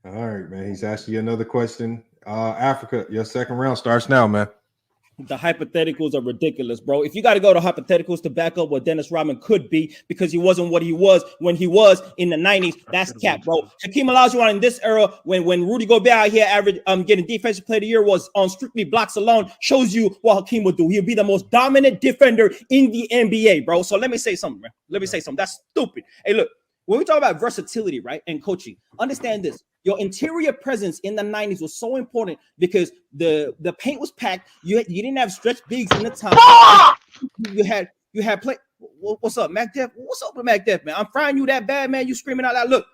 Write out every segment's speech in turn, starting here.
All right, man. He's asking you another question. Africa, your second round starts now, man. The hypotheticals are ridiculous, bro. If you got to go to hypotheticals to back up what Dennis Rodman could be because he wasn't what he was when he was in the 90s, that's cap, bro. Hakeem Olajuwon in this era, when Rudy Gobert out here average getting defensive player of the year was on strictly blocks alone, shows you what Hakeem would do. He'll be the most dominant defender in the NBA, bro. So let me say something, man. Let me say something. That's stupid. Hey, look, when we talk about versatility, right, and coaching, understand this. Your interior presence in the 90s was so important because the paint was packed. You didn't have stretch bigs in the top. You had play. What's up, Mac Def? What's up with Mac Def, man? I'm frying you that bad, man. You screaming out loud. Look.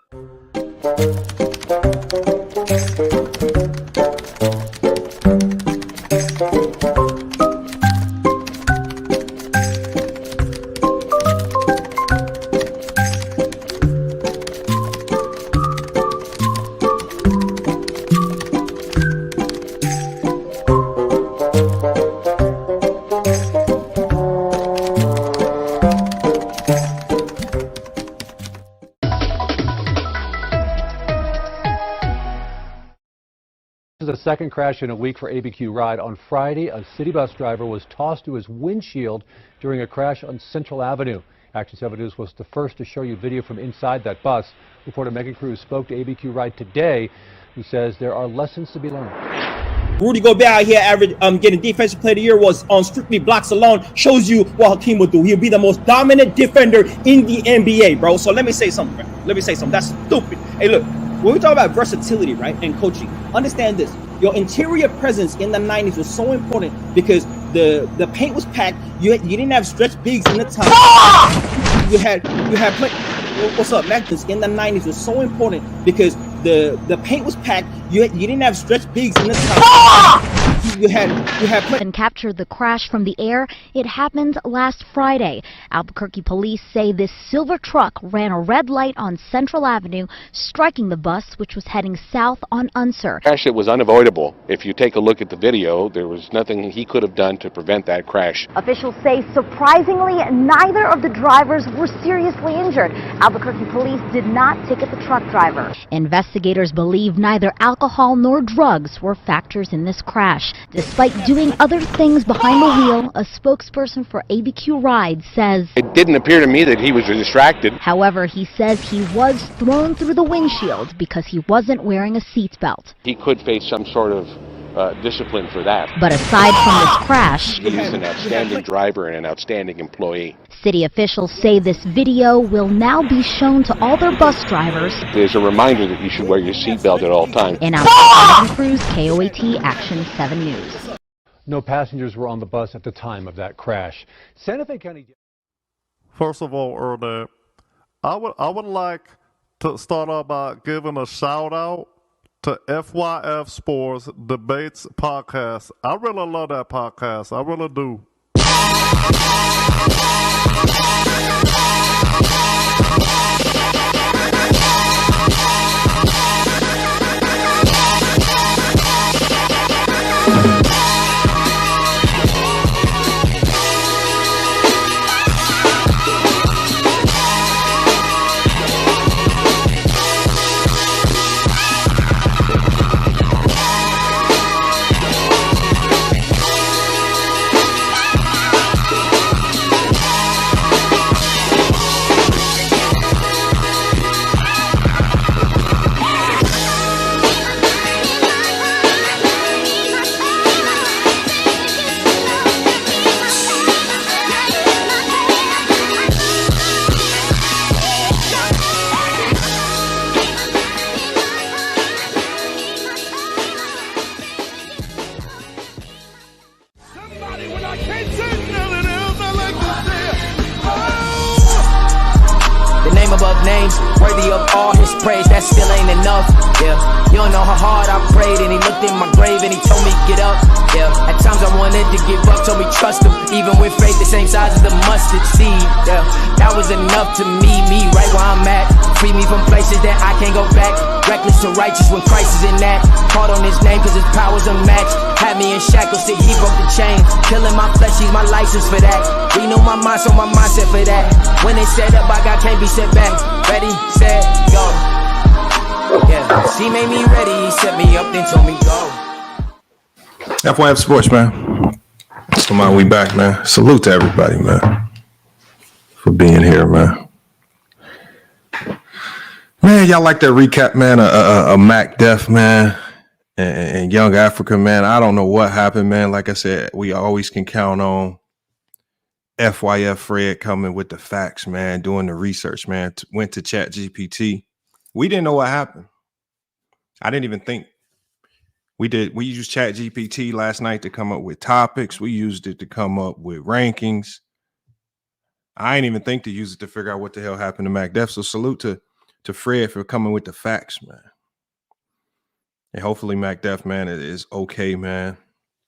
The second crash in a week for ABQ Ride. On Friday, a city bus driver was tossed to his windshield during a crash on Central Avenue. Action 7 News was the first to show you video from inside that bus. Reporter Megan Cruz spoke to ABQ Ride today, who says there are lessons to be learned. Rudy Gobert out here average getting defensive player of the year was on strictly blocks alone, shows you what Hakeem would do. He'll be the most dominant defender in the NBA, bro. So let me say something, man. Let me say something. That's stupid. Hey, look. When we talk about versatility, right, and coaching, understand this. Your interior presence in the 90s was so important because the paint was packed. You didn't have stretch bigs in the top. You had play. What's up, Mac? In the 90s was so important because the paint was packed. You didn't have stretch bigs in the top. You had play. And captured the crash from the air. It happened last Friday. Albuquerque police say this silver truck ran a red light on Central Avenue, striking the bus, which was heading south on Unser. Crash, it was unavoidable. If you take a look at the video, there was nothing he could have done to prevent that crash. Officials say, surprisingly, neither of the drivers were seriously injured. Albuquerque police did not ticket the truck driver. Investigators believe neither alcohol nor drugs were factors in this crash. Despite doing other things behind the wheel, a spokesperson for ABQ Ride says, It didn't appear to me that he was distracted. However, he says he was thrown through the windshield because he wasn't wearing a seatbelt. He could face some sort of discipline for that. But aside from this crash, He is an outstanding driver and an outstanding employee. City officials say this video will now be shown to all their bus drivers. There's a reminder that you should wear your seatbelt at all times. In Albuquerque, Cruz, KOAT Action 7 News. No passengers were on the bus at the time of that crash. Santa Fe County. First of all, Ernest, I would like to start off by giving a shout out to FYF Sports Debates podcast. I really love that podcast. I really do. Above names, worthy of all his praise, that still ain't enough, yeah. You don't know how hard I prayed, and he looked in my grave and he told me get up, yeah. At times I wanted to give up, told me trust him, even with faith the same size as the mustard seed, yeah. That was enough to me right where I'm at. Free me from places that I can't go back. Reckless to righteous when Christ is in that. Called on his name cause his power's unmatched. Had me in shackles till he broke the chain. Killing my flesh, he's my license for that. Renew my mind, so my mindset for that. When it's set up, I got can't be set back. Ready, set, go. Yeah, she made me ready, set me up, then told me go. FYF Sports, man. Come on, we back, man. Salute to everybody, man, for being here, man. Man, y'all like that recap, man? A Mac Def, man, and Young Africa, man. I don't know what happened, man. Like I said, we always can count on FYF Fred coming with the facts, man, doing the research, man. Went to Chat GPT. We didn't know what happened. I didn't even think. We used Chat GPT last night to come up with topics. We used it to come up with rankings. I didn't even think to use it to figure out what the hell happened to Mac Def. So salute to Fred for coming with the facts, man. And hopefully Mac Def, man, is okay, man.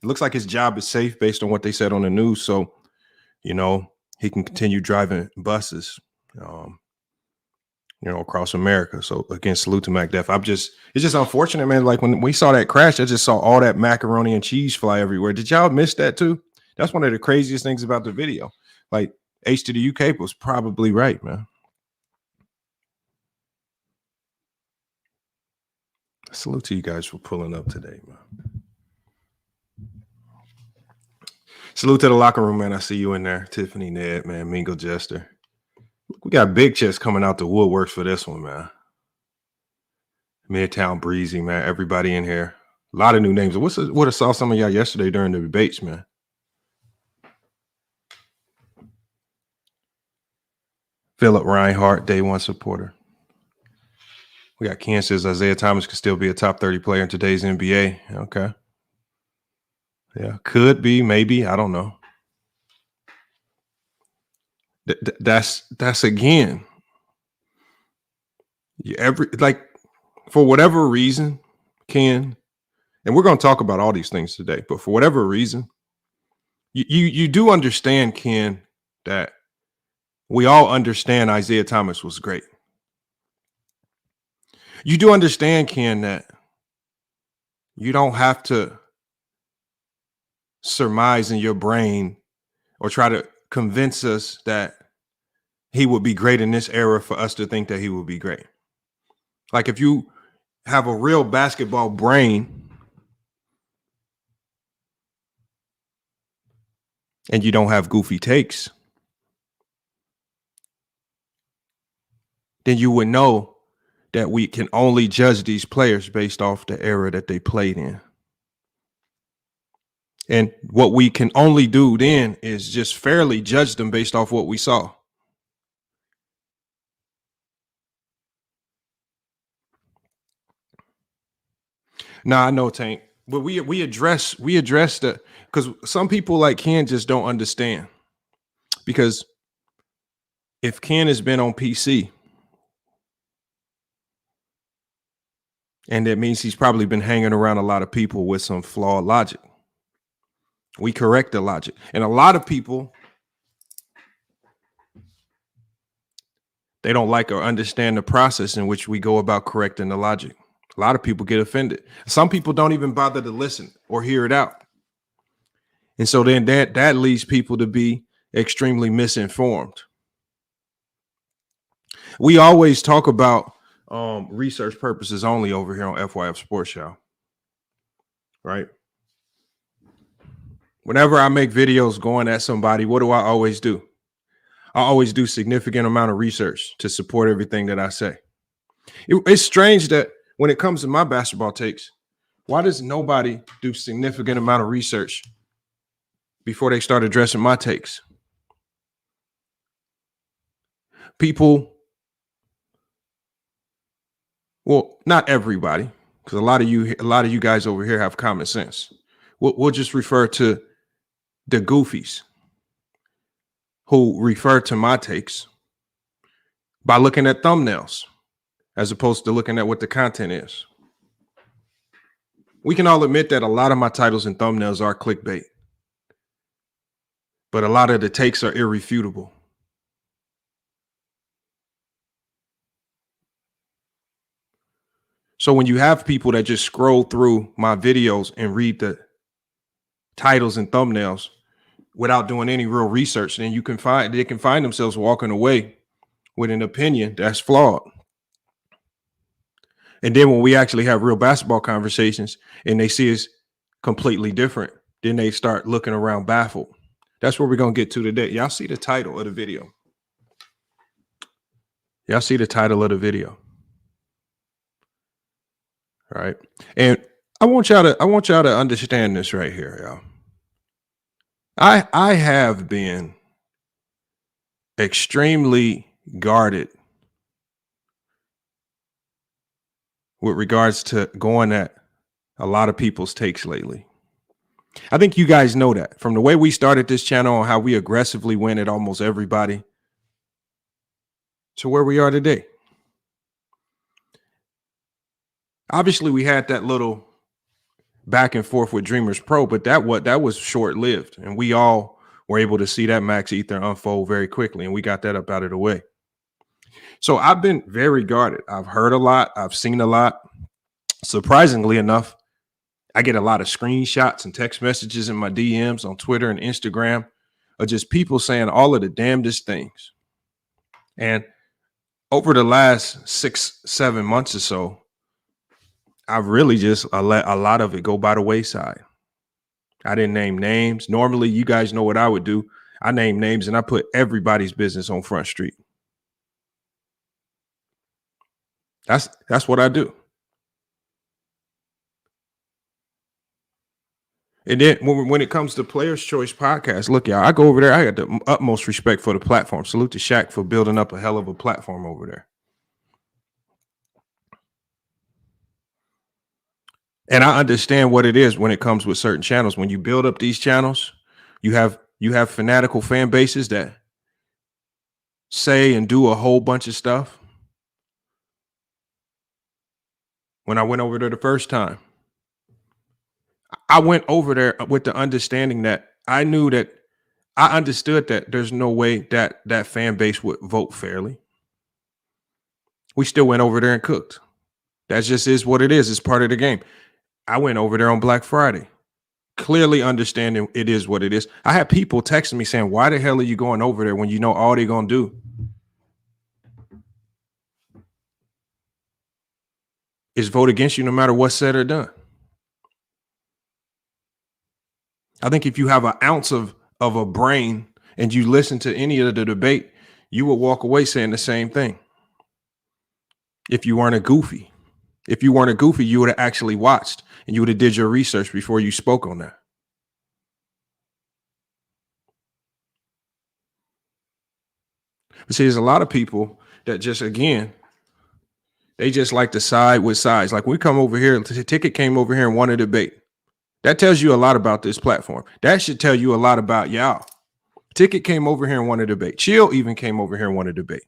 It looks like his job is safe based on what they said on the news. So, you know, he can continue driving buses, across America. So again, salute to Mac Def. It's just unfortunate, man. Like when we saw that crash, I just saw all that macaroni and cheese fly everywhere. Did y'all miss that too? That's one of the craziest things about the video. Like H to the UK was probably right, man. Salute to you guys for pulling up today, man. Salute to the locker room, man. I see you in there. Tiffany, Ned, man, Mingo, Jester. We got big chest coming out the woodworks for this one, man. Midtown Breezy, man. Everybody in here. A lot of new names. What I saw some of y'all yesterday during the debates, man. Philip Reinhart, day one supporter. We got Ken says Isaiah Thomas could still be a top 30 player in today's NBA. Okay. Yeah, could be, maybe. I don't know. That's again. For whatever reason, Ken, and we're going to talk about all these things today, but for whatever reason, you do understand, Ken, that we all understand Isaiah Thomas was great. You do understand, Ken, that you don't have to surmise in your brain or try to convince us that he would be great in this era for us to think that he would be great. Like if you have a real basketball brain and you don't have goofy takes, then you would know that we can only judge these players based off the era that they played in. And what we can only do then is just fairly judge them based off what we saw. Nah, I know, Tank, but we address the, because some people like Ken just don't understand. Because if Ken has been on PC, and that means he's probably been hanging around a lot of people with some flawed logic. We correct the logic. And a lot of people, they don't like or understand the process in which we go about correcting the logic. A lot of people get offended. Some people don't even bother to listen or hear it out. And so then that leads people to be extremely misinformed. We always talk about research purposes only over here on FYF Sports Show, right? Whenever I make videos going at somebody, what do I always do? I always do significant amount of research to support everything that I say. It's strange that when it comes to my basketball takes, why does nobody do significant amount of research before they start addressing my takes? People, well, not everybody, because a lot of you guys over here have common sense. We'll just refer to the goofies who refer to my takes by looking at thumbnails as opposed to looking at what the content is. We can all admit that a lot of my titles and thumbnails are clickbait, but a lot of the takes are irrefutable. So when you have people that just scroll through my videos and read the titles and thumbnails without doing any real research, then they can find themselves walking away with an opinion that's flawed. And then when we actually have real basketball conversations and they see us completely different, then they start looking around baffled. That's what we're going to get to today. Y'all see the title of the video. Y'all see the title of the video. All right. And I want y'all to understand this right here, y'all. I have been extremely guarded with regards to going at a lot of people's takes lately. I think you guys know that from the way we started this channel and how we aggressively went at almost everybody to where we are today. Obviously, we had that little back and forth with Dreamers Pro, but that was short-lived, and we all were able to see that Max Ether unfold very quickly, and we got that up out of the way. So I've been very guarded. I've heard a lot. I've seen a lot. Surprisingly enough, I get a lot of screenshots and text messages in my DMs on Twitter and Instagram of just people saying all of the damnedest things. And over the last 6-7 months or so, I've really just let a lot of it go by the wayside. I didn't name names. Normally, you guys know what I would do. I name names and I put everybody's business on Front Street. That's what I do. And then when it comes to Players Choice Podcast, look, y'all, I go over there. I got the utmost respect for the platform. Salute to Shaq for building up a hell of a platform over there. And I understand what it is when it comes with certain channels. When you build up these channels, you have fanatical fan bases that say and do a whole bunch of stuff. When I went over there the first time, I went over there with the understanding that I understood that there's no way that that fan base would vote fairly. We still went over there and cooked. That just is what it is. It's part of the game. I went over there on Black Friday, clearly understanding it is what it is. I had people texting me saying, why the hell are you going over there when you know all they're going to do is vote against you no matter what's said or done? I think if you have an ounce of a brain and you listen to any of the debate, you will walk away saying the same thing. If you weren't a goofy. If you weren't a goofy, you would have actually watched and you would have did your research before you spoke on that. But see, there's a lot of people that just, again, they just like to side with sides. Like we come over here, the Ticket came over here and won a debate. That tells you a lot about this platform. That should tell you a lot about y'all. Ticket came over here and won a debate. Chill even came over here and won a debate.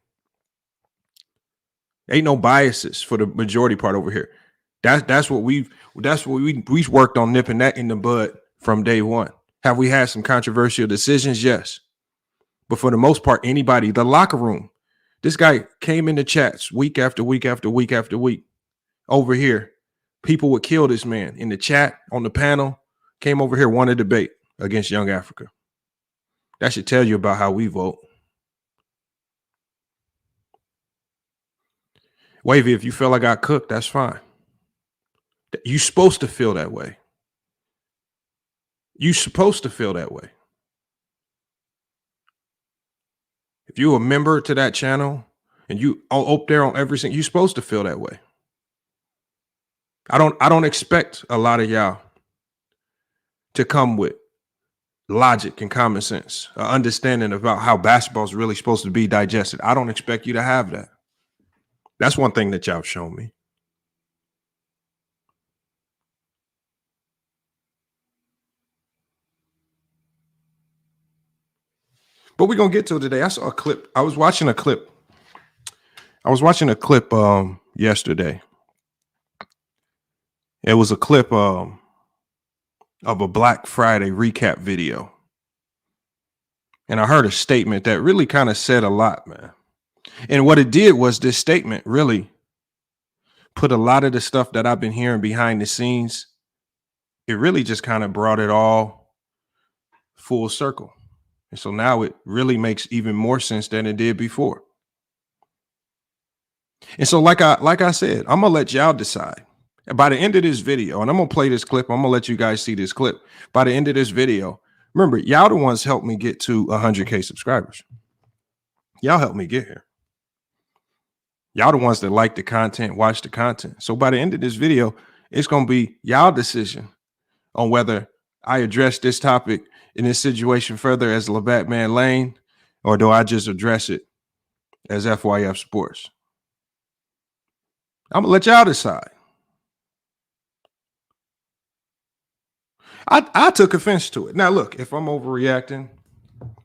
Ain't no biases for the majority part over here. That's what we worked on nipping that in the bud from day one. Have we had some controversial decisions? Yes. But for the most part, anybody, the locker room, this guy came in the chats week after week after week after week over here. People would kill this man in the chat, on the panel, came over here, won a debate against Young Africa. That should tell you about how we vote. Wavy, if you feel I got cooked, that's fine. You're supposed to feel that way. You're supposed to feel that way. If you're a member to that channel and you up there on everything, you're supposed to feel that way. I don't expect a lot of y'all to come with logic and common sense, an understanding about how basketball is really supposed to be digested. I don't expect you to have that. That's one thing that y'all have shown me. But we're going to get to it today. I saw a clip. I was watching a clip yesterday. It was a clip of a Black Friday recap video. And I heard a statement that really kind of said a lot, man. And what it did was this statement really put a lot of the stuff that I've been hearing behind the scenes. It really just kind of brought it all full circle. And so now it really makes even more sense than it did before. And so, like I said, I'm gonna let y'all decide. By the end of this video, and I'm gonna play this clip. I'm gonna let you guys see this clip. By the end of this video, remember, y'all the ones helped me get to 100K subscribers. Y'all helped me get here. Y'all the ones that like the content, watch the content. So by the end of this video, it's gonna be y'all decision on whether I address this topic in this situation further as Labatt Man Lane, or do I just address it as FYF Sports? I'm gonna let y'all decide. I took offense to it. Now, look, if I'm overreacting,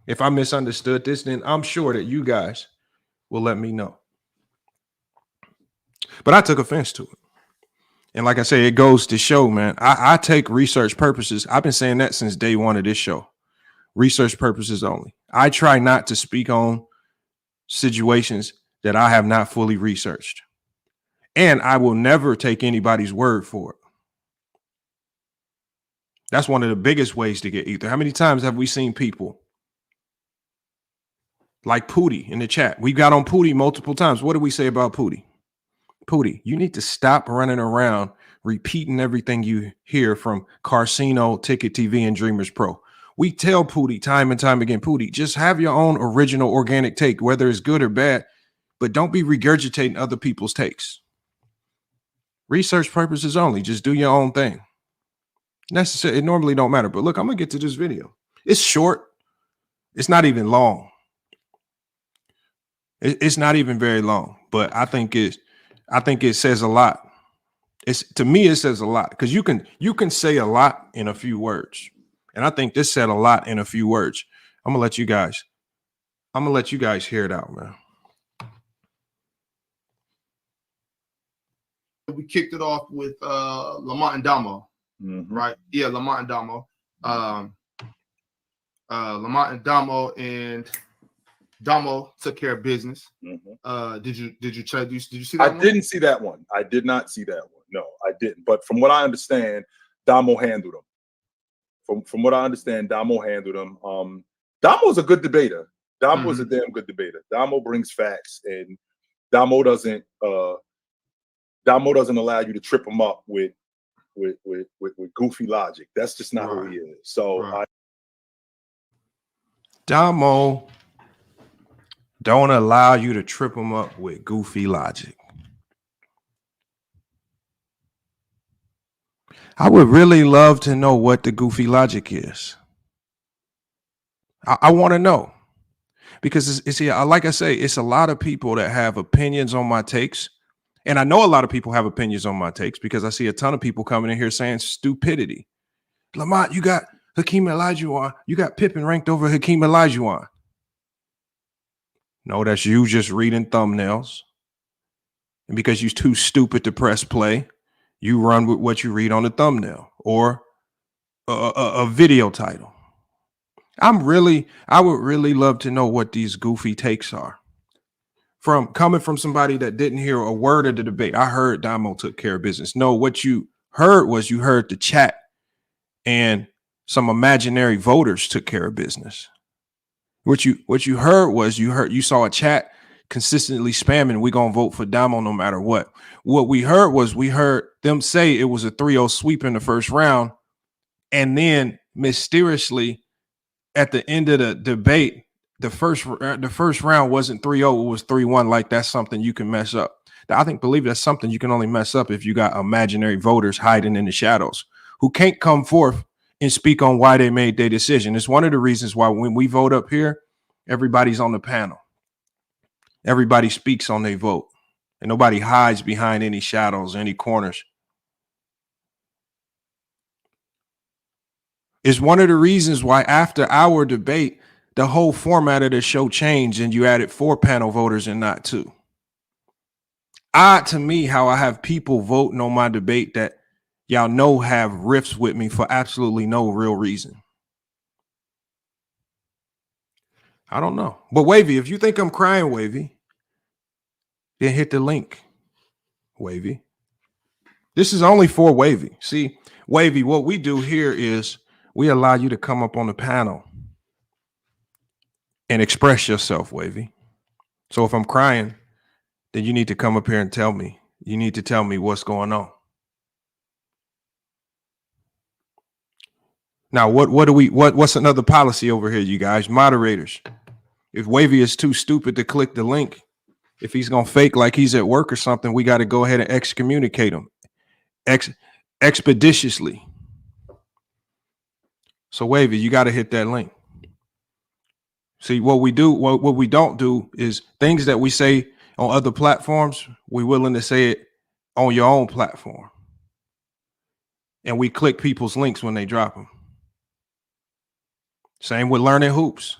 if I misunderstood this, then I'm sure that you guys will let me know. But I took offense to it. And like I say, it goes to show, man, I take research purposes. I've been saying that since day one of this show. Research purposes only. I try not to speak on situations that I have not fully researched. And I will never take anybody's word for it. That's one of the biggest ways to get ether. How many times have we seen people like Pootie in the chat? We got on Pootie multiple times. What do we say about Pootie? Pootie, you need to stop running around repeating everything you hear from Carcino, Ticket TV, and Dreamers Pro. We tell Pootie time and time again, Pootie, just have your own original organic take, whether it's good or bad, but don't be regurgitating other people's takes. Research purposes only. Just do your own thing. Necessary. It normally don't matter, but look, I'm gonna get to this video. It's short. It's not even long. It's not even very long, but I think it says a lot. To me, it says a lot because you can say a lot in a few words, and I think this said a lot in a few words. I'm gonna let you guys hear it out, man. We kicked it off with Lamont and Domo. Right? Yeah, Lamont and Domo. Lamont and Domo took care of business. Did you check? Did you see that? I didn't see that one. I did not see that one. No, I didn't. But from what I understand, Domo handled him. From what I understand, Domo handled him. Damo's a good debater. Damo's a damn good debater. Domo brings facts, and Domo doesn't allow you to trip him up with goofy logic. That's just not who he is. So Domo don't allow you to trip him up with goofy logic. I would really love to know what the goofy logic is. I want to know, because it's like I say, it's a lot of people that have opinions on my takes. And I know a lot of people have opinions on my takes because I see a ton of people coming in here saying stupidity. Lamont, you got Hakeem Olajuwon. You got Pippen ranked over Hakeem Olajuwon. No, that's you just reading thumbnails. And because you're too stupid to press play, you run with what you read on the thumbnail or a video title. I would really love to know what these goofy takes are. Coming from somebody that didn't hear a word of the debate. I heard Domo took care of business. No, what you heard was you heard the chat and some imaginary voters took care of business. What you heard was you saw a chat consistently spamming, we're gonna vote for Domo no matter what. What we heard was we heard them say it was a 3-0 sweep in the first round, and then mysteriously at the end of the debate, the first round wasn't 3-0, it was 3-1. Like, that's something you can mess up. Believe that's something you can only mess up if you got imaginary voters hiding in the shadows who can't come forth and speak on why they made their decision. It's one of the reasons why when we vote up here, everybody's on the panel. Everybody speaks on their vote, and nobody hides behind any shadows, any corners. It's one of the reasons why after our debate, the whole format of the show changed and you added 4 panel voters and not 2. Odd to me how I have people voting on my debate that y'all know have riffs with me for absolutely no real reason. I don't know. But Wavy, if you think I'm crying, Wavy, then hit the link, Wavy. This is only for Wavy. See, Wavy, what we do here is we allow you to come up on the panel and express yourself, Wavy. So if I'm crying, then you need to come up here and tell me. You need to tell me what's going on. Now, what's another policy over here, you guys? Moderators. If Wavy is too stupid to click the link, if he's gonna fake like he's at work or something, we got to go ahead and excommunicate him expeditiously. So Wavy, you got to hit that link. See, what we don't do is things that we say on other platforms, we're willing to say it on your own platform. And we click people's links when they drop them. Same with learning hoops.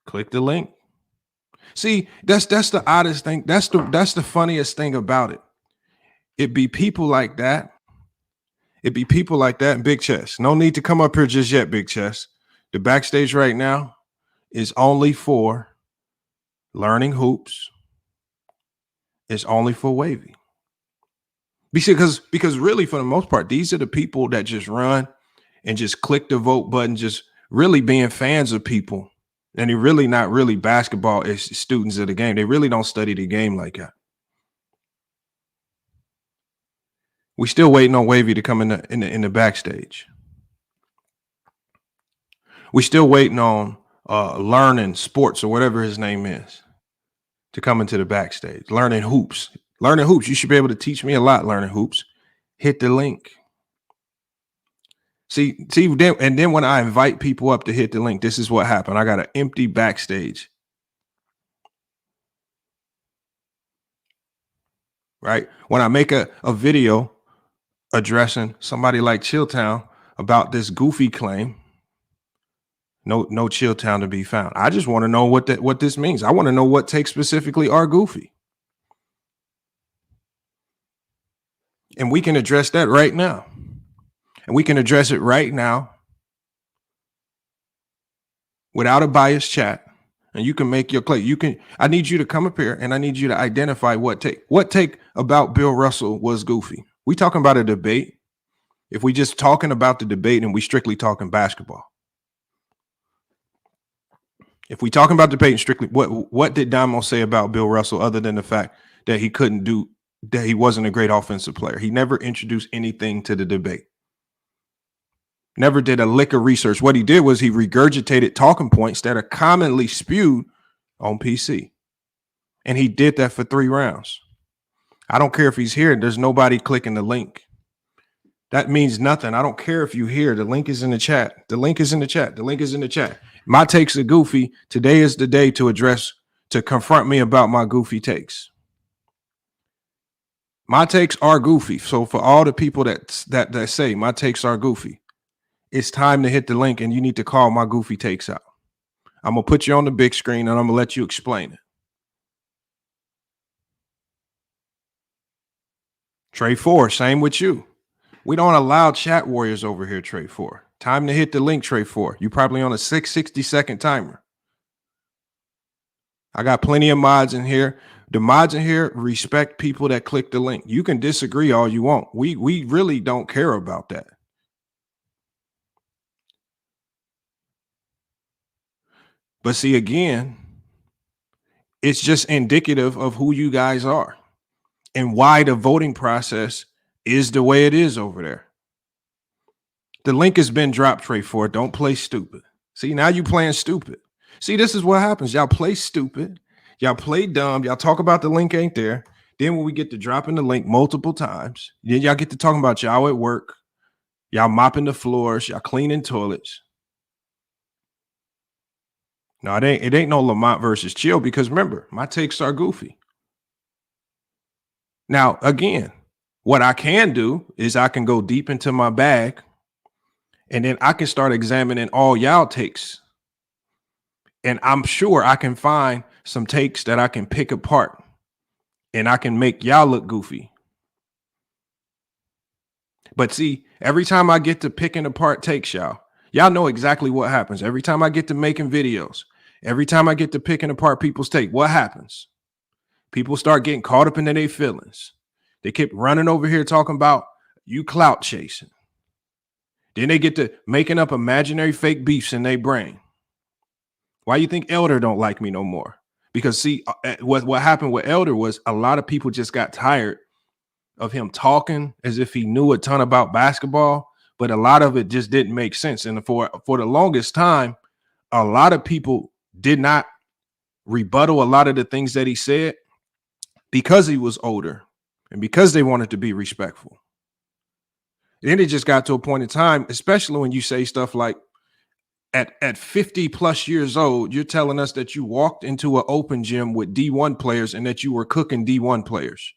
Click the link. See, that's the oddest thing. That's the funniest thing about it. It be people like that. It be people like that in Big Chest. No need to come up here just yet, Big Chest. The backstage right now is only for learning hoops. It's only for Wavy. Because really, for the most part, these are the people that just run and just click the vote button, just really being fans of people. And they're really not really basketball as students of the game. They really don't study the game like that. We still waiting on Wavy to come in the backstage. We still waiting on Learning Sports or whatever his name is to come into the backstage. Learning hoops. Learning hoops. You should be able to teach me a lot. Learning hoops. Hit the link. See, and then when I invite people up to hit the link, this is what happened. I got an empty backstage. Right? When I make a video addressing somebody like Chilltown about this goofy claim, no Chilltown to be found. I just want to know what this means. I want to know what takes specifically are goofy. And we can address that right now. And we can address it right now without a biased chat. And you can make your play. I need you to come up here and I need you to identify what take about Bill Russell was goofy. We talking about a debate. If we just talking about the debate and we strictly talking basketball. If we talking about debate and strictly, what did Domo say about Bill Russell other than the fact that he wasn't a great offensive player? He never introduced anything to the debate. Never did a lick of research. What he did was he regurgitated talking points that are commonly spewed on PC. And he did that for 3 rounds. I don't care if he's here. There's nobody clicking the link. That means nothing. I don't care if you're here. The link is in the chat. The link is in the chat. The link is in the chat. My takes are goofy. Today is the day to confront me about my goofy takes. My takes are goofy. So for all the people that say my takes are goofy, it's time to hit the link and you need to call my goofy takes out. I'm going to put you on the big screen and I'm going to let you explain it. Trey 4, same with you. We don't allow chat warriors over here, Trey 4. Time to hit the link, Trey 4. You're probably on a 60-second timer. I got plenty of mods in here. The mods in here respect people that click the link. You can disagree all you want. We really don't care about that. But see, again, it's just indicative of who you guys are and why the voting process is the way it is over there. The link has been dropped, Trey 4. Don't play stupid. See, now you playing stupid. See, this is what happens. Y'all play stupid. Y'all play dumb. Y'all talk about the link ain't there. Then when we get to dropping the link multiple times, then y'all get to talking about y'all at work. Y'all mopping the floors. Y'all cleaning toilets. No, it ain't no Lamont versus Chill because remember, my takes are goofy. Now, again, what I can do is I can go deep into my bag and then I can start examining all y'all takes. And I'm sure I can find some takes that I can pick apart and I can make y'all look goofy. But see, every time I get to picking apart takes, y'all know exactly what happens. Every time I get to making videos, every time I get to picking apart people's take, what happens? People start getting caught up in their feelings. They keep running over here talking about you clout chasing. Then they get to making up imaginary fake beefs in their brain. Why you think Elder don't like me no more? Because see, what happened with Elder was a lot of people just got tired of him talking as if he knew a ton about basketball, but a lot of it just didn't make sense. And for the longest time, a lot of people did not rebuttal a lot of the things that he said because he was older and because they wanted to be respectful. And then it just got to a point in time, especially when you say stuff like, at 50 plus years old, you're telling us that you walked into an open gym with D1 players and that you were cooking D1 players.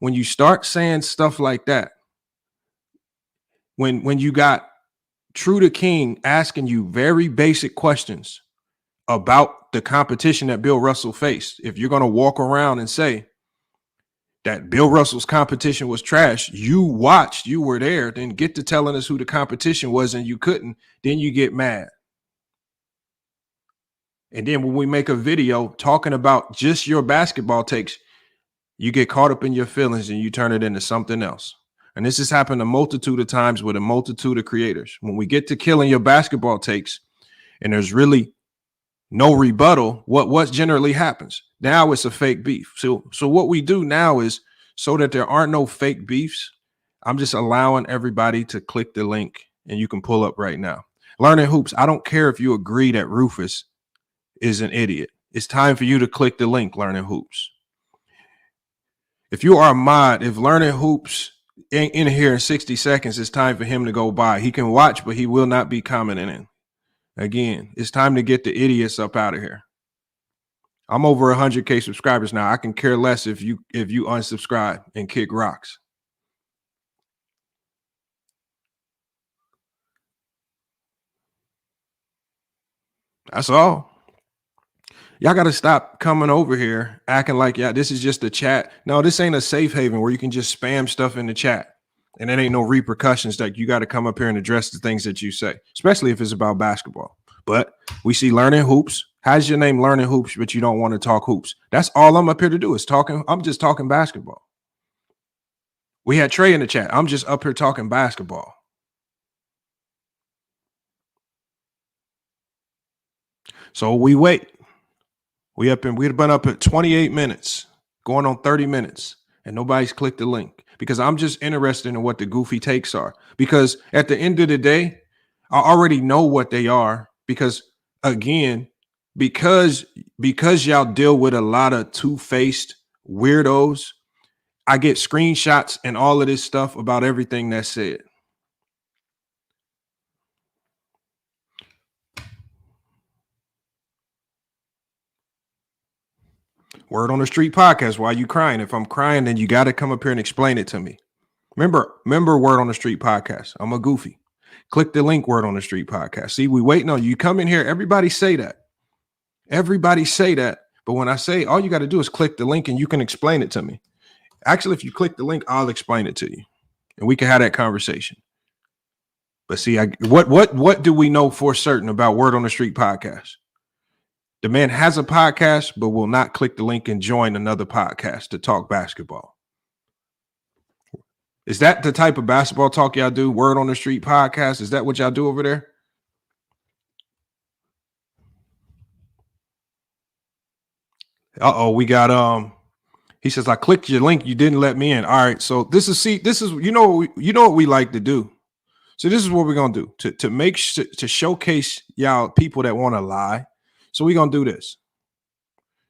When you start saying stuff like that, when you got True to King asking you very basic questions about the competition that Bill Russell faced, if you're going to walk around and say that Bill Russell's competition was trash, you watched, you were there, then get to telling us who the competition was and you couldn't, then you get mad. And then when we make a video talking about just your basketball takes, you get caught up in your feelings and you turn it into something else. And this has happened a multitude of times with a multitude of creators. When we get to killing your basketball takes and there's really no rebuttal, what generally happens? Now it's a fake beef. So what we do now is, so that there aren't no fake beefs, I'm just allowing everybody to click the link and you can pull up right now. Learning Hoops, I don't care if you agree that Rufus is an idiot. It's time for you to click the link, Learning Hoops. If you are a mod, if Learning Hoops ain't in here in 60 seconds, it's time for him to go by. He can watch, but he will not be commenting in. Again, it's time to get the idiots up out of here. I'm over 100K subscribers now. I can care less if you unsubscribe and kick rocks. That's all. Y'all got to stop coming over here acting like, yeah, this is just a chat. No, this ain't a safe haven where you can just spam stuff in the chat and there ain't no repercussions that you got to come up here and address the things that you say, especially if it's about basketball. But we see Learning Hoops. How's your name Learning Hoops, but you don't want to talk hoops? That's all I'm up here to do is talking. I'm just talking basketball. We had Trey in the chat. I'm just up here talking basketball. So we wait. We've been up at 28 minutes, going on 30 minutes, and nobody's clicked the link because I'm just interested in what the goofy takes are. Because at the end of the day, I already know what they are. Because again, because y'all deal with a lot of two-faced weirdos, I get screenshots and all of this stuff about everything that's said. Word on the Street podcast. Why are you crying? If I'm crying, then you got to come up here and explain it to me. Remember Word on the Street podcast. I'm a goofy. Click the link, Word on the Street podcast. See, we waiting on you. You come in here. Everybody say that. Everybody say that. But when I say, all you got to do is click the link and you can explain it to me. Actually, if you click the link, I'll explain it to you. And we can have that conversation. But see, what do we know for certain about Word on the Street podcast? The man has a podcast, but will not click the link and join another podcast to talk basketball. Is that the type of basketball talk y'all do? Word on the Street podcast? Is that what y'all do over there? We got he says, I clicked your link, you didn't let me in. All right, so this is you know what we like to do. So this is what we're gonna do to showcase y'all people that want to lie. So we're going to do this.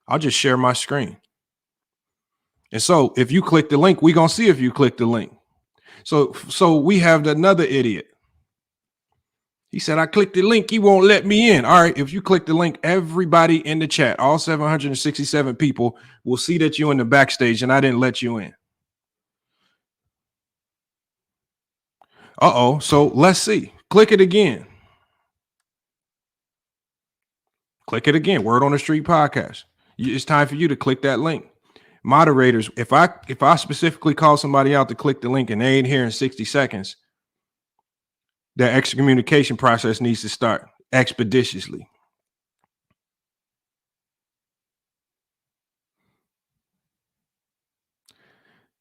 I'll just share my screen. And so if you click the link, we're going to see if you click the link. So we have another idiot. He said, I clicked the link. He won't let me in. All right. If you click the link, everybody in the chat, all 767 people will see that you're in the backstage and I didn't let you in. So let's see. Click it again. Click it again. Word on the Street podcast. It's time for you to click that link. Moderators, if I specifically call somebody out to click the link and they ain't here in 60 seconds, that excommunication process needs to start expeditiously.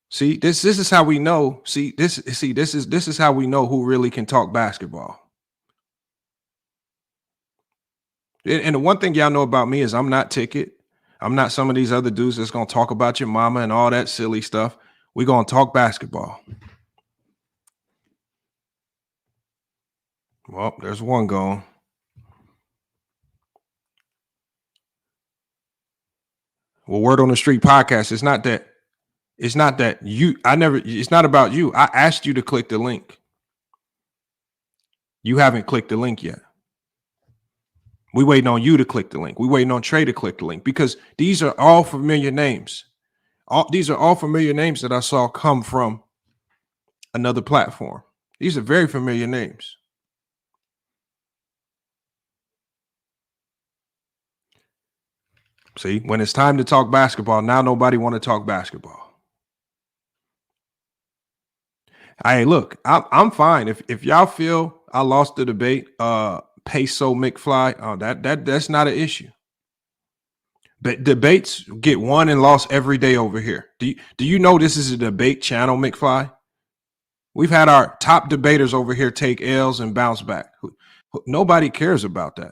See, this is how we know. This is how we know who really can talk basketball. And the one thing y'all know about me is I'm not Ticket. I'm not some of these other dudes that's gonna talk about your mama and all that silly stuff. We're gonna talk basketball. Well, there's one gone. Well, Word on the Street podcast. It's not that it's not about you. I asked you to click the link. You haven't clicked the link yet. We waiting on you to click the link. We waiting on Trey to click the link because these are all familiar names. These are all familiar names that I saw come from another platform. These are very familiar names. See, when it's time to talk basketball, now nobody want to talk basketball. Hey, look, I'm fine. If y'all feel I lost the debate, Peso McFly, that's not an issue. But debates get won and lost every day over here. Do you know this is a debate channel, McFly? We've had our top debaters over here take L's and bounce back. Nobody cares about that.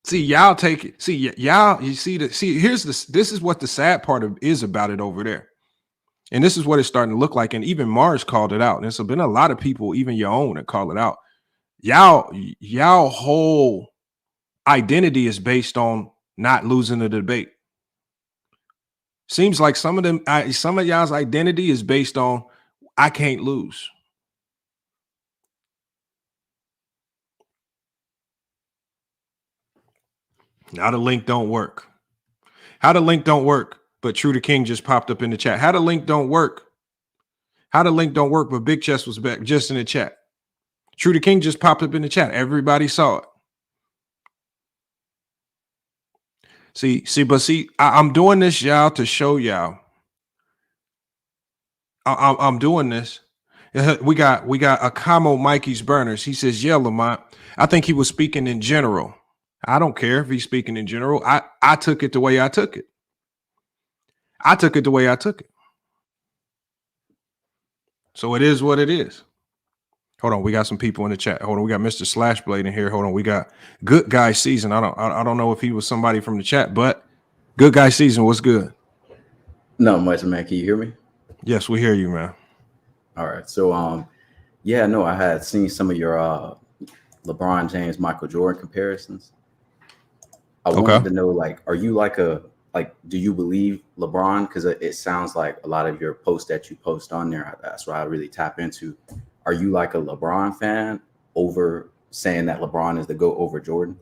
See, y'all take it. See, y'all, you see this is what the sad part is about it over there. And this is what it's starting to look like. And even Mars called it out. And there's been a lot of people, even your own, that call it out. Y'all whole identity is based on not losing the debate. Seems like some of y'all's identity is based on I can't lose. Now the link don't work. How the link don't work, but True to King just popped up in the chat. How the link don't work. How the link don't work, but Big Chest was back just in the chat. True to King just popped up in the chat. Everybody saw it. See, I'm doing this, y'all, to show y'all. I'm doing this. We got Akamo Mikey's Burners. He says, yeah, Lamont. I think he was speaking in general. I don't care if he's speaking in general. I took it the way I took it. I took it the way I took it. So it is what it is. Hold on, we got some people in the chat. Hold on, we got Mr. Slashblade in here. Hold on, we got Good Guy Season. I don't know if he was somebody from the chat, but Good Guy Season, what's good? Not much, man. Can you hear me? Yes, we hear you, man. All right. So yeah, no, I had seen some of your LeBron James, Michael Jordan comparisons. I wanted to know, like, are you do you believe LeBron? Because it sounds like a lot of your posts that you post on there, that's what I really tap into. Are you like a LeBron fan over saying that LeBron is the GOAT over Jordan?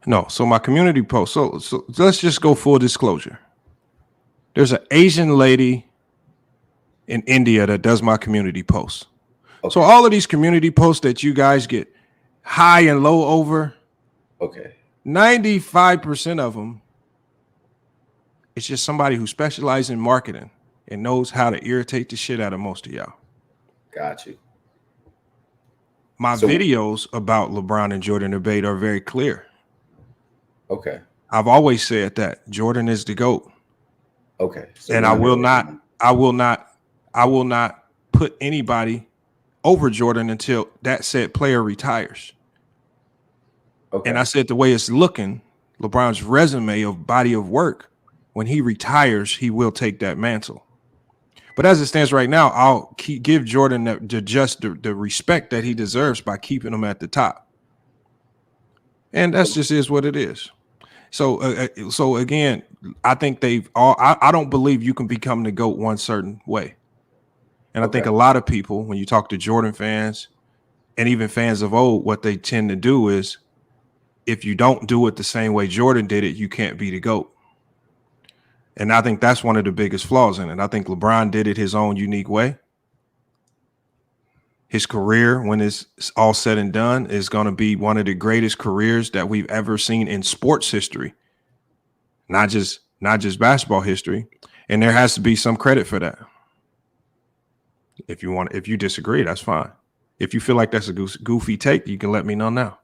No. So my community post. So let's just go full disclosure. There's an Asian lady in India that does my community posts. Okay. So all of these community posts that you guys get high and low over, 95% of them, it's just somebody who specializes in marketing and knows how to irritate the shit out of most of y'all. Got you. My videos about LeBron and Jordan debate are very clear. Okay. I've always said that Jordan is the GOAT. Okay. So and I will not put anybody over Jordan until that said player retires. Okay. And I said the way it's looking, LeBron's resume of body of work, when he retires, he will take that mantle. But as it stands right now, I'll give Jordan the respect that he deserves by keeping him at the top. And that's just is what it is. So again, I think I don't believe you can become the GOAT one certain way. And I think a lot of people, when you talk to Jordan fans and even fans of old, what they tend to do is if you don't do it the same way Jordan did it, you can't be the GOAT. And I think that's one of the biggest flaws in it. I think LeBron did it his own unique way. His career, when it's all said and done, is going to be one of the greatest careers that we've ever seen in sports history, not just basketball history. And there has to be some credit for that. If you disagree, that's fine. If you feel like that's a goofy take, you can let me know now.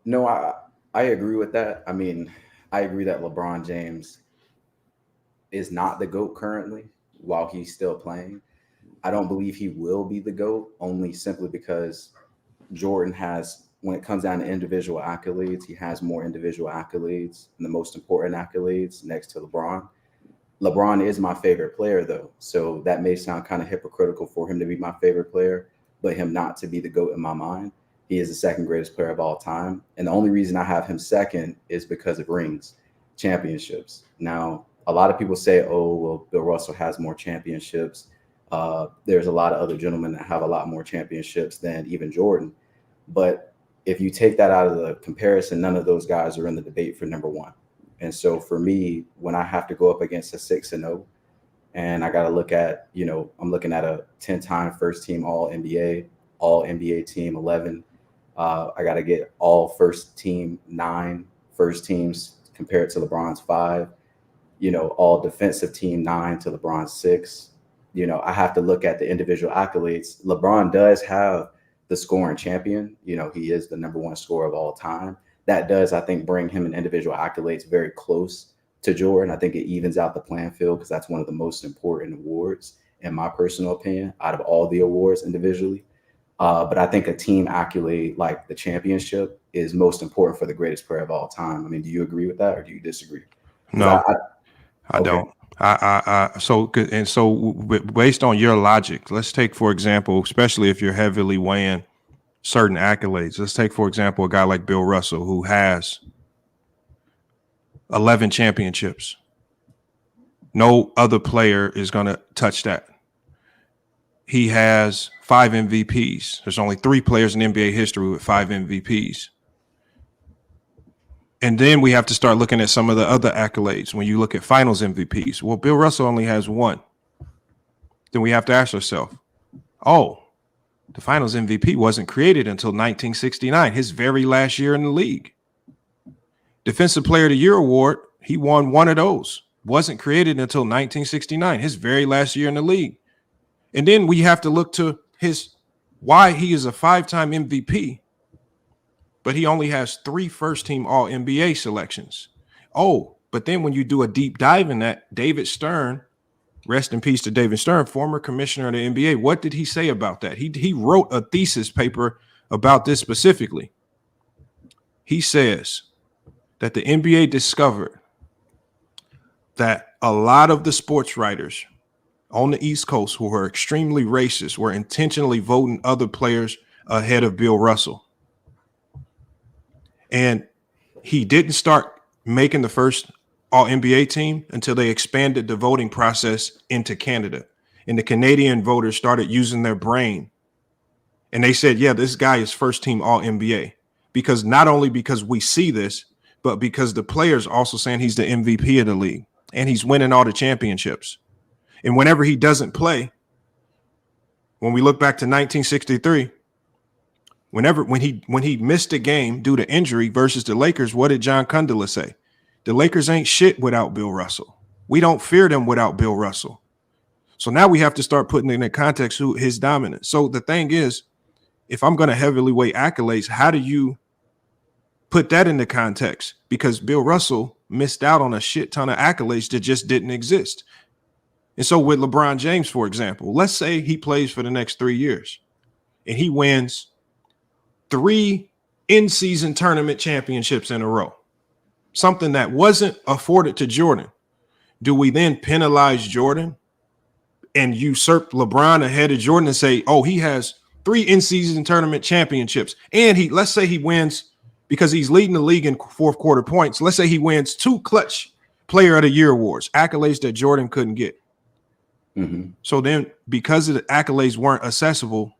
No, I agree with that. I mean, I agree that LeBron James is not the GOAT currently while he's still playing. I don't believe he will be the GOAT, only simply because Jordan has when it comes down to individual accolades, he has more individual accolades and the most important accolades next to LeBron. LeBron is my favorite player, though. So that may sound kind of hypocritical for him to be my favorite player, but him not to be the GOAT in my mind. He is the second greatest player of all time. And the only reason I have him second is because of rings, championships. Now, a lot of people say, oh, well, Bill Russell has more championships. There's a lot of other gentlemen that have a lot more championships than even Jordan. But if you take that out of the comparison, none of those guys are in the debate for number one. And so for me, when I have to go up against a 6-0, and I got to look at, I'm looking at a 10-time first team all NBA team 11. I got to get all first team 9 first teams compared to LeBron's 5, all defensive team 9 to LeBron's 6. I have to look at the individual accolades. LeBron does have the scoring champion. He is the number one scorer of all time. That does, I think, bring him in individual accolades very close to Jordan. I think it evens out the playing field because that's one of the most important awards, in my personal opinion, out of all the awards individually. But I think a team accolade like the championship is most important for the greatest player of all time. I mean, do you agree with that or do you disagree? No, I don't. So based on your logic, let's take, for example, especially if you're heavily weighing certain accolades. Let's take, for example, a guy like Bill Russell, who has 11 championships. No other player is going to touch that. He has 5 MVPs. There's only 3 players in NBA history with 5 MVPs. And then we have to start looking at some of the other accolades. When you look at finals MVPs, well, Bill Russell only has 1. Then we have to ask ourselves, the finals MVP wasn't created until 1969, his very last year in the league. Defensive Player of the Year award, he won 1 of those. Wasn't created until 1969, his very last year in the league. And then we have to look to why he is a 5-time MVP, but he only has 3 first-team All-NBA selections. But then when you do a deep dive in that, David Stern, rest in peace to David Stern, former commissioner of the NBA, what did he say about that? He wrote a thesis paper about this specifically. He says that the NBA discovered that a lot of the sports writers on the East Coast who were extremely racist were intentionally voting other players ahead of Bill Russell. And he didn't start making the first All-NBA team until they expanded the voting process into Canada. And the Canadian voters started using their brain. And they said, yeah, this guy is first team All-NBA. Because not only because we see this, but because the players also saying he's the MVP of the league. And he's winning all the championships. And whenever he doesn't play, when we look back to 1963, when he missed a game due to injury versus the Lakers, what did John Condola say? The Lakers ain't shit without Bill Russell. We don't fear them without Bill Russell. So now we have to start putting in the context of his dominance. So the thing is, if I'm going to heavily weigh accolades, how do you put that into context? Because Bill Russell missed out on a shit ton of accolades that just didn't exist. And so with LeBron James, for example, let's say he plays for the next 3 years and he wins 3 in-season tournament championships in a row, something that wasn't afforded to Jordan. Do we then penalize Jordan and usurp LeBron ahead of Jordan and say, he has 3 in-season tournament championships, and let's say he wins, because he's leading the league in fourth quarter points, let's say he wins 2 clutch player of the year awards, accolades that Jordan couldn't get. Mm-hmm. So then, because the accolades weren't accessible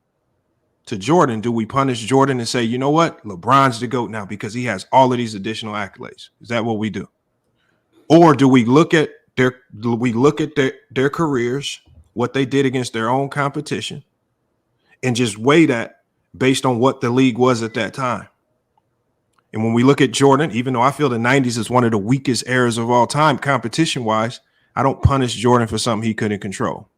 to Jordan, do we punish Jordan and say, you know what, LeBron's the GOAT now because he has all of these additional accolades? Is that what we do? Or do we look at their careers, what they did against their own competition, and just weigh that based on what the league was at that time? And when we look at Jordan, even though I feel the 90s is one of the weakest eras of all time competition-wise, I don't punish Jordan for something he couldn't control.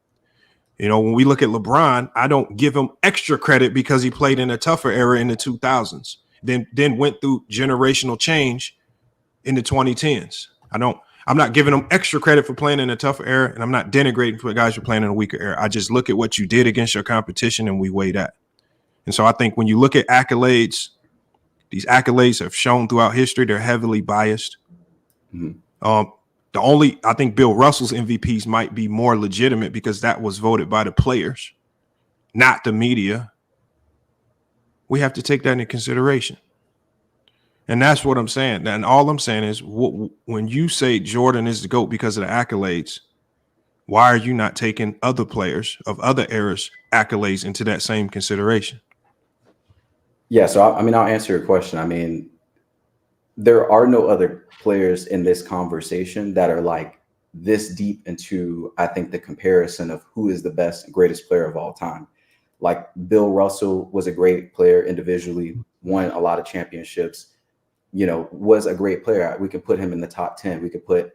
When we look at LeBron, I don't give him extra credit because he played in a tougher era in the 2000s, then went through generational change in the 2010s. I'm not giving him extra credit for playing in a tougher era, and I'm not denigrating for guys who are playing in a weaker era. I just look at what you did against your competition and we weigh that. And so I think when you look at accolades These accolades have shown throughout history they're heavily biased. I think Bill Russell's MVPs might be more legitimate because that was voted by the players, not the media. We have to take that into consideration. And that's what I'm saying. And all I'm saying is when you say Jordan is the GOAT because of the accolades, why are you not taking other players of other eras accolades into that same consideration? Yeah, so I mean, I'll answer your question. I mean, there are no other players in this conversation that are like this deep into, I think, the comparison of who is the best and greatest player of all time. Like Bill Russell was a great player individually, won a lot of championships, you know, was a great player. We could put him in the top 10. We could put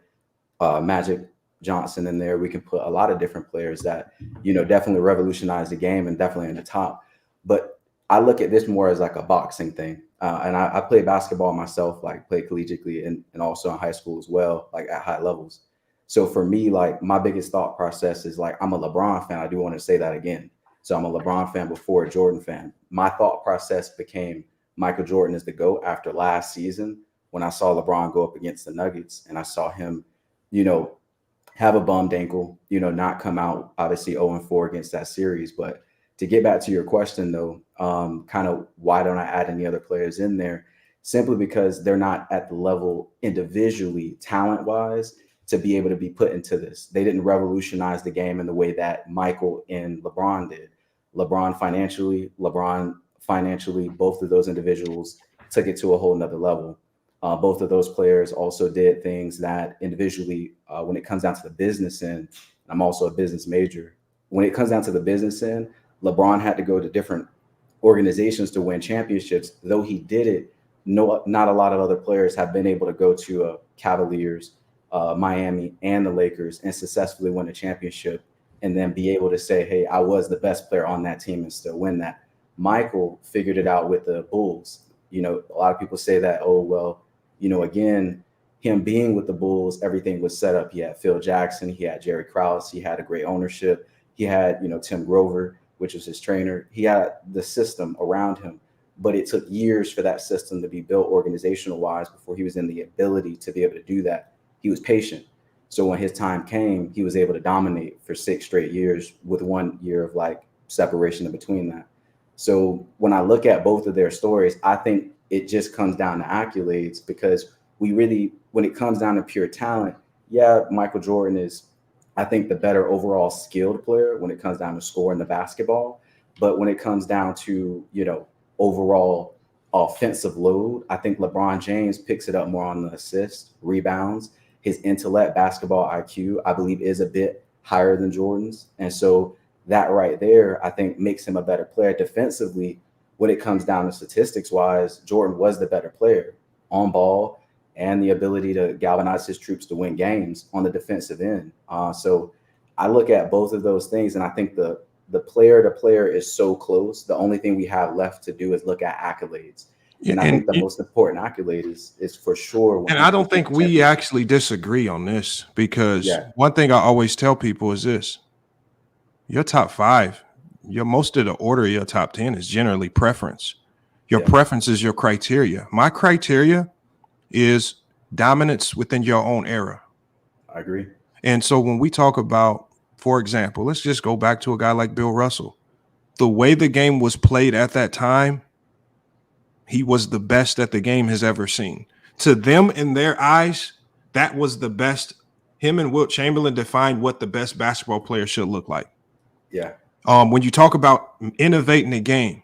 Magic Johnson in there. We can put a lot of different players that, you know, definitely revolutionized the game and definitely in the top. But I look at this more as like a boxing thing. And I played basketball myself, like played collegiately and also in high school as well, like at high levels. So for me, like my biggest thought process is like, I'm a LeBron fan. I do want to say that again. So I'm a LeBron fan before a Jordan fan. My thought process became Michael Jordan is the GOAT after last season when I saw LeBron go up against the Nuggets and I saw him, you know, have a bummed ankle, you know, not come out obviously 0-4 against that series. But to get back to your question, though, kind of why don't I add any other players in there? Simply because they're not at the level individually, talent-wise, to be able to be put into this. They didn't revolutionize the game in the way that Michael and LeBron did. LeBron financially, both of those individuals took it to a whole nother level. Both of those players also did things that individually, when it comes down to the business end, I'm also a business major. When it comes down to the business end, LeBron had to go to different organizations to win championships. Though he did it, not a lot of other players have been able to go to Cavaliers, Miami, and the Lakers and successfully win a championship and then be able to say, hey, I was the best player on that team and still win that. Michael figured it out with the Bulls. You know, a lot of people say that, oh, well, you know, again, him being with the Bulls, everything was set up. He had Phil Jackson, he had Jerry Krause, he had a great ownership. He had, you know, Tim Grover, which was his trainer. He had the system around him, but it took years for that system to be built organizational wise before he was in the ability to be able to do that. He was patient. So when his time came, he was able to dominate for 6 straight years with 1 year of like separation in between that. So when I look at both of their stories, I think it just comes down to accolades because we really, when it comes down to pure talent, yeah, Michael Jordan is, I think, the better overall skilled player when it comes down to scoring the basketball. But when it comes down to, you know, overall offensive load, I think LeBron James picks it up more on the assists, rebounds. His intellect, basketball IQ, I believe, is a bit higher than Jordan's. And so that right there, I think, makes him a better player defensively. When it comes down to statistics wise, Jordan was the better player on ball and the ability to galvanize his troops to win games on the defensive end. So I look at both of those things, and I think the player to player is so close. The only thing we have left to do is look at accolades. And I think the most important accolade is for sure. And I don't think we actually disagree on this because one thing I always tell people is this. Your top 5, most of the order of your top 10 is generally preference. Your preference is your criteria. My criteria is dominance within your own era. I agree. And so when we talk about, for example, let's just go back to a guy like Bill Russell. The way the game was played at that time, he was the best that the game has ever seen. To them, in their eyes, that was the best. Him and Wilt Chamberlain defined what the best basketball player should look like. Yeah. When you talk about innovating the game,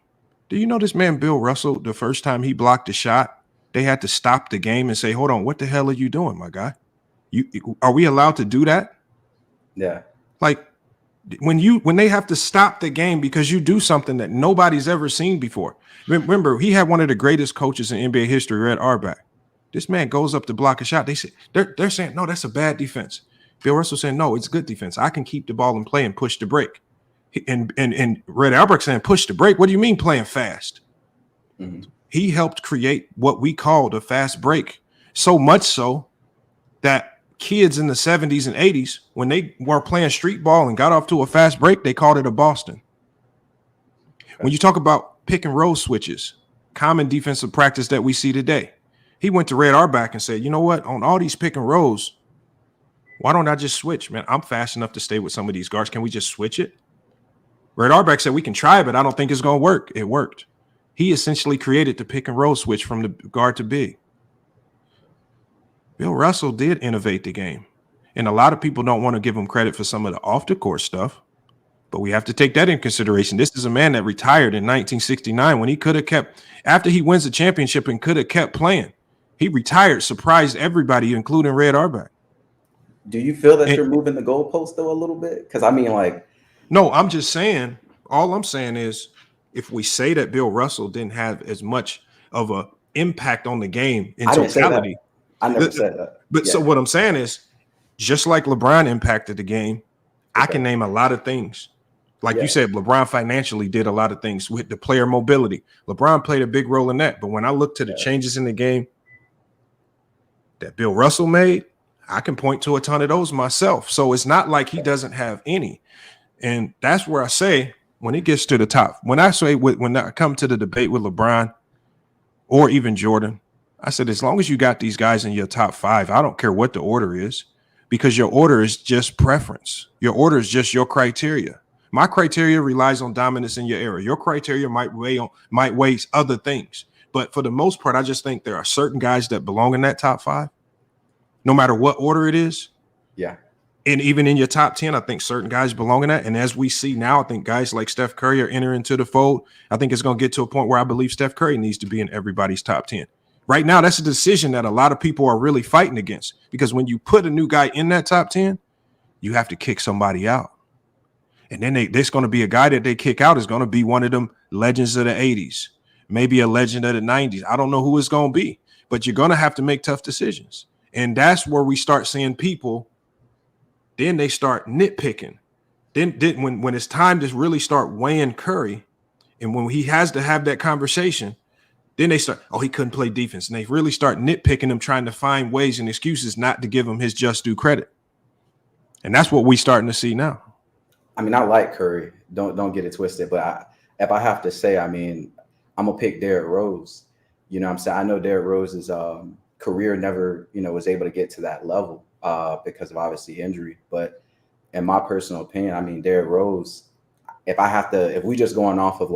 do you know this man, Bill Russell, the first time he blocked a shot, they had to stop the game and say, hold on, what the hell are you doing, my guy? Are we allowed to do that? Yeah. Like when they have to stop the game because you do something that nobody's ever seen before. Remember, he had one of the greatest coaches in NBA history, Red Auerbach. This man goes up to block a shot. They say they're saying, no, that's a bad defense. Bill Russell saying, no, it's good defense. I can keep the ball in play and push the break. And Red Auerbach saying, push the break. What do you mean playing fast? Mm-hmm. He helped create what we called a fast break. So much so that kids in the 70s and 80s, when they were playing street ball and got off to a fast break, they called it a Boston. Okay. When you talk about pick and roll switches, common defensive practice that we see today. He went to Red Auerbach and said, you know what, on all these pick and rolls, why don't I just switch, man? I'm fast enough to stay with some of these guards. Can we just switch it? Red Auerbach said we can try, but I don't think it's going to work. It worked. He essentially created the pick and roll switch from the guard to big. Bill Russell did innovate the game. And a lot of people don't want to give him credit for some of the off-the-court stuff, but we have to take that in consideration. This is a man that retired in 1969 when he could have kept, after he wins the championship and could have kept playing. He retired, surprised everybody, including Red Auerbach. Do you feel that you're moving the goalpost though a little bit? Because I mean, like, no, I'm just saying, all I'm saying is if we say that Bill Russell didn't have as much of an impact on the game in totality. I never said that. But so what I'm saying is, just like LeBron impacted the game, I can name a lot of things. Like you said, LeBron financially did a lot of things with the player mobility. LeBron played a big role in that. But when I look to the changes in the game that Bill Russell made, I can point to a ton of those myself. So it's not like he doesn't have any. And that's where I say when it gets to the top, when I come to the debate with LeBron or even Jordan, I said, as long as you got these guys in your top 5, I don't care what the order is, because your order is just preference. Your order is just your criteria. My criteria relies on dominance in your era. Your criteria might weigh other things. But for the most part, I just think there are certain guys that belong in that top 5, no matter what order it is. Yeah. And even in your top 10, I think certain guys belong in that. And as we see now, I think guys like Steph Curry are entering into the fold. I think it's going to get to a point where I believe Steph Curry needs to be in everybody's top 10. Right now, that's a decision that a lot of people are really fighting against, because when you put a new guy in that top 10, you have to kick somebody out. And then there's going to be a guy that they kick out is going to be one of them legends of the 80s, maybe a legend of the 90s. I don't know who it's going to be, but you're going to have to make tough decisions. And that's where we start seeing people, then they start nitpicking. Then when it's time to really start weighing Curry, and when he has to have that conversation, then they start, oh, he couldn't play defense. And they really start nitpicking him, trying to find ways and excuses not to give him his just due credit. And that's what we're starting to see now. I mean, I like Curry. Don't get it twisted. But if I have to say, I mean, I'm going to pick Derrick Rose. You know what I'm saying? I know Derrick Rose's career never, was able to get to that level because of obviously injury. But in my personal opinion, I mean, Derrick Rose, if we just going off of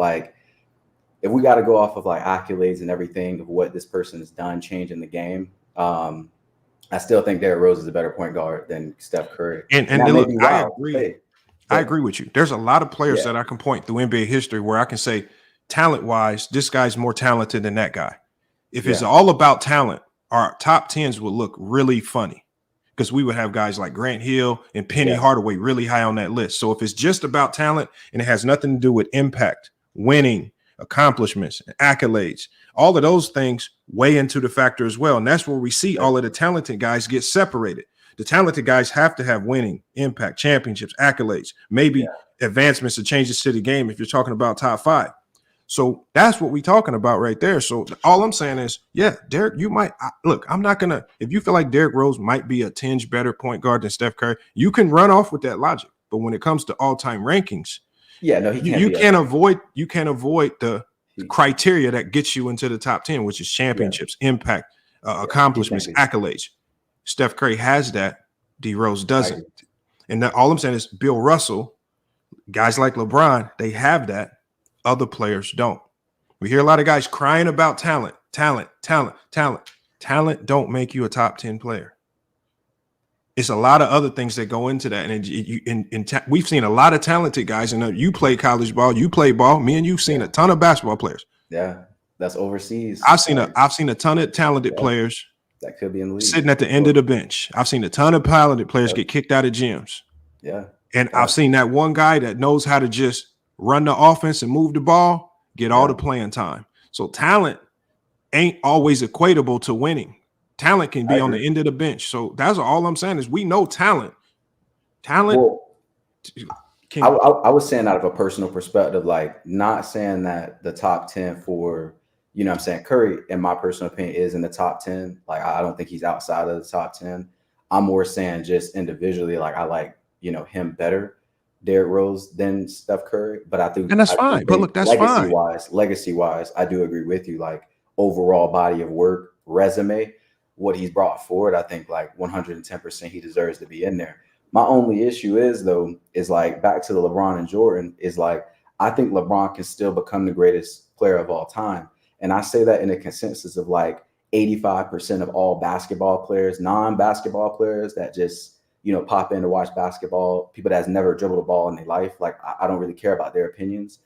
if we got to go off of accolades and everything of what this person has done, changing the game, I still think Derrick Rose is a better point guard than Steph Curry. And look, I agree. I agree with you. There's a lot of players that I can point through NBA history where I can say, talent-wise, this guy's more talented than that guy. If it's all about talent, our top 10s would look really funny, because we would have guys like Grant Hill and Penny Hardaway really high on that list. So if it's just about talent and it has nothing to do with impact, winning, accomplishments, accolades, all of those things weigh into the factor as well. And that's where we see all of the talented guys get separated. The talented guys have to have winning, impact, championships, accolades, maybe advancements or changes to the game if you're talking about top 5. So that's what we're talking about right there. So all I'm saying is, Derrick, you might look, I'm not going to, if you feel like Derrick Rose might be a tinge better point guard than Steph Curry, you can run off with that logic. But when it comes to all-time rankings, he can't. You can't avoid the criteria that gets you into the top 10, which is championships, impact, accomplishments, accolades. Steph Curry has that. D Rose doesn't. And all I'm saying is Bill Russell, guys like LeBron, they have that. Other players don't. We hear a lot of guys crying about talent. Talent don't make you a top 10 player. It's a lot of other things that go into that. And we've seen a lot of talented guys. And you play college ball, you play ball. Me and you've seen a ton of basketball players. Yeah, that's overseas. I've seen a ton of talented players that could be in the league sitting at the end of the bench. I've seen a ton of talented players get kicked out of gyms. Yeah, and I've seen that one guy that knows how to just run the offense and move the ball, get all the playing time. So talent ain't always equatable to winning. Talent can be on the end of the bench. So that's all I'm saying is we know talent. Well, I was saying out of a personal perspective, not saying that the top 10 for, I'm saying Curry, in my personal opinion, is in the top 10. I don't think he's outside of the top 10. I'm more saying just individually, I like, him better. Derrick Rose than Steph Curry, but I think, and that's fine. But look, that's fine. Legacy wise, I do agree with you. Like overall body of work, resume, what he's brought forward, I think like 110% he deserves to be in there. My only issue is though, is like back to the LeBron and Jordan, is like I think LeBron can still become the greatest player of all time. And I say that in a consensus of like 85% of all basketball players, non-basketball players that just, you know, pop in to watch basketball, people that's never dribbled a ball in their life. Like I don't really care about their opinions.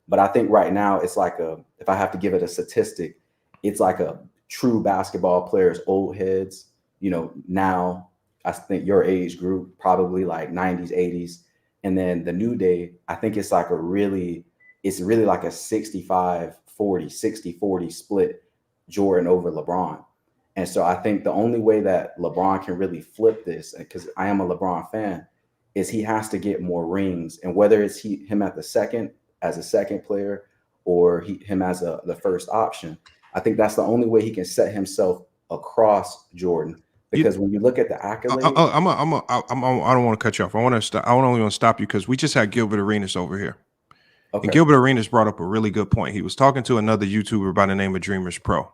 But I think right now it's like if I have to give it a statistic, it's like a true basketball players, old heads, you know, now I think your age group, probably like 90s, 80s. And then the new day, I think it's like it's really like a 65-40, 60-40 split Jordan over LeBron. And so I think the only way that LeBron can really flip this, because I am a LeBron fan, is he has to get more rings. And whether it's him as a second player, or him as the first option, I think that's the only way he can set himself across Jordan. Because when you look at the accolades, I don't want to cut you off. I only want to stop you because we just had Gilbert Arenas over here. Okay. And Gilbert Arenas brought up a really good point. He was talking to another YouTuber by the name of Dreamers Pro.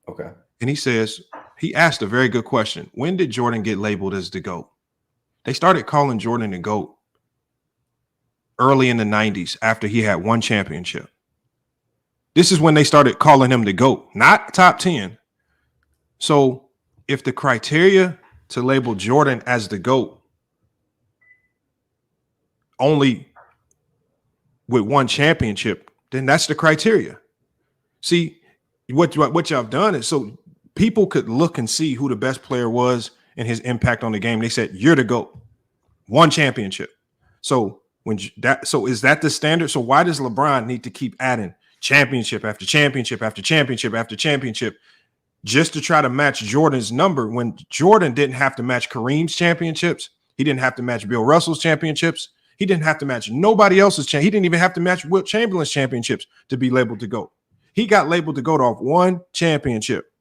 Okay. And he asked a very good question. When did Jordan get labeled as the GOAT? They started calling Jordan the GOAT early in the 90s after he had one championship. This is when they started calling him the GOAT, not top 10. So if the criteria to label Jordan as the GOAT only with one championship, then that's the criteria. See, what y'all have done is so people could look and see who the best player was and his impact on the game. They said, you're the GOAT, one championship. So is that the standard? So why does LeBron need to keep adding championship after championship after championship after championship just to try to match Jordan's number when Jordan didn't have to match Kareem's championships? He didn't have to match Bill Russell's championships. He didn't have to match nobody else's he didn't even have to match Wilt Chamberlain's championships to be labeled the GOAT. He got labeled the GOAT off one championship.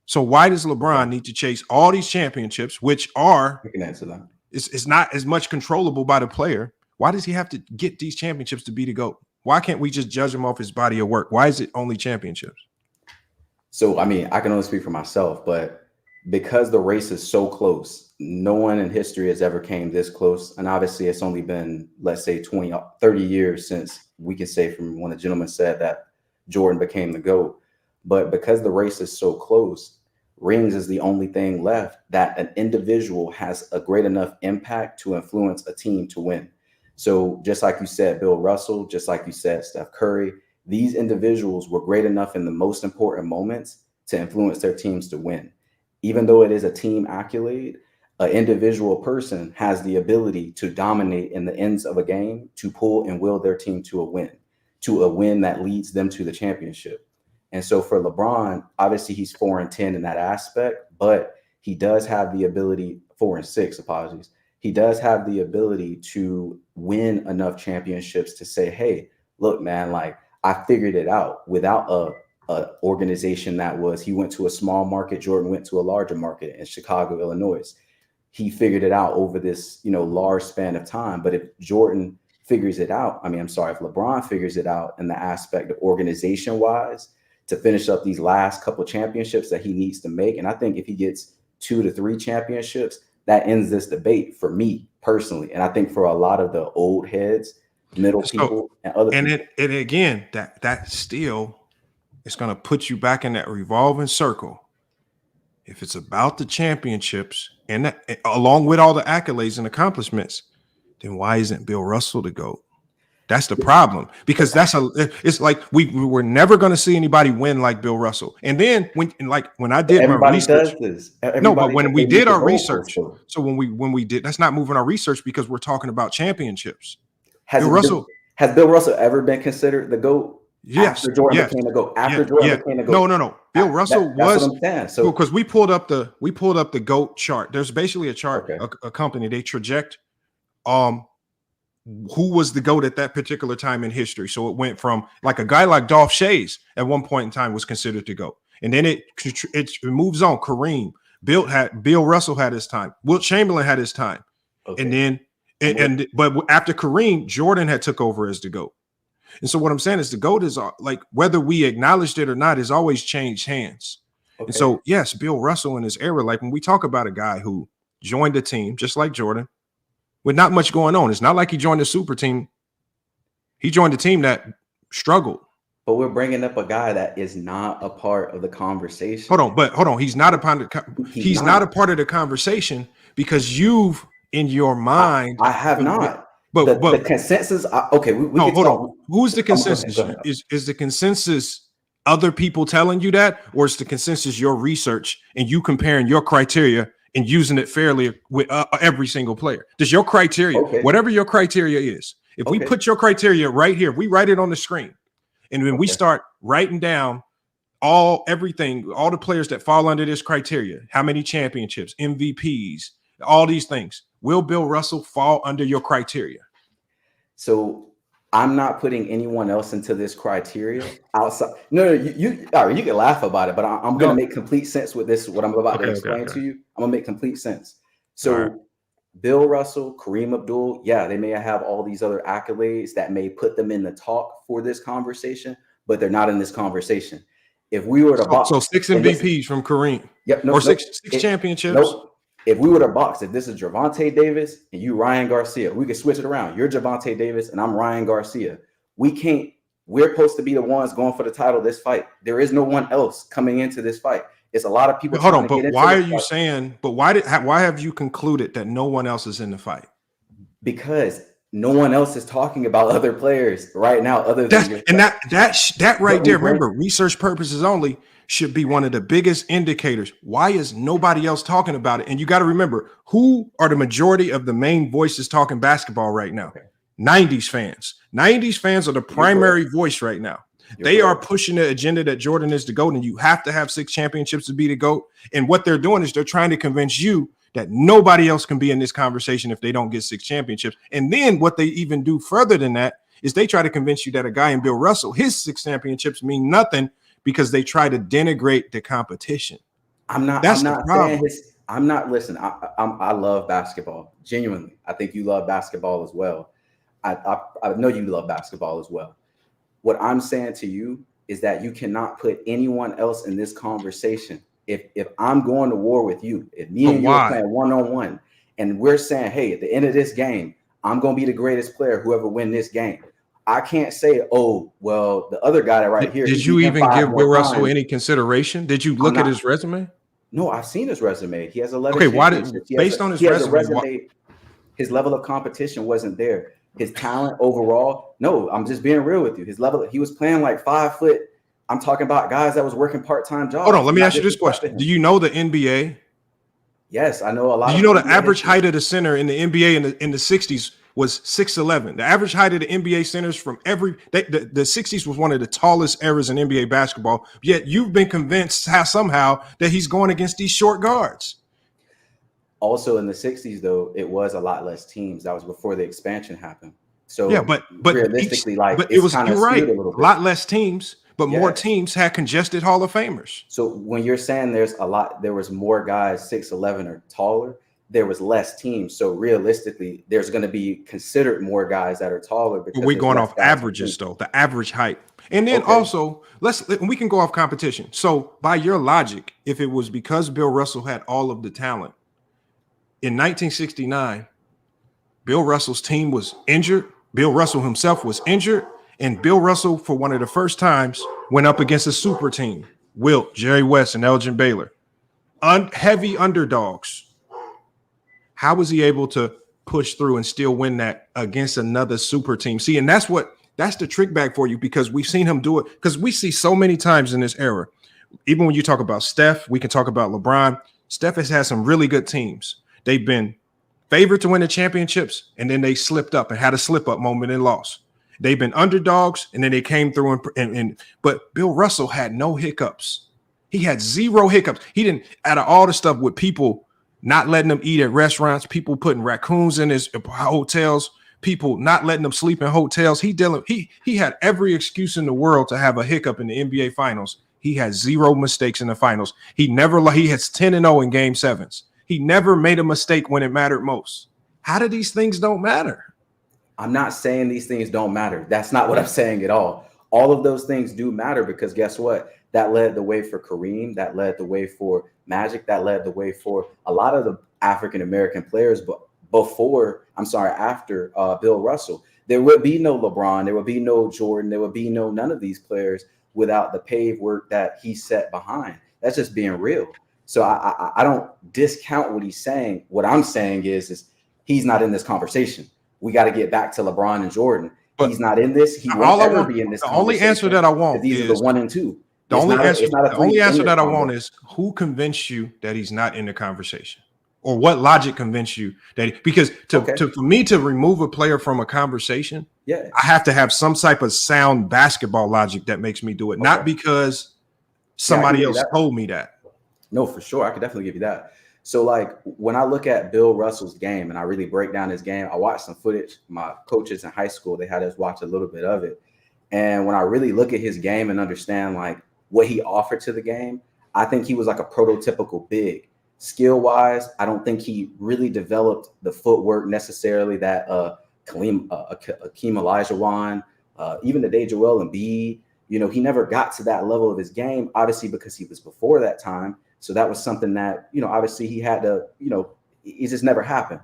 So why does LeBron need to chase all these championships, which are it's not as much controllable by the player? Why does he have to get these championships to be the GOAT? Why can't we just judge him off his body of work? Why is it only championships? So, I mean, I can only speak for myself, but because the race is so close, no one in history has ever came this close. And obviously it's only been, let's say 20, 30 years since we can say from when the gentleman said that Jordan became the GOAT. But because the race is so close, rings is the only thing left that an individual has a great enough impact to influence a team to win. So just like you said, Bill Russell, just like you said, Steph Curry, these individuals were great enough in the most important moments to influence their teams to win. Even though it is a team accolade, an individual person has the ability to dominate in the ends of a game, to pull and will their team to a win that leads them to the championship. And so for LeBron, obviously he's 4-10 in that aspect, but he does have the ability, 4-6, apologies. He does have the ability to win enough championships to say, hey, look, man, like I figured it out without a organization he went to a small market. Jordan went to a larger market in Chicago, Illinois. He figured it out over this, large span of time. But if Jordan figures it out, if LeBron figures it out in the aspect of organization wise to finish up these last couple championships that he needs to make. And I think if he gets 2 to 3 championships, that ends this debate for me personally. And I think for a lot of the old heads, middle people and other people. And again, that still is going to put you back in that revolving circle. If it's about the championships and that, along with all the accolades and accomplishments, then why isn't Bill Russell the GOAT? That's the problem, because it's like we were never going to see anybody win like Bill Russell. And then when I did my research, but when we did our research, so when we did, that's not moving our research because we're talking about championships. Has Bill Russell ever been considered the GOAT? Yes. After Jordan became the GOAT. After Jordan became the GOAT. No. Bill Russell was. That's what I'm saying. So because we pulled up the GOAT chart. There's basically a chart, a company, they project who was the GOAT at that particular time in history. So it went from like a guy like Dolph Shays at one point in time was considered the GOAT. And then it moves on. Kareem, Bill Russell had his time. Wilt Chamberlain had his time. Okay. And then But after Kareem, Jordan had took over as the GOAT. And so what I'm saying is the GOAT is like, whether we acknowledged it or not, has always changed hands. Okay. And so, yes, Bill Russell in his era, like when we talk about a guy who joined the team, just like Jordan, with not much going on. It's not like he joined the super team. He joined a team that struggled. But we're bringing up a guy that is not a part of the conversation. Hold on. He's not a part of he's not a part of the conversation because you've in your mind. I have not. But the consensus. Okay, no, hold on. Who's the consensus? Go ahead. Is the consensus other people telling you that, or is the consensus your research and you comparing your criteria and using it fairly with every single player? Does your criteria, whatever your criteria is, if we put your criteria right here, we write it on the screen. And when we start writing down everything, all the players that fall under this criteria, how many championships, MVPs, all these things, will Bill Russell fall under your criteria? So I'm not putting anyone else into this criteria outside. No, you can laugh about it, but I'm going to make complete sense with this. What I'm about to explain to you, I'm going to make complete sense. So Bill Russell, Kareem Abdul, they may have all these other accolades that may put them in the talk for this conversation, but they're not in this conversation. If we were to box, so 6 MVPs from Kareem, six championships. If we were to box, if this is Gervonta Davis and you Ryan Garcia, we could switch it around. You're Gervonta Davis and I'm Ryan Garcia. We're supposed to be the ones going for the title of this fight. There is no one else coming into this fight. It's a lot of people. Hold on, but why are you saying? But why have you concluded that no one else is in the fight? Because no one else is talking about other players right now, other than that right there. Remember, research purposes only should be one of the biggest indicators. Why is nobody else talking about it? And you got to remember, who are the majority of the main voices talking basketball right now? 90s fans. 90s fans are the primary voice right now. They are pushing the agenda that Jordan is the GOAT, and you have to have 6 championships to be the GOAT. And what they're doing is they're trying to convince you that nobody else can be in this conversation if they don't get 6 championships. And then what they even do further than that is they try to convince you that a guy in Bill Russell, his 6 championships mean nothing because they try to denigrate the competition. I love basketball. Genuinely. I think you love basketball as well. I know you love basketball as well. What I'm saying to you is that you cannot put anyone else in this conversation. If I'm going to war with you, if me and you are playing one-on-one, and we're saying, hey, at the end of this game, I'm going to be the greatest player, whoever win this game. I can't say, oh, well, the other guy right here. Did you even give Bill Russell any consideration? Did you look at his resume? No, I've seen his resume. He has 11. Okay, why did based on his resume, his level of competition wasn't there. His talent overall, no, I'm just being real with you. His level, he was playing like 5 foot. I'm talking about guys that was working part-time jobs. Hold on, let me ask you this question. Do you know the NBA? Yes, I know a lot. Do you know the average height of the center in the NBA in the 60s was 6'11"? The average height of the NBA centers from the 60s was one of the tallest eras in NBA basketball. Yet you've been convinced somehow that he's going against these short guards. Also in the 60s, though, it was a lot less teams. That was before the expansion happened. So yeah, but realistically, you're right. A lot less teams, but more teams had congested Hall of Famers. So when you're saying there was more guys 6'11" or taller, there was less teams. So realistically, there's going to be considered more guys that are taller. Because we're going off averages, though, the average height. And then also, we can go off competition. So by your logic, if it was because Bill Russell had all of the talent, in 1969, Bill Russell's team was injured. Bill Russell himself was injured. And Bill Russell, for one of the first times, went up against a super team. Wilt, Jerry West, and Elgin Baylor. Heavy underdogs. How was he able to push through and still win that against another super team? See, and that's the trick bag for you, because we've seen him do it. Because we see so many times in this era, even when you talk about Steph, we can talk about LeBron. Steph has had some really good teams. They've been favored to win the championships, and then they slipped up and had a slip-up moment and lost. They've been underdogs, and then they came through. But Bill Russell had no hiccups. He had 0 hiccups. He didn't, out of all the stuff with people not letting them eat at restaurants, people putting raccoons in his hotels, people not letting them sleep in hotels. He had every excuse in the world to have a hiccup in the NBA Finals. He had 0 mistakes in the finals. He has 10-0 in Game 7s. He never made a mistake when it mattered most. How do these things don't matter? I'm not saying these things don't matter. That's not what I'm saying at all. All of those things do matter because guess what? That led the way for Kareem. That led the way for Magic. That led the way for a lot of the African-American players. But after Bill Russell, there would be no LeBron. There would be no Jordan. There would be none of these players without the pave work that he set behind. That's just being real. So I don't discount what he's saying. What I'm saying is he's not in this conversation. We got to get back to LeBron and Jordan. But he's not in this. He won't ever be in this. The only answer that I want these are the 1 and 2. The only answer that I want is who convinced you that he's not in the conversation, or what logic convinced you that because for me to remove a player from a conversation, I have to have some type of sound basketball logic that makes me do it, not because somebody else told me that. No, for sure, I could definitely give you that. So like when I look at Bill Russell's game and I really break down his game, I watched some footage. My coaches in high school, they had us watch a little bit of it. And when I really look at his game and understand like what he offered to the game, I think he was like a prototypical big. Skill wise, I don't think he really developed the footwork necessarily that Hakeem Olajuwon, even today Joel Embiid, he never got to that level of his game, obviously because he was before that time. So that was something that, obviously he had to, it just never happened.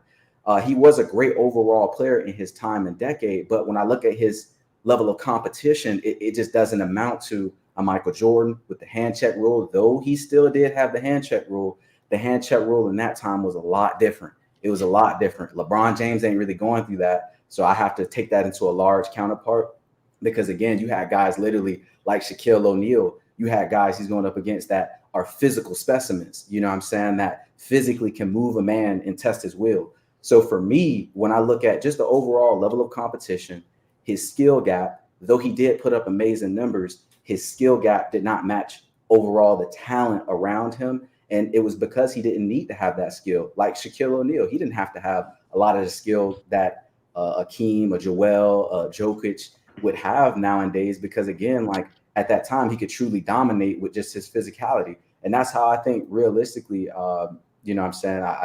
He was a great overall player in his time and decade. But when I look at his level of competition, it just doesn't amount to a Michael Jordan with the hand check rule, though he still did have the hand check rule. The hand check rule in that time was a lot different. It was a lot different. LeBron James ain't really going through that. So I have to take that into a large counterpart because, again, you had guys literally like Shaquille O'Neal. You had guys he's going up against that are physical specimens, that physically can move a man and test his will. So for me, when I look at just the overall level of competition, his skill gap, though he did put up amazing numbers, his skill gap did not match overall the talent around him. And it was because he didn't need to have that skill. Like Shaquille O'Neal, he didn't have to have a lot of the skill that Hakeem, Joel, Jokic would have nowadays because, again, like at that time, he could truly dominate with just his physicality. And that's how I think realistically, I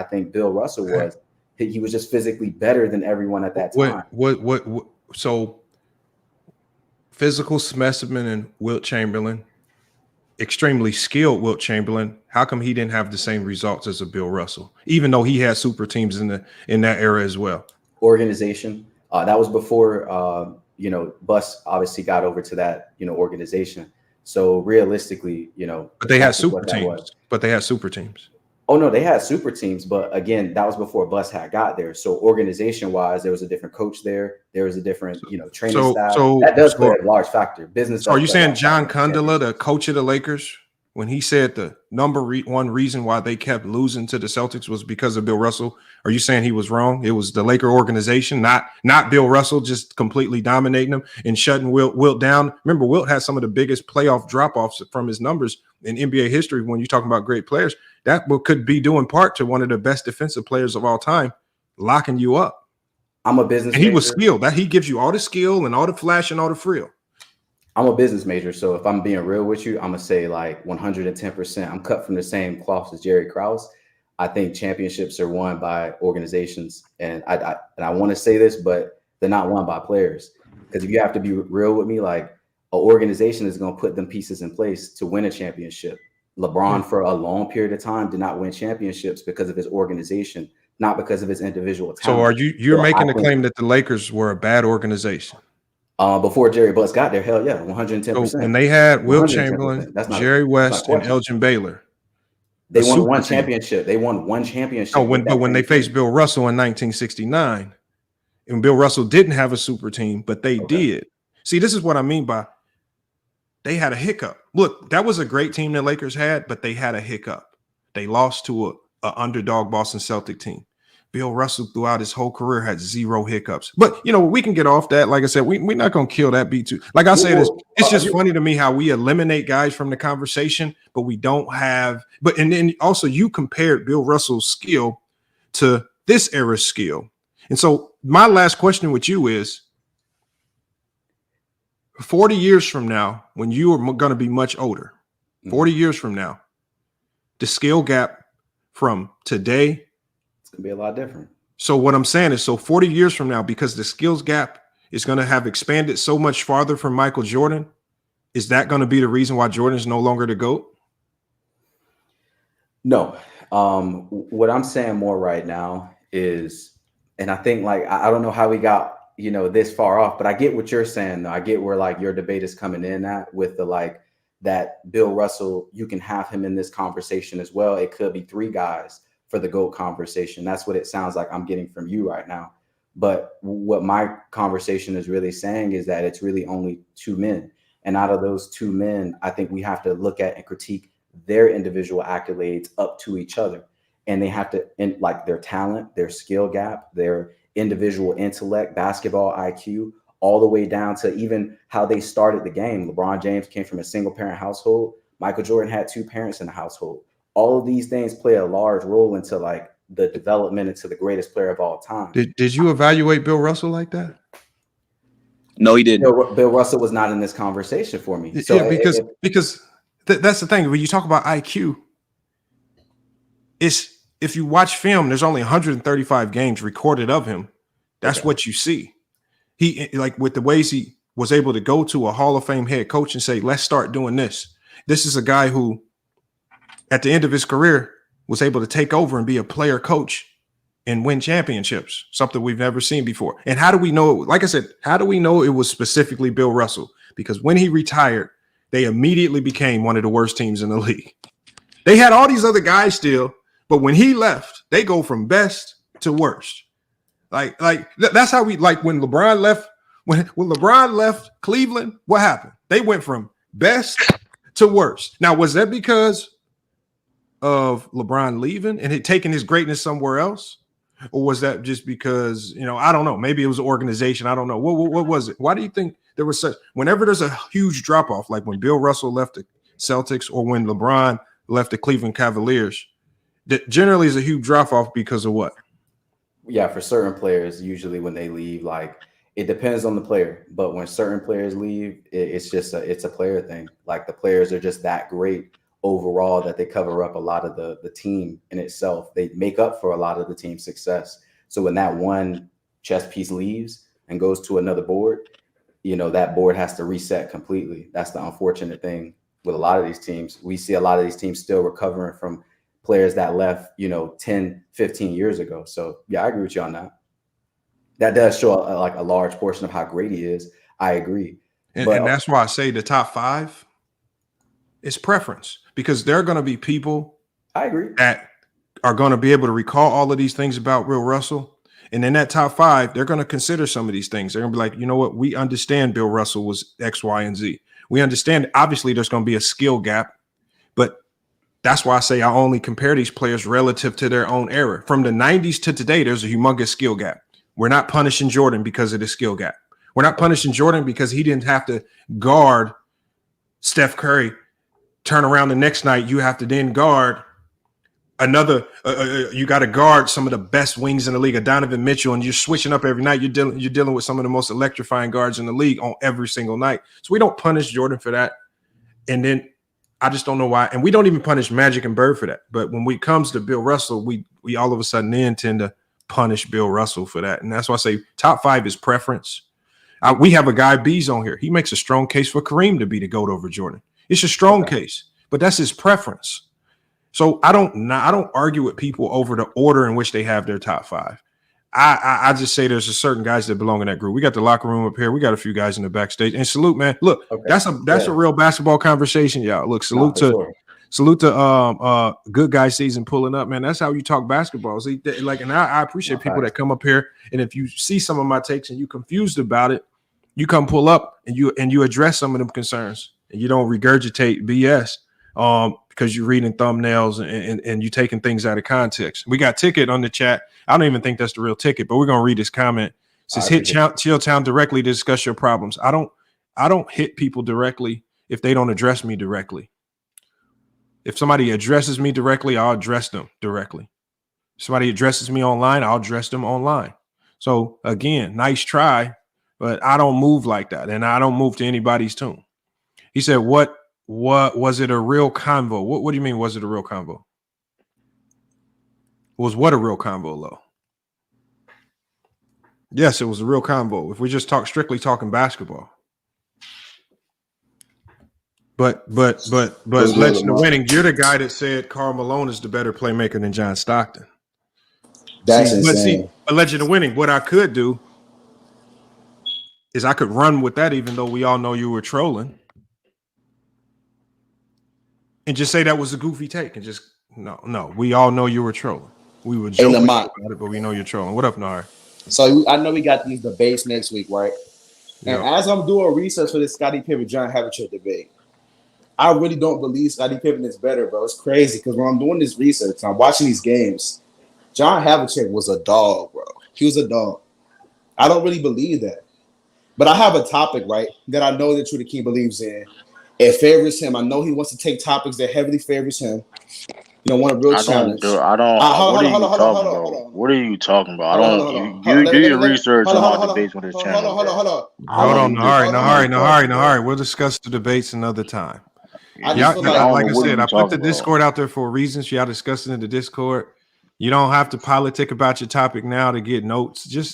think Bill Russell was. He was just physically better than everyone at that time. So physical specimen and Wilt Chamberlain, extremely skilled Wilt Chamberlain, how come he didn't have the same results as a Bill Russell, even though he had super teams in that era as well? Organization. That was before, Bus obviously got over to that, organization. So realistically, but they had super teams. But they had super teams. Oh no, they had super teams, but again, that was before Bus had got there. So organization-wise, there was a different coach there. There was a different, training staff. So that does play a large factor. Business. So are you saying John Condola, the coach of the Lakers, when he said the number one reason why they kept losing to the Celtics was because of Bill Russell? Are you saying he was wrong? It was the Laker organization, not Bill Russell, just completely dominating them and shutting Wilt down. Remember, Wilt had some of the biggest playoff drop-offs from his numbers in NBA history. When you're talking about great players, that could be due in part to one of the best defensive players of all time locking you up. I'm a business and he was skilled. That he gives you all the skill and all the flash and all the frill. I'm a business major, so if I'm being real with you, I'm gonna say like 110%. I'm cut from the same cloth as Jerry Krause. I think championships are won by organizations, and I want to say this, but they're not won by players. Because if you have to be real with me, like an organization is gonna put them pieces in place to win a championship. LeBron, for a long period of time, did not win championships because of his organization, not because of his individual talent. So are you're making the claim that the Lakers were a bad organization? Before Jerry Buss got there, hell yeah, 110%. So, and they had Wilt Chamberlain, Jerry West, and Elgin Baylor. They won one championship. They won one championship. Oh, when they faced Bill Russell in 1969, and Bill Russell didn't have a super team, but they did. See, this is what I mean by they had a hiccup. Look, that was a great team the Lakers had, but they had a hiccup. They lost to a underdog Boston Celtic team. Bill Russell throughout his whole career had zero hiccups. But, we can get off that. Like I said, we're not going to kill that beat too. Like I said, it's just funny to me how we eliminate guys from the conversation, but we don't have. But and then also you compared Bill Russell's skill to this era's skill. And so my last question with you is, 40 years from now, when you are going to be much older, 40 years from now, the skill gap from today, it's gonna be a lot different. So what I'm saying is, so 40 years from now, because the skills gap is going to have expanded so much farther from Michael Jordan, is that going to be the reason why Jordan is no longer the GOAT? No. What I'm saying more right now is, and I think like, I don't know how we got, this far off, but I get what you're saying though. I get where like your debate is coming in at with the, like, that Bill Russell, you can have him in this conversation as well. It could be 3 guys for the GOAT conversation. That's what it sounds like I'm getting from you right now. But what my conversation is really saying is that it's really only 2 men. And out of those 2 men, I think we have to look at and critique their individual accolades up to each other. And they have to, like, their talent, their skill gap, their individual intellect, basketball IQ, all the way down to even how they started the game. LeBron James came from a single parent household. Michael Jordan had 2 parents in the household. All of these things play a large role into like the development into the greatest player of all time. Did you evaluate Bill Russell like that? No, he didn't. Bill Russell was not in this conversation for me. So yeah, because that's the thing. When you talk about IQ, it's, if you watch film, there's only 135 games recorded of him. That's what you see. He, like, with the ways he was able to go to a Hall of Fame head coach and say, let's start doing this. This is a guy who, at the end of his career, was able to take over and be a player coach and win championships, something we've never seen before. And how do we know? Like I said, how do we know it was specifically Bill Russell? Because when he retired, they immediately became one of the worst teams in the league. They had all these other guys still, but when he left, they go from best to worst. Like that's how we, like, when LeBron left, when LeBron left Cleveland, what happened? They went from best to worst. Now, was that because of LeBron leaving and had taken his greatness somewhere else? Or was that just because, I don't know, maybe it was an organization. I don't know. What was it? Why do you think there was such, whenever there's a huge drop off, like when Bill Russell left the Celtics or when LeBron left the Cleveland Cavaliers, that generally is a huge drop off because of what? Yeah, for certain players, usually when they leave, like, it depends on the player. But when certain players leave, it's a player thing. Like, the players are just that great overall that they cover up a lot of the team in itself. They make up for a lot of the team's success. So when that one chess piece leaves and goes to another board, that board has to reset completely. That's the unfortunate thing with a lot of these teams. We see a lot of these teams still recovering from players that left, 10, 15 years ago. So yeah, I agree with you on that. That does show a large portion of how great he is. I agree. And that's why I say the top 5 is preference, because there are going to be people, I agree, that are going to be able to recall all of these things about Bill Russell. And in that top 5, they're going to consider some of these things. They're going to be like, you know what? We understand Bill Russell was X, Y, and Z. We understand, obviously, there's going to be a skill gap, but that's why I say I only compare these players relative to their own era. From the 90s to today, there's a humongous skill gap. We're not punishing Jordan because of the skill gap. We're not punishing Jordan because he didn't have to guard Steph Curry. Turn around the next night, you have to then guard another. You got to guard some of the best wings in the league, a Donovan Mitchell, and you're switching up every night. You're dealing with some of the most electrifying guards in the league on every single night. So we don't punish Jordan for that. And then I just don't know why. And we don't even punish Magic and Bird for that. But when it comes to Bill Russell, we all of a sudden then tend to punish Bill Russell for that. And that's why I say top 5 is preference. We have a guy, B's, on here. He makes a strong case for Kareem to be the GOAT over Jordan. It's a strong case, but that's his preference. So I don't argue with people over the order in which they have their top 5. I just say there's a certain guys that belong in that group. We got the locker room up here. We got a few guys in the backstage. And salute, man. Look, that's a real basketball conversation, y'all. Look, salute to Good Guy Season pulling up, man. That's how you talk basketball. See, and I appreciate people that come up here. And if you see some of my takes and you confused about it, you come pull up and you address some of them concerns. And you don't regurgitate BS because you're reading thumbnails and you taking things out of context. We got Ticket on the chat. I don't even think that's the real Ticket, but we're gonna read his comment. It says, hit Chilltown directly to discuss your problems. I don't hit people directly if they don't address me directly. If somebody addresses me directly, I'll address them directly. If somebody addresses me online, I'll address them online. So again, nice try, but I don't move like that, and I don't move to anybody's tune. He said, what was it a real convo? What do you mean, was it a real convo? Was what a real convo, Lo? Yes, it was a real convo. If we just strictly talking basketball. But Legend of Winning, you're the guy that said Karl Malone is the better playmaker than John Stockton. That's insane. A Legend of Winning, what I could do is I could run with that, even though we all know you were trolling, and just say that was a goofy take, and just no, we all know you were trolling. We were joking about it, but we know you're trolling. What up, Nahari? So I know we got these debates next week, right? And as I'm doing research for this Scottie Pippen John Havlicek debate, I really don't believe Scottie Pippen is better, bro. It's crazy because when I'm doing this research, I'm watching these games. John Havlicek was a dog, bro. He was a dog. I don't really believe that. But I have a topic, right, that I know that True the King believes in. It favors him. I know he wants to take topics that heavily favors him. You know, want a real challenge. What are you talking about? What are you talking about? You do your research on our debates on this channel. Hold on, Nahari. We'll discuss the debates another time. Like I said, I put the Discord out there for a reason. So y'all discussing in the Discord. You don't have to politic about your topic now to get notes. I don't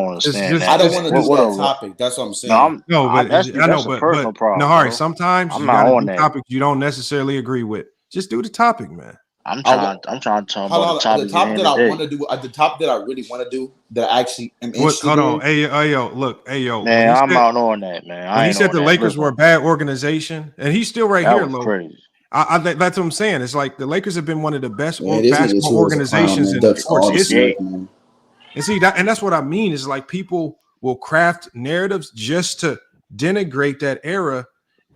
understand that. I don't want to do that topic. That's what I'm saying. That's a personal problem. Nahari, sometimes you got to do topics you don't necessarily agree with. Just do the topic, man. I'm trying to talk about the topic. The topic that I want to do, the topic that I really want to do, that I actually am interested in. Hold on, yo. Man, I'm out on that, man. When he said the Lakers were a bad organization, and he's still right here, Lo. Crazy. That's what I'm saying. It's like the Lakers have been one of the best basketball organizations in sports history. And see that, and that's what I mean. Is like people will craft narratives just to denigrate that era,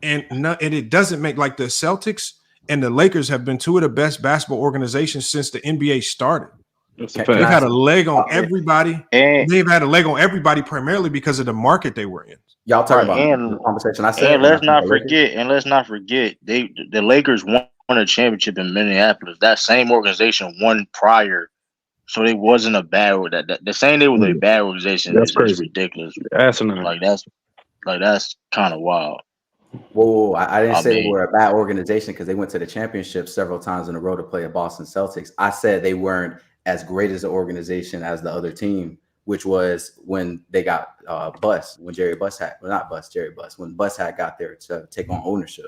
and it doesn't make, like, the Celtics and the Lakers have been two of the best basketball organizations since the NBA started. They've had a leg on everybody. And they've had a leg on everybody primarily because of the market they were in. Y'all talking about the conversation I said. And let's not forget, the Lakers won a championship in Minneapolis. That same organization won prior, so it wasn't a bad. The saying they were a bad organization is ridiculous. That's kind of wild. Whoa, I didn't say they were a bad organization because they went to the championship several times in a row to play a Boston Celtics. I said they weren't as great as an organization as the other team, which was when they got bust, when Jerry Buss got there to take on ownership.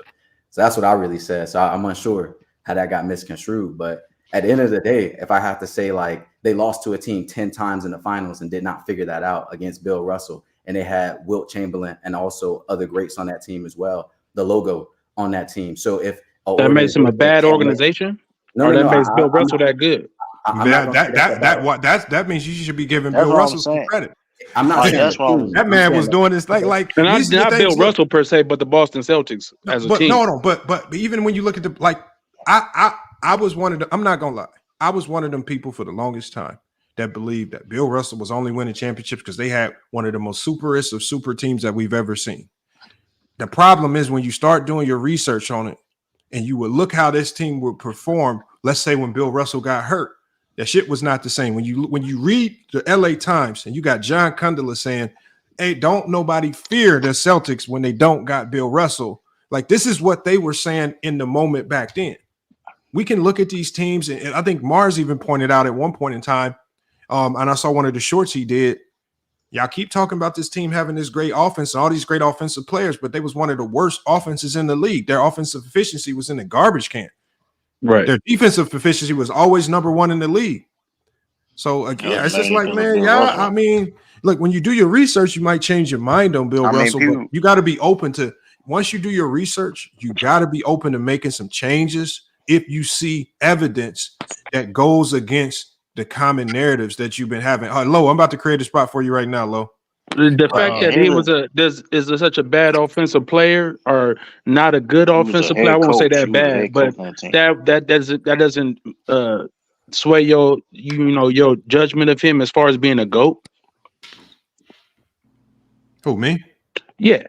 So that's what I really said. So I'm unsure how that got misconstrued. But at the end of the day, if I have to say, like, they lost to a team 10 times in the finals and did not figure that out against Bill Russell, and they had Wilt Chamberlain and also other greats on that team as well, the logo on that team. So if that makes him a bad organization, that makes Bill Russell that good. That means you should be giving Bill Russell some credit. I'm not saying that man was doing this like and not Bill Russell per se, but the Boston Celtics as a team. But even when you look at the, like, I was one of them. I'm not gonna lie, I was one of them people for the longest time that believed that Bill Russell was only winning championships because they had one of the most superest of super teams that we've ever seen. The problem is when you start doing your research on it and you would look how this team would perform, let's say when Bill Russell got hurt, that shit was not the same. When you read the LA Times and you got John Condola saying, hey, don't nobody fear the Celtics when they don't got Bill Russell. Like, this is what they were saying in the moment back then. We can look at these teams, and I think Mars even pointed out at one point in time, and I saw one of the shorts he did. Y'all keep talking about this team having this great offense and all these great offensive players, but they was one of the worst offenses in the league. Their offensive efficiency was in the garbage can. Right. Their defensive efficiency was always number one in the league. So again, it's just like, man, I mean, look, when you do your research, you might change your mind on Bill Russell, but you got to be open to, once you do your research, you got to be open to making some changes if you see evidence that goes against the common narratives that you've been having. Lo, I'm about to create a spot for you right now, Lo. The fact that he was is such a bad offensive player or not a good offensive player, I won't say that bad, but that doesn't sway your judgment of him as far as being a GOAT. Who, me? Yeah.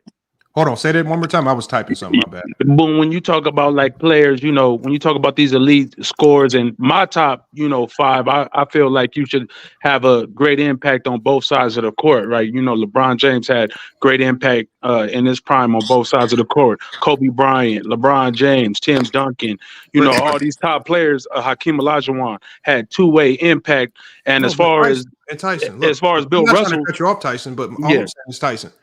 Hold on, say that one more time. I was typing something. My bad. But when you talk about like players, when you talk about these elite scores and my top, 5, I feel like you should have a great impact on both sides of the court, right? LeBron James had great impact in his prime on both sides of the court. Kobe Bryant, LeBron James, Tim Duncan, all these top players, Hakeem Olajuwon had two-way impact. And as far as Tyson, look, as far as Bill I'm not Russell, trying to cut you off, Tyson, but all I'm saying is, Tyson,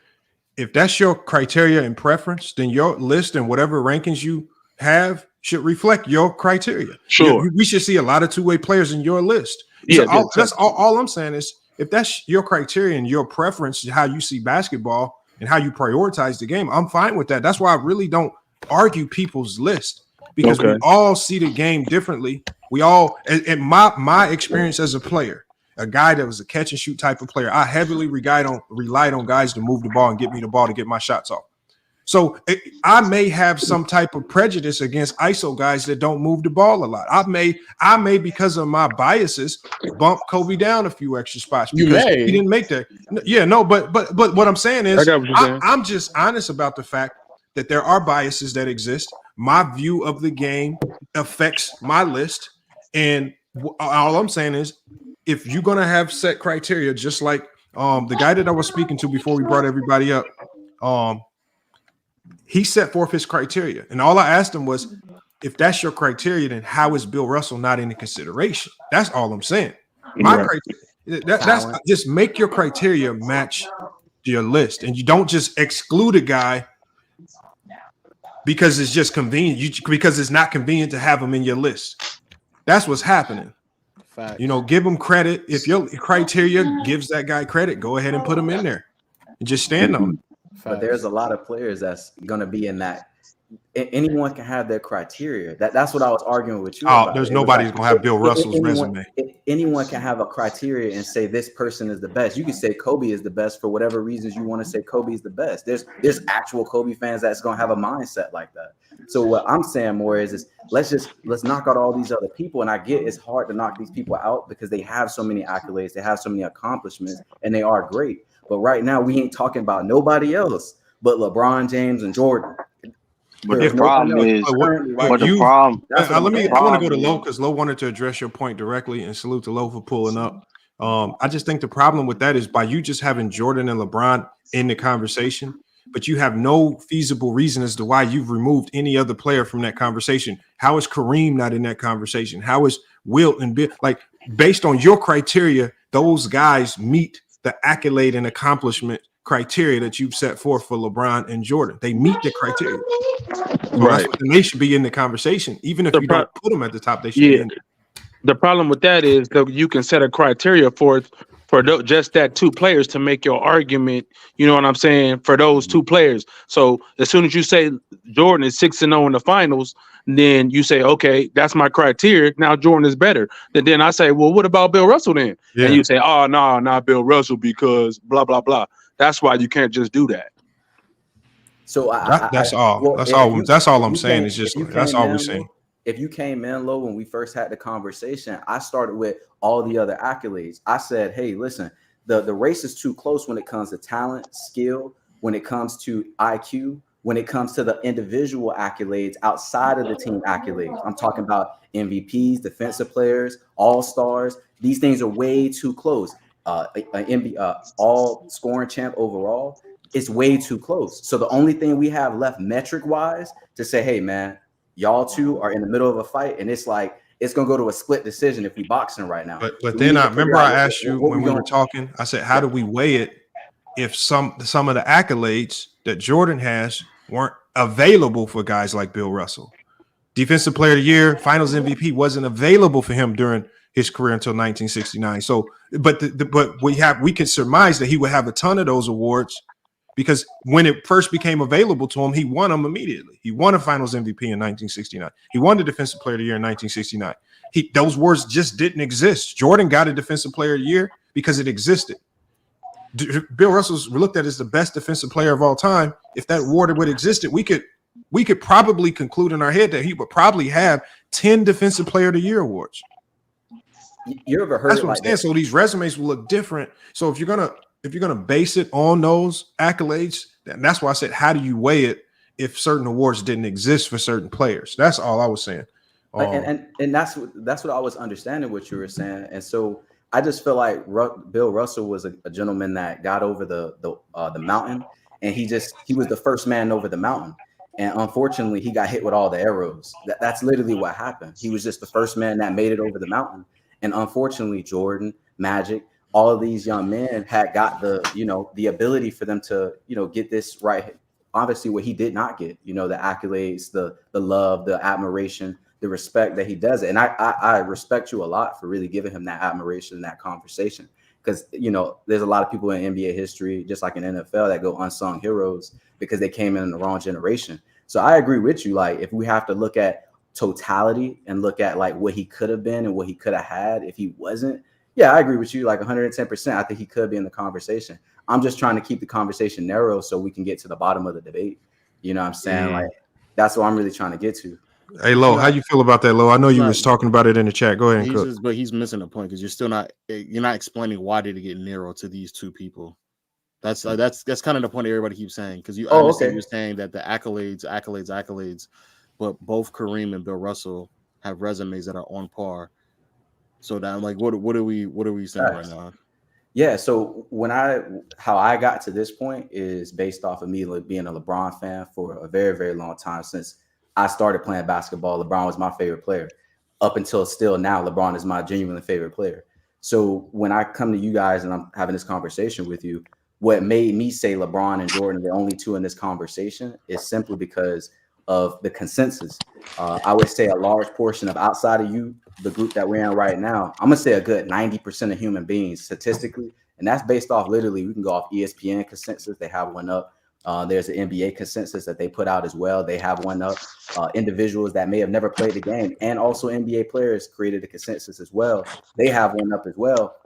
if that's your criteria and preference, then your list and whatever rankings you have should reflect your criteria. Sure. We should see a lot of two-way players in your list. Yeah, So that's all I'm saying is, if that's your criteria and your preference, how you see basketball and how you prioritize the game, I'm fine with that. That's why I really don't argue people's list, because we all see the game differently. We all, and my experience as a player, a guy that was a catch and shoot type of player, I heavily relied on guys to move the ball and get me the ball to get my shots off. So I may have some type of prejudice against ISO guys that don't move the ball a lot. I may because of my biases bump Kobe down a few extra spots because he didn't make that. Yeah, no, but what I'm saying is, I'm just honest about the fact that there are biases that exist. My view of the game affects my list, and all I'm saying is, if you're gonna have set criteria, just like the guy that I was speaking to before we brought everybody up, he set forth his criteria, and all I asked him was, if that's your criteria, then how is Bill Russell not in the consideration? That's all I'm saying. My criteria, that's just make your criteria match your list, and you don't just exclude a guy because it's just convenient. Because it's not convenient to have him in your list. That's what's happening. Give him credit. If your criteria gives that guy credit, go ahead and put him in there and just stand on it. But there's a lot of players that's going to be in that. Anyone can have their criteria. That's what I was arguing with you about. There's nobody's going to have Bill Russell's resume. Anyone can have a criteria and say this person is the best. You can say Kobe is the best for whatever reasons you want to say Kobe is the best. There's actual Kobe fans that's going to have a mindset like that. So what I'm saying more is let's knock out all these other people. And I get it's hard to knock these people out because they have so many accolades, they have so many accomplishments, and they are great. But right now we ain't talking about nobody else but LeBron James and Jordan. But the problem is, I want to go to Lo because Lo wanted to address your point directly, and salute to Lo for pulling up. I just think the problem with that is by you just having Jordan and LeBron in the conversation, but you have no feasible reason as to why you've removed any other player from that conversation. How is Kareem not in that conversation? How is Wilt and Bill? Like, based on your criteria, those guys meet the accolade and accomplishment criteria that you've set forth for LeBron and Jordan. They meet the criteria. So they should be in the conversation. Even if you don't put them at the top, they should be in there. The problem with that is that you can set a criteria for just that two players to make your argument, you know what I'm saying, for those two players. So as soon as you say Jordan is 6-0 in the finals, then you say, okay, that's my criteria. Now Jordan is better. Then I say, well, what about Bill Russell then? Yeah. And you say, oh, no, not Bill Russell because blah, blah, blah. That's why you can't just do that. So that's all. That's all I'm saying. Is just that's all we're saying. If you came in low when we first had the conversation, I started with all the other accolades. I said, hey, listen, the race is too close when it comes to talent, skill, when it comes to IQ, when it comes to the individual accolades outside of the team accolades. I'm talking about MVPs, defensive players, all-stars. These things are way too close. All scoring champ overall, it's way too close. So the only thing we have left metric-wise to say, hey, man, y'all two are in the middle of a fight, and it's like it's gonna go to a split decision if we boxing right now. But then I remember I asked you when we were talking. I said, how do we weigh it if some of the accolades that Jordan has weren't available for guys like Bill Russell? Defensive Player of the Year, Finals MVP wasn't available for him during his career until 1969. So, but we can surmise that he would have a ton of those awards. Because when it first became available to him, he won them immediately. He won a Finals MVP in 1969. He won the Defensive Player of the Year in 1969. Those words just didn't exist. Jordan got a Defensive Player of the Year because it existed. Bill Russell's looked at as the best defensive player of all time. If that award would existed, we could probably conclude in our head that he would probably have 10 Defensive Player of the Year awards. You ever heard? That's what I'm saying. So these resumes will look different. So if you're gonna base it on those accolades, And that's why I said, how do you weigh it if certain awards didn't exist for certain players? That's all I was saying. And that's what I was understanding what you were saying. And so I just feel like Bill Russell was a gentleman that got over the mountain, and he was the first man over the mountain. And unfortunately, he got hit with all the arrows. That's literally what happened. He was just the first man that made it over the mountain. And unfortunately, Jordan, Magic, all of these young men had got the ability for them to, get this right. Obviously, what he did not get, the accolades, the love, the admiration, the respect that he does it. And I respect you a lot for really giving him that admiration and that conversation. Because, there's a lot of people in NBA history, just like in NFL, that go unsung heroes because they came in the wrong generation. So I agree with you. Like, if we have to look at totality and look at like what he could have been and what he could have had if he wasn't, yeah, I agree with you. Like 110%. I think he could be in the conversation. I'm just trying to keep the conversation narrow so we can get to the bottom of the debate. You know what I'm saying? Like, that's what I'm really trying to get to. Hey, Lo, how you feel about that, Lo? I know you was talking about it in the chat. Go ahead and cook. But he's missing the point because you're not explaining why did it get narrow to these two people. That's kind of the point everybody keeps saying, because you understand you're saying that the accolades, but both Kareem and Bill Russell have resumes that are on par. So that I'm like, what are we saying right now? Yeah. So how I got to this point is based off of me being a LeBron fan for a very, very long time. Since I started playing basketball, LeBron was my favorite player. Up until still now, LeBron is my genuinely favorite player. So when I come to you guys and I'm having this conversation with you, what made me say LeBron and Jordan are the only two in this conversation is simply because of the consensus. I would say a large portion of outside of you, the group that we're in right now, I'm gonna say a good 90% of human beings statistically, and that's based off literally, we can go off ESPN consensus. They have one up. There's an NBA consensus that they put out as well. They have one up. Individuals that may have never played the game and also NBA players created a consensus as well. They have one up as well.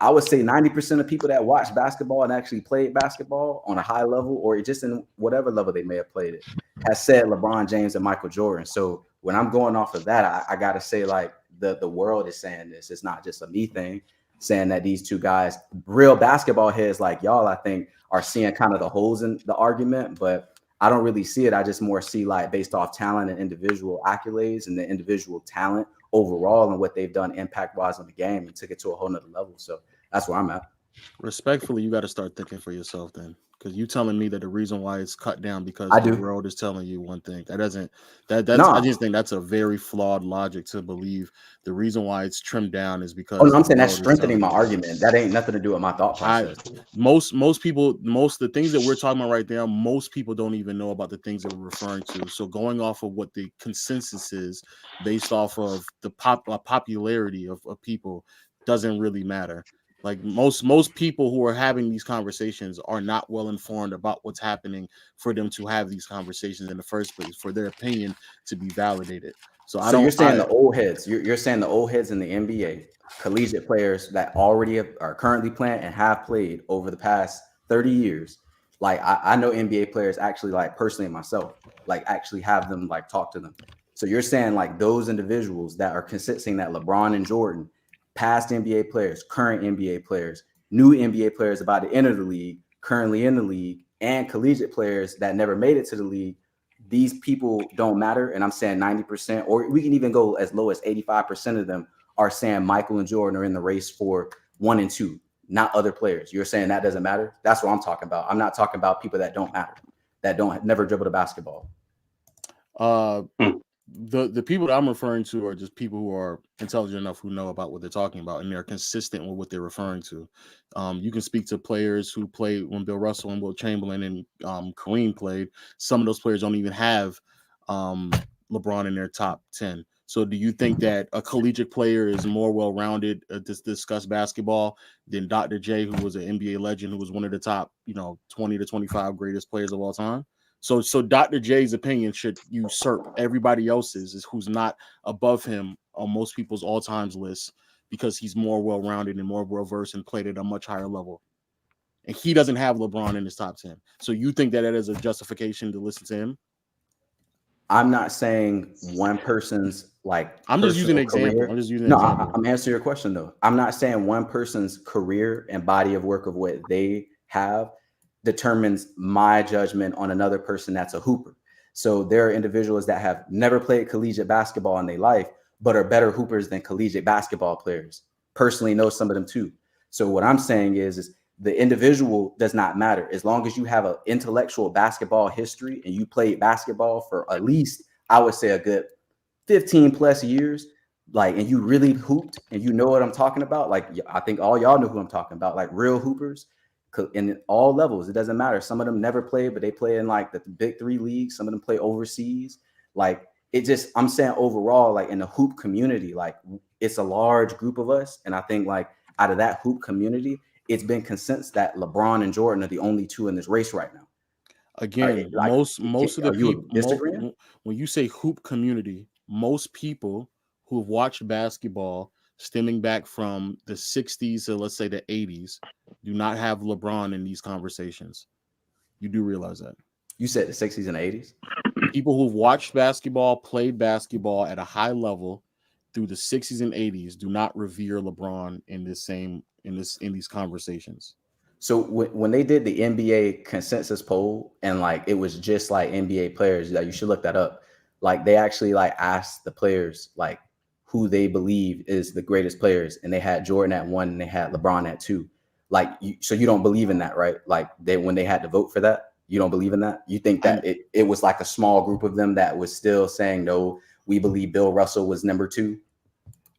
I would say 90% of people that watch basketball and actually played basketball on a high level or just in whatever level they may have played it has said LeBron James and Michael Jordan. So when I'm going off of that, I got to say like the world is saying this. It's not just a me thing saying that these two guys, real basketball heads like y'all, I think are seeing kind of the holes in the argument, but I don't really see it. I just more see like based off talent and individual accolades and the individual talent overall and what they've done impact wise on the game and took it to a whole nother level. So that's where I'm at. Respectfully, you got to start thinking for yourself then, because you telling me that the reason why it's cut down because the world is telling you one thing. I just think that's a very flawed logic to believe the reason why it's trimmed down is because I'm saying that's strengthening my argument. That ain't nothing to do with my thought process. Most the things that we're talking about right now, most people don't even know about the things that we're referring to. So going off of what the consensus is based off of the popularity of people doesn't really matter. Like most people who are having these conversations are not well informed about what's happening for them to have these conversations in the first place, for their opinion to be validated. So you're saying the old heads. You're saying the old heads in the NBA, collegiate players that already are currently playing and have played over the past 30 years. Like I know NBA players actually, like personally myself, like actually have them like talk to them. So you're saying like those individuals that are considering that LeBron and Jordan, past NBA players, current NBA players, new NBA players about to enter the league, currently in the league, and collegiate players that never made it to the league, these people don't matter. And I'm saying 90%, or we can even go as low as 85% of them are saying Michael and Jordan are in the race for 1 and 2, not other players. You're saying that doesn't matter? That's what I'm talking about. I'm not talking about people that don't matter, that never dribble the basketball. The people that I'm referring to are just people who are intelligent enough who know about what they're talking about and they're consistent with what they're referring to. You can speak to players who played when Bill Russell and Will Chamberlain and Kareem played. Some of those players don't even have LeBron in their top 10. So do you think that a collegiate player is more well-rounded to discuss basketball than Dr. J, who was an NBA legend, who was one of the top 20 to 25 greatest players of all time? So Dr. J's opinion should usurp everybody else's who's not above him on most people's all-times list because he's more well-rounded and more well-versed and played at a much higher level. And he doesn't have LeBron in his top 10. So you think that is a justification to listen to him? I'm not saying one person's I'm just using an example. I'm answering your question though. I'm not saying one person's career and body of work of what they have determines my judgment on another person that's a hooper. So there are individuals that have never played collegiate basketball in their life, but are better hoopers than collegiate basketball players. Personally know some of them too. So what I'm saying is the individual does not matter. As long as you have an intellectual basketball history and you played basketball for at least, I would say, a good 15 plus years, like, and you really hooped and you know what I'm talking about. Like, I think all y'all know who I'm talking about, like real hoopers in all levels. It doesn't matter. Some of them never played, but they play in like the big 3 leagues. Some of them play overseas. Like, it just, I'm saying overall, like in the hoop community, like it's a large group of us. And I think like out of that hoop community, it's been consensus that LeBron and Jordan are the only 2 in this race right now. Again, like, most of the people, when you say hoop community, most people who have watched basketball stemming back from the 60s to let's say the 80s do not have LeBron in these conversations. You do realize that. You said the 60s and 80s? People who've watched basketball, played basketball at a high level through the 60s and 80s do not revere LeBron in these conversations. So when they did the NBA consensus poll and like it was just like NBA players, like you should look that up. Like they actually like asked the players like who they believe is the greatest players, and they had Jordan at 1 and they had LeBron at 2. Like so you don't believe in that, right? Like when they had to vote for that, you don't believe in that? You think that it was like a small group of them that was still saying no, we believe Bill Russell was number 2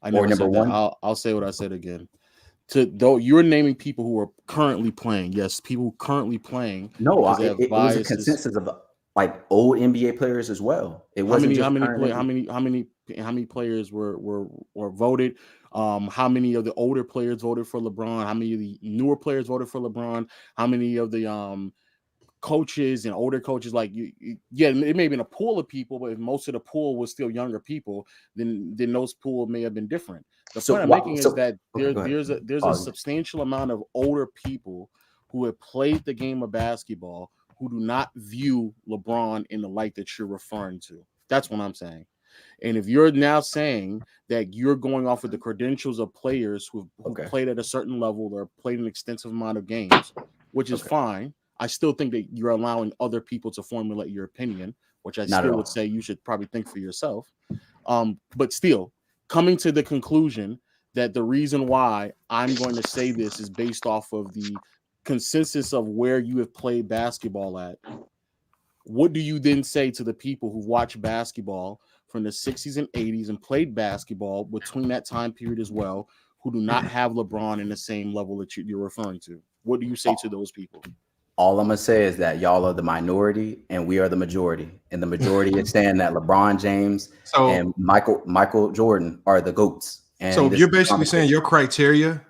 or number 1? I'll say what I said again. Though you're naming people who are currently playing. Yes, people currently playing. No, it was a consensus of like old NBA players as well. It wasn't how many players were voted. How many of the older players voted for LeBron? How many of the newer players voted for LeBron? How many of the coaches and older coaches, like yeah, it may have been a pool of people, but if most of the pool was still younger people, then those pool may have been different. The point I'm making is that there's a substantial amount of older people who have played the game of basketball who do not view LeBron in the light that you're referring to. That's what I'm saying. And if you're now saying that you're going off of the credentials of players who played at a certain level or played an extensive amount of games, which is fine, I still think that you're allowing other people to formulate your opinion, which I still would say you should probably think for yourself. But still, coming to the conclusion that the reason why I'm going to say this is based off of the consensus of where you have played basketball at, what do you then say to the people who watch basketball from the 60s and 80s and played basketball between that time period as well, who do not have LeBron in the same level that you're referring to? What do you say to those people? All I'm gonna say is that y'all are the minority and we are the majority. And the majority is saying that LeBron James and Michael Jordan are the GOATs. And so you're basically saying your criteria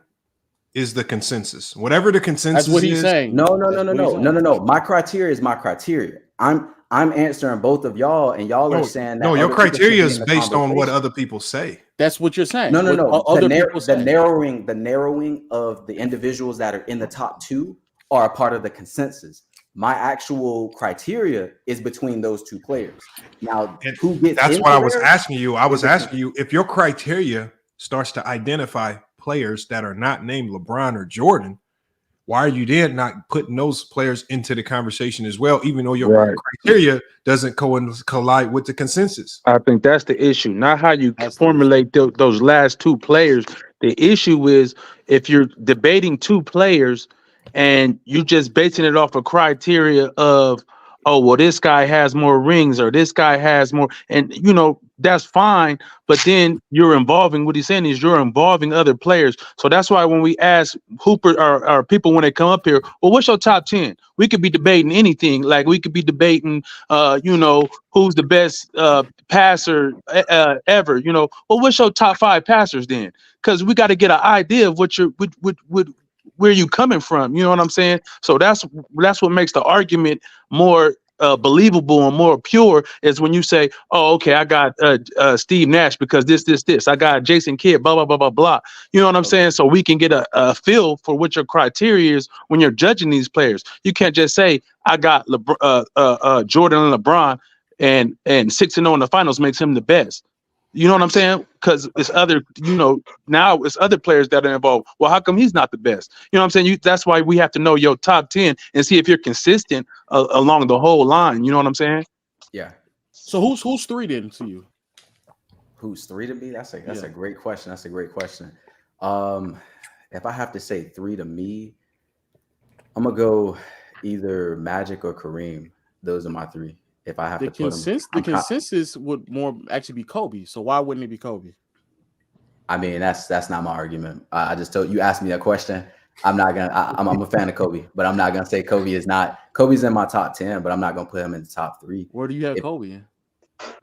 is the consensus. Whatever the consensus That's what he's saying. No. My criteria is my criteria. I'm answering both of y'all, and y'all are saying that. No, your criteria is based on what other people say. That's what you're saying. No. The narrowing of the individuals that are in the top 2 are a part of the consensus. My actual criteria is between those 2 players. Now, who gets that's into what I was there? asking you. I was asking you if your criteria starts to identify players that are not named LeBron or Jordan, why are you then not putting those players into the conversation as well, even though your criteria doesn't collide with the consensus? I think that's the issue, not how you formulate those last 2 players. The issue is if you're debating 2 players and you just basing it off a criteria of, oh, well, this guy has more rings or this guy has more, and that's fine, but then you're involving, what he's saying is you're involving other players. So that's why when we ask Hooper or people when they come up here, well, what's your top 10? We could be debating anything. Like we could be debating, who's the best passer ever, well, what's your top 5 passers then? Because we got to get an idea of where you coming from, you know what I'm saying? So that's what makes the argument more believable and more pure, is when you say, oh, okay, I got Steve Nash because this. I got Jason Kidd, blah, blah, blah, blah, blah. You know what I'm saying? So we can get a feel for what your criteria is when you're judging these players. You can't just say, I got Jordan and LeBron and 6-0 in the finals makes him the best. You know what I'm saying? Because it's other, now it's other players that are involved. Well, how come he's not the best? You know what I'm saying? That's why we have to know your top 10 and see if you're consistent along the whole line. You know what I'm saying? Yeah. So who's 3 then to you? Who's 3 to me? That's a great question. That's a great question. If I have to say 3 to me, I'm gonna go either Magic or Kareem. Those are my 3. If I have to put them, the consensus would more actually be Kobe. So why wouldn't it be Kobe? I mean, that's not my argument. I just told you, asked me that question. I'm not gonna. I'm a fan of Kobe, but I'm not gonna say Kobe is not. Kobe's in my top 10, but I'm not gonna put him in the top 3. Where do you have Kobe in?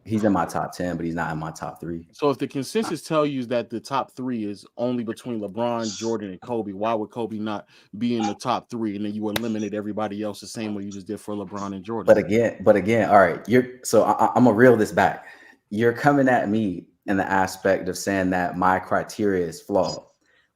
He's in my top 10, but he's not in my top 3. So if the consensus tell you that the top 3 is only between LeBron, Jordan, and Kobe, why would Kobe not be in the top 3? And then you eliminate everybody else the same way you just did for LeBron and Jordan. But again, all right. I'm gonna reel this back. You're coming at me in the aspect of saying that my criteria is flawed,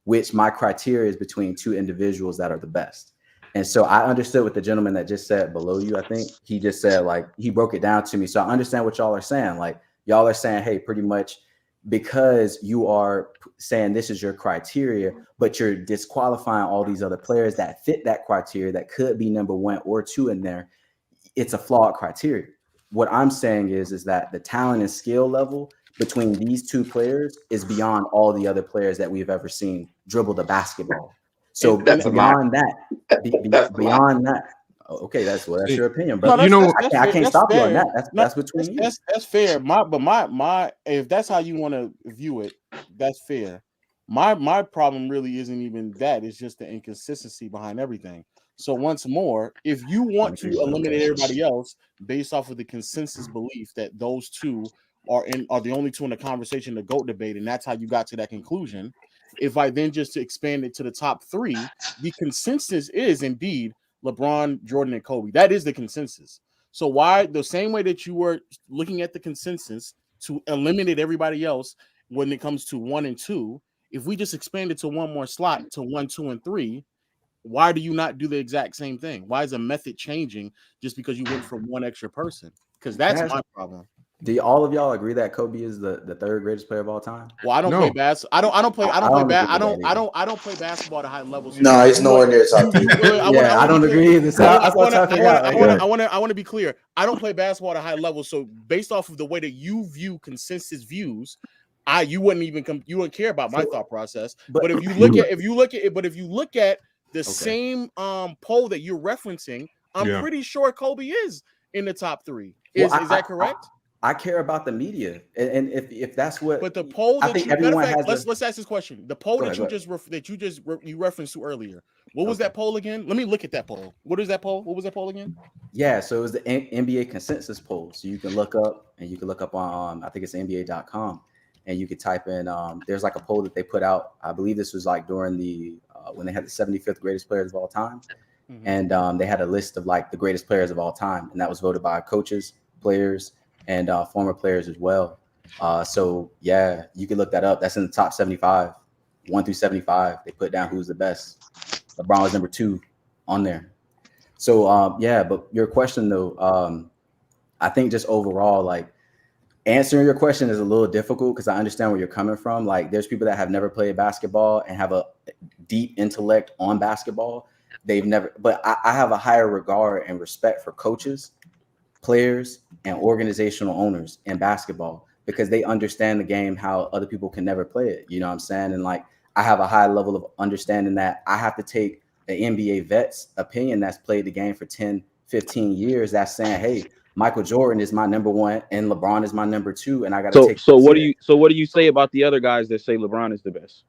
which my criteria is between 2 individuals that are the best. And so I understood what the gentleman that just said below you, I think he just said, like, he broke it down to me. So I understand what y'all are saying. Like, y'all are saying, hey, pretty much because you are saying this is your criteria, but you're disqualifying all these other players that fit that criteria that could be number 1 or 2 in there. It's a flawed criteria. What I'm saying is that the talent and skill level between these 2 players is beyond all the other players that we've ever seen dribble the basketball. So beyond that, okay, that's your opinion, but I can't stop you on that. That's between you. That's fair. My if that's how you want to view it, that's fair. My problem really isn't even that. It's just the inconsistency behind everything. So once more, if you want to eliminate everybody else based off of the consensus belief that those 2 are the only 2 in the conversation, the GOAT debate, and that's how you got to that conclusion. If I then just expand it to the top 3, the consensus is indeed LeBron, Jordan, and Kobe. That is the consensus. So why the same way that you were looking at the consensus to eliminate everybody else when it comes to 1 and 2, if we just expand it to 1 more slot to 1, 2, and 3, why do you not do the exact same thing? Why is the method changing just because you went from 1 extra person? Because that's my problem. Do all of y'all agree that Kobe is the 3rd greatest player of all time? Well, I don't play basketball. I don't play basketball at a high level. So no, it's nowhere near top 10. I don't agree either. I want to be clear. I don't play basketball at a high level. So based off of the way that you view consensus views, you wouldn't care about my thought process. But if you look at the same poll that you're referencing, I'm pretty sure Kobe is in the top 3. Is that correct? I care about the media, and if that's what. But the poll I think everyone has. Let's ask this question. The poll that you referenced to earlier. What was that poll again? Let me look at that poll. What is that poll? What was that poll again? Yeah, so it was the NBA consensus poll. So you can look up on I think it's NBA.com, and you could type in. There's like a poll that they put out. I believe this was like during the when they had the 75th greatest players of all time, and they had a list of like the greatest players of all time, and that was voted by coaches, players, and former players as well. So yeah, you can look that up. That's in the top 75, 1 through 75. They put down who's the best. LeBron was number 2 on there. So yeah, but your question though, I think just overall, like answering your question is a little difficult because I understand where you're coming from. Like there's people that have never played basketball and have a deep intellect on basketball. But I have a higher regard and respect for coaches, players, and organizational owners in basketball because they understand the game how other people can never play it. You know what I'm saying? And like I have a high level of understanding that I have to take the NBA vet's opinion that's played the game for 10, 15 years that's saying, hey, Michael Jordan is my number 1 and LeBron is my number 2, and I got to take. So what do you say about the other guys that say LeBron is the best?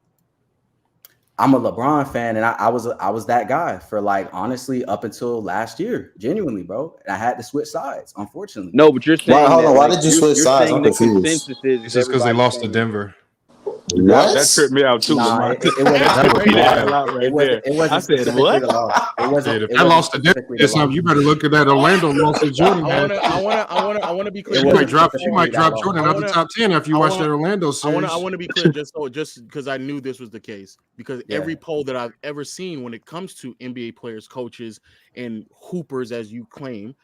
I'm a LeBron fan, and I was that guy for like honestly up until last year, genuinely, bro. And I had to switch sides, unfortunately. No, but you're saying why did you switch sides? I'm confused. It's just because they lost to Denver. That tripped me out too. Nah, it wasn't. I said what? It wasn't. I lost to Denver. You better look at that. Orlando lost to Jordan. I want to be clear. You might drop Jordan out the top 10 after you watch that Orlando series. I want to be clear, just because I knew this was the case. Because every poll that I've ever seen when it comes to NBA players, coaches, and hoopers, as you claim,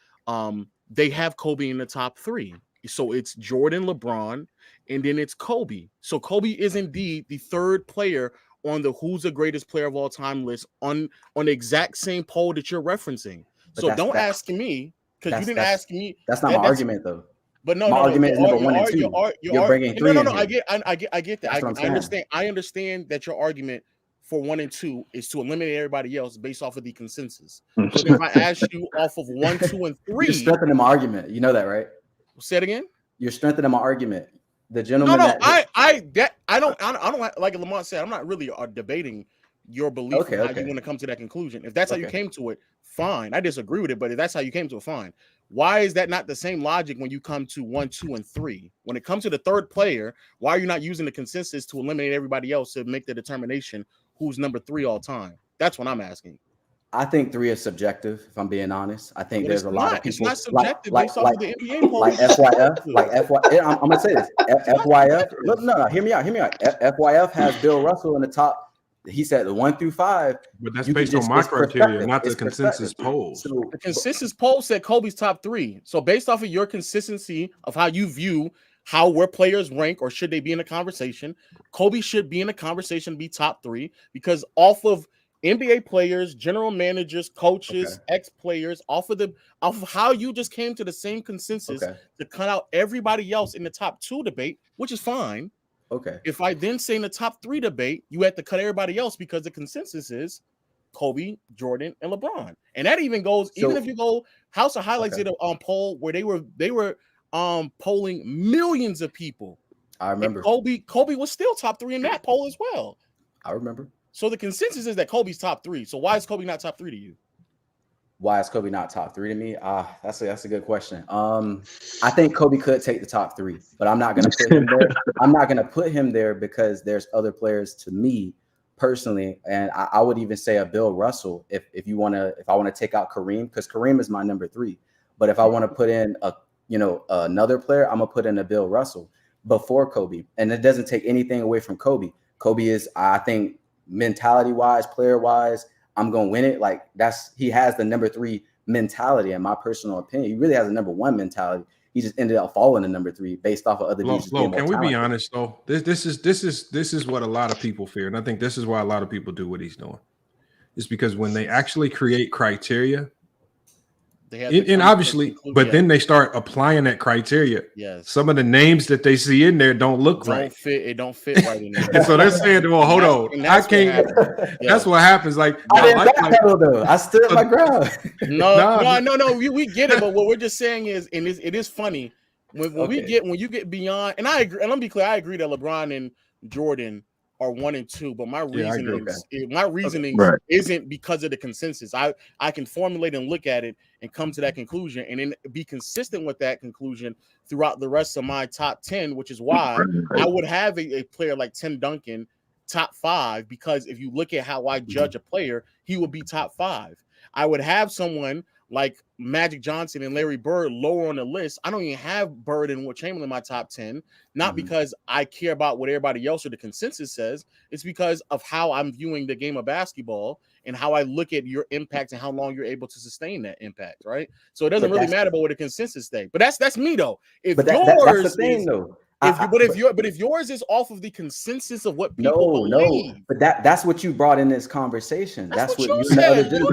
they have Kobe in the top 3. So it's Jordan, LeBron, and then it's Kobe. So Kobe is indeed the third player on the who's the greatest player of all time list on the exact same poll that you're referencing. But So don't ask me because you didn't ask me. That's not my argument though. But no, my argument is number 1 and 2. You're bringing 3. No. I get that. I understand. I understand that your argument for 1 and 2 is to eliminate everybody else based off of the consensus. But if I ask you off of 1, 2, and 3, you're strengthening my argument. You know that, right? Say it again. You're strengthening my argument. The gentleman. No, I don't like Lamont said. I'm not really debating your belief how you want to come to that conclusion. If that's how you came to it, fine. I disagree with it, but if that's how you came to it, fine. Why is that not the same logic when you come to 1, 2, and 3? When it comes to the third player, why are you not using the consensus to eliminate everybody else to make the determination who's number 3 all time? That's what I'm asking. I think 3 is subjective, if I'm being honest. I think there's a lot of people. It's not subjective based off of the NBA poll. Like FYF, I'm gonna say this. FYF, look, no, hear me out. FYF has Bill Russell in the top. He said the 1 through 5. But that's based on my criteria, not the consensus polls. So the consensus poll said Kobe's top 3. So based off of your consistency of how you view where players rank or should they be in a conversation, Kobe should be in a conversation, be top 3, because off of NBA players, general managers, coaches, ex-players, off of how you just came to the same consensus to cut out everybody else in the top 2 debate, which is fine. Okay. If I then say in the top 3 debate, you have to cut everybody else because the consensus is Kobe, Jordan, and LeBron. And that even goes, even if you go House of Highlights did a poll where they were polling millions of people. I remember. And Kobe was still top 3 in that poll as well. I remember. So the consensus is that Kobe's top 3. So why is Kobe not top 3 to you? Why is Kobe not top 3 to me? That's a good question. I think Kobe could take the top 3, but I'm not gonna put him there. I'm not gonna put him there because there's other players to me personally, and I would even say a Bill Russell if I want to take out Kareem, because Kareem is my number 3. But if I want to put in another player, I'm gonna put in a Bill Russell before Kobe, and it doesn't take anything away from Kobe. Kobe is, I think, mentality wise, player wise, I'm gonna win it. Like he has the number 3 mentality, in my personal opinion. He really has a number 1 mentality. He just ended up falling to number 3 based off of other dudes. Can we be honest though? This is what a lot of people fear, and I think this is why a lot of people do what he's doing. It's because when they actually create criteria, and obviously, but then they start applying that criteria. Yes. Some of the names that they see in there don't look right. It don't fit right in there. And so they're saying, well, hold on. I can't. That's what happens. Like, I didn't backpedal though. I stood my ground. No. We get it. But what we're just saying is, and it is funny when you get beyond. And I agree. And let me be clear. I agree that LeBron and Jordan are 1 and 2, but my reasoning isn't because of the consensus. I can formulate and look at it and come to that conclusion, and then be consistent with that conclusion throughout the rest of my top 10, which is why I would have a player like Tim Duncan top 5, because if you look at how I judge a player, he would be top 5. I would have someone like Magic Johnson and Larry Bird lower on the list. I don't even have Bird and Wilt Chamberlain in my top 10, not because I care about what everybody else or the consensus says. It's because of how I'm viewing the game of basketball and how I look at your impact and how long you're able to sustain that impact, right? So it doesn't really matter about what the consensus say. But that's me though. If that's the thing though. If yours is off of the consensus of what people believe, but that's what you brought in this conversation. That's what you said. No.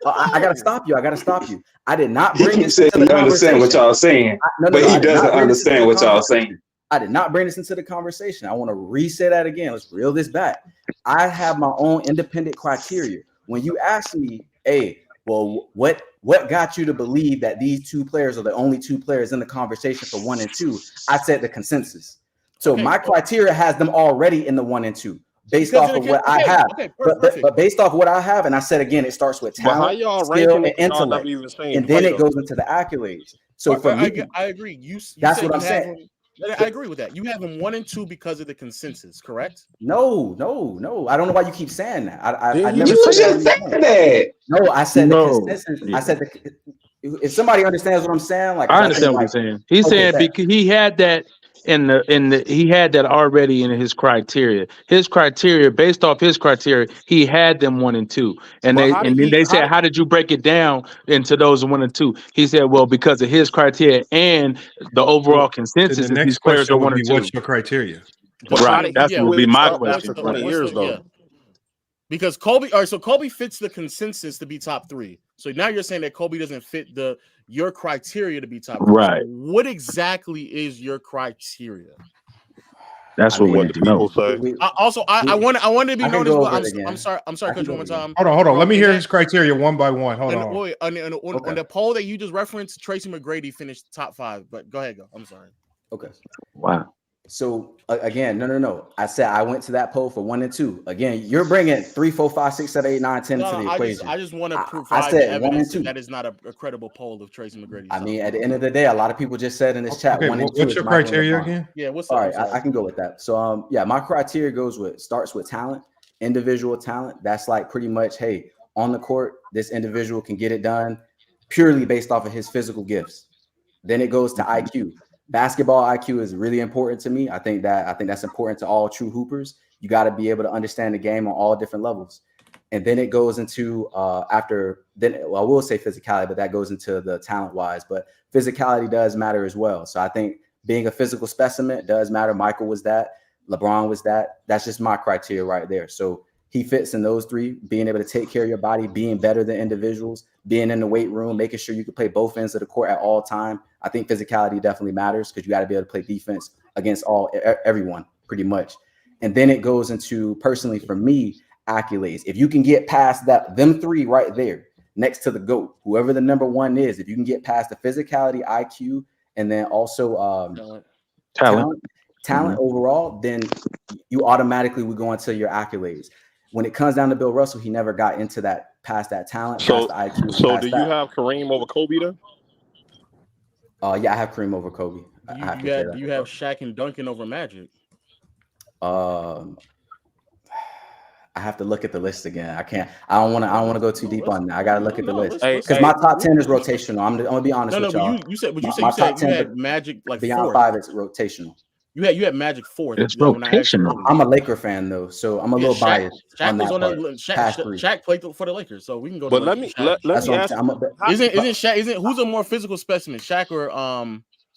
I gotta stop you. I did not bring this into the conversation. Understand what y'all saying, but he doesn't understand what y'all saying. I did not bring this into the conversation. I want to re-say that again. Let's reel this back. I have my own independent criteria. When you ask me, hey, well, what got you to believe that these 2 players are the only 2 players in the conversation for 1 and 2? I said the consensus. So my criteria has them already in the 1 and 2 based off of what I have. But based off what I have, and I said again, it starts with talent, skill, and intellect, and then it goes into the accolades. So for me, I agree. That's what I'm saying. I agree with that. You have them 1 and 2 because of the consensus, correct? No. I don't know why you keep saying that. I never said that. No, I said the consensus. I said if somebody understands what I'm saying, like I understand what he's saying. He's saying because he had that he had that already in his criteria. His criteria, based off his criteria, he had them 1 and 2. And then they said, how did you break it down into those 1 and 2? He said, well, because of his criteria and the overall consensus The that these next players are question would 1 be, and 2. what's your criteria? Right. That's would be my question. 20 years though. Because Kobe, all right, so Kobe fits the consensus to be top 3. So now you're saying that Kobe doesn't fit your criteria to be top 3. Right. So what exactly is your criteria? That's what we need to know. I want to be known as well. I'm sorry, coach, one more time. Hold on. Let me hear his criteria one by one. Hold on. On the poll that you just referenced, Tracy McGrady finished top 5. But go ahead, go. I'm sorry. Okay. Wow. So again, no. I said I went to that poll for 1 and 2. Again, you're bringing 3, 4, 5, 6, 7, 8, 9, 10 to the equation. I just want to provide I said evidence 1 and 2. that is not a credible poll of Tracy McGrady. I mean, at the end of the day, a lot of people just said in this chat 1 and 2. What's your criteria again? Yeah, what's all right? I can go with that. So my criteria starts with talent, individual talent. That's like pretty much, hey, on the court, this individual can get it done purely based off of his physical gifts. Then it goes to IQ. Basketball IQ is really important to me. I think that's important to all true hoopers. You got to be able to understand the game on all different levels. And then it goes into I will say physicality, but that goes into the talent wise. But physicality does matter as well. So I think being a physical specimen does matter. Michael was that. LeBron was that. That's just my criteria right there. So he fits in those 3, being able to take care of your body, being better than individuals, being in the weight room, making sure you can play both ends of the court at all time. I think physicality definitely matters because you got to be able to play defense against everyone pretty much. And then it goes into, personally for me, accolades. If you can get past them 3 right there next to the GOAT, whoever the number 1 is, if you can get past the physicality, IQ, and then also talent overall, then you automatically would go into your accolades. When it comes down to Bill Russell, he never got into that past that talent, past the IQ. So do you have Kareem over Kobe then? Yeah, I have Kareem over Kobe. You have Shaq and Duncan over Magic. I have to look at the list again. I don't want to go too deep on that. I got to look at the list because my top 10 is rotational. I'm gonna be honest with y'all. But you said you had Magic like beyond 5 is rotational. You had Magic 4th. It's rotational. I'm a Laker fan though, so I'm a little biased. Shaq played for the Lakers, so we can go. But let me ask. Isn't Shaq? Who's a more physical specimen, Shaq or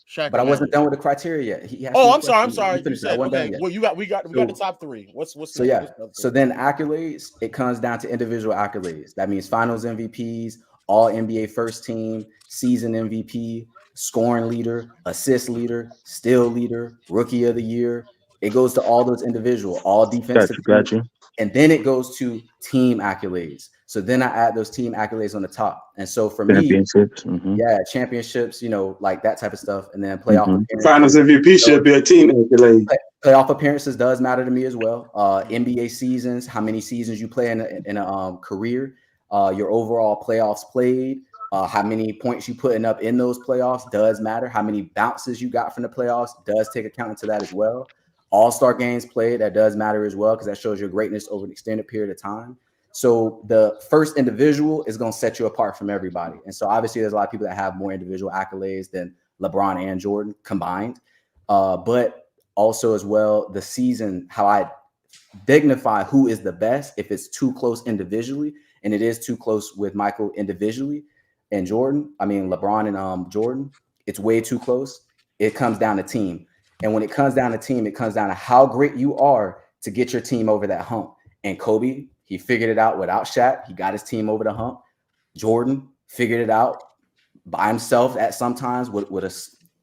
Shaq? But I wasn't done with the criteria yet. I'm sorry. You said okay. Well, we got the top 3. What's so then accolades. It comes down to individual accolades. That means Finals MVPs, All NBA First Team, Season MVP, scoring leader, assist leader, steal leader, rookie of the year. It goes to all those individual, all defensive. Gotcha. And then it goes to team accolades. So then I add those team accolades on the top. And so for me, championships, like that type of stuff. And then playoff appearances. Finals MVP should be a team accolade. Playoff appearances does matter to me as well. NBA seasons, how many seasons you play in a career, your overall playoffs played, how many points you putting up in those playoffs does matter. How many bounces you got from the playoffs does take account into that as well. All-star games played, that does matter as well because that shows your greatness over an extended period of time. So the first individual is going to set you apart from everybody. And so obviously there's a lot of people that have more individual accolades than LeBron and Jordan combined. But also as well, the season, how I dignify who is the best, if it's too close individually, and it is too close with Michael individually and LeBron and Jordan, it's way too close. It comes down to team. And when it comes down to team, it comes down to how great you are to get your team over that hump. And Kobe, he figured it out without Shaq. He got his team over the hump. Jordan figured it out by himself at sometimes with a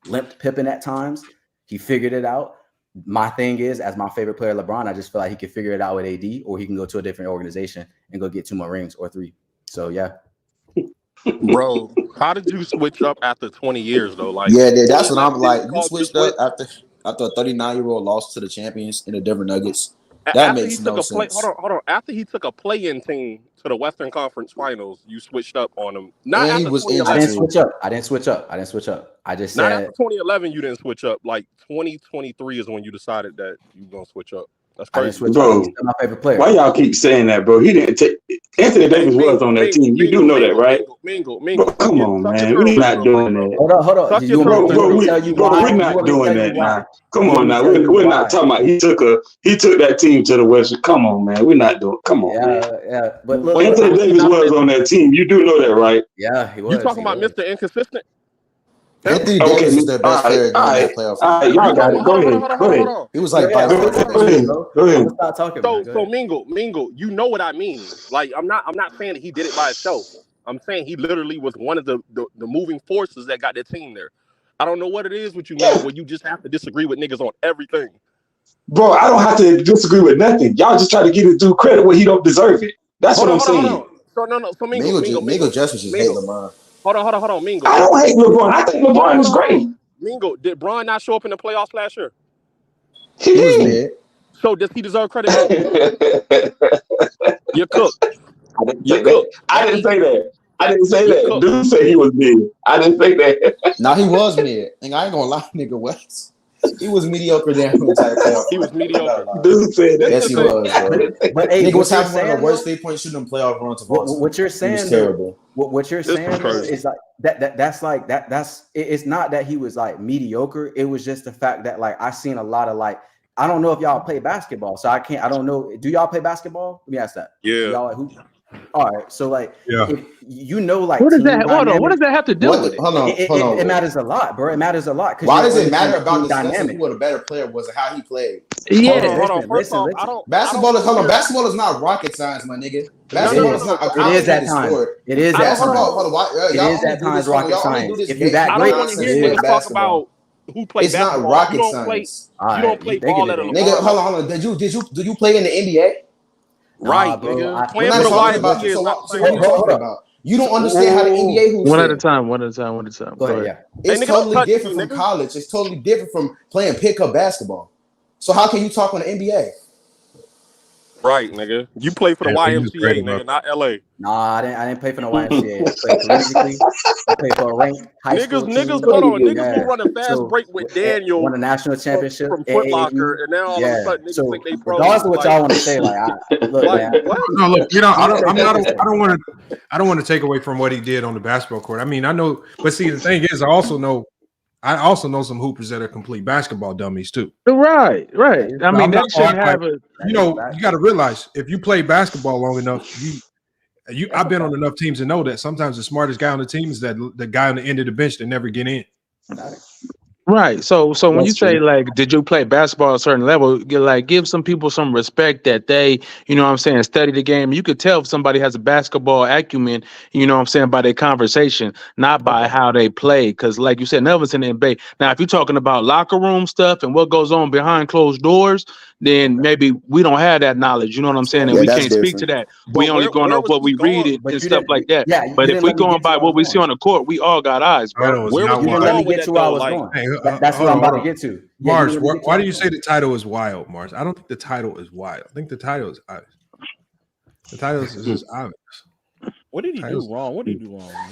limped Pippen at times. He figured it out. My thing is, as my favorite player, LeBron, I just feel like he could figure it out with AD, or he can go to a different organization and go get 2 more rings or 3. So, yeah. Bro, how did you switch up after 20 years though? Like, that's what I'm like. You switched up after a 39-year-old lost to the champions in the Denver Nuggets. That makes no sense. Hold on. After he took a play-in team to the Western Conference Finals, you switched up on him. I didn't switch up. I just said after 2011 you didn't switch up. Like 2023 is when you decided that you're gonna switch up. That's I crazy. didn't switch out. He's still my favorite player. Why y'all keep saying that, bro? He didn't take. Anthony Davis was on that team. You do know that, right? Mingle. Bro, come on, man. We're not doing that. Hold on. Suck You your want me pearls, to tell you why? We're not doing that now. Come on now. We're not talking about he took that team to the West. Come on, man. We're not doing. Come on, man. Yeah. But look, Anthony Davis was on that team. You do know that, right? Yeah, he was. You talking about Mr. Inconsistent? Anthony Davis is their best player during that playoff. Y'all got it. Go ahead. He was like, go ahead. Stop talking. So Mingle, you know what I mean? Like, I'm not saying that he did it by himself. I'm saying he literally was one of the moving forces that got their team there. I don't know what it is with you, man, where you just have to disagree with niggas on everything. Bro, I don't have to disagree with nothing. Y'all just try to give this dude credit where he don't deserve it. That's what I'm saying. So Mingle just hate LeBron. Hold on, Mingle. I don't hate LeBron. I think LeBron is great. Mingle, did Bron not show up in the playoffs last year? He did. So does he deserve credit? You're cooked. I didn't say that. Dude said he was mid. I didn't say that. Now he was mid. And I ain't gonna lie, nigga. West. He was mediocre there the entire playoff. He was mediocre. Dude said that. Yes, he was, bro. But hey, nigga was having one of the worst 3-point shooting playoff runs of all time. What you're saying, terrible. What you're saying is like that's it's not that he was like mediocre. It was just the fact that like I seen a lot of like I don't know if y'all play basketball, so I don't know. Do y'all play basketball? Let me ask that. Yeah. Y'all like who? All right, so like, if you know, like, what does that? Hold on, what does that have to do with it? Hold on. It matters a lot, bro. It matters a lot. Why does it matter about discussing who a better player was and how he played? Yeah, hold on. First off, basketball is not rocket science, my nigga. Basketball is not. It is at times. It is at times. It is at times rocket science. If you're that great, I don't want to hear niggas talk about who plays basketball. It's not rocket science. You don't play ball at a nigga. Hold on. Did you play in the NBA? Right, nigga. Playing for the YMCA is not so what are you talking about? You don't understand how the NBA hoops. One at a time. Go ahead. Yeah. It's totally different from college. It's totally different from playing pickup basketball. So how can you talk on the NBA? Right, nigga. You play for the YMCA, nigga, not LA. Nah, I didn't play for the YMCA. I played collegiately. I played for a ranked high school team. Niggas will run a fast break with Daniel. Won a national championship from Foot Locker, and now all of a sudden niggas think they pro. Regardless of what y'all want to say, like, look, man. No, look, you know, I don't want to take away from what he did on the basketball court. I mean, I know, but see, the thing is, I also know some hoopers that are complete basketball dummies too. Right. I mean, that shouldn't have a. You know, you got to realize if you play basketball long enough, I've been on enough teams to know that sometimes the smartest guy on the team is the guy on the end of the bench that never get in. Right. So when you say like, did you play basketball at a certain level? Like, give some people some respect that they, you know what I'm saying, study the game. You could tell if somebody has a basketball acumen, you know what I'm saying, by their conversation, not by how they play. Because like you said, none of us in the NBA. Now, if you're talking about locker room stuff and what goes on behind closed doors, then maybe we don't have that knowledge. You know what I'm saying? And we can't speak to that. We only going off what we read and stuff like that. Yeah, but if we're going by what we see on the court, we all got eyes, bro. Where was you let me get to where I was going? That's what I'm about to get to. Mars, why do you say the title is wild, Mars? I don't think the title is wild. I think the title is obvious. The title is just obvious. What did he do wrong?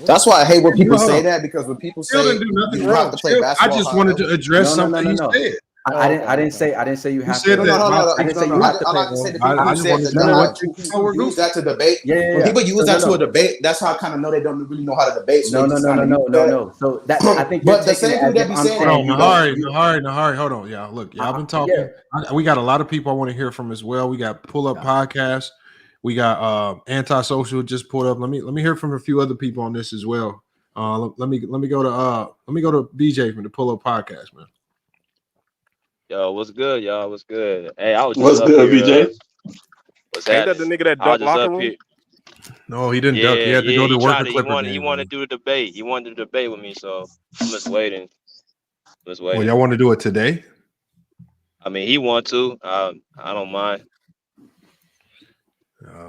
That's why I hate when people say that, because when people say you have to play basketball, I just wanted to address something he said. I didn't say you have to. I didn't say you have to. I just wanted to know people use that to debate. When people use that to a debate, that's how I kind of know they don't really know how to debate. No. So that I think. But the same thing that be saying. Nahari, hold on, y'all. Look, y'all been talking. We got a lot of people I want to hear from as well. We got Pull Up Podcast. We got Antisocial just pulled up. Let me hear from a few other people on this as well. Let me go to BJ from the Pull Up Podcast, man. Yo, what's good, y'all? What's good? Hey, I was just what's good, BJ? What's Ain't that the nigga that ducked locker room? No, he didn't duck. He had to go to work. He wanted to do the debate. He wanted to debate with me, so I'm just waiting. Well, y'all want to do it today? I mean, he want to. I don't mind.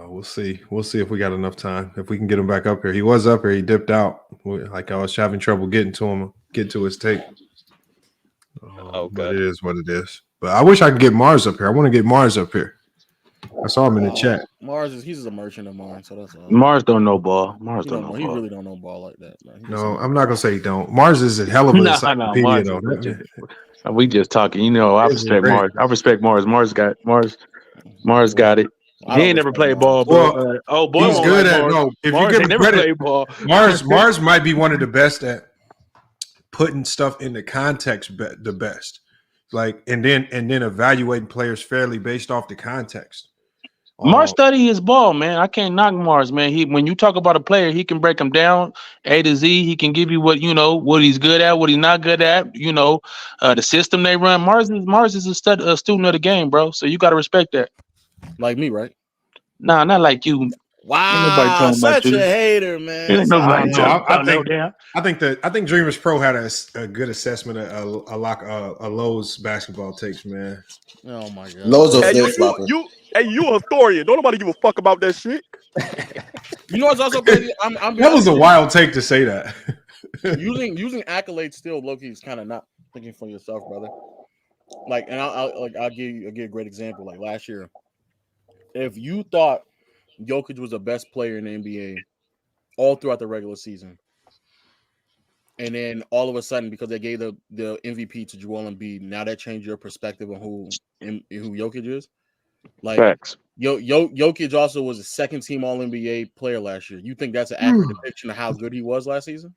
We'll see. We'll see if we got enough time. If we can get him back up here. He was up here. He dipped out. Like I was having trouble getting to him, get to his tape. Okay. But it is what it is. But I wish I could get Mars up here. I want to get Mars up here. I saw him in the chat. Mars he's just a merchant of mine, so that's all. Mars don't know ball. Mars He don't know he ball. really don't know ball like that, man. No, I'm not gonna say he don't. Mars is a hell of a encyclopedia, Mars though. we just talking. You know, I respect Mars. I respect Mars. Mars got it. He ain't never played ball, but boy, he's good at no. If Mars you give ain't him never credit, played ball. Mars might be one of the best at putting stuff into context. The best, like and then evaluating players fairly based off the context. Mars study his ball, man. I can't knock Mars, man. When you talk about a player, he can break them down A to Z. He can give you what he's good at, what he's not good at. The system they run. Mars is a student of the game, bro. So you got to respect that. Like me, right? Nah, not like you. Wow, such a hater, man. I think Dreamers Pro had a good assessment of Lowe's basketball takes, man. Oh my god, Lowe's a Hey, flip-flopper. you a historian. Don't nobody give a fuck about that shit. You know what's also crazy? That was a wild take to say that. using accolades still, Loki is kind of not thinking for yourself, brother. Like, and I'll give a great example. Like last year, if you thought Jokic was the best player in the NBA all throughout the regular season, and then all of a sudden, because they gave the MVP to Joel Embiid, now that changed your perspective on who Jokic is. Like, facts. Jokic also was a second team All NBA player last year. You think that's an accurate depiction of how good he was last season?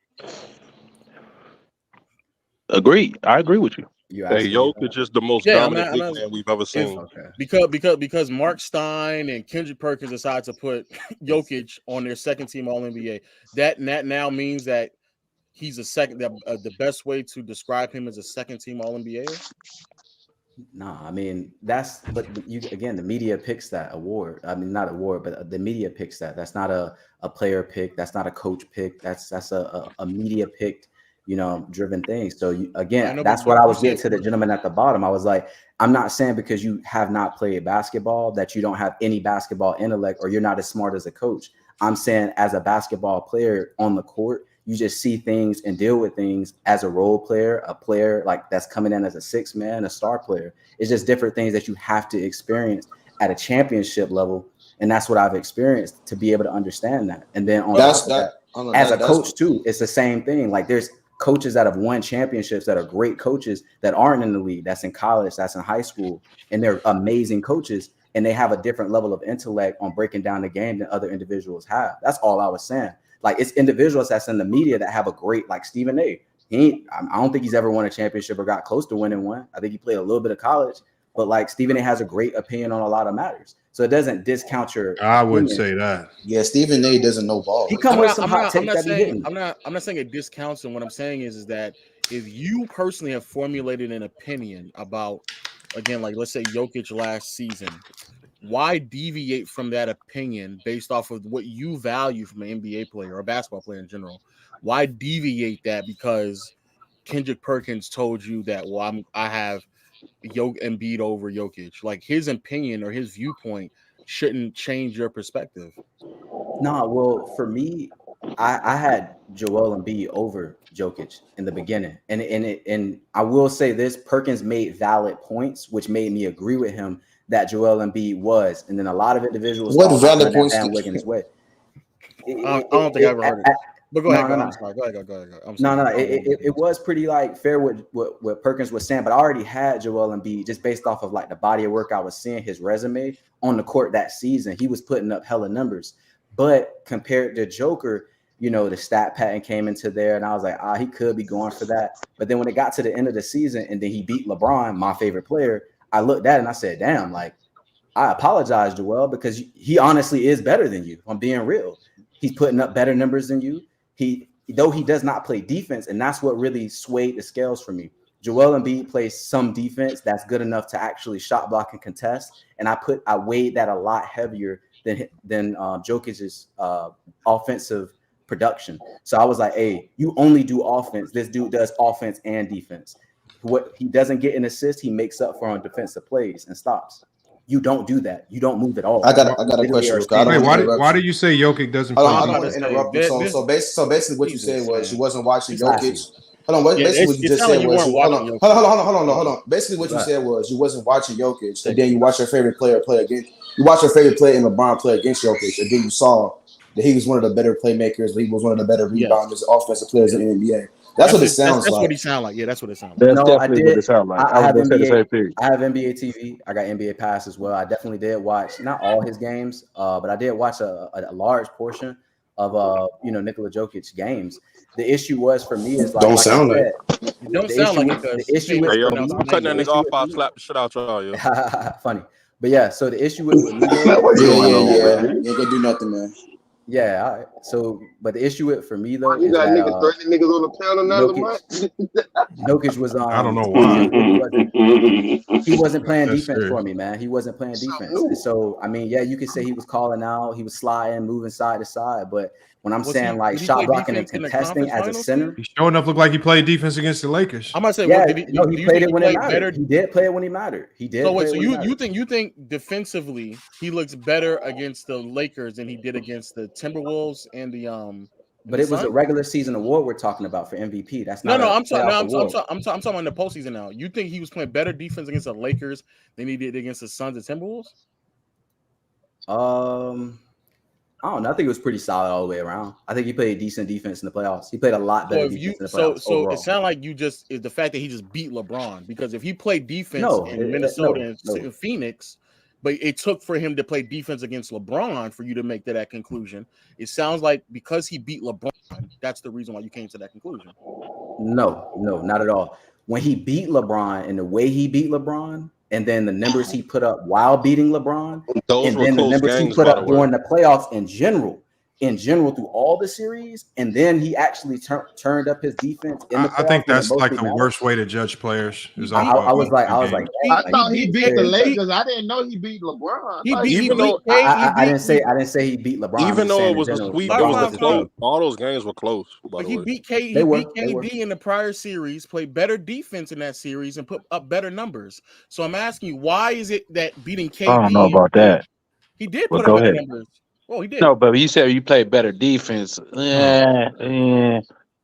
Agreed. I agree with you. Hey, Jokic is the most dominant big man we've ever seen. Because Mark Stein and Kendrick Perkins decided to put Jokic on their second team All NBA. That now means that he's a second. The best way to describe him as a second team All NBA. Nah, I mean but you again, the media picks that award. I mean, not award, but the media picks that. That's not a player pick. That's not a coach pick. That's a media picked, driven thing. So that's what I was getting to the gentleman at the bottom. I was like, I'm not saying because you have not played basketball that you don't have any basketball intellect or you're not as smart as a coach. I'm saying as a basketball player on the court, you just see things and deal with things as a role player, a player like that's coming in as a sixth man, a star player. It's just different things that you have to experience at a championship level. And that's what I've experienced to be able to understand that. And then on top of that, as a coach too, it's the same thing. Like there's coaches that have won championships that are great coaches that aren't in the league, that's in college, that's in high school, and they're amazing coaches. And they have a different level of intellect on breaking down the game than other individuals have. That's all I was saying. Like it's individuals that's in the media that have a great, like Stephen A. I don't think he's ever won a championship or got close to winning one. I think he played a little bit of college, but like Stephen A. has a great opinion on a lot of matters. So it doesn't discount your. I wouldn't say that. Yeah, Stephen A. doesn't know ball. He come with some hot take that he didn't. I'm not saying it discounts him. What I'm saying is that if you personally have formulated an opinion about, again, like let's say Jokic last season, why deviate from that opinion based off of what you value from an NBA player or a basketball player in general? Why deviate that because Kendrick Perkins told you that, well, I have Embiid over Jokic? Like his opinion or his viewpoint shouldn't change your perspective. Nah, well, for me, I had Joel Embiid over Jokic in the beginning. And I will say this, Perkins made valid points, which made me agree with him that Joel Embiid was, and then a lot of individuals. What valid points? His way. I don't think I ever heard it. But go ahead. Go ahead. It was pretty like fair with what Perkins was saying, but I already had Joel Embiid just based off of like the body of work I was seeing, his resume on the court that season. He was putting up hella numbers, but compared to Joker, the stat pattern came into there, and I was like, he could be going for that. But then when it got to the end of the season, and then he beat LeBron, my favorite player, I looked at it and I said, damn, like, I apologize, Joel, because he honestly is better than you. I'm being real. He's putting up better numbers than you. Though he does not play defense, and that's what really swayed the scales for me. Joel Embiid plays some defense that's good enough to actually shot block and contest, and I weighed that a lot heavier than Jokic's offensive production. So I was like, hey, you only do offense. This dude does offense and defense. What he doesn't get an assist, he makes up for on defensive plays and stops. You don't do that. You don't move at all. I got a question. Why do you say Jokic doesn't play? I don't want to interrupt you. So basically what you said was you wasn't watching Jokic. Hold on. Basically what you just said was hold on. Basically what you said was you wasn't watching Jokic, and then you watch your favorite player play against. You watch your favorite player in LeBron play against Jokic, and then you saw that he was one of the better playmakers, he was one of the better rebounders, offensive players in the NBA. That's what it sounds That's like. what he sound like. Yeah, that's what it sounds like. That's No, I definitely what did. it sounds like. I I was have gonna say the same NBA. thing. I have NBA TV. I got NBA Pass as well. I definitely did watch not all his games, but I did watch a large portion of Nikola Jokic games. The issue was for me is Don't sound like it. Don't sound like it does. Hey, yo, I'm cutting that nigga off. I'll slap the shit out y'all, yo. Funny. But yeah, so the issue with me Man, what's going on, man? You ain't gonna do nothing, man. Yeah, all right. So, but the issue with for me though You is got that niggas threatening niggas on the panel now, Jokic was I don't know why. he wasn't playing That's defense serious. for me, man. He wasn't playing defense. And so, I mean, yeah, you could say he was calling out, he was sliding, moving side to side, but when I'm saying like shot blocking and contesting as a center, He sure enough looked like he played defense against the Lakers. I might say, yeah, what, he played it when it mattered. He did play it when he mattered. He did. So wait, play so it when he mattered. you think defensively he looks better against the Lakers than he did against the Timberwolves and the But it was a regular season award we're talking about for MVP. That's not I'm talking about in the postseason now. You think he was playing better defense against the Lakers than he did against the Suns and Timberwolves? I don't know. I think it was pretty solid all the way around. I think he played decent defense in the playoffs. He played a lot better defense in the playoffs. So overall. it sounds like you just is the fact that he just beat LeBron, because if he played defense in Minnesota and Phoenix, but it took for him to play defense against LeBron for you to make that conclusion. It sounds like because he beat LeBron, that's the reason why you came to that conclusion. No, not at all. When he beat LeBron and the way he beat LeBron, and then the numbers he put up while beating LeBron, and then the numbers he put up during the playoffs in general through all the series, and then he actually turned up his defense in the playoffs. I think that's like the worst way to judge players. I was like, I thought he beat the Lakers. I didn't know he beat LeBron. I didn't say he beat LeBron. Even though it was a sweep, it was close. All those games were close. But he beat KD in the prior series, played better defense in that series, and put up better numbers. So I'm asking you, why is it that beating KD? I don't know about that. He did put up better numbers. Oh, he did. No, but you said you played better defense.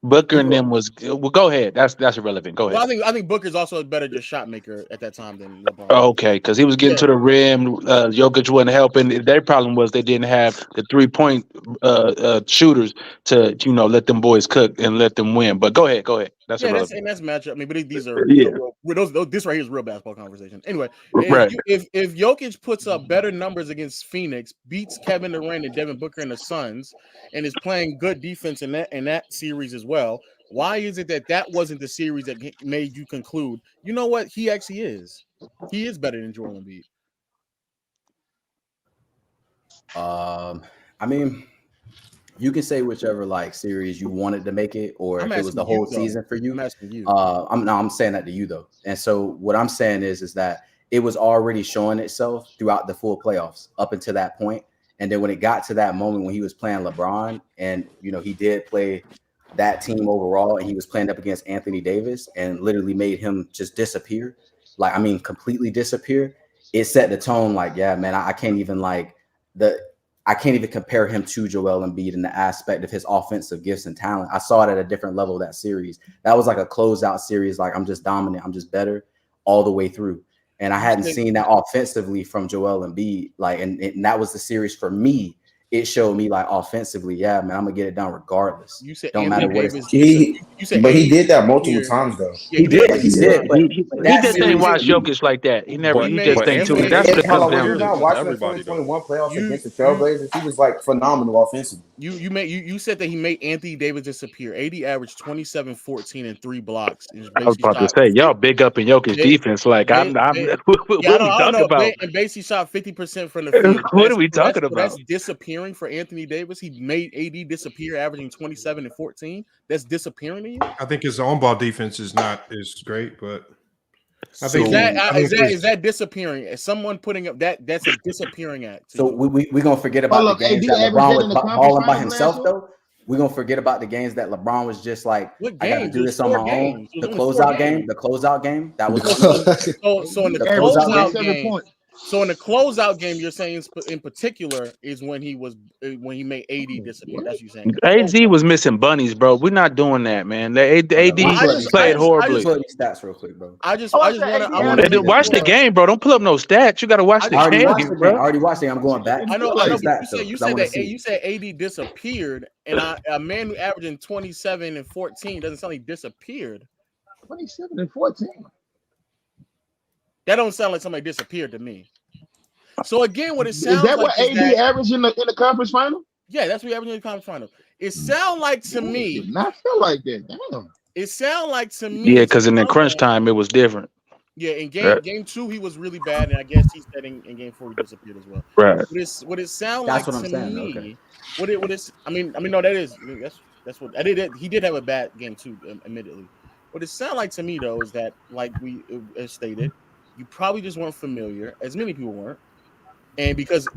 Booker and them was well. Go ahead. That's irrelevant. Go ahead. Well, I think Booker's also a better just shot maker at that time than LeBron. Okay, because he was getting to the rim. Jokic wasn't helping. Their problem was they didn't have the 3-point shooters to let them boys cook and let them win. But go ahead. That's irrelevant. That's matchup. I mean, but these are this right here is real basketball conversation. Anyway, right. If Jokic puts up better numbers against Phoenix, beats Kevin Durant and Devin Booker and the Suns, and is playing good defense in that series as well, why is it that wasn't the series that made you conclude, you know what, he actually is? He is better than Joel Embiid. I mean, you can say whichever series you wanted to make it, or if it was the whole season for you. I'm asking you. I'm saying that to you though. And so what I'm saying is that it was already showing itself throughout the full playoffs up until that point. And then when it got to that moment when he was playing LeBron, and he did play that team overall, and he was playing up against Anthony Davis and literally made him just disappear, completely disappear. It set the tone. Yeah, man, I can't even I can't even compare him to Joel Embiid in the aspect of his offensive gifts and talent. I saw it at a different level that series. That was like a closeout series. I'm just dominant. I'm just better all the way through. And I hadn't seen that offensively from Joel Embiid. And that was the series for me. It showed me offensively, yeah, man, I'm gonna get it done regardless. You said don't matter what but he did that multiple times though. He did. He just ain't watch Jokic like that. He just ain't too. That's what it comes down to. Watching the 2021 playoffs against the Trailblazers, he was phenomenal offensively. You said that he made Anthony Davis disappear. AD averaged 27, 14, and 3 blocks. I was about to say, y'all big up in Jokic defense. What are we talking about? And basically shot 50% from the field. What are we talking about? That's disappearing for Anthony Davis. He made AD disappear, averaging 27 and 14. That's disappearing to you? I think his on-ball defense is not as great, but I think is that disappearing? Is someone putting up that's a disappearing act? So we're gonna forget about the games that LeBron was balling by himself, though. We're gonna forget about the games that LeBron was just I got to do this on my own. The closeout game, that was so in the closeout game. So in the closeout game, you're saying in particular is when he made AD disappear. That's what you're saying. AD was missing bunnies, bro. We're not doing that, man. The AD played horribly. Stats real quick, bro. I just want to watch the game, bro. Don't pull up no stats. You got to watch the game, bro. I already watched it. I'm going back. I know. You said AD disappeared, and a man who averaging 27 and 14 doesn't sound like disappeared. 27 and 14. That don't sound like somebody disappeared to me. So again, what it sounds is that like what AD averaged in the conference final? Yeah, that's what he averaged in the conference final. It sound like to me. Did not feel like that. Damn. It sound like to me. Yeah, because in the crunch time it was different. Yeah, in game 2 he was really bad, and I guess he said in game 4 he disappeared as well. Right. What it sound like to me? Okay. What it I mean no, that's what I did. He did have a bad game 2, admittedly. What it sound like to me though is that, like we stated, you probably just weren't familiar, as many people weren't, and because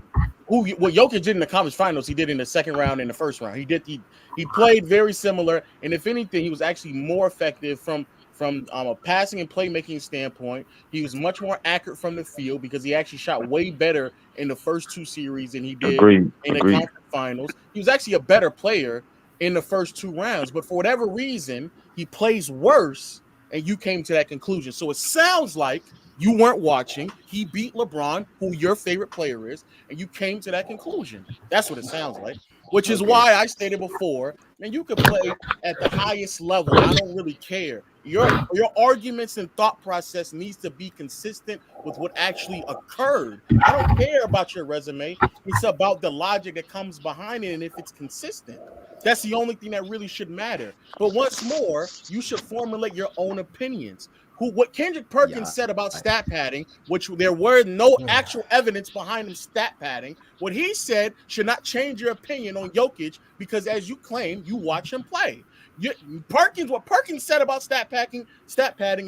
what Jokic did in the conference finals, he did in the second round and the first round. He played very similar, and if anything, he was actually more effective from a passing and playmaking standpoint. He was much more accurate from the field because he actually shot way better in the first 2 series than he did in the conference finals. He was actually a better player in the first 2 rounds, but for whatever reason, he plays worse, and you came to that conclusion. So it sounds like you weren't watching. He beat LeBron, who your favorite player is, and you came to that conclusion. That's what it sounds like, which is why I stated before, man, you could play at the highest level. I don't really care. Your arguments and thought process needs to be consistent with what actually occurred. I don't care about your resume. It's about the logic that comes behind it and if it's consistent. That's the only thing that really should matter. But once more, you should formulate your own opinions. What Kendrick Perkins said about stat padding, which there were no actual evidence behind him stat padding, what he said should not change your opinion on Jokic because, as you claim, you watch him play. What Perkins said about stat padding,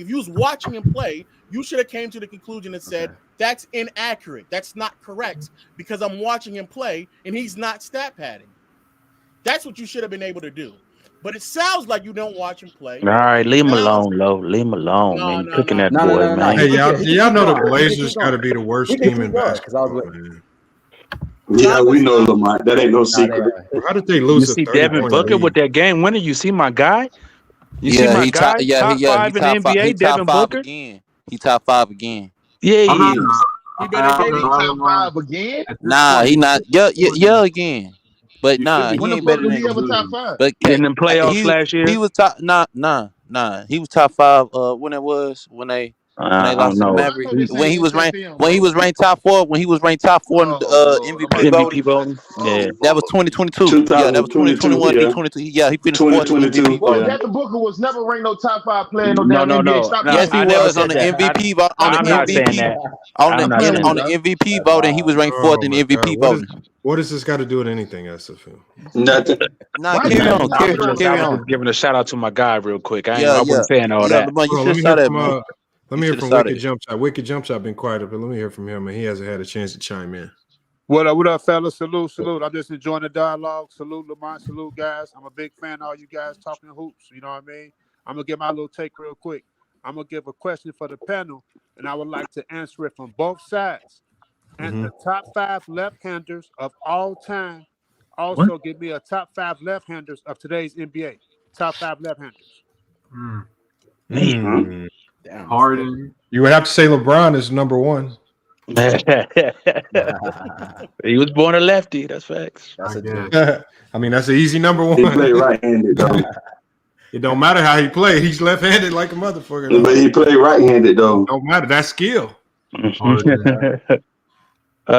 if you was watching him play, you should have came to the conclusion and said, that's inaccurate. That's not correct because I'm watching him play and he's not stat padding. That's what you should have been able to do. But it sounds like you don't watch him play. All right, leave him alone, Lo. Leave him alone, man. You're cooking that boy, man. Hey, y'all know the Blazers got to be the worst team in basketball. Yeah, we know Lamont. That ain't no secret. How did they lose? You see Devin Booker with that game winner. You see my guy. You see my guy. Top 5 in the NBA. Devin Booker. Again. He top 5 again. Yeah, he is. He better get top 5 again. Nah, he not. Yeah, again. But nah, he ain't better than he ever top 5. But in the playoffs last year, he was top. Nah. He was top 5. When they lost to the Mavericks. When he was ranked top 4. When he was ranked top 4 in the MVP voting. Yeah, that was 2022. Yeah, that was 2021. 2022. Yeah, he finished 2022. Well, Devin Booker was never ranked no top 5 player. No. Yes, he was on the MVP vote. On the MVP vote, and he was ranked 4th in the MVP voting. What does this got to do with anything, SFM? Nothing. Nah, carry on. Giving a shout out to my guy real quick. I wasn't saying all that. Let me hear from Wicked Jump Shot. Wicked Jump Shot been quiet, but let me hear from him, and he hasn't had a chance to chime in. What up, fellas? Salute. I'm just enjoying the dialogue. Salute, Lamont. Salute, guys. I'm a big fan of all you guys talking hoops. You know what I mean? I'm going to give my little take real quick. I'm going to give a question for the panel, and I would like to answer it from both sides. And the top 5 left-handers of all time. Also, give me a top 5 left-handers of today's NBA. Top 5 left-handers. Damn. Harden. You would have to say LeBron is number 1. He was born a lefty. That's facts. I mean, that's an easy number 1. He played right-handed, though. It don't matter how he played. He's left-handed like a motherfucker. But he played right-handed, though. Don't matter. That's skill.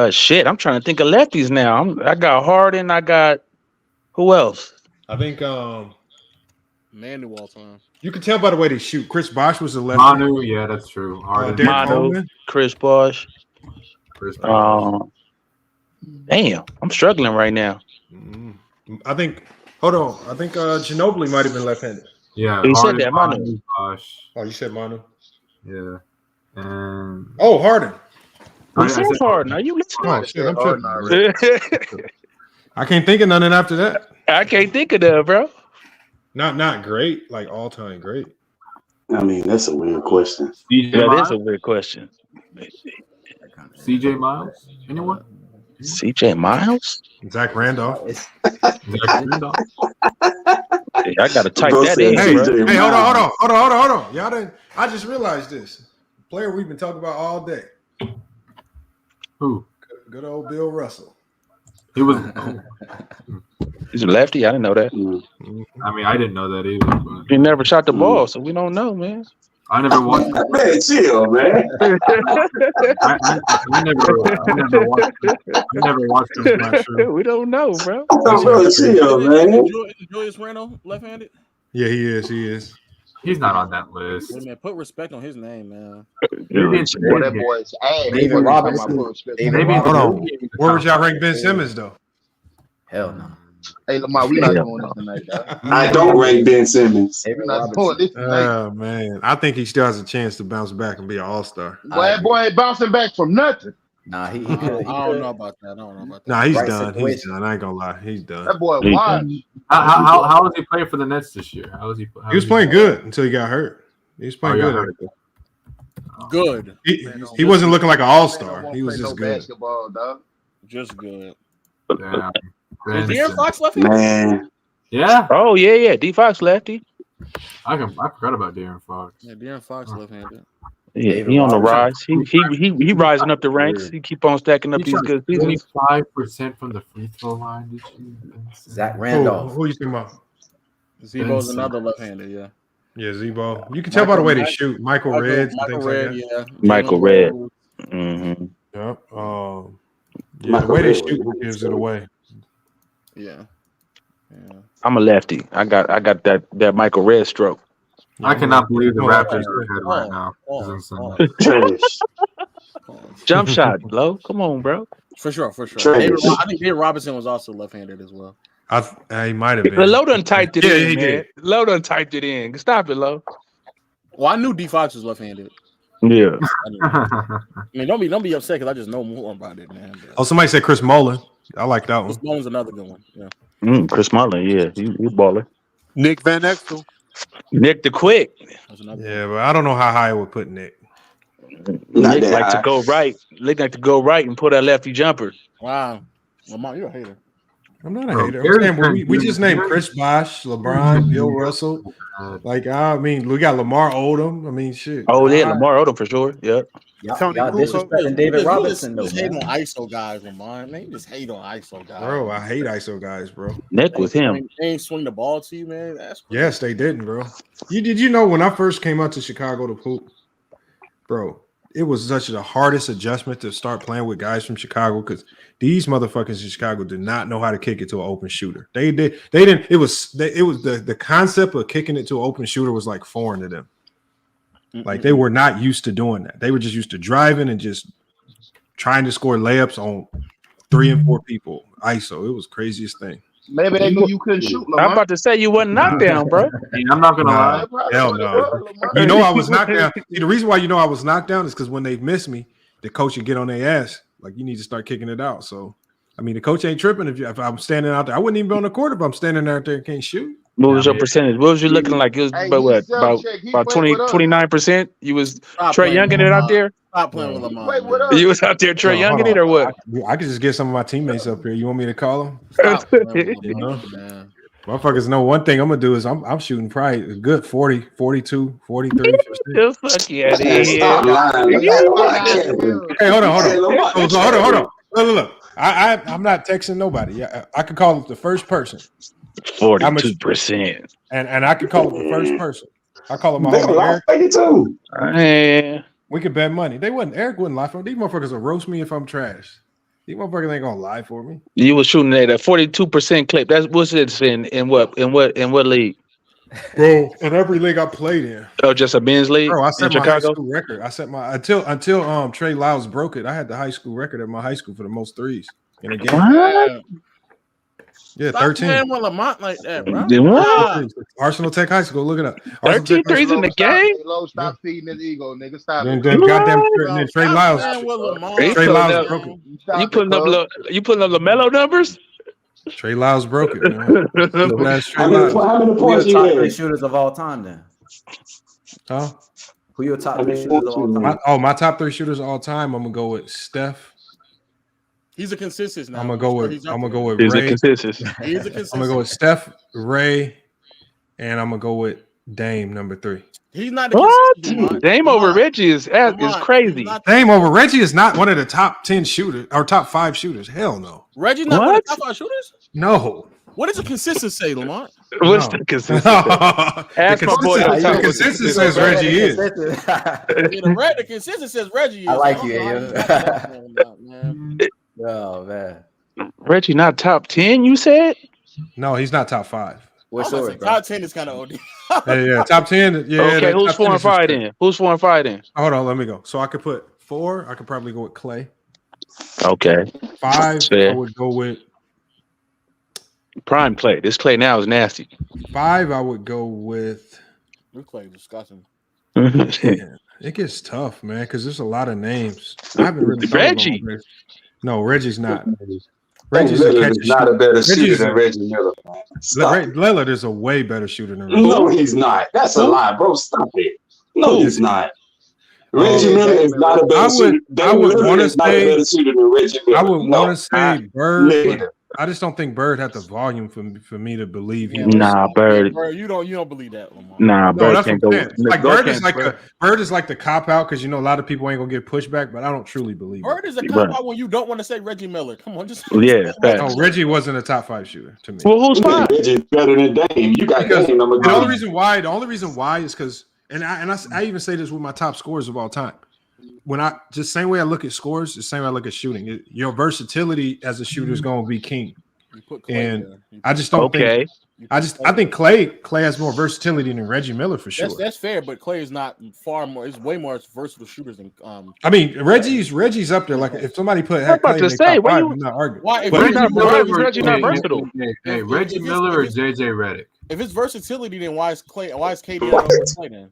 Shit. I'm trying to think of lefties now. I got Harden. I got who else? I think Manu all time. You can tell by the way they shoot. Chris Bosh was a lefty. Manu, yeah, that's true. Manu, Chris Bosh. Damn, I'm struggling right now. I think. Hold on. I think Ginobili might have been left-handed. Yeah, he said that. Manu. Oh, you said Manu. Yeah. And Harden. He said Harden. Are you listening? Oh shit, I'm tripping. I can't think of nothing after that. I can't think of that, bro. Not great, like all-time great. I mean, that's a weird question. That is a weird question. CJ Miles? Anyone? CJ Miles? Zach Randolph. Zach Randolph. Hey, I gotta type Bro that said in, bro. CJ Hey, hold Miles. on. Y'all didn't. I just realized this. Player we've been talking about all day. Who? Good old Bill Russell. He was. He's a lefty. I didn't know that. I mean, I didn't know that either. But He never shot the ball, so we don't know, man. I never watched. Man, chill, man. I never watched him. Not sure. We don't know, bro. Bro, chill, man. Julius Randle, left-handed. Yeah, he is. He's not on that list. Hey, man, put respect on his name, man. Boy, that boy's ass. David Robinson. Hold on. Where would y'all rank Ben Simmons though? Hell no. Hey, Lamar, we not doing this tonight, dog. I don't rank Ben Simmons. We're not doing this tonight. Oh man, I think he still has a chance to bounce back and be an all-star. Boy, that boy ain't bouncing back from nothing. Nah, he I don't know about that. Nah, he's Right done. He's situation. done. I ain't gonna lie. He's done. That boy watch. How was he playing for the Nets this year? He was playing good until he got hurt. He was playing Oh, good. Good. He wasn't looking like an all-star. He was just good. Basketball, dog. Just good. Damn. Is De'Aaron Fox left-handed? Man. Yeah. Oh yeah. D Fox lefty. I forgot about De'Aaron Fox. Yeah, De'Aaron Fox left-handed. Yeah, he on the rise. He rising up the ranks. He keep on stacking up these good seasons. 5% from the free throw line this year. Zach Randolph. Who you talking about? Zebo's another left-handed. Yeah. Yeah, Zebo. You can tell by the way they shoot. Michael Redd. Michael Redd. Yeah. Michael Redd. Mm-hmm. Yep. Yeah, the way they shoot gives it away. Yeah. I'm a lefty. I got that Michael Redd stroke. I cannot believe the Raptors are ahead right now. Jump shot, Low. Come on, bro. For sure. I think David Robinson was also left-handed as well. He might have been. Low done typed it Yeah, in, he man. did. Low done typed it in. Stop it, Low. Well, I knew D Fox was left-handed. Yeah. I mean, don't be upset because I just know more about it, man. Oh, somebody said Chris Mullin. I like that one. Chris Mullin's another good one. Yeah. Chris Mullin, yeah. He baller. Nick Van Exel. Nick the Quick. Yeah, but I don't know how high I would put Nick. Nick like to go right. Nick like to go right and pull that lefty jumper. Wow. Lamar, you're a hater. I'm not a hater. I'm saying we just named Chris Bosh, LeBron, Bill Russell. Like, I mean, we got Lamar Odom. I mean, shit. Oh, yeah, Lamar Odom for sure. Yep. Y'all disrespecting David Robinson, though. Just hate on ISO guys, Lamar. Man, you just hate on ISO guys. Bro, I hate ISO guys, bro. Nick with him. They ain't swing the ball to you, man. That's crazy. Yes, they didn't, bro. Did you know when I first came out to Chicago to hoop, bro, it was such the hardest adjustment to start playing with guys from Chicago because these motherfuckers in Chicago did not know how to kick it to an open shooter. They didn't. It was the concept of kicking it to an open shooter was like foreign to them. Like they were not used to doing that. They were just used to driving and just trying to score layups on 3 and 4 people. ISO. It was craziest thing. Maybe they knew you couldn't shoot. I'm about to say you wasn't knocked down, bro. I'm not gonna lie. Hell no. You know I was knocked down. See, the reason why you know I was knocked down is because when they miss me, the coach would get on their ass. Like, you need to start kicking it out. So, I mean, the coach ain't tripping if I'm standing out there. I wouldn't even be on the court if I'm standing out there and can't shoot. What was your percentage? What was you looking like? It was about 29%? You was Trey Younging it out there? Stop playing with Lamar. You was out there Trey Younging it or what? I could just get some of my teammates up here. You want me to call them? Stop playing with Lamar, man. Motherfuckers know one thing I'm gonna do is I'm shooting probably a good 40, 42, 43%. Fuck yeah, Hey, hold on. Look. I'm not texting nobody. I could call it the first person. 42%. And I could call it the first person. I call it my They homie lie Eric. for you too. Man. We could bet money. Eric wouldn't lie for me. These motherfuckers will roast me if I'm trash. These motherfuckers ain't gonna lie for me. You was shooting at a 42% clip. That's what's it in what league? Bro, in every league I played in. Oh, just a men's league? Bro, I set in my high Chicago? school record. I set my until Trey Lyles broke it. I had the high school record at my high school for the most threes in a game. What? Yeah, Stop 13. playing with Lamont like that, bro. Then what? Arsenal Tech High School. Look it up. 13 threes in the game? Stop feeding his ego, nigga. Stop. Then goddamn Trey Lyles. Trey Lyles broke it. You putting up LaMelo numbers? Trey Lyles broke it, man. That's Trey How Lyles. many We points the you top had? 3 shooters of all time then. Huh? Who your top 3 shooters of all time? My top 3 shooters of all time. I'm gonna go with Steph. He's a consensus now. I'm gonna go with He's Ray. a consensus. He is a consensus. I'm gonna go with Steph, Ray, and I'm gonna go with Dame number 3. He's not a what? Dame over Reggie is crazy. Dame over Reggie is not one of the top 10 shooters or top 5 shooters. Hell no. Reggie's not one of the top 5 shooters? No. What does the consensus say, Lamont? What's the consensus? Ask my boy. The consensus says Reggie is. The consensus says Reggie is. I like you, Oh man. Reggie not top 10, you said? No, he's not top 5. What's yours? Top 10 is kind of OD. Yeah, top 10. Yeah. Okay, who's 4 and 5 then? Who's 4 and 5 then? Hold on, let me go. So I could put 4. I could probably go with Clay. Okay. 5. I would go with Prime Clay. This Clay now is nasty. 5. I would go with. This Clay is disgusting. It gets tough, man, because there's a lot of names. I haven't really. Reggie. No, Reggie's not. Reggie's not a better shooter than Reggie Miller. Lillard is a way better shooter than Reggie. No, he's not. That's a lie, bro. Stop it. No, he's not. Reggie Miller is not a better shooter. I would want to say than Reggie Miller. I would want to say Bird. I just don't think Bird had the volume for me to believe he was. Nah, Bird. You don't believe that, Lamar. Nah, Bird can't go. Like Bird is like the cop out because a lot of people ain't gonna get pushback, but I don't truly believe Bird is a cop out when you don't want to say Reggie Miller. Come on, just No, Reggie wasn't a top 5 shooter to me. Well, who's 5? Reggie's better than Dame. You got Dame number 3. The only reason why is because, and I even say this with my top scorers of all time. When I just same way I look at scores, the same way I look at shooting. Your versatility as a shooter is going to be king. And I just don't think. I think Clay has more versatility than Reggie Miller for sure. That's fair, but Clay is not far more. He's way more versatile shooters than. I mean, Reggie's up there. Like if somebody put. I'm about to say, I'm not arguing. Why? Reggie not versatile. Hey, Reggie Miller or JJ Redick? If it's versatility, then why is KD up there Clay then?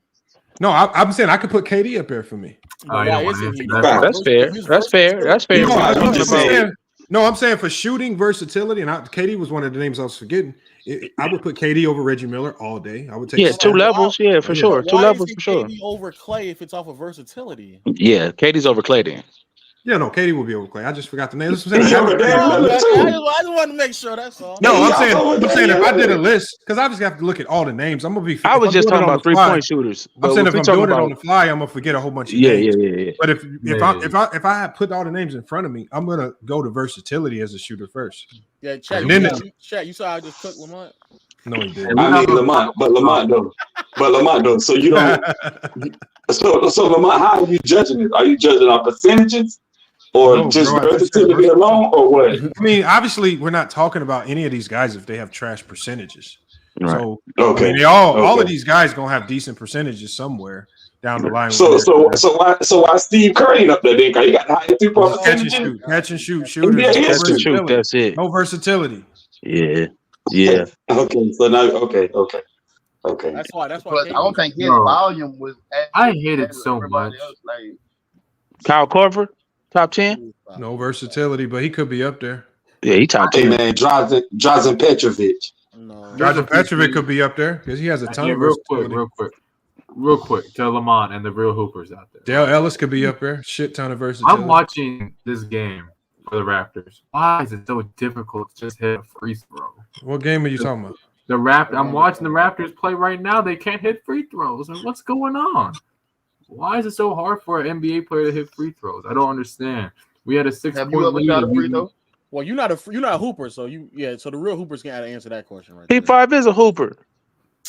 No, I'm saying I could put KD up there for me. That's fair. No, I'm saying for shooting versatility, and KD was one of the names I was forgetting. I would put KD over Reggie Miller all day. I would take 2 levels, for sure. 2 levels for sure. KD over Clay if it's off of versatility. Yeah, KD's over Clay then. Yeah, no, KD will be over Clay. I just forgot the name. I just wanted to make sure that's all. No, I'm saying if I did a list, because I just have to look at all the names. I'm gonna be. I was just talking about 3-point shooters. I'm saying if I'm doing it on the fly, I'm gonna forget a whole bunch of names. Yeah. But if I had put all the names in front of me, I'm gonna go to versatility as a shooter first. Yeah, Chat, you saw how I just took Lamont? No, he didn't. I mean Lamont though. So you don't. So Lamont, how are you judging it? Are you judging our percentages? Or versatility alone, or what? I mean, obviously, we're not talking about any of these guys if they have trash percentages. Right. So, I mean, all of these guys gonna have decent percentages somewhere down the line. So why Steve Kerr ain't up there? Then he got high 3-point percentage. Catch and shoot shooters. That's it. No versatility. Yeah. Okay. So now, okay. That's why. I don't think his volume was. I hate it so much. Kyle Korver. Top 10? No versatility, but he could be up there. Yeah, he top 10. Hey man, Drazen Petrovic. No. Drazen Petrovic could be up there because he has a ton of versatility. Real quick to Lamont and the real hoopers out there. Dale Ellis could be up there. Shit ton of versatility. I'm watching this game for the Raptors. Why is it so difficult to just hit a free throw? What game are you talking about? I'm watching the Raptors play right now. They can't hit free throws. And what's going on? Why is it so hard for an NBA player to hit free throws? I don't understand. We had a 6-point lead. Well, you're not a hooper, so so the real hoopers can't answer that question right P5 is a hooper.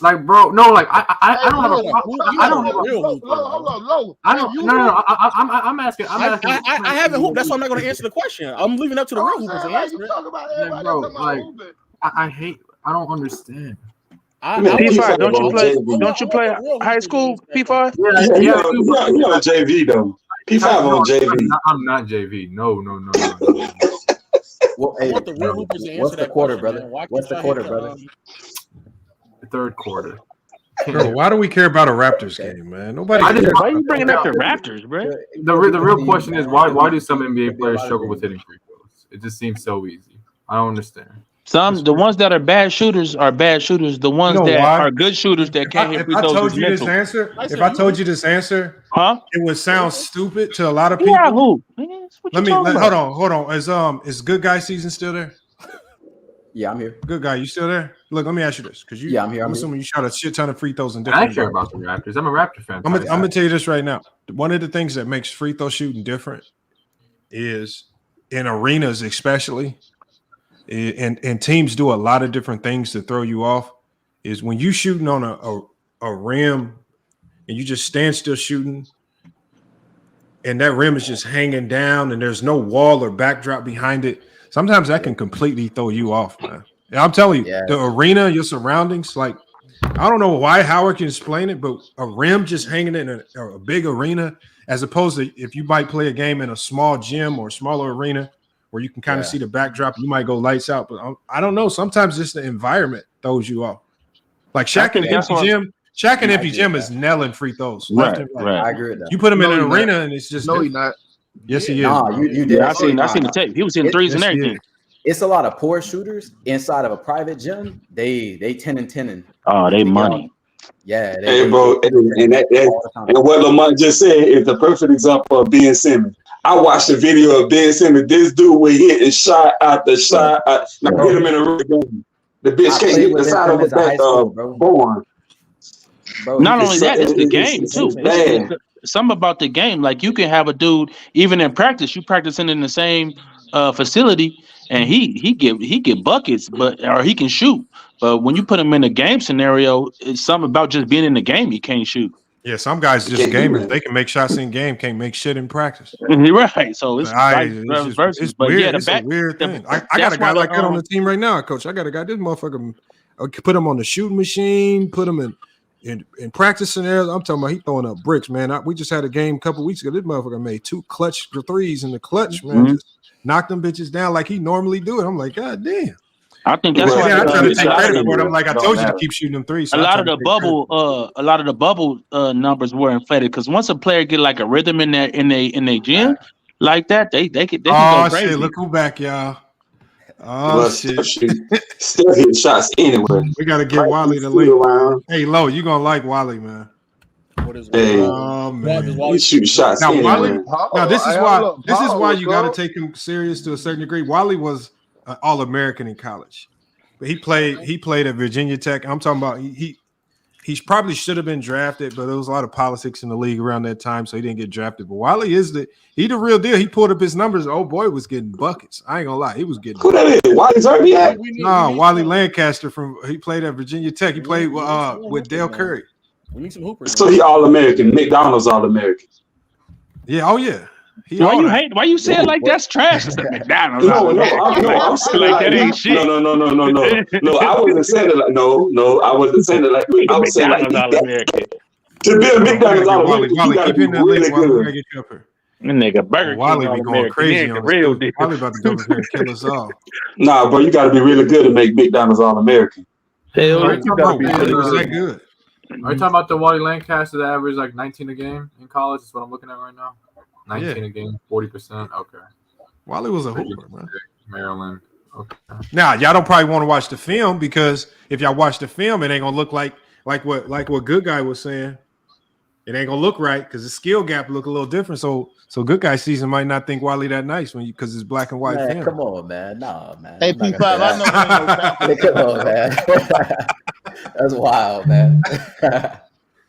Like, bro, no, like I don't have a problem. I don't have a real hooper. I'm asking. I haven't hooped. That's why I'm not going to answer the question. I'm leaving up to the real hoopers to answer it. Bro, like I don't understand. P5, don't you play high school, P5? Yeah, you on JV though. P5 on JV. I'm not JV. No. Well, hey, what's the quarter, brother? What's the quarter, brother? The third quarter. Bro, why do we care about a Raptors game, man? Nobody. Why are you bringing up the Raptors, bro? The real question is why do some NBA players struggle with hitting free throws? It just seems so easy. I don't understand. The ones that are bad shooters are bad shooters. The ones that are good shooters that can't hit free throws. If I told you this answer, it would sound stupid to a lot of people. Yeah, who? Hold on. Is Good Guy season still there? Yeah, I'm here. Good Guy, you still there? Look, let me ask you this, because I'm here. I'm assuming you shot a shit ton of free throws in I different. care about the Raptors. I'm a Raptor fan. I'm gonna tell you this right now. One of the things that makes free throw shooting different is in arenas, especially, and teams do a lot of different things to throw you off. Is when you shooting on a rim and you just stand still shooting, and that rim is just hanging down, and there's no wall or backdrop behind it. Sometimes that can completely throw you off, man. And I'm telling you, the arena, your surroundings, like, I don't know why Howard can explain it, but a rim just hanging in a big arena, as opposed to if you might play a game in a small gym or a smaller arena where you can kind of see the backdrop, you might go lights out. But I don't know. Sometimes just the environment throws you off. Like Shaq and Empty Gym is nailing free throws. Right. I agree with that. You put him in an arena and it's just he's not. Yes, he is. Nah, you did. I seen the tape. He was hitting threes and everything. It's a lot of poor shooters inside of a private gym. They 10 and 10. Oh, they money. Yeah. Hey, bro, and what Lamont just said is the perfect example of Ben Simmons. I watched the video of Ben Simmons. This dude was hitting shot after shot. Now get him in a real game. The bitch can't get the side of his back born. Not only that, it's the game too. It's something about the game. Like you can have a dude even in practice. You practicing in the same facility, and he get buckets, or he can shoot. But when you put him in a game scenario, it's something about just being in the game. He can't shoot. Yeah, some guys just gamers. They can make shots in game, can't make shit in practice. Right. So it's it's but weird. yeah, It's a weird thing. I got a guy like that on the team right now, coach. I got a guy. This motherfucker, put him on the shooting machine, put him in practice scenarios. I'm talking about he throwing up bricks, man. We just had a game a couple weeks ago. This motherfucker made 2 clutch threes in the clutch, man. Just knocked them bitches down like he normally do it. I'm like, God damn. I think that's why I try to take credit for it. I'm like, I told you to keep shooting them threes. So a lot of the bubble numbers were inflated because once a player get like a rhythm in their gym like that, they can go crazy. Shit, look who back, y'all. Oh shit. Still hitting shots anyway. We gotta get Wally the link. Hey, Lo, you gonna like Wally, man. What is man. He shoot shots now, anyway. Wally, now this is why you gotta take him serious to a certain degree. Wally was an All-American in college, but he played at Virginia Tech. I'm talking about he probably should have been drafted, but there was a lot of politics in the league around that time, so he didn't get drafted. But Wally the real deal. He pulled up his numbers. Oh boy, was getting buckets. I ain't gonna lie, he was getting. Who that is? Wally's RBI? No, Wally Lancaster he played at Virginia Tech. He played with Dale Curry. We need some hoopers. So he All-American. McDonald's All-American. Yeah. Oh yeah. Why you say it like that's trash? It's McDonald's. I'm saying like that ain't shit. No. No, I wasn't saying it like I wasn't saying it like I was saying like All-American. To be a McDonald's All-American, Wally, you gotta keep be hitting that really link. Wally, good. gotta get you up here. Nigga, Burger Wally King be going crazy on real deal. Wally about to go over here and kill us all. Nah, bro, you gotta be really good to make McDonald's All-American. Hell, you gotta be that good. Are you talking about the Wally Lancaster that averaged like 19 a game in college? Is what I'm looking at right now. 19 a game, 40%. Okay. Wally was a hooper, man. Maryland. Okay. Now, y'all don't probably want to watch the film because if y'all watch the film, it ain't gonna look like what Good Guy was saying. It ain't gonna look right because the skill gap look a little different. So Good Guy season might not think Wally that nice because it's black and white. Man, film. come on, man. Nah, man. Hey, P5, I know you ain't no come on, man. That's wild, man.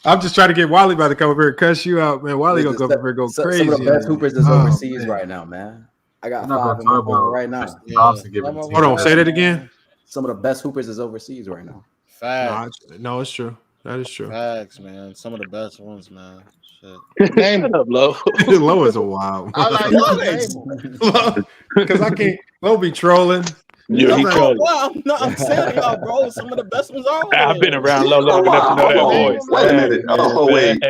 I'm just trying to get Wally about to come over here and cuss you out, man. Wally gonna come over here and go crazy. Some of the best hoopers is overseas right now, man. I got 5 in my phone right now. Hold on, say that again. Some of the best hoopers is overseas right now. Facts. No, it's true. That is true. Facts, man. Some of the best ones, man. Shit. Name up, Lo. Lo is a wild. I like because I can't. Lo be trolling. Yeah, I'm saying y'all, bro. Some of the best ones are. I've been around Lo long enough to know that voice. Wait a minute. Oh, wait.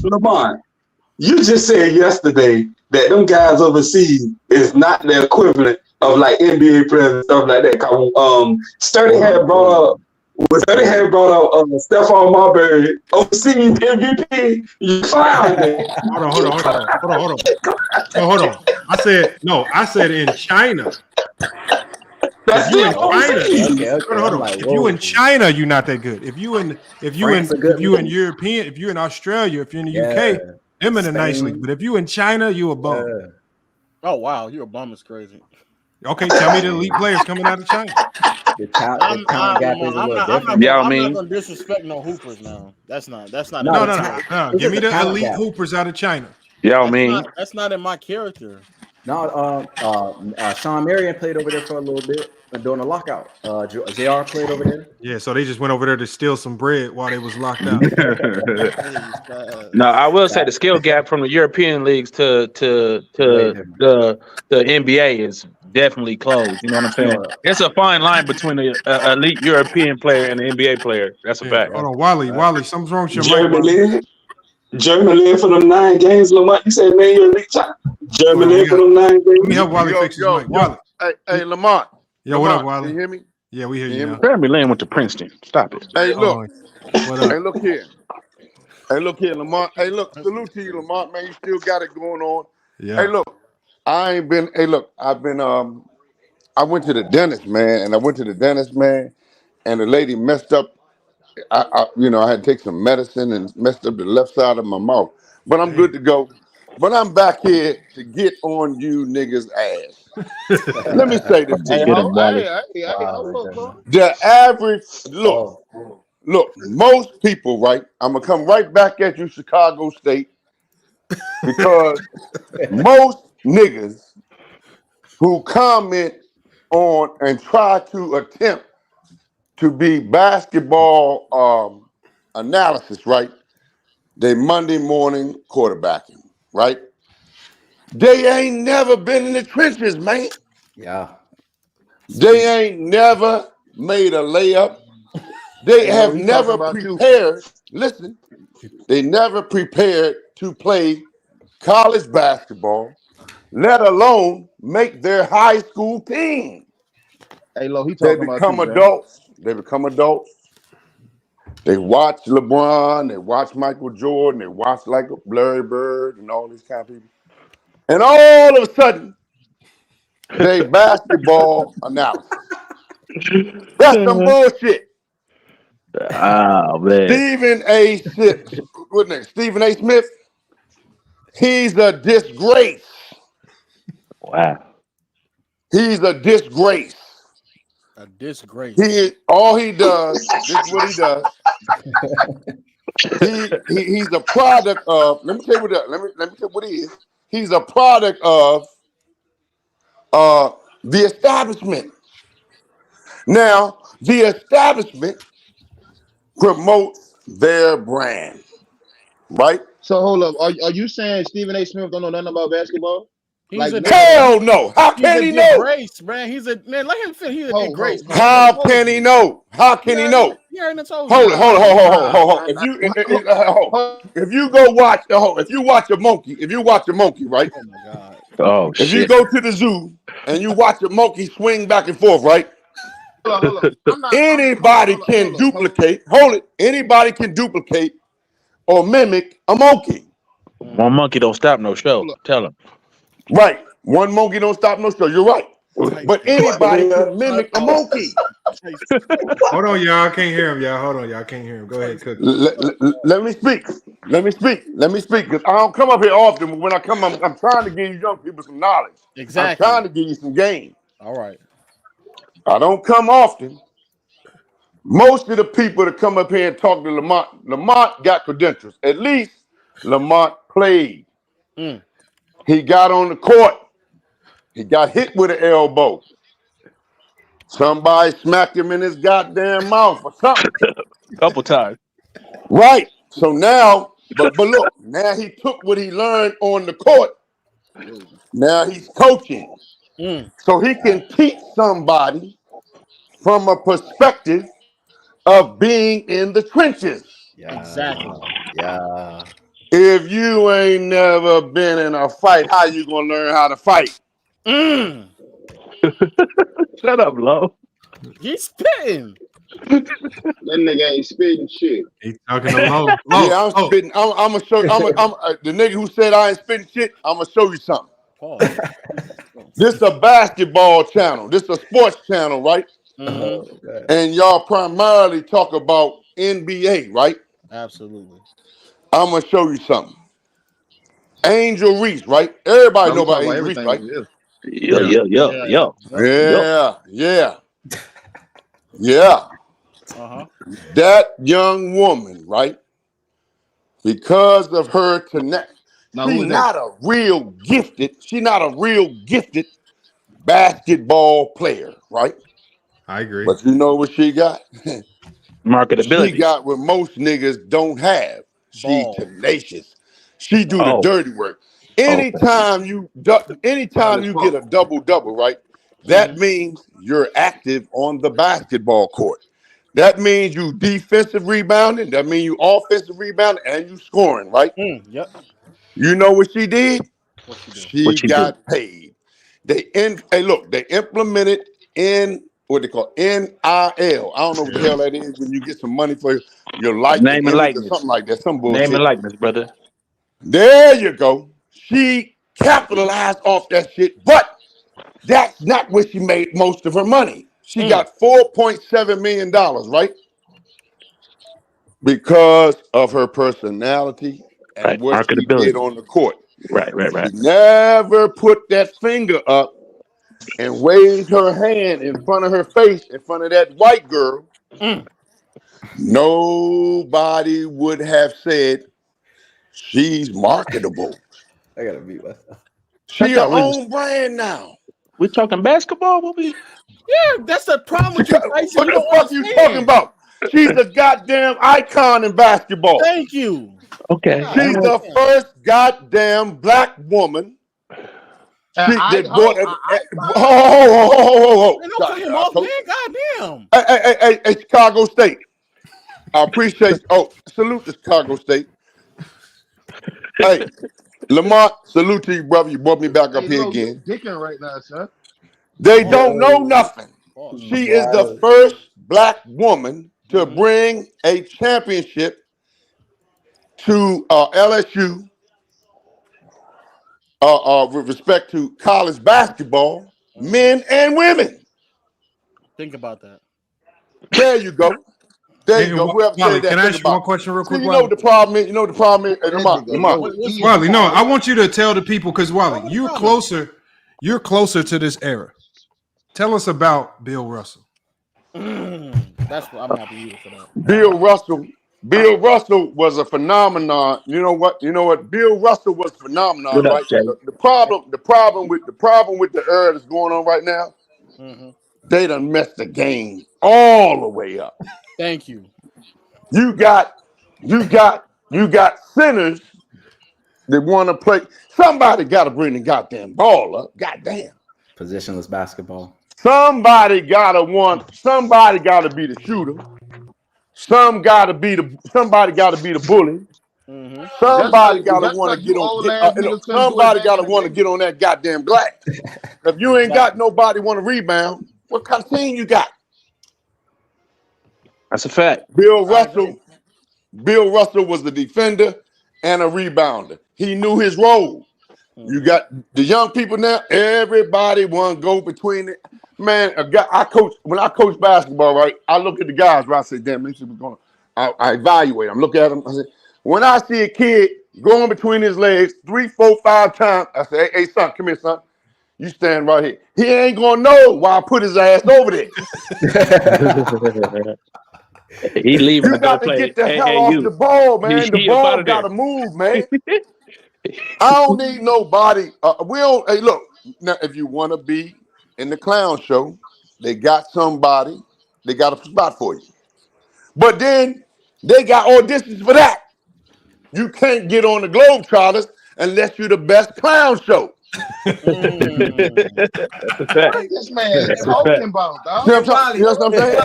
Lamont, you just said yesterday that them guys overseas is not the equivalent of like NBA players and stuff like that. Sturdy had brought up Stephon Marbury overseas MVP. You found it. Hold on. I said in China. If you in China, hold on. Like, If you in China, you're not that good. If you in European, if you in Australia, if you're in the UK, them in a nice league. But if you in China, you a bum. Oh wow, you're a bum is crazy. Okay, tell me the elite players coming out of China. I'm not gonna disrespect no hoopers now. That's not. No. Give me the elite hoopers out of China. That's not in my character. No, Sean Marion played over there for a little bit during the lockout. JR played over there. Yeah, so they just went over there to steal some bread while they was locked out. No, I will say the skill gap from the European leagues to the NBA is definitely closed. You know what I'm saying? It's a fine line between an elite European player and an NBA player. That's a fact. Hold on, Wally, something's wrong with your mic. Jeremy Lin for them 9 games, Lamont. You said, man, you're elite time. Jeremy Lin for them 9 games. Let me help Wally fix his mic. Wally. Hey, Lamont. Yo, what up, Wally? Can you hear me? Yeah, we hear you now. Jeremy Lin went to Princeton. Stop it. Hey, look. What up? Hey, look here. Lamont. Hey, look, salute to you, Lamont, man. You still got it going on. Yeah. Hey, look. I went to the dentist, man, and the lady messed up. I had to take some medicine and messed up the left side of my mouth. But I'm good to go. But I'm back here to get on you niggas' ass. Let me say this to you. The average, look, most people, right? I'm going to come right back at you, Chicago State, because most niggas who comment on and try to attempt to be basketball analysis, right? They Monday morning quarterbacking, right? They ain't never been in the trenches, man. Yeah. They ain't never made a layup. They have never prepared. Listen, they never prepared to play college basketball, let alone make their high school team. Hey, Lo, They become adults. They become adults. They watch LeBron. They watch Michael Jordan. They watch like Larry Bird and all these kind of people. And all of a sudden, they basketball analysis. That's some bullshit. Oh man. Stephen A. Smith. He's a disgrace. Wow. He's a disgrace. A disgrace. All he does, this is what he does. He's a product of, let me tell you what he is. He's a product of the establishment. Now, the establishment promotes their brand, right? So hold up. Are you saying Stephen A. Smith don't know nothing about basketball? Hell no. How can he know? Disgrace, man. He's a man. Let him fit. He's a disgrace. How can he know? How can he know? He already told Hold you. on. If you go watch, if you watch a monkey, right? Oh my god. Oh if you go to the zoo and you watch a monkey swing back and forth, right? Anybody can duplicate. Anybody can duplicate or mimic a monkey. One monkey don't stop no show. Tell him. Right. One monkey don't stop no show. You're right. But anybody can mimic a monkey. Hold on, y'all. I can't hear him, y'all. Hold on, y'all. Can't hear him. Go ahead, Cook. Let me speak. Because I don't come up here often, but when I come, I'm trying to give you young people some knowledge. Exactly. I'm trying to give you some game. All right. I don't come often. Most of the people that come up here and talk to Lamont got credentials. At least Lamont played. He got on the court. He got hit with an elbow. Somebody smacked him in his goddamn mouth or something. Couple times. Right. So now, but look, now he took what he learned on the court. Now he's coaching. So he can teach somebody from a perspective of being in the trenches. Yeah. Exactly. Yeah. If you ain't never been in a fight, how you gonna learn how to fight? Shut up, Lo. He's spitting. That nigga ain't spitting shit. He's talking to Lo. Yeah, I'm spitting. I'm gonna show you. The nigga who said I ain't spitting shit, I'm gonna show you something. This a basketball channel. This a sports channel, right? And y'all primarily talk about NBA, right? Absolutely. I'm gonna show you something. Angel Reese, right? Everybody know about Angel Reese, right? Yeah. That young woman, right? Because of her tenacity, she's not a real gifted basketball player, right? I agree. But you know what she got? Marketability. She got what most niggas don't have. She tenacious. She do the dirty work. Anytime you get a double-double, right? That means you're active on the basketball court. That means you defensive rebounding. That means you offensive rebounding and you scoring, right? Yep. You know what she did? What she do? She got paid. They implemented what they call NIL. I don't know what the hell that is when you get some money for your life and Name and image or likeness. something like that. Some bullshit. Name and likeness, brother. There you go. She capitalized off that shit, but that's not where she made most of her money. She got $4.7 million, right? Because of her personality and what she did on the court. Right. She never put that finger up and waved her hand in front of her face, in front of that white girl. Nobody would have said she's marketable. I gotta beat myself. She her own brand now. We talking basketball? What we? Yeah, that's the problem with you, Tyson. What the fuck you talking about? She's a goddamn icon in basketball. Thank you. Okay. She's the first goddamn black woman. Don't cut him off, man. Goddamn. Hey, Chicago State. I appreciate you. Oh, salute to Chicago State. Hey, Lamont, salute to you, brother. You brought me back up here again. Dicking right now, son. They don't know nothing. She is the first black woman to bring a championship to LSU with respect to college basketball, men and women. Think about that. There you go. There you go. Whoever said that, can I ask you one question real quick? You know what the problem is? Wally, no, I want you to tell the people, because Wally, you're closer to this era. Tell us about Bill Russell. That's what I'm happy for that. Bill Russell was a phenomenon. You know what? Bill Russell was a phenomenon, right? The problem with the era that's going on right now, they done messed the game all the way up. Thank you. You got sinners that want to play. Somebody got to bring the goddamn ball up. Goddamn. Positionless basketball. Somebody got to be the shooter. Somebody got to be the bully. Somebody got to want to get on. Somebody got to want to get on that goddamn glass. If you ain't got nobody want to rebound, what kind of team you got? That's a fact. Bill Russell was the defender and a rebounder. He knew his role. You got the young people now. Everybody want to go between it. Man, when I coach basketball, right? I look at the guys, right? I say, damn, this is going. I evaluate them. Look at them. I say, when I see a kid going between his legs 3, 4, 5 times, I say, hey, son, come here, son. You stand right here. He ain't gonna know why I put his ass over there. He leaving. You got to get the hell off the ball, man. The ball got to move, man. I don't need nobody. Hey, look. Now, if you want to be in the clown show, they got somebody. They got a spot for you. But then they got auditions for that. You can't get on the Globetrotters unless you're the best clown show. This man is talking about, dog. You know what I'm saying?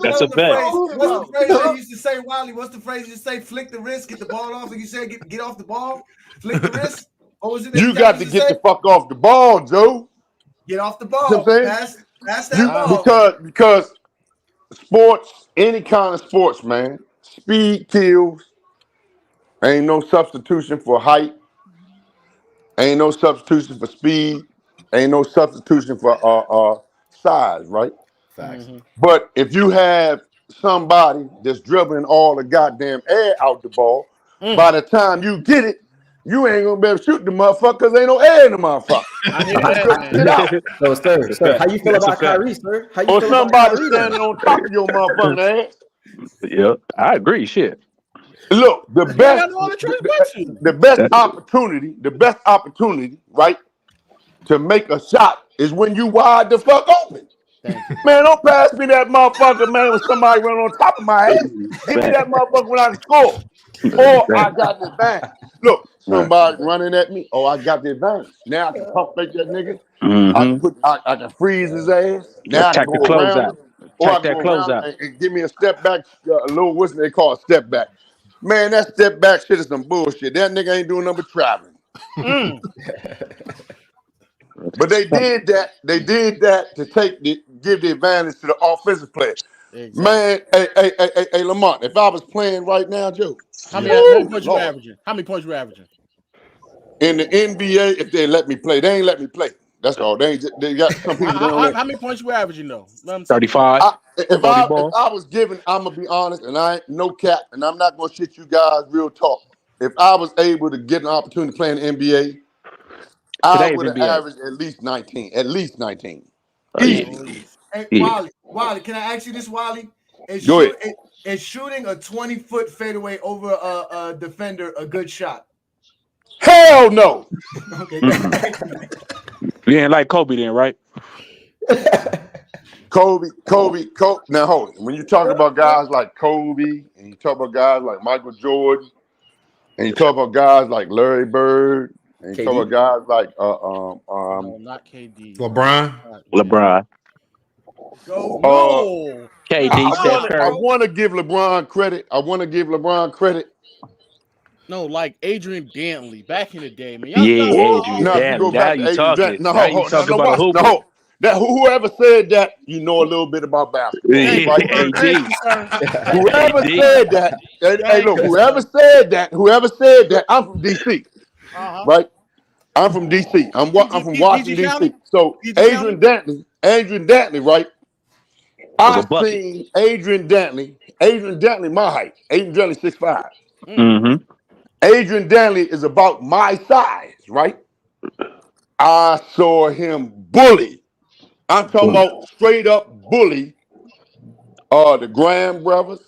That's a fact. What's the phrase they used to say, Wally? What's the phrase you say? Flick the wrist, get the ball off. Like you said, get off the ball. Flick the wrist. What was it? You got to get the fuck off the ball, Joe. Get off the ball. You know what I'm saying? That's that ball. Because sports, any kind of sports, man, speed kills. Ain't no substitution for height. Ain't no substitution for speed. Ain't no substitution for size, right? Facts. But if you have somebody that's dribbling all the goddamn air out the ball, by the time you get it, you ain't gonna be able to shoot the motherfucker because ain't no air in the motherfucker. I hear that, Get out. So, sir, how you feel about Kyrie, sir? How you Or feel about somebody Kyrie? standing on top of your motherfucking ass. Yeah, I agree. Shit. Look, the I best, got all the choice with you. the best opportunity, right, to make a shot is when you wide the fuck open. Man, don't pass me that motherfucker, man, when somebody run on top of my ass. Give me that motherfucker when I can score. Or I got the advantage. Look, somebody running at me. Oh, I got the advantage. Now I can pump fake that nigga. I can freeze his ass. Now I can Attack the go around closeout. him. Or I Attack can that go around closeout. and give me a step back, a little what's they call a step back. Man, that step back shit is some bullshit. That nigga ain't doing nothing but traveling. But they did that. They did that to give the advantage to the offensive player. Exactly. Man, hey, Lamont, if I was playing right now, Joe, How many points you averaging? How many points you averaging? in the NBA, if they let me play, they ain't let me play. That's all. They got some people. They don't let. How many points you averaging though? 35. If I was given, I'm gonna be honest, and I ain't no cap, and I'm not gonna shit you guys real talk. If I was able to get an opportunity to play in the NBA, I Today's would have NBA. averaged at least 19. At least 19. Hey, Yeah. Wally, can I ask you this, Wally? Go ahead. Is shooting a 20-foot fadeaway over a defender a good shot? Hell no. Okay. You ain't like Kobe then, right? Kobe. Now hold it. When you talk about guys like Kobe, and you talk about guys like Michael Jordan, and you talk about guys like Larry Bird, and you talk about guys like No, not KD. LeBron. No. KD, Steph I Curry. want to give LeBron credit. No, like Adrian Dantley back in the day, man. Yeah, Adrian Now, if you go Dantley. Now back to you Adrian talking. Dantley, Now you talking about a hooper. That whoever said that, you know a little bit about basketball, Yeah, right? AD. Whoever said that, hey, look, whoever said that, I'm from DC, right? I'm from DC. I'm from Washington DC. So Adrian Dantley, right? I seen Adrian Dantley, my height. Adrian Dantley 6'5". Mm-hmm. Adrian Dantley is about my size, right? I saw him bully. I'm talking about straight up bully. The Graham brothers.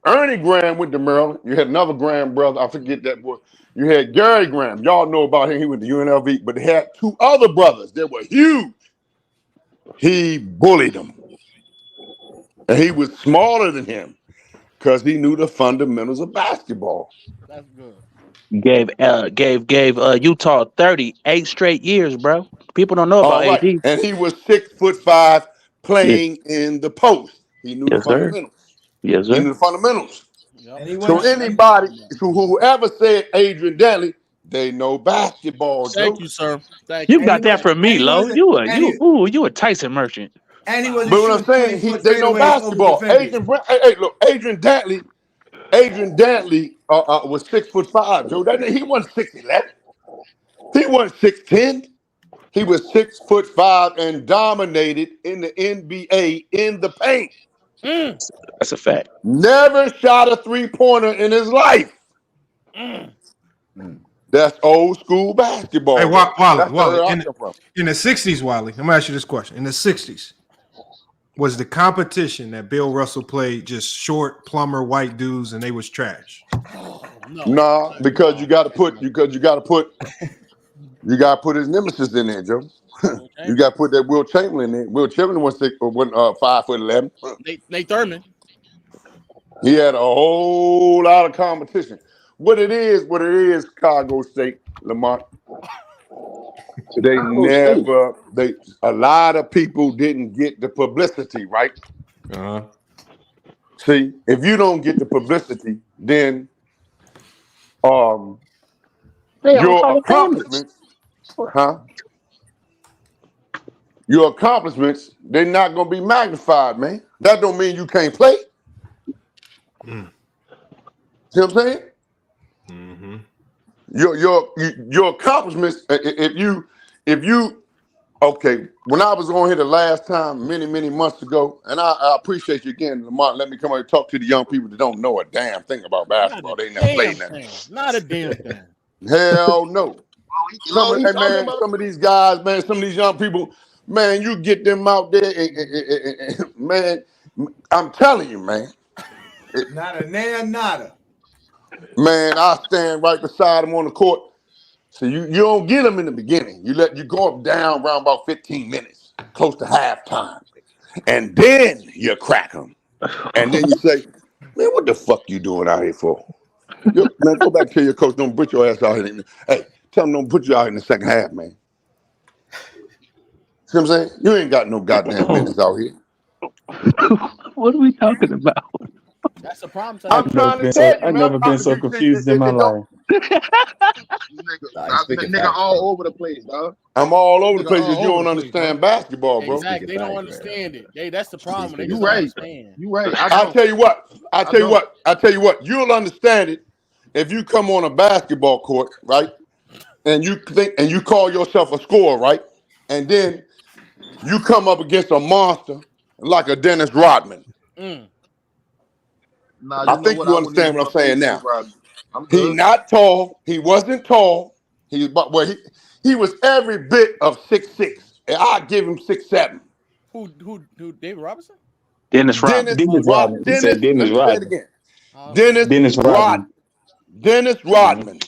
Ernie Graham went to Maryland. You had another Graham brother. I forget that boy. You had Gary Graham. Y'all know about him. He went to UNLV. But they had two other brothers that were huge. He bullied them. And he was smaller than him because he knew the fundamentals of basketball. That's good. Gave Utah 38 straight years, bro. People don't know about All right. AD. And he was 6'5" playing in the post. He knew the fundamentals. Yes, He sir. knew the fundamentals. Yep. So anybody, whoever said Adrian Dantley, they know basketball. Thank Joe. you, sir. Thank You you. got that from me, Lo. You a Tyson merchant. And he wasn't But what I'm shooting saying, 20-foot they know fadeaways over basketball. defenders. Adrian Dantley was 6'5", Joe. He wasn't 6'11". He wasn't 6'10". He was 6'5" and dominated in the NBA in the paint. That's a fact. Never shot a 3-pointer in his life. That's old school basketball. Hey, That's Wally, where I come from. in the 60s, Wally, I'm gonna ask you this question. In the 60s, was the competition that Bill Russell played just short plumber white dudes and they was trash? Nah, because you gotta put his nemesis in there, Joe. You gotta put that Will Chamberlain in. Will Chamberlain was 5'11". Nate Thurman. He had a whole lot of competition. What it is, Chicago State, Lamont. A lot of people didn't get the publicity, right? See, if you don't get the publicity, then your accomplishments, your accomplishments, they're not gonna be magnified, man. That don't mean you can't play. See what I'm saying? your accomplishments. If you okay, when I was on here the last time, many months ago, and I appreciate you again, Lamont. Let me come over and talk to the young people that don't know a damn thing about basketball. They never played nothing. Not a damn thing. Hell no. Some of these guys, man, some of these young people, man, you get them out there, man. I'm telling you, man. Nada, nada. Man, I stand right beside them on the court. So you don't get them in the beginning. You go up down around about 15 minutes, close to halftime. And then you crack them. And then you say, man, what the fuck you doing out here for? Man, go back to your coach. Don't put your ass out here. Hey, tell him don't put you out in the second half, man. See what I'm saying? You ain't got no goddamn business out here. What are we talking about? That's the problem. I'm trying to tell you, I've never been so confused in my life. Nigga all over the place, dog. I'm all over the place because you don't understand basketball, bro. Exactly. They don't understand it. That's the problem. They just You don't right. understand. You right. I'll tell you what. You'll understand it if you come on a basketball court, right? And you call yourself a scorer, right? And then you come up against a monster like a Dennis Rodman. I think you understand what I'm saying now. He not tall. He wasn't tall. He was every bit of 6'6". And I give him 6'7". Who? David Robinson? Dennis Rodman. Dennis Rodman. He said Dennis Rodman. Dennis Rodman. Dennis Rodman.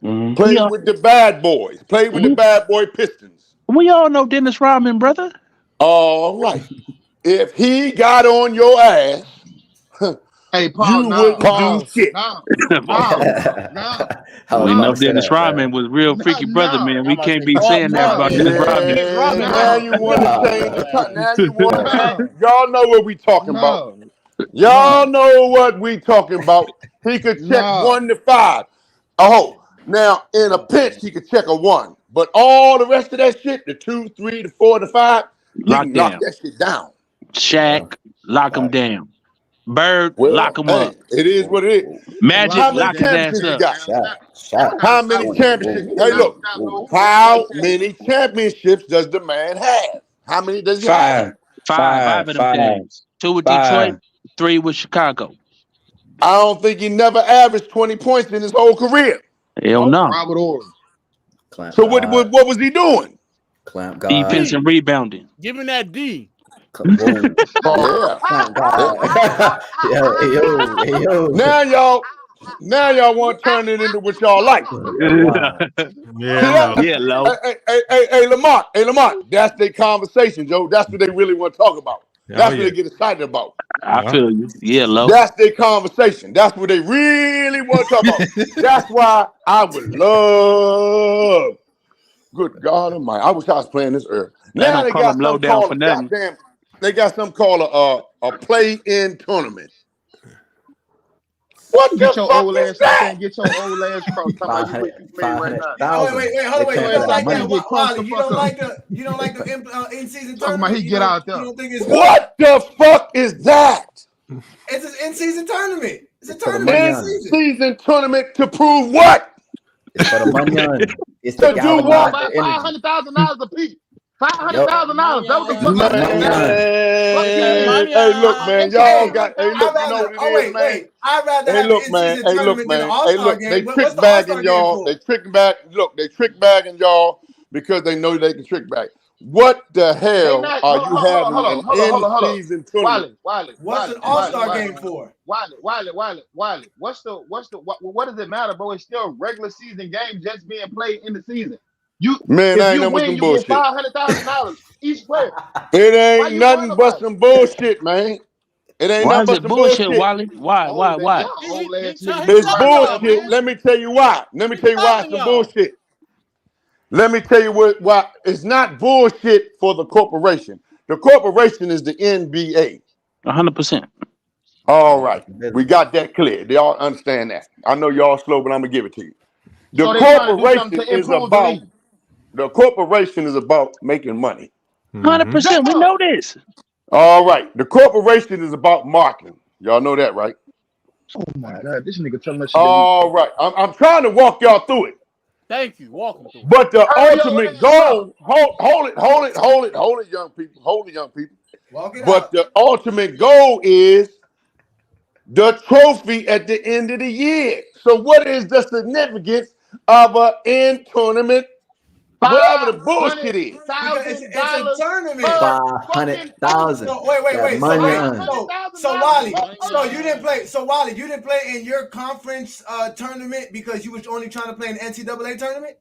Mm-hmm. Played with the bad boys. Played with the bad boy Pistons. We all know Dennis Rodman, brother. All right. If he got on your ass, hey, Paul, you wouldn't do shit. We know Dennis Rodman was real freaky brother, man. We can't be saying that about Dennis Rodman. Now you want to change the time. Now you want to change. Y'all know what we talking about. Y'all know what we talking about. He could check 1 to 5. Oh, now in a pinch he could check a 1, but all the rest of that shit, the 2, 3, the 4, the 5, you can knock that shit down. Shaq, lock him down. Bird, lock him up. It is what it is. Magic, how many lock his ass championships up. you got? How many championships? Hey, look. How many championships does the man have? How many does he have? Five of them things. 2 with Detroit, 3 with Chicago. I don't think he never averaged 20 points in his whole career. Hell no. Robert Ory. So what was he doing? Clamp God. Defense and rebounding. Give him that D. Now y'all want to turn it into what y'all like. Low. Hey, Lamont, that's their conversation, Joe. That's what they really want to talk about. That's what they get excited about. I feel you. Yeah, low. That's their conversation. That's what they really want to talk about. That's why I would love. Good God Almighty! I wish I was playing this early. Now they got some called a goddamn. They got something called a play-in tournament. What the fuck is that? Get your old ass from. Wait, hold on, wait. You don't like that, Wally? You don't like the in-season tournament? Talking about he get out there. You don't think it's good? What the fuck is that? It's an in-season tournament. It's a tournament. In-season tournament to prove what? It's for the money on. It's to do what? $500,000 a piece. $500,000. That was the fuck. Hey, look, man. Y'all got. Hey, look. You know what it is, man. I'd rather have look, man. Hey, look, man. Hey, look. They trick bagging y'all. They trick back. Look, they trick bagging y'all because they know they can trick back. What the hell are you having an in-season tournament? Wiley, what's an all-star game for? Wiley. What does it matter, bro? It's still a regular season game just being played in the season. Man, I ain't you nothing but some bullshit. $500,000 each player. It ain't nothing but some bullshit, man. It ain't nothing but some bullshit. Wally? Why? It's bullshit. Let me tell you why. It's some bullshit. Let me tell you why. It's not bullshit for the corporation. The corporation is the NBA. 100%. All right. We got that clear. They all understand that. I know y'all slow, but I'm going to give it to you. The corporation is about making money. 100%. We know this. All right. The corporation is about marketing. Y'all know that, right? Oh my God, this nigga telling us. All right, I'm trying to walk y'all through it. Thank you. Walk him through. But the ultimate goal, hold it, young people. Hold it, young people. But the ultimate goal is the trophy at the end of the year. So what is the significance of an in-tournament, whatever the bullshit is? It's a tournament. 500,000. So, wait. Money So Wally, you didn't play. So Wally, you didn't play in your conference tournament because you was only trying to play in the NCAA tournament.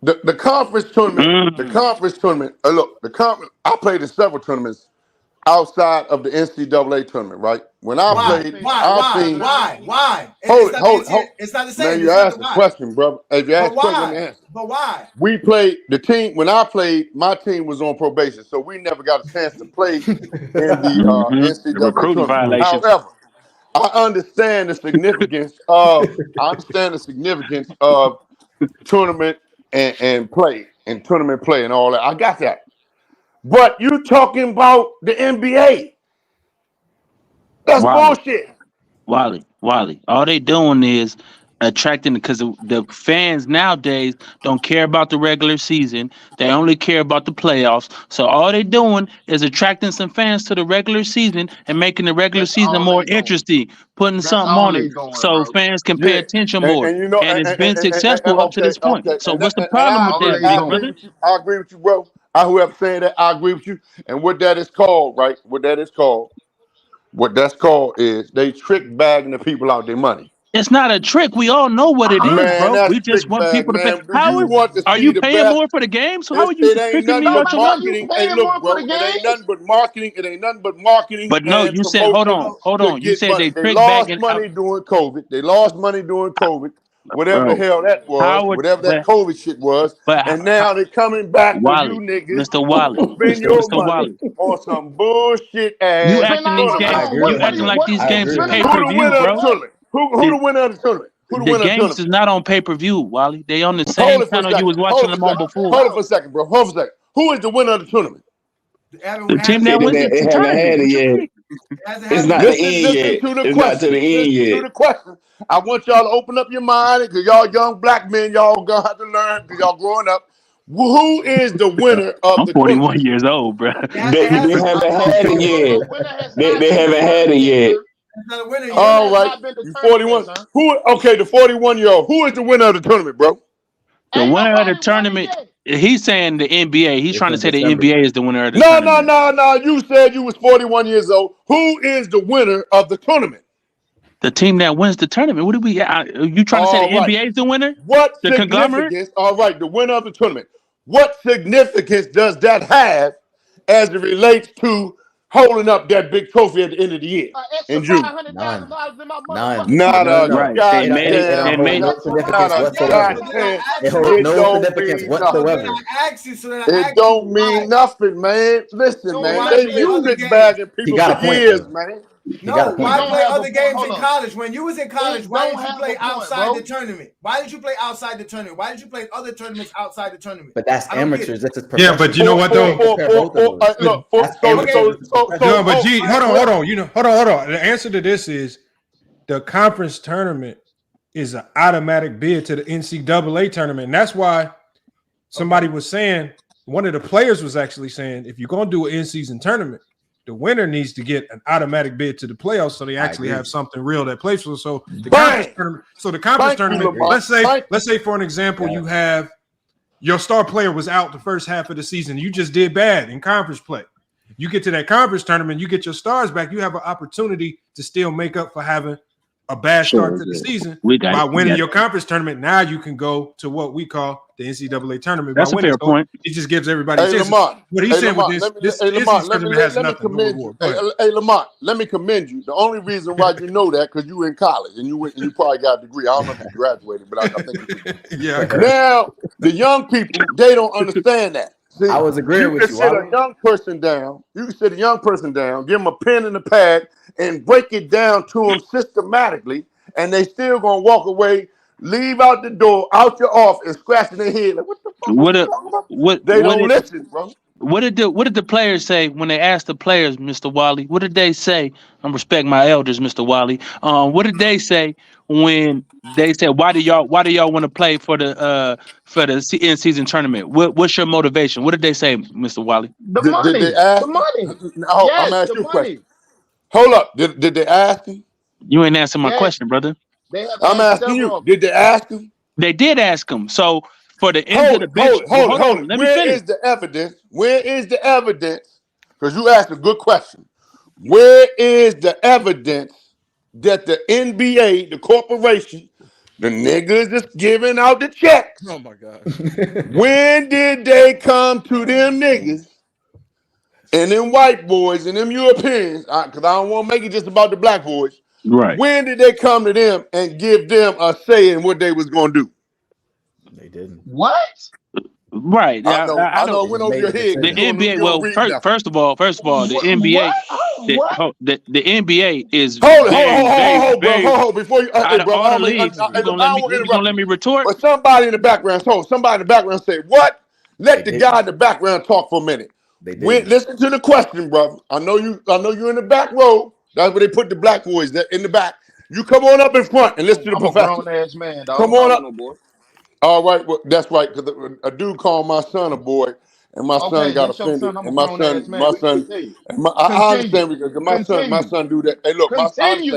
The conference tournament. The conference tournament. Look, the conference. I played in several tournaments outside of the NCAA tournament. Right? When I played, Why? Hold. It's not the same. Man, you asked the question, bro. If you asked the question, let me answer. But why? We played the team when I played. My team was on probation, so we never got a chance to play in the NCAA recruiting tournament. violations. However, I understand the significance of tournament and play and tournament play and all that. I got that. But you talking about the NBA? That's bullshit. Wally. All they doing is attracting, because the fans nowadays don't care about the regular season. They only care about the playoffs. So all they doing is attracting some fans to the regular season and making the regular season more interesting, putting something on it so fans can pay attention more. And it's been successful up to this point. So what's the problem with that, big brother? I agree with you, bro. Whoever saying that, I agree with you. And what that is called, right? What that's called is they trick bagging the people out their money. It's not a trick. We all know what it is, bro. We just want people to pay. Are you paying more for the game? So how are you tricking me about your money? Hey, look, bro. It ain't nothing but marketing. But no, you said, hold on. You said they trick lost money during COVID. Whatever the hell that was, whatever that COVID shit was, and now they're coming back for you niggas. Mr. Wally, spend your money on some bullshit ass. You acting these games. You acting like these games are pay per view, bro. Who the winner of the tournament? The games is not on pay per view, Wally. They on the same channel you was watching them on before. Hold it for a second, bro. Hold for a second. Who is the winner of the tournament? The team that wins the tournament. It's not the end yet. It's not to the end yet. To the question. I want y'all to open up your mind because y'all young black men, y'all gonna have to learn because y'all growing up. Who is the winner of I'm the 41 years old, bro. They haven't had it yet. They haven't had it yet. All right, you 41. Who? Okay, the 41-year-old. Who is the winner of the tournament, bro? The winner of the tournament. He's saying the NBA. He's trying to say the NBA is the winner of the tournament. No. You said you was 41 years old. Who is the winner of the tournament? The team that wins the tournament. What do we? You trying to say the NBA is the winner? What the conglomerate? All right, the winner of the tournament. What significance does that have as it relates to holding up that big trophy at the end of the year in June? None. Not a right. goddamn. They hold no significance whatsoever. They hold no significance whatsoever. It don't mean nothing, man. Listen, man. They've been trick bagging people for years, man. No, why play other games in college? When you was in college, why did you play outside the tournament? Why did you play outside the tournament? Why did you play other tournaments outside the tournament? But that's amateurs. That's yeah, but you know what though? No, but G, hold on. Hold on. The answer to this is the conference tournament is an automatic bid to the NCAA tournament, and that's why somebody was saying, one of the players was actually saying, if you're gonna do an in-season tournament, the winner needs to get an automatic bid to the playoffs, so they actually have something real that plays for. So the conference tournament. Let's say for an example, you have your star player was out the first half of the season. You just did bad in conference play. You get to that conference tournament, you get your stars back. You have an opportunity to still make up for having a bad start to the season by winning your conference tournament. Now you can go to what we call the NCAA tournament. That's a fair point. It just gives everybody a chance. Lamont, what he's saying with this tournament has nothing to do with war. Hey, Lamont, let me commend you. The only reason why you know that because you were in college and you probably got a degree. I don't know if you graduated, but I think you did. Yeah. Now the young people, they don't understand that. See, I was agreeing with you. You can sit a young person down. You can sit a young person down, give them a pen and a pad, and break it down to them systematically, and they still gonna walk away, leave out the door, out your office, scratching their head like, what the fuck? They don't listen, bro. What did the players say when they asked the players, Mr. Wally? What did they say? I respect my elders, Mr. Wally. What did they say when they said, why do y'all want to play for the in season tournament? What's your motivation? What did they say, Mr. Wally? Did they ask? The money. No, I'm Yes, asking the you a question. money. Hold up. Did they ask him? You ain't answering my Yes. question, brother. They have I'm asked asking you. several. Did they ask him? They did ask him. So for the end of the bench, Hold it. let me Where finish. is the evidence? Where is the evidence? Because you asked a good question. Where is the evidence that the NBA, the corporation, the niggas is giving out the checks? Oh my God. When did they come to them niggas and them white boys and them Europeans? Because I don't want to make it just about the black boys. Right. When did they come to them and give them a say in what they was going to do? They didn't. What? Right. I know it went over your head. The NBA. Well, first of all, the NBA. The NBA is Hold, very before you, out of bro, all I the leagues. You gonna let me retort? But somebody in the background said, "What?" Let the guy in the background talk for a minute. Listen to the question, brother. I know you're in the back row. That's where they put the black boys in the back. You come on up in front and listen to the professor. I'm a grown ass man, dog. Come on up. No boy. All right, well, that's right. Because a dude called my son a boy, and my son got that's your offended. son. I'm And a grown ass man. I understand because my son do that. Hey, look, I understand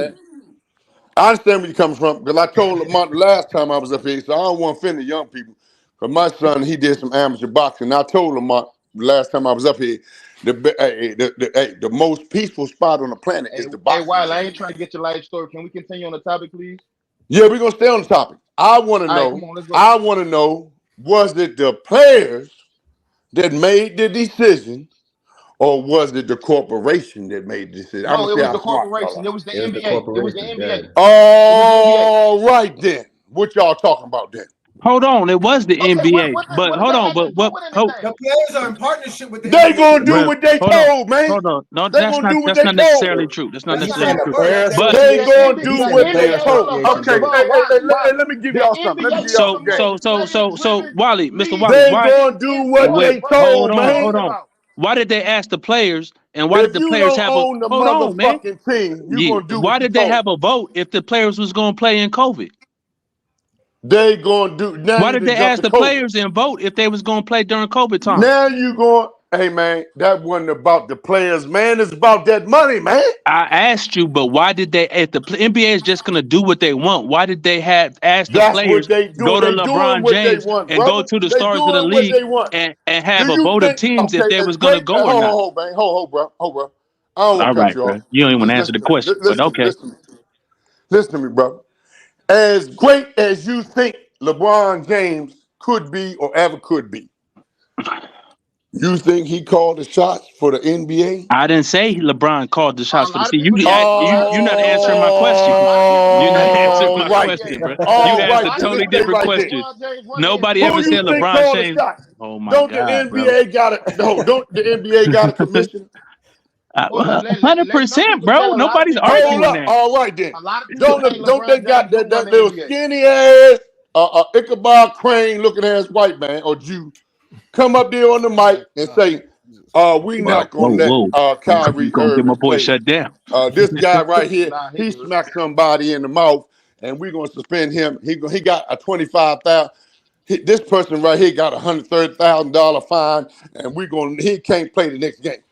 where you're coming from. Because I told Lamont the last time I was up here, so I don't want to offend the young people. Because my son, he did some amateur boxing. And I told Lamont the last time I was up here, the most peaceful spot on the planet is the boxing. Hey, Wiley, I ain't trying to get your life story. Can we continue on the topic, please? Yeah, we're gonna stay on the topic. I want to know. Come on, let's go. I want to know: was it the players that made the decision, or was it the corporation that made the decision? No, it was the corporation. It was the NBA. It was the NBA. All right then. What y'all talking about then? Hold on, it was the NBA, but hold on, but what? The players are in partnership with the They NBA. gonna do what they told, man. Hold on, no, They that's gonna do what not they told. necessarily true. That's not necessarily true. But But they gonna do what they told. Okay, let me give y'all something. So Wally, Mr. Wally, they gonna do what they told, man. Hold on. Why did they ask the players? And why did the players have a own the hold on, man? team? You gonna do why did they have a vote if the players was gonna play in COVID? They gonna do. Why did they ask the players and vote if they was gonna play during COVID time? Now you going? Hey man, that wasn't about the players, man. It's about that money, man. I asked you, but why did they? If the NBA is just gonna do what they want, why did they ask the players go to LeBron James and go to the stars of the league and have a vote of teams if they was gonna go or not? Hold, bro. I don't want to cut you off. You don't even want to answer the question, but okay. Listen to me, brother. As great as you think LeBron James could be or ever could be, you think he called the shots for the NBA? I didn't say LeBron called the shots for the team. You're not answering my question. You're not answering my question, bro. You asked a totally different question. Nobody ever said LeBron James. Oh my God, Don't the NBA got a commission? 100%, bro. Nobody's arguing that. All right then. Don't they got that little skinny ass Ichabod Crane looking ass white man or Jew come up there on the mic and say, we not gonna let Kyrie get my boy play. shut down. This guy right here, he smacked somebody in the mouth, and we're gonna suspend him. He got a $25,000. This person right here got a $130,000 fine, and he can't play the next game.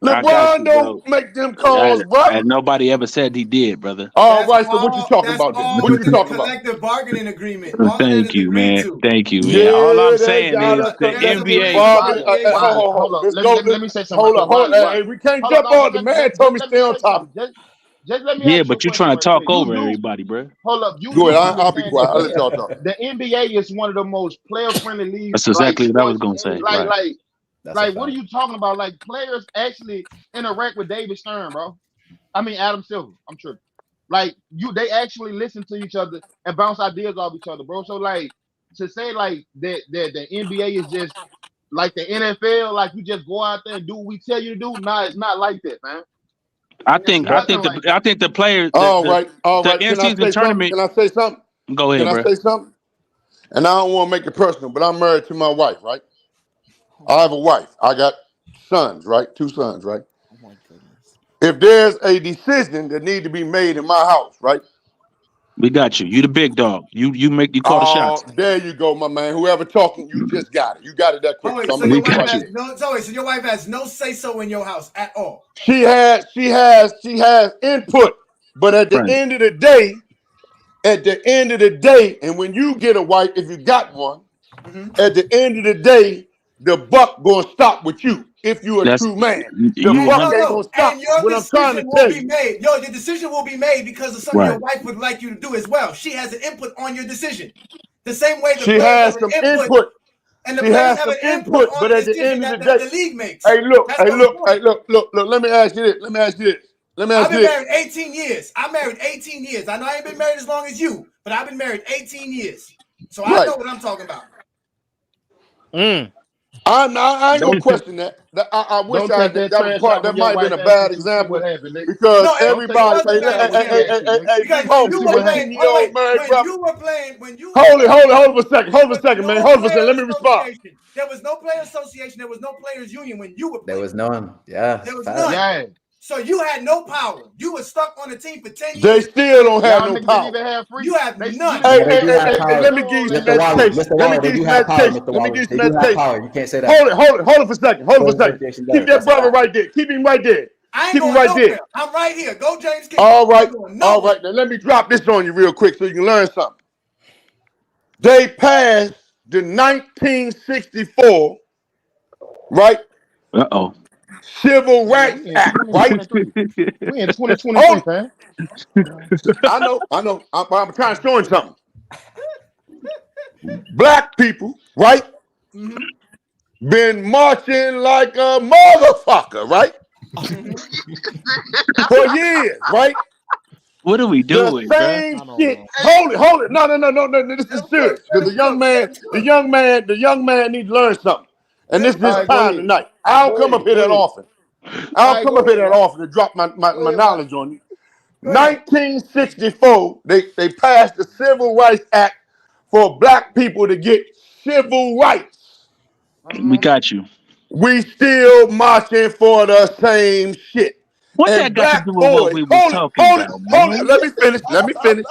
LeBron don't make them calls, bro. And nobody ever said he did, brother. All right, so what you talking about then? What you talking about? Collective bargaining agreement. Thank you, man. Thank you, man. All I'm saying is the NBA. Hold on. Let me say something. Hold on. Hey, we can't jump on the man. Told me stay on top. Just let me. Yeah, but you're trying to talk over everybody, bro. Hold up. Go ahead. I'll be quiet. I'll let y'all talk. The NBA is one of the most player-friendly leagues. That's exactly what I was gonna say. Like, what are you talking about? Like, players actually interact with David Stern, bro. I mean, Adam Silver. I'm tripping. Like, they actually listen to each other and bounce ideas off each other, bro. So, like, to say like that the NBA is just like the NFL, like you just go out there and do what we tell you to do. Nah, it's not like that, man. I think the players. All right. The in-season tournament. Can I say something? Go ahead, bro. Can I say something? And I don't want to make it personal, but I'm married to my wife, right? I have a wife. I got sons, right? 2 sons, right? Oh my goodness. If there's a decision that need to be made in my house, right? We got you. You the big dog. You call the shots. There you go, my man. Whoever talking, you just got it. You got it that quick. Wait, So so your wife has no. So your wife has no say so in your house at all. She has input, but at the end of the day, and when you get a wife, if you got one, at the end of the day, the buck gonna stop with you. If you're a true man, the buck ain't gonna stop. And your What I'm trying to decision tell will be you. made. Your decision will be made because of something your wife would like you to do as well. She has an input on your decision. The same way the She has some input. And the She players has have some an input on but the at the decision end of the that day, the league makes. Hey, look. Look. Let me ask you this. I've been married 18 years. I'm married 18 years. I know I ain't been married as long as you, but I've been married 18 years. So I know what I'm talking about. I ain't gonna question that. I wish that was part. That might have been a bad example because everybody. Because when you were playing, when you hold it for a second, man. Hold it for a second. Let me respond. There was no player association. There was no players union when you were playing. There was none. Yeah. There was none. Yeah. So you had no power. You were stuck on the team for 10 years. They still don't have no power. You have none. Hey, let me give you some education. Let me give you some education. You can't say that. Hold it for a second. Keep that brother right there. Keep him right there. I ain't Keep him going right nowhere. there. I'm right here. Go, James King. All right. Now let me drop this on you real quick so you can learn something. They passed the 1964, right? Civil Rights Act, right? We in 2023, man. I know. I'm trying to show you something. Black people, right? Been marching like a motherfucker, right? For years, right? What are we doing, the same shit. Hold it. No. This is serious. Because the young man needs to learn something. And this is his time tonight. I don't come up here that often. I don't come up here that often to drop my knowledge on you. 1964, they passed the Civil Rights Act for black people to get civil rights. We got you. We still marching for the same shit. What that got to do with what we were talking about? Hold it. Let me finish.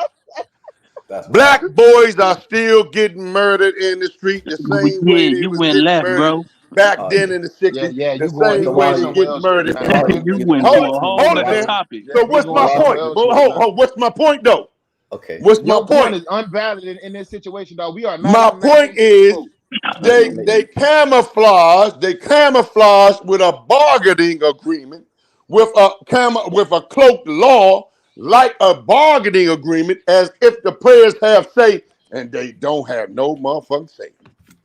Black boys are still getting murdered in the street the same way they you was went getting left, murdered bro. back then in the 60s. The same way they get murdered. You went to a whole other topic. So what's my point? What's my point though? Okay. What's my point? Is unvalid in this situation, though. We are not. My point is they camouflage with a bargaining agreement with a cloaked law like a bargaining agreement as if the players have say and they don't have no motherfucking say.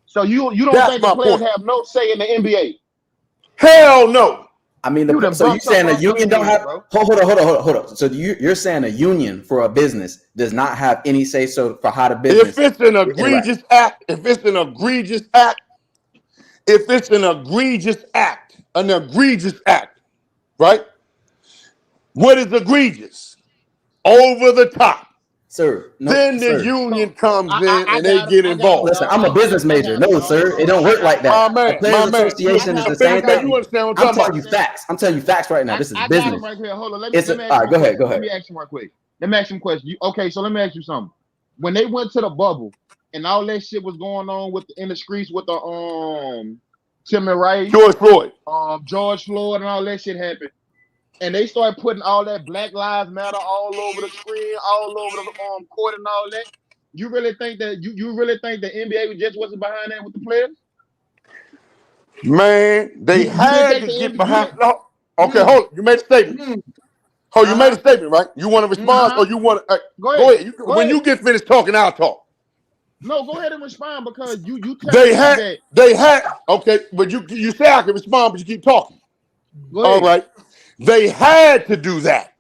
So you don't think the players have no say in the NBA? Hell no. I mean, so you're saying the union don't have? Hold on. So you're saying a union for a business does not have any say so for how the business? If it's an egregious act, right? What is egregious? Over the top. Sir. No, then the union comes in and they get involved. Listen, I'm a business major. No, sir. It don't work like that. My Players man. Association is the same thing. You understand what I'm telling you facts. I'm telling you facts right now. This is business. Right here. Hold on. All right, go ahead. Let me ask you right quick. Let me ask you a question. Okay, so let me ask you something. When they went to the bubble and all that shit was going on in the streets with the Timmy Rice, George Floyd, and all that shit happened. And they started putting all that Black Lives Matter all over the screen, all over the court and all that. You really think that you really think the NBA just wasn't behind that with the players? Man, they had to get behind. No. Okay, hold. You made a statement. You made a statement, right? You want to respond or you want to? Go ahead. When you get finished talking, I'll talk. No, go ahead and respond because you. They had. Okay, but you say I can respond, but you keep talking. All right. They had to do that.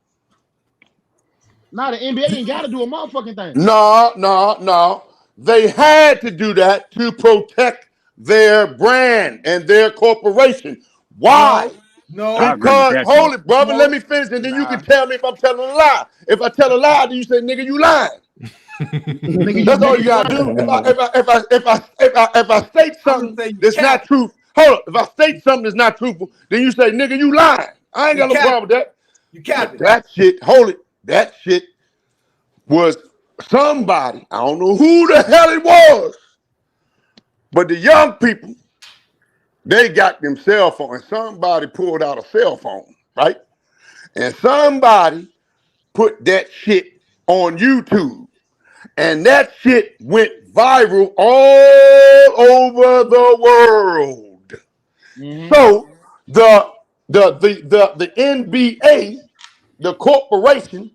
Now the NBA ain't got to do a motherfucking thing. No. They had to do that to protect their brand and their corporation. Why? No. Because, hold it, brother, let me finish, and then you can tell me if I'm telling a lie. If I tell a lie, then you say, nigga, you lying. That's all you gotta do. If I state something that's not true, hold up. If I state something that's not truthful, then you say, nigga, you lying. I ain't got no problem with that. You capping. That shit, hold it. That shit was somebody. I don't know who the hell it was, but the young people, they got them cell phones. Somebody pulled out a cell phone, right? And somebody put that shit on YouTube. And that shit went viral all over the world. So the NBA, the corporation,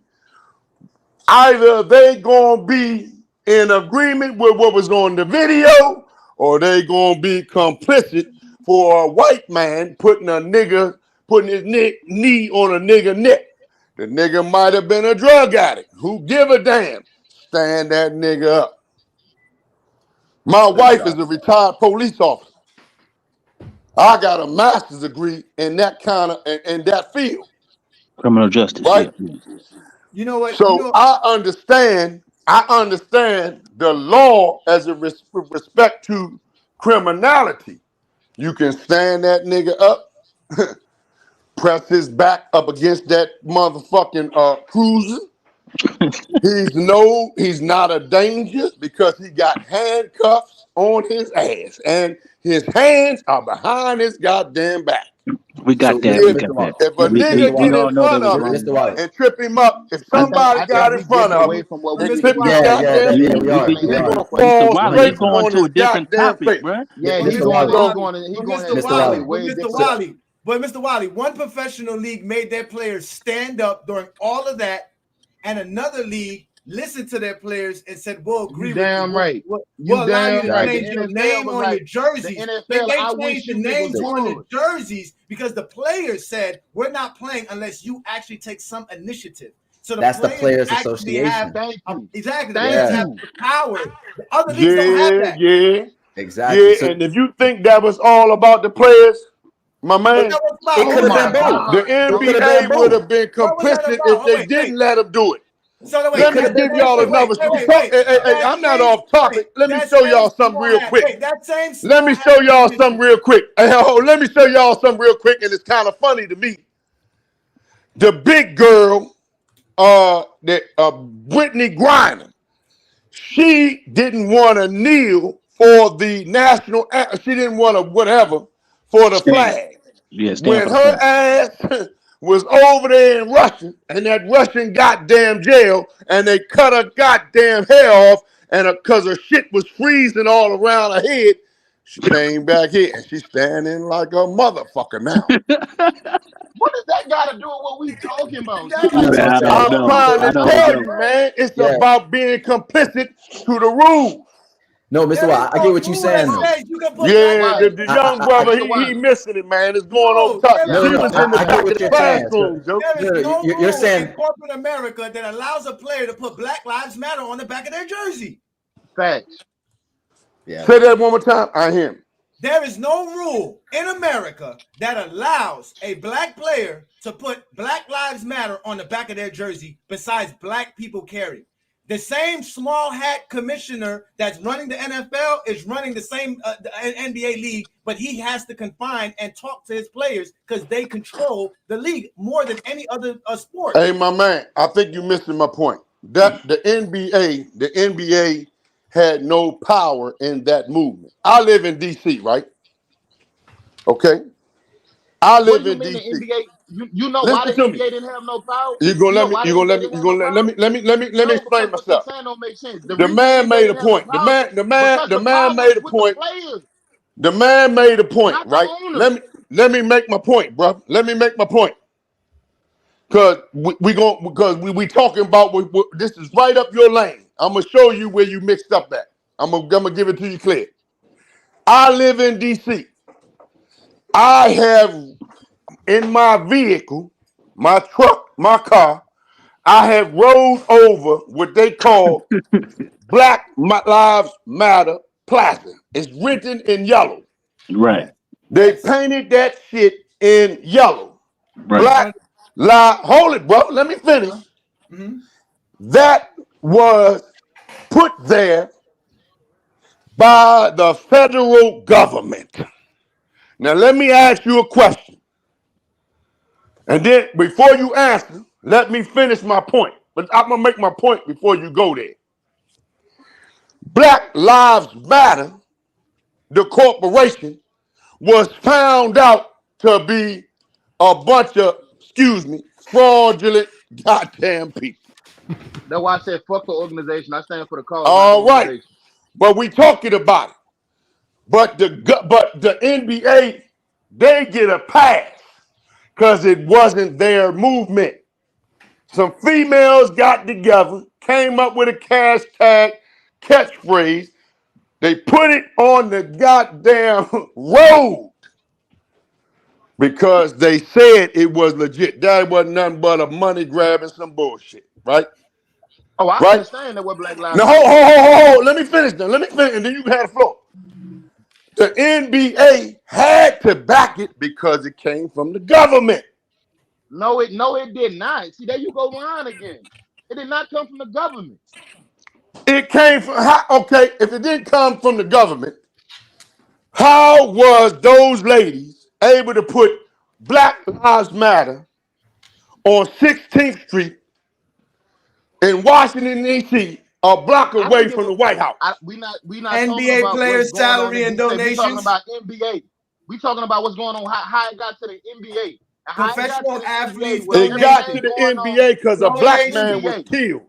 either they gonna be in agreement with what was on the video, or they gonna be complicit for a white man putting his knee on a nigga neck. The nigga might have been a drug addict. Who give a damn? Stand that nigga up. My wife is a retired police officer. I got a master's degree in that in that field. Criminal justice, right? Yeah. You know what? So I understand the law as a respect to criminality. You can stand that nigga up, press his back up against that motherfucking cruiser. He's not a danger because he got handcuffs on his ass and his hands are behind his goddamn back. We got that. If a nigga get in front of him and trip him up, if somebody got in front of him and trip his goddamn he's gonna fall straight on his goddamn face. Yeah, he's going Mr. Wiley. But Mr. Wiley, one professional league made their players stand up during all of that, and another league listened to their players and said, "We'll agree with you." Damn right. We'll allow you to change your name on your jerseys. They changed the names on the jerseys because the players said, "We're not playing unless you actually take some initiative." So that's the Players Association. Exactly. The players have the power. The other leagues don't have that. Yeah. Exactly. Yeah, and if you think that was all about the players, my man, it could have been both. The NBA would have been complicit if they didn't let them do it. So let me give y'all another. Hey, I'm not off topic. Let me show y'all something real quick. Let me show y'all something real quick. Let me show y'all something real quick, and it's kind of funny to me. The big girl, Brittany Griner, she didn't want to kneel for the national. She didn't want to whatever for the flag. Yes, when her ass was over there in Russia, and that Russian goddamn jail, and they cut her goddamn hair off, and because her shit was freezing all around her head, she came back here, and she's standing like a motherfucker now. What does that got to do with what we talking about? I'm trying to tell you, man, it's about being complicit to the rules. No, Mr. Wild, I get what you're saying. Yeah, the young brother, he missing it, man. It's going on top. No, He was in the back of the classroom, Joe. There is no you're saying in corporate America that allows a player to put Black Lives Matter on the back of their jersey. Facts. Yeah. Say that one more time. I hear him. There is no rule in America that allows a black player to put Black Lives Matter on the back of their jersey besides black people carry. The same small hat commissioner that's running the NFL is running the same the NBA league, but he has to confine and talk to his players because they control the league more than any other sport. Hey, my man, I think you're missing my point. That the NBA had no power in that movement. I live in DC, right? Okay. I live in DC. You know why the NBA didn't have no power? You're gonna let me explain myself. The man made a point. The man made a point. The man made a point, right? Let me make my point, bro. Let me make my point. Because we talking about this is right up your lane. I'm gonna show you where you mixed up at. I'm gonna give it to you clear. I live in DC. I have in my vehicle, my truck, my car, I have rolled over what they call Black Lives Matter plaster. It's written in yellow. Right. They painted that shit in yellow. Right. Black Lives, hold it, bro. Let me finish. Mm-hmm. That was put there by the federal government. Now let me ask you a question. And then before you answer, let me finish my point. But I'm going to make my point before you go there. Black Lives Matter, the corporation, was found out to be a bunch of, fraudulent goddamn people. That's why I said fuck the organization. I stand for the cause. All right. But we talking about it. But the NBA, they get a pass because it wasn't their movement. Some females got together, came up with a hashtag catchphrase. They put it on the goddamn road because they said it was legit. That wasn't nothing but a money grab and some bullshit, right? Oh, I understand that what Black Lives Now, hold. Let me finish, and then you can have the floor. The NBA had to back it because it came from the government. No, it did not. See, there you go lying again. It did not come from the government. It came from, okay, if it didn't come from the government, how was those ladies able to put Black Lives Matter on 16th Street in Washington, D.C., a block away from the White House? We not NBA talking about players' what's going on salary in and DC. We donations. talking about NBA. We talking about what's going on, how it got to the NBA. Professional athletes. It got to the NBA because a black man was killed.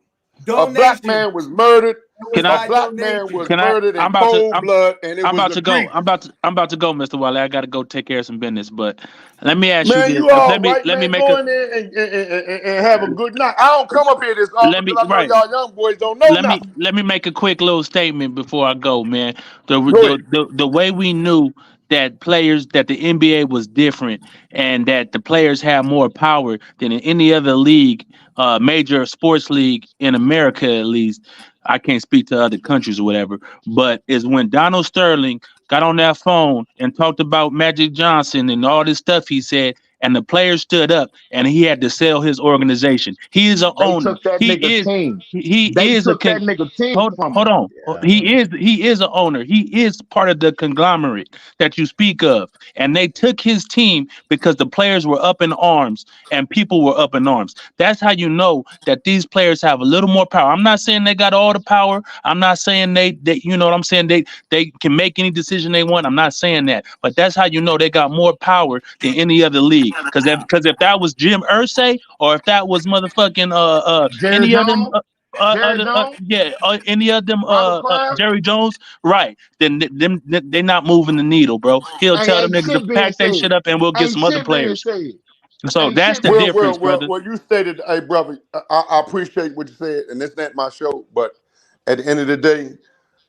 A black man was murdered. A black man was murdered in cold blood, and it was I'm about to go. I'm about to go, Mr. Wiley. I got to go take care of some business. But let me ask you this. You all right, let me make go in there and have a good night. I don't come up here this often because I know y'all young boys don't know nothing. Let me make a quick little statement before I go, man. The way we knew that the NBA was different and that the players have more power than in any other league, major sports league in America, at least. I can't speak to other countries or whatever, but is when Donald Sterling got on that phone and talked about Magic Johnson and all this stuff he said, and the players stood up and he had to sell his organization. He is an owner. He is a hold on. He is an owner. He is part of the conglomerate that you speak of. And they took his team because the players were up in arms and people were up in arms. That's how you know that these players have a little more power. I'm not saying they got all the power. I'm not saying they you know what I'm saying, they can make any decision they want. I'm not saying that. But that's how you know they got more power than any other league. Because if that was Jim Irsay or if that was motherfucking any of them any of them Jerry Jones, right? Then they're not moving the needle, bro. He'll tell them niggas to pack their shit up and we'll get some other players. So that's the difference, brother. Well, you stated, hey, brother, I appreciate what you said, and it's not my show, but at the end of the day,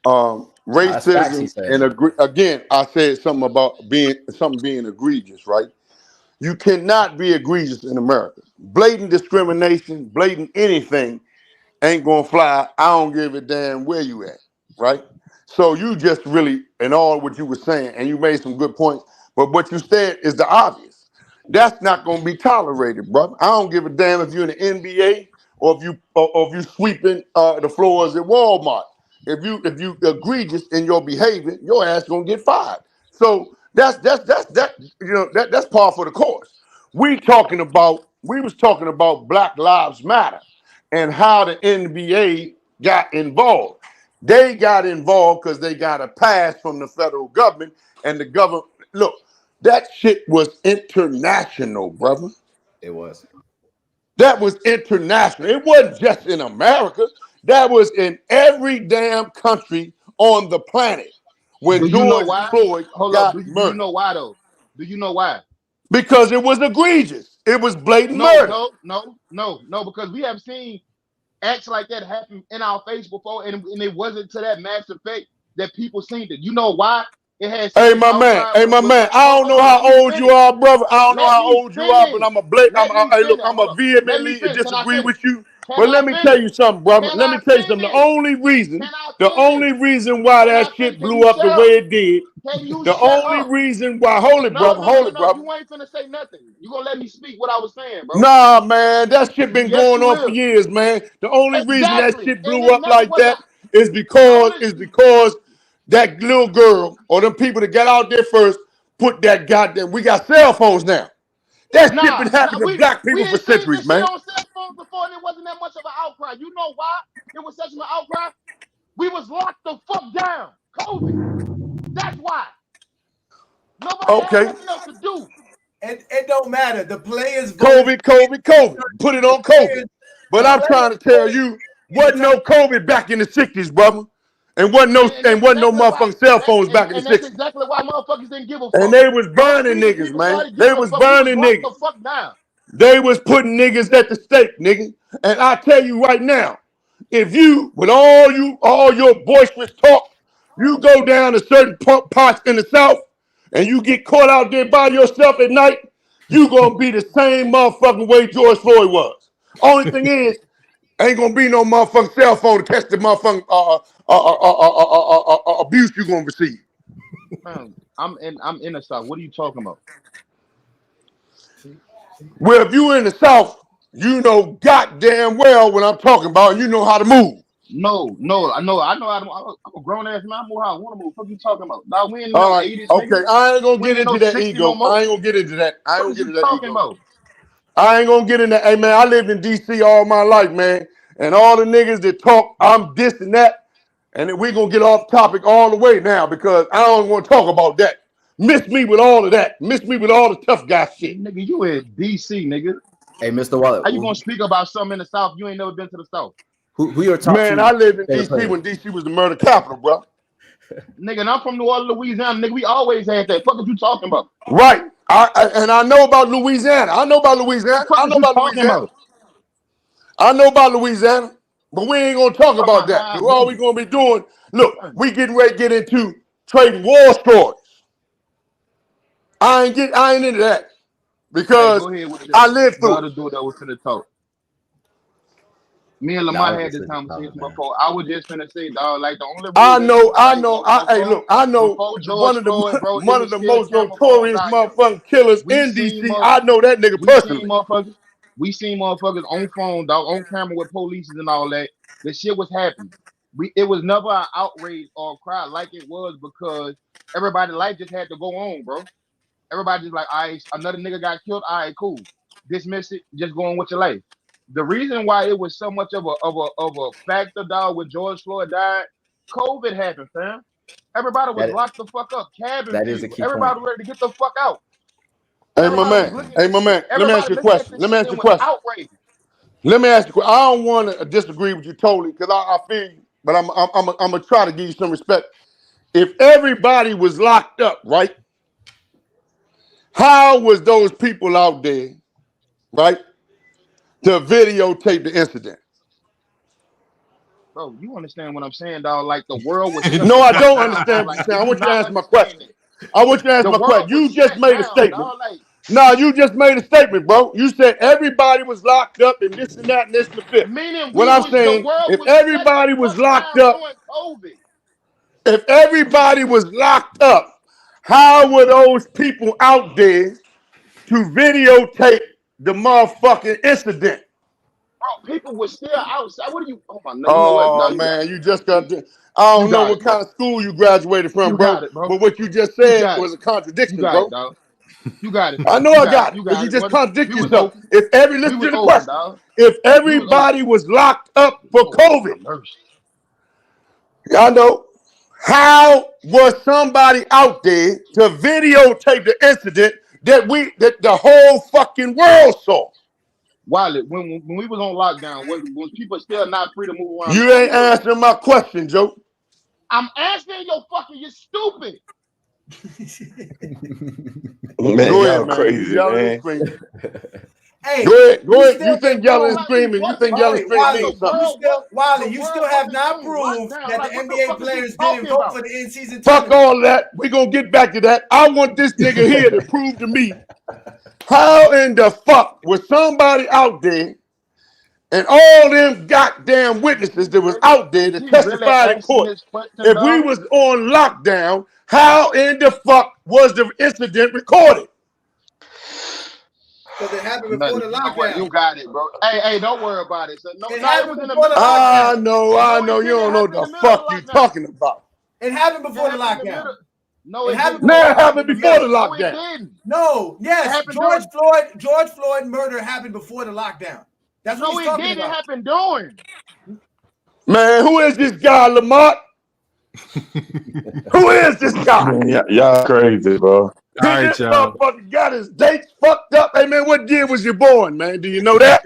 racism and again, I said something about being egregious, right? You cannot be egregious in America. Blatant discrimination, blatant anything ain't gonna fly. I don't give a damn where you at, right? So you just really, in all what you were saying, and you made some good points, but what you said is the obvious. That's not gonna be tolerated, brother. I don't give a damn if you're in the NBA or if you sweeping the floors at Walmart. If you egregious in your behavior, your ass gonna get fired. So that's par for the course. We was talking about Black Lives Matter and how the NBA got involved. They got involved because they got a pass from the federal government, and the government, look, that shit was international, brother. It was. That was international. It wasn't just in America. That was in every damn country on the planet. When George Floyd got murdered. Do you know why though? Do you know why? Because it was egregious. It was blatant murder. No, because we have seen acts like that happen in our face before, and it wasn't to that massive effect that people seen it. You know why? It has. Hey, my man. I don't know how old you are, brother. I don't know how old you are, but I'm a vehemently disagree with you. But let me tell you something, brother. Let me tell you something. The only reason why that shit blew up the way it did, the only reason why, hold it, brother. You ain't finna say nothing. You gonna let me speak what I was saying, bro? Nah, man, that shit been going on for years, man. The only reason that shit blew up like that is because that little girl or them people that got out there first put that goddamn. We got cell phones now. That shit been happening to black people for centuries, man. We on cell phones before, and it wasn't that much of an outcry. You know why it was such an outcry? We was locked the fuck down. COVID. That's why. Nobody had nothing else to do. It don't matter. The players. COVID. Put it on COVID. But I'm trying to tell you, wasn't no COVID back in the 60s, brother. And wasn't no motherfucking cell phones back in the 60s. That's exactly why motherfuckers didn't give a fuck. And they was burning niggas, man. They was burning niggas. The fuck down. They was putting niggas at the stake, nigga. And I tell you right now, if you, with all your boisterous talk, you go down to certain parts in the South and you get caught out there by yourself at night, you gonna be the same motherfucking way George Floyd was. Only thing is, ain't gonna be no motherfucking cell phone to catch the motherfucking abuse you gonna receive. Man, I'm in the South. What are you talking about? Well, if you in the South, you know goddamn well what I'm talking about, and you know how to move. No, I know how to. I'm a grown ass man. I move how I want to move. What are you talking about? Now we in All right, 80s. okay. Nigga. I ain't gonna We get ain't into no that 60 ego. no more. I ain't gonna get into that. I ain't What gonna get you into that talking ego. about? I ain't gonna get into that. Hey man, I lived in DC all my life, man. And all the niggas that talk, I'm this and that. And then we gonna get off topic all the way now because I don't want to talk about that. Miss me with all of that. Miss me with all the tough guy shit. Nigga, you in DC, nigga. Hey, Mr. Wallet. How you gonna speak about something in the South? You ain't never been to the South. Who your top Man, two I lived in favorite DC players? when DC was the murder capital, bro. Nigga, and I'm from New Orleans, Louisiana. Nigga, we always had that. Fuck are you talking about? Right. And I know about Louisiana. I know about Louisiana. What the fuck are you talking about? I know about Louisiana. But we ain't gonna talk about that. God, Because all we gonna be doing, look, we getting ready to get into trading war stories. I ain't into that. Because I lived through it. Do that was finna talk. Me and Lamar had this conversation before. I was just finna say, dog, like the only I know. I know one of the most notorious motherfucking killers in DC. I know that nigga personally. We seen motherfuckers on phone, dog, on camera with police and all that. The shit was happening. It was never an outrage or a cry like it was because everybody's life just had to go on, bro. Everybody just like, all right, another nigga got killed. All right, cool. Dismiss it. Just go on with your life. The reason why it was so much of a factor, dog, when George Floyd died, COVID happened, fam. Everybody was locked the fuck up. Cabin fever. Everybody ready to get the fuck out. Hey, my man. Let me ask you a question. Let me ask you. I don't want to disagree with you totally because I feel you, but I'm gonna try to give you some respect. If everybody was locked up, right? How was those people out there, right, to videotape the incident? Bro, you understand what I'm saying, dog? Like the world was. No, I don't understand what you're saying. I want you to answer my question. You just made a statement. No, you just made a statement, bro. You said everybody was locked up and this and that and this and the fifth. What I'm saying, if everybody was locked up, if everybody was locked up, how were those people out there to videotape the motherfucking incident? Bro, people were still outside. What are you? Oh my God! Oh man, you just got to. I don't know what kind of school you graduated from, bro. But what you just said was a contradiction, bro. You got it. I know I got it. But you just contradict yourself. Listen to the question. If everybody was locked up for COVID, I know. How was somebody out there to videotape the incident that the whole fucking world saw? Wiley, when we was on lockdown, was people still not free to move around? You ain't answering my question, Joe. I'm answering your fucking. You're stupid. Man, go ahead, man. Crazy, man. Hey, go ahead. You think yelling and screaming? You think yelling and screaming means something? Wiley, you still have not proved that the NBA players didn't vote for the in-season tournament. Fuck all that. We're gonna get back to that. I want this nigga here to prove to me how in the fuck was somebody out there and all them goddamn witnesses that was out there that testified in court. If we was on lockdown, how in the fuck was the incident recorded? Because it happened before the lockdown. You got it, bro. Hey, don't worry about it. So, it happened before the lockdown. I know. You don't know the fuck you talking about. It happened before the lockdown. No, It it happened didn't. Now it before. happened before the No, it lockdown. didn't. No, It yes, happened George Floyd murder happened before the lockdown. That's what No, he's it talking didn't. It about. happened during. Man, who is this guy, Lamont? Who is this guy? Man, y'all crazy, bro. This motherfucker got his dates fucked up. Hey, man, what year was you born, man? Do you know that?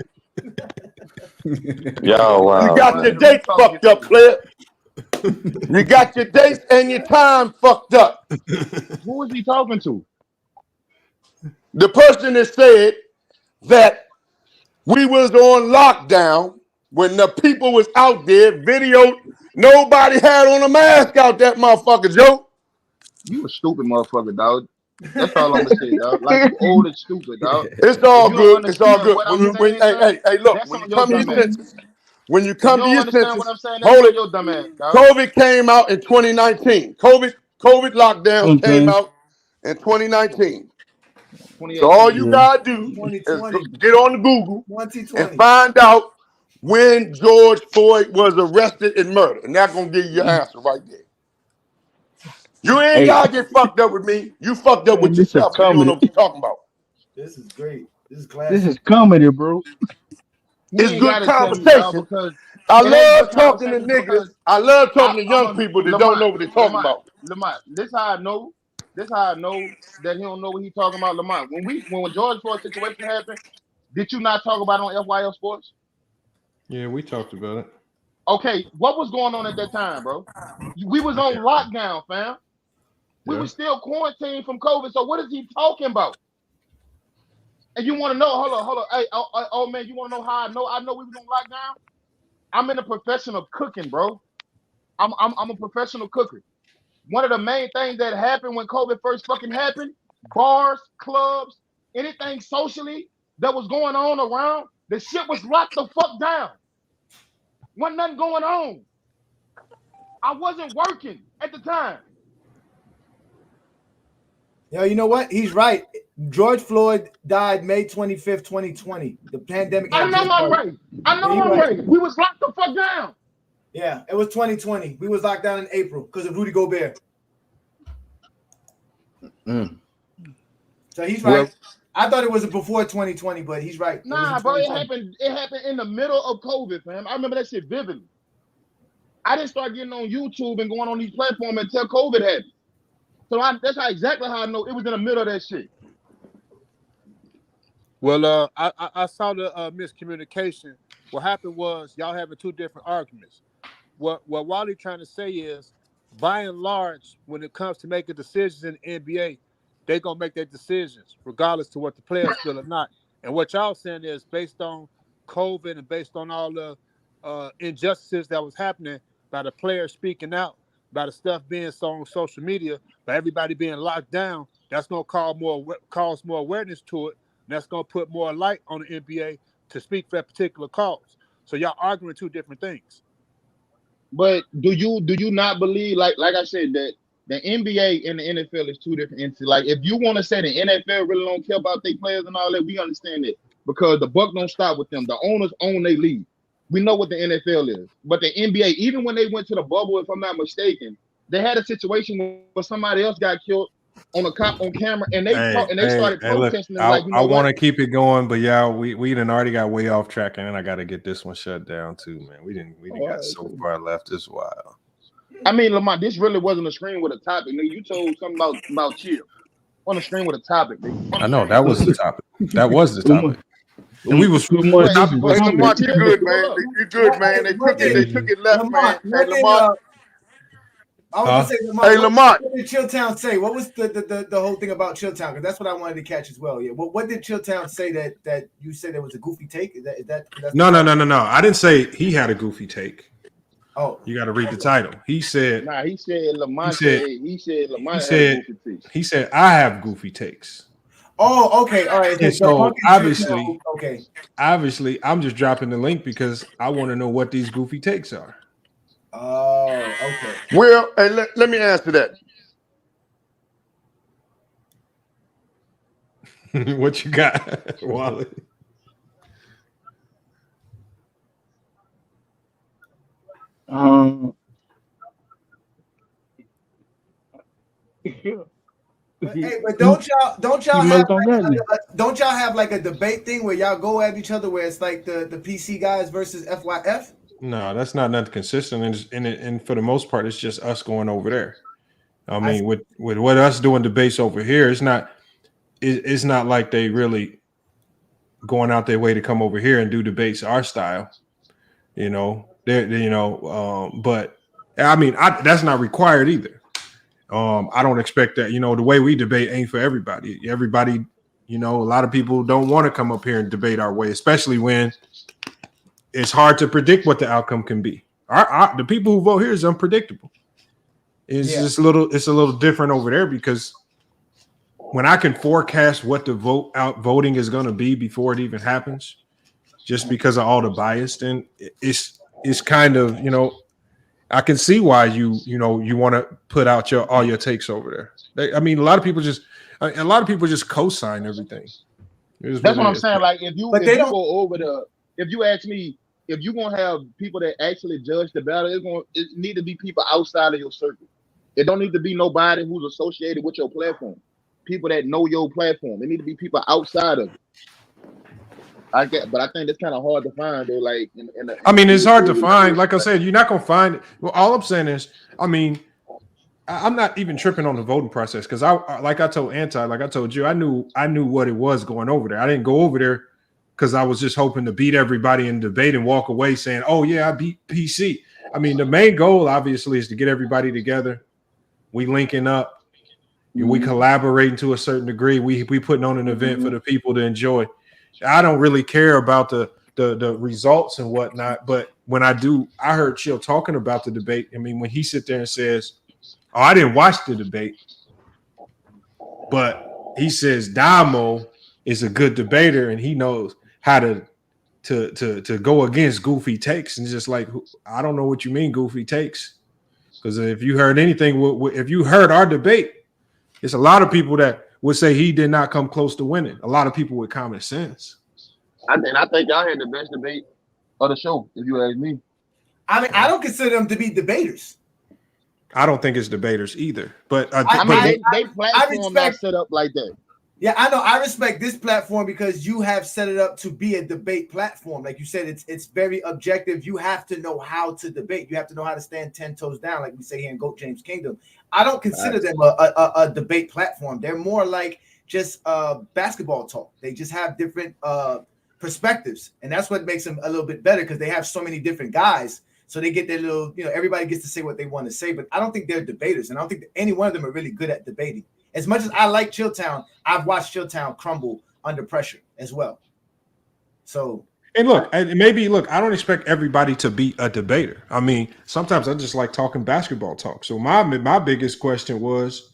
Y'all wow. You got your dates fucked up, player. You got your dates and your time fucked up. Who is he talking to? The person that said that we was on lockdown when the people was out there, video, nobody had on a mask out that motherfucker, Joe. You a stupid motherfucker, dog. That's all I'm gonna say, dog. Like you old and stupid, dog. It's all good. It's all good. What I'm saying, Hey, look, that's when you on your come to dumb your ass. senses, when you If come you to don't your understand what senses, I'm saying, that's hold on it. your dumb ass, dog. COVID came out in 2019. COVID lockdowns came out in 2019. So all you gotta do is get on the Google and find out when George Floyd was arrested and murdered, and that's gonna give you your answer right there. You ain't gotta get fucked up with me. You fucked up with yourself because you don't know what you're talking about. This is great. This is classic. This is comedy, bro. It's good conversation. I love talking to niggas. I love talking to young people that don't know what they're talking about. Lamont, this how I know. This how I know that he don't know what he talking about, Lamont. When George Floyd situation happened, did you not talk about it on FYF Sports? Yeah, we talked about it. Okay, what was going on at that time, bro? We was on lockdown, fam. We were still quarantined from COVID. So what is he talking about? And you want to know? Hold on. Hey, oh man, you want to know how I know? I know we was on lockdown. I'm in a profession of cooking, bro. I'm a professional cooker. One of the main things that happened when COVID first fucking happened, bars, clubs, anything socially that was going on around, the shit was locked the fuck down. Wasn't nothing going on. I wasn't working at the time. Yo, you know what? He's right. George Floyd died May 25th, 2020. The pandemic. I know I'm right. I know I'm right. We was locked the fuck down. Yeah, it was 2020. We was locked down in April because of Rudy Gobert. So he's right. Well, I thought it was before 2020, but he's right. Nah, bro, it happened in the middle of COVID, fam. I remember that shit vividly. I didn't start getting on YouTube and going on these platforms until COVID happened. So that's exactly how I know it was in the middle of that shit. Well, I saw the miscommunication. What happened was y'all having two different arguments. What Wally trying to say is, by and large, when it comes to making decisions in the NBA, they're gonna make their decisions regardless to what the players feel or not. And what y'all saying is based on COVID and based on all the injustices that was happening by the players speaking out, by the stuff being so on social media, by everybody being locked down, that's gonna cause more awareness to it. And that's gonna put more light on the NBA to speak for that particular cause. So y'all arguing two different things. But do you not believe, like I said, that the NBA and the NFL is two different entities? Like, if you want to say the NFL really don't care about their players and all that, we understand it because the buck don't stop with them. The owners own their league. We know what the NFL is, but the NBA, even when they went to the bubble, if I'm not mistaken, they had a situation where somebody else got killed on camera, and they started protesting. Look, like, you know I want to what? keep it going, but yeah, we done already got way off track, and I got to get this one shut down too, man. We didn't got so far left as well. I mean, Lamont, this really wasn't a screen with a topic, nigga. You told something about chill on a screen with a topic, nigga. I know that was the topic. That was the topic. And we was Lamont, you good, man. You good, man. They took it left, man. Hey, Lamont. I was gonna say, Lamont, hey, Lamont. What did Chilltown say? What was the whole thing about Chilltown? Because that's what I wanted to catch as well. Yeah. What did Chilltown say that you said there was a goofy take? Is that No. I didn't say he had a goofy take. Oh, you got to read the title. He said. Nah, he said Lamont. He said Lamont had a goofy take. He said I have goofy takes. Oh, okay, all right. And so obviously, I'm just dropping the link because I want to know what these goofy takes are. Oh, okay. Well, hey, let me answer that. What you got, Wally? But don't y'all have like a debate thing where y'all go at each other where it's like the PC guys versus FYF? No, that's not nothing consistent, and for the most part, it's just us going over there. I mean, with what us doing debates over here, it's not like they really going out their way to come over here and do debates our style. You know, but I mean, that's not required either. I don't expect that. You know, the way we debate ain't for everybody. Everybody, a lot of people don't want to come up here and debate our way, especially when it's hard to predict what the outcome can be. The people who vote here is unpredictable. It's just a little different over there because when I can forecast what the voting is going to be before it even happens, just because of all the bias, then it's kind of, I can see why you want to put out all your takes over there. A lot of people just co-sign everything. That's what I'm saying. Like if you go over if you ask me, if you're gonna have people that actually judge the battle, it need to be people outside of your circle. It don't need to be nobody who's associated with your platform. People that know your platform. It need to be people outside of it. But I think that's kind of hard to find though. Like, it's hard to find. Like I said, you're not gonna find it. Well, all I'm saying is, I'm not even tripping on the voting process because I told you, I knew what it was going over there. I didn't go over there because I was just hoping to beat everybody in debate and walk away saying, "Oh yeah, I beat PC." The main goal obviously is to get everybody together. We linking up, and we collaborating to a certain degree. We putting on an event for the people to enjoy. I don't really care about the results and whatnot, but when I heard Chill talking about the debate. When he sit there and says, "Oh, I didn't watch the debate," but he says Domo is a good debater and he knows how to go against goofy takes, and it's just like, I don't know what you mean goofy takes, because if you heard anything, if you heard our debate, it's a lot of people that would say he did not come close to winning. A lot of people with common sense. I think y'all had the best debate of the show, if you ask me. I don't consider them to be debaters. I don't think it's debaters either. But they platform not set up like that. Yeah, I know. I respect this platform because you have set it up to be a debate platform. Like you said, it's very objective. You have to know how to debate. You have to know how to stand 10 toes down, like we say here in Goat James Kingdom. I don't consider them a debate platform. They're more like just basketball talk. They just have different perspectives, and that's what makes them a little bit better because they have so many different guys. So they get their little, everybody gets to say what they want to say. But I don't think they're debaters, and I don't think that any one of them are really good at debating. As much as I like Chilltown, I've watched Chilltown crumble under pressure as well. So, and look, I don't expect everybody to be a debater. Sometimes I just like talking basketball talk. So my biggest question was,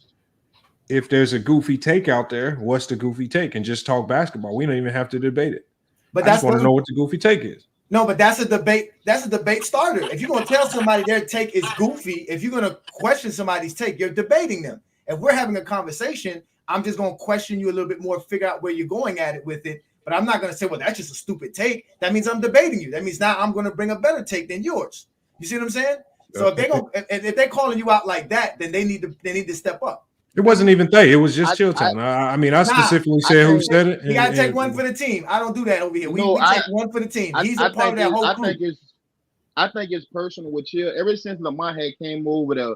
if there's a goofy take out there, what's the goofy take? And just talk basketball. We don't even have to debate it. But I just want to know what the goofy take is. No, but that's a debate. That's a debate starter. If you're going to tell somebody their take is goofy, if you're going to question somebody's take, you're debating them. If we're having a conversation, I'm just going to question you a little bit more, figure out where you're going at it with it. But I'm not going to say, well, that's just a stupid take. That means I'm debating you. That means now I'm going to bring a better take than yours. You see what I'm saying? So if they're calling you out like that, then they need to step up. It wasn't even they. It was just Chilltown. I specifically said who said it. You got to take one for the team. I don't do that over here. We take one for the team. He's a part of that whole crew. I think it's personal with Chill. Ever since Lamar had came over there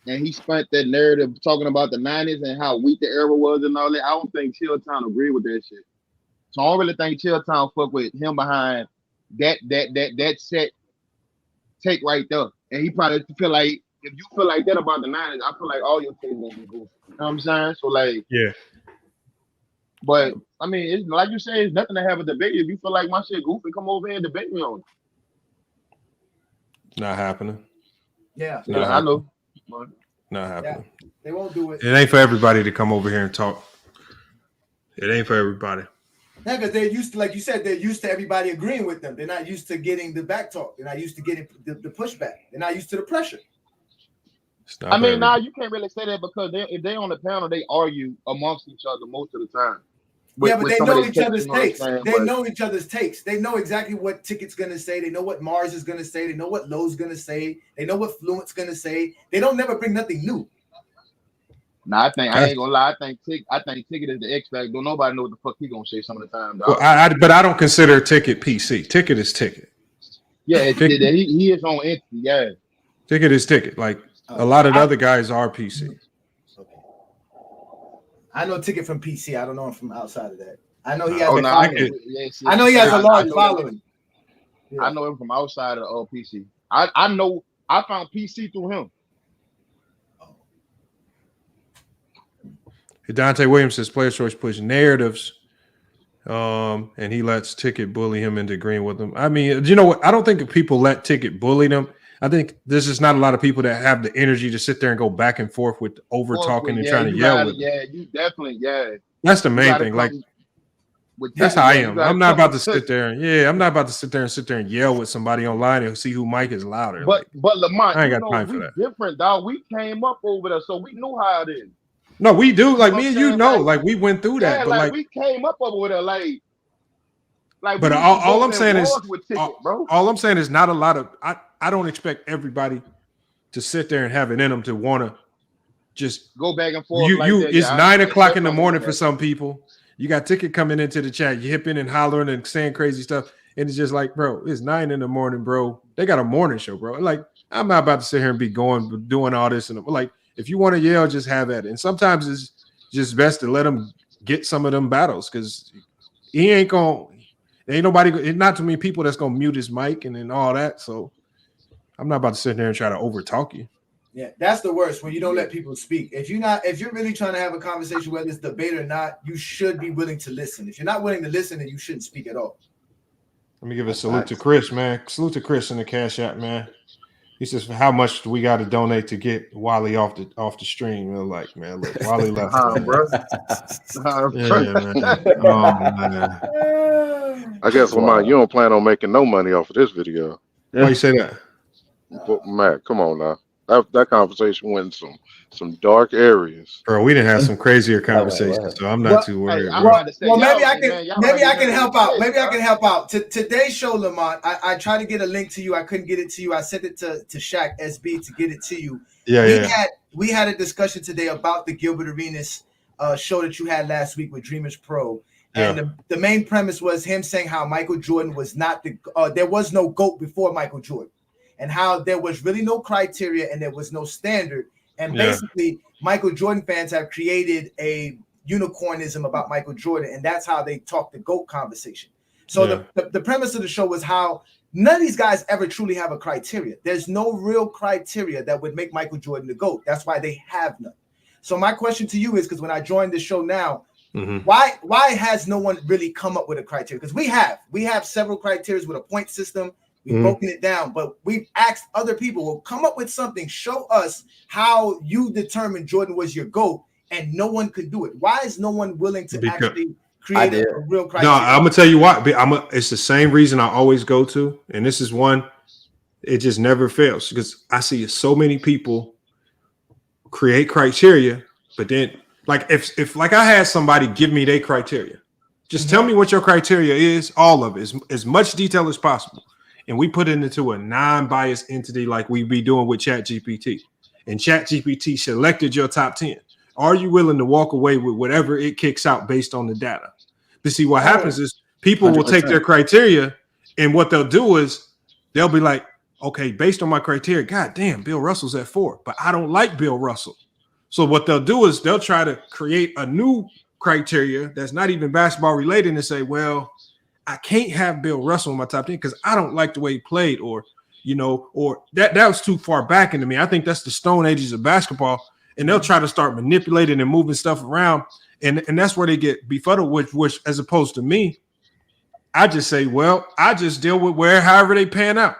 and he spent that narrative talking about the 90s and how weak the era was and all that, I don't think Chilltown agreed with that shit. So I don't really think Chilltown fuck with him behind that set take right there. And he probably feel like, if you feel like that about the 90s, I feel like all your takes gonna be goofy. You know what I'm saying? So yeah. But it's like you say, it's nothing to have a debate. If you feel like my shit goofy, come over here and debate me on it. Not happening. Yeah. I know. Not happening. Yeah, they won't do it. It ain't for everybody to come over here and talk. It ain't for everybody. Yeah, because they're used to, like you said, they're used to everybody agreeing with them. They're not used to getting the back talk. They're not used to getting the pushback. They're not used to the pressure. Now you can't really say that because if they on the panel, they argue amongst each other most of the time. But they know each other's takes. They know each other's takes. They know exactly what Ticket's going to say. They know what Mars is going to say. They know what Lowe's going to say. They know what Fluent's going to say. They don't never bring nothing new. Nah, I ain't gonna lie. I think Ticket is the X factor. Don't nobody know what the fuck he gonna say some of the time, dog. Well, but I don't consider Ticket PC. Ticket is Ticket. Yeah, he is on entity. Yeah, Ticket is Ticket. Like a lot of the other guys are PC. I know Ticket from PC. I don't know him from outside of that. I know he has I know he has a large following. I know him from outside of the PC. I know I found PC through him. Dante Williams says player choice push narratives, and he lets Ticket bully him into agreeing with him. I mean, you know what? I don't think people let Ticket bully them. I think there's just not a lot of people that have the energy to sit there and go back and forth with over talking and trying to yell with them. Yeah, you definitely, That's the main thing. Like, that's how I am. I'm not about to sit there. I'm not about to sit there and yell with somebody online and see who mic is louder. But Lamont, I ain't got time for that. Different, dog. We came up over there, so we knew how it is. No, we do. Like me and you know, like we went through that. But like we came up over there, like. But all I'm saying is, all I'm saying is not a lot of. I don't expect everybody to sit there and have it in them to want to just go back and forth. It's 9 o'clock in the morning for some people. You got Ticket coming into the chat, you hipping and hollering and saying crazy stuff, and it's just like, bro, it's 9 in the morning, bro. They got a morning show, bro. Like, I'm not about to sit here and be doing all this, and like, if you want to yell, just have at it. And sometimes it's just best to let them get some of them battles because he ain't nobody. Not too many people that's gonna mute his mic and all that. So I'm not about to sit there and try to overtalk you. Yeah, that's the worst when you don't let people speak. If you're really trying to have a conversation, whether it's debate or not, you should be willing to listen. If you're not willing to listen, then you shouldn't speak at all. Let me give a salute to Chris, man. Salute to Chris in the Cash App, man. He says, "How much do we got to donate to get Wally off the stream?" We're like, man, look, Wally left, bro. Man. I guess, Lamont, you don't plan on making no money off of this video. Why you say that? But, Matt, come on now. That conversation went in some dark areas. Bro, we didn't have some crazier conversations, so I'm not too worried. Well, maybe I can help out. Maybe I can help out. Today's show, Lamont, I tried to get a link to you. I couldn't get it to you. I sent it to Shaq SB to get it to you. We had a discussion today about the Gilbert Arenas show that you had last week with Dreamers Pro. And the main premise was him saying how Michael Jordan was not there was no GOAT before Michael Jordan. And how there was really no criteria and there was no standard. And basically, Michael Jordan fans have created a unicornism about Michael Jordan, and that's how they talk the GOAT conversation. So the premise of the show was how none of these guys ever truly have a criteria. There's no real criteria that would make Michael Jordan the GOAT. That's why they have none. So my question to you is, because when I joined the show now, why has no one really come up with a criteria? Because we have several criteria with a point system. We've broken it down, but we've asked other people, well, come up with something, show us how you determined Jordan was your GOAT, and no one could do it. Why is no one willing to actually create a real criteria? No, I'm gonna tell you why. It's the same reason I always go to, and this is one, it just never fails, because I see so many people create criteria, but then like if like I had somebody give me their criteria, just tell me what your criteria is, all of it, as much detail as possible. And we put it into a non-biased entity like we be doing with ChatGPT. And ChatGPT selected your top 10. Are you willing to walk away with whatever it kicks out based on the data? But see, what happens is people will take their criteria, and what they'll do is they'll be like, okay, based on my criteria, God damn, Bill Russell's at 4, but I don't like Bill Russell. So what they'll do is they'll try to create a new criteria that's not even basketball related and say, well, I can't have Bill Russell in my top 10 because I don't like the way he played, or that was too far back into me. I think that's the stone ages of basketball, and they'll try to start manipulating and moving stuff around, and that's where they get befuddled. Which as opposed to me, I just say, well, I just deal with however they pan out.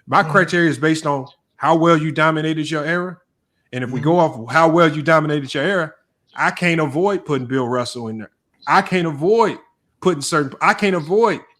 My criteria is based on how well you dominated your era, and if we go off how well you dominated your era, I can't avoid putting Bill Russell in there. I can't avoid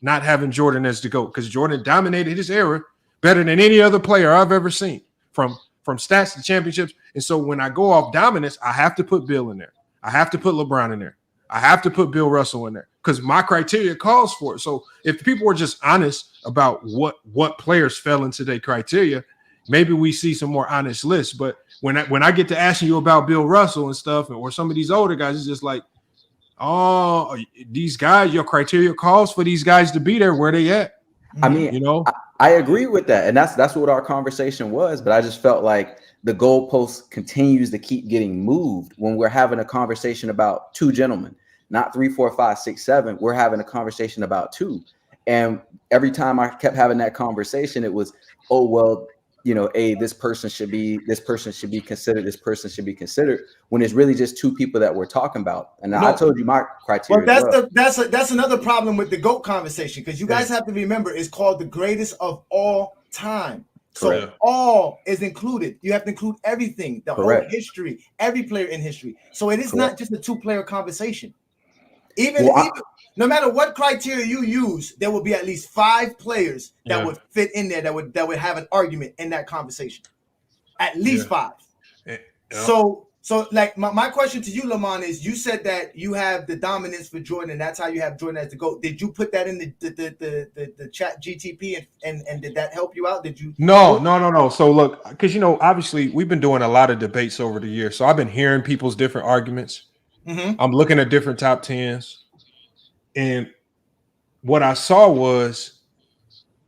not having Jordan as the GOAT, because Jordan dominated his era better than any other player I've ever seen, from stats to championships. And so when I go off dominance, I have to put Bill in there. I have to put LeBron in there. I have to put Bill Russell in there because my criteria calls for it. So if people were just honest about what players fell into their criteria, maybe we see some more honest lists. But when I get to asking you about Bill Russell and stuff, or some of these older guys, it's just like, oh, these guys, your criteria calls for these guys to be there. Where they at? I mean, you know, I agree with that, and that's what our conversation was. But I just felt like the goalpost continues to keep getting moved when we're having a conversation about two gentlemen, not 3, 4, 5, 6, 7. We're having a conversation about two, and every time I kept having that conversation, it was, oh well, you know, this person should be considered, this person should be considered, when it's really just two people that we're talking about. And I told you my criteria. Well, that's another problem with the GOAT conversation, because you guys have to remember it's called the greatest of all time. Correct. So all is included. You have to include everything, the Correct. whole history, every player in history. So it is not just a two-player conversation. Even no matter what criteria you use, there will be at least 5 players that would fit in there that would have an argument in that conversation. At least 5. Yeah. So like my question to you, Lamont, is you said that you have the dominance for Jordan, and that's how you have Jordan as the GOAT. Did you put that in the chat GTP and did that help you out? Did you? No. So look, because obviously we've been doing a lot of debates over the years. So I've been hearing people's different arguments. Mm-hmm. I'm looking at different top 10s. And what I saw was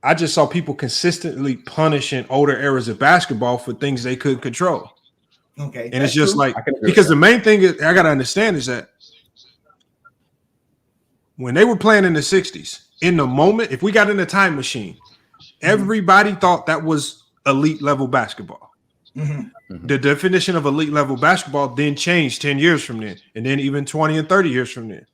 I just saw people consistently punishing older eras of basketball for things they couldn't control. Okay. And it's just like, because the main thing is I got to understand is that when they were playing in the 60s, in the moment, if we got in a time machine, everybody thought that was elite level basketball. Mm-hmm. The definition of elite level basketball then changed 10 years from then, and then even 20 and 30 years from then.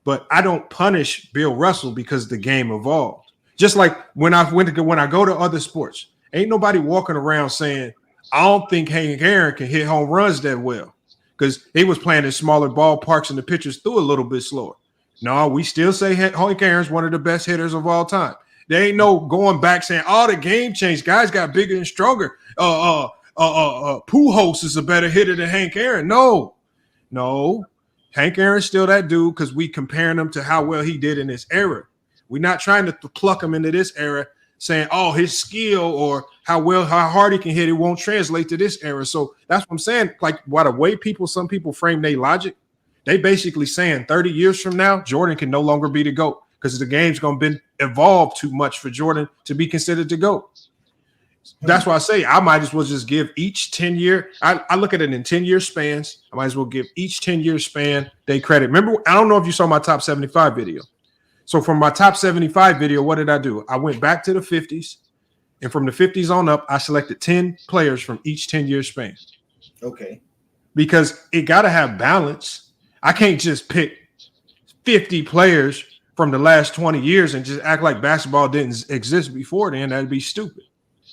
But I don't punish Bill Russell because the game evolved. Just like when I go to other sports, ain't nobody walking around saying, I don't think Hank Aaron can hit home runs that well, because he was playing in smaller ballparks and the pitchers threw a little bit slower. No, we still say Hank Aaron's one of the best hitters of all time. There ain't no going back saying, oh, the game changed. Guys got bigger and stronger. Pujols is a better hitter than Hank Aaron. No. Hank Aaron's still that dude because we comparing him to how well he did in his era. We're not trying to pluck him into this era saying, oh, his skill or how hard he can hit it won't translate to this era. So that's what I'm saying. Like, what the way some people frame their logic, they basically saying 30 years from now, Jordan can no longer be the GOAT because the game's going to be evolved too much for Jordan to be considered the GOAT. That's why I say I might as well just give each 10-year. I look at it in 10-year spans. I might as well give each 10-year span they credit. Remember, I don't know if you saw my top 75 video. So from my top 75 video, what did I do? I went back to the 50s, and from the 50s on up, I selected 10 players from each 10-year span. Okay. Because it got to have balance. I can't just pick 50 players from the last 20 years and just act like basketball didn't exist before then. That'd be stupid.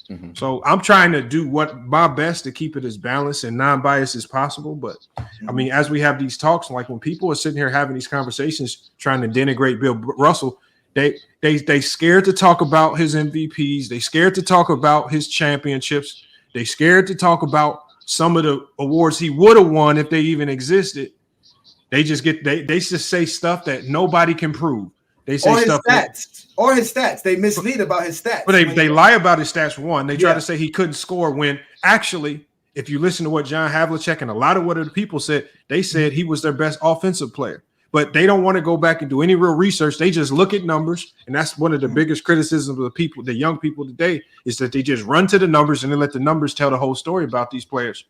Mm-hmm. So I'm trying to do my best to keep it as balanced and non-biased as possible. But I mean, as we have these talks, like when people are sitting here having these conversations, trying to denigrate Bill Russell, they scared to talk about his MVPs. They scared to talk about his championships. They scared to talk about some of the awards he would have won if they even existed. They just say stuff that nobody can prove. They say his stats. They mislead about his stats. But they lie about his stats. One, they try to say he couldn't score when actually, if you listen to what John Havlicek and a lot of what the people said, they said he was their best offensive player. But they don't want to go back and do any real research. They just look at numbers, and that's one of the biggest criticisms of the young people today, is that they just run to the numbers and then let the numbers tell the whole story about these players.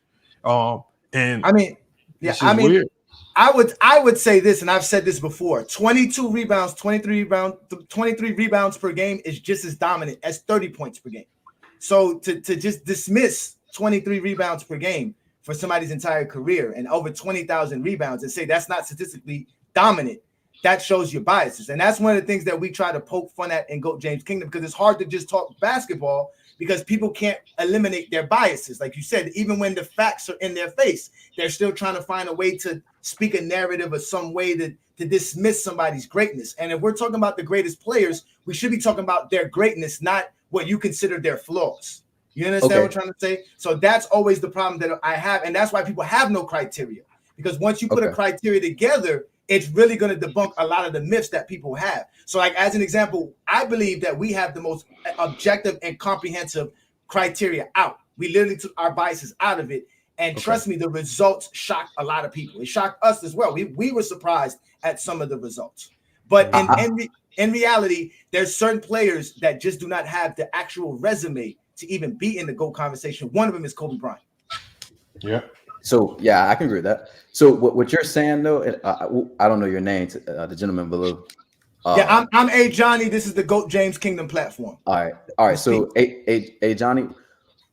And I mean, weird. I would say this, and I've said this before: 22 rebounds, 23 rebounds per game is just as dominant as 30 points per game. So to just dismiss 23 rebounds per game for somebody's entire career and over 20,000 rebounds and say that's not statistically dominant, that shows your biases. And that's one of the things that we try to poke fun at in GOAT James Kingdom, because it's hard to just talk basketball because people can't eliminate their biases. Like you said, even when the facts are in their face, they're still trying to find a way to speak a narrative or some way to dismiss somebody's greatness. And if we're talking about the greatest players, we should be talking about their greatness, not what you consider their flaws. You understand what I'm trying to say? So that's always the problem that I have. And that's why people have no criteria. Because once you put a criteria together, it's really going to debunk a lot of the myths that people have. So like, as an example, I believe that we have the most objective and comprehensive criteria out. We literally took our biases out of it. And trust me, the results shocked a lot of people. It shocked us as well. We were surprised at some of the results. But in reality, there's certain players that just do not have the actual resume to even be in the GOAT conversation. One of them is Kobe Bryant. Yeah. So yeah, I can agree with that. So what you're saying though, I don't know your name, the gentleman below. Yeah, I'm A Johnny. This is the GOAT James Kingdom platform. All right. So A Johnny,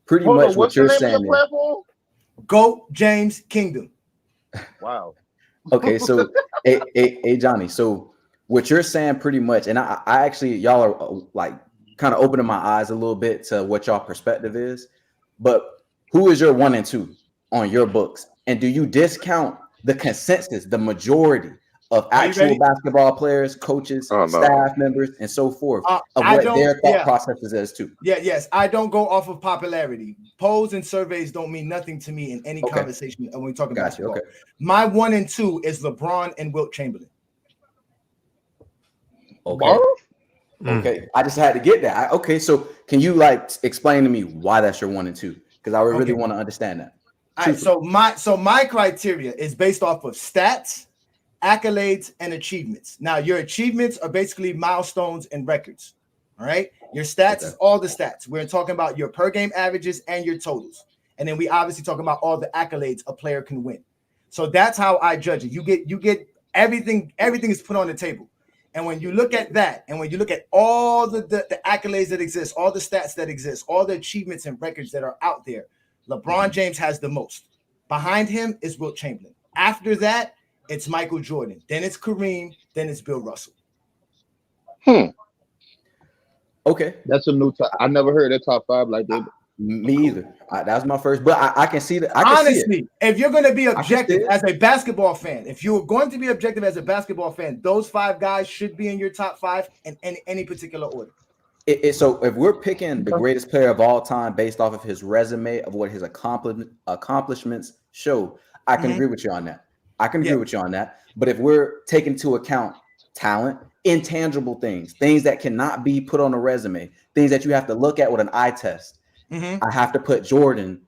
pretty Hold much on, what what's the you're name saying. of your platform? GOAT James Kingdom. Wow. Okay, so A Johnny, so what you're saying pretty much, and I actually, y'all are like kind of opening my eyes a little bit to what y'all perspective is, but who is your 1 and 2 on your books? And do you discount the consensus, the majority of actual basketball players, coaches, staff members, and so forth, of what their thought processes is too? Yes. I don't go off of popularity. Polls and surveys don't mean nothing to me in any conversation when we talk about basketball. My 1 and 2 is LeBron and Wilt Chamberlain. Okay. I just had to get that. So can you like explain to me why that's your 1 and 2? Because I really want to understand that. All right, so my criteria is based off of stats, accolades, and achievements. Now, your achievements are basically milestones and records. All right. Your stats is all the stats. We're talking about your per game averages and your totals. And then we obviously talk about all the accolades a player can win. So that's how I judge it. You get everything is put on the table. And when you look at that, and when you look at all the accolades that exist, all the stats that exist, all the achievements and records that are out there, LeBron James has the most. Behind him is Wilt Chamberlain. After that, it's Michael Jordan. Then it's Kareem. Then it's Bill Russell. Okay. That's a new top. I never heard that top 5 like that. Me either. That's my first, but I can see that. Honestly, if you're going to be objective as a basketball fan, if you're going to be objective as a basketball fan, those 5 guys should be in your top 5 in any particular order. So if we're picking the greatest player of all time based off of his resume of what his accomplishments show, I can agree with you on that. Agree with you on that. But if we're taking into account talent, intangible things that cannot be put on a resume, things that you have to look at with an eye test, I have to put Jordan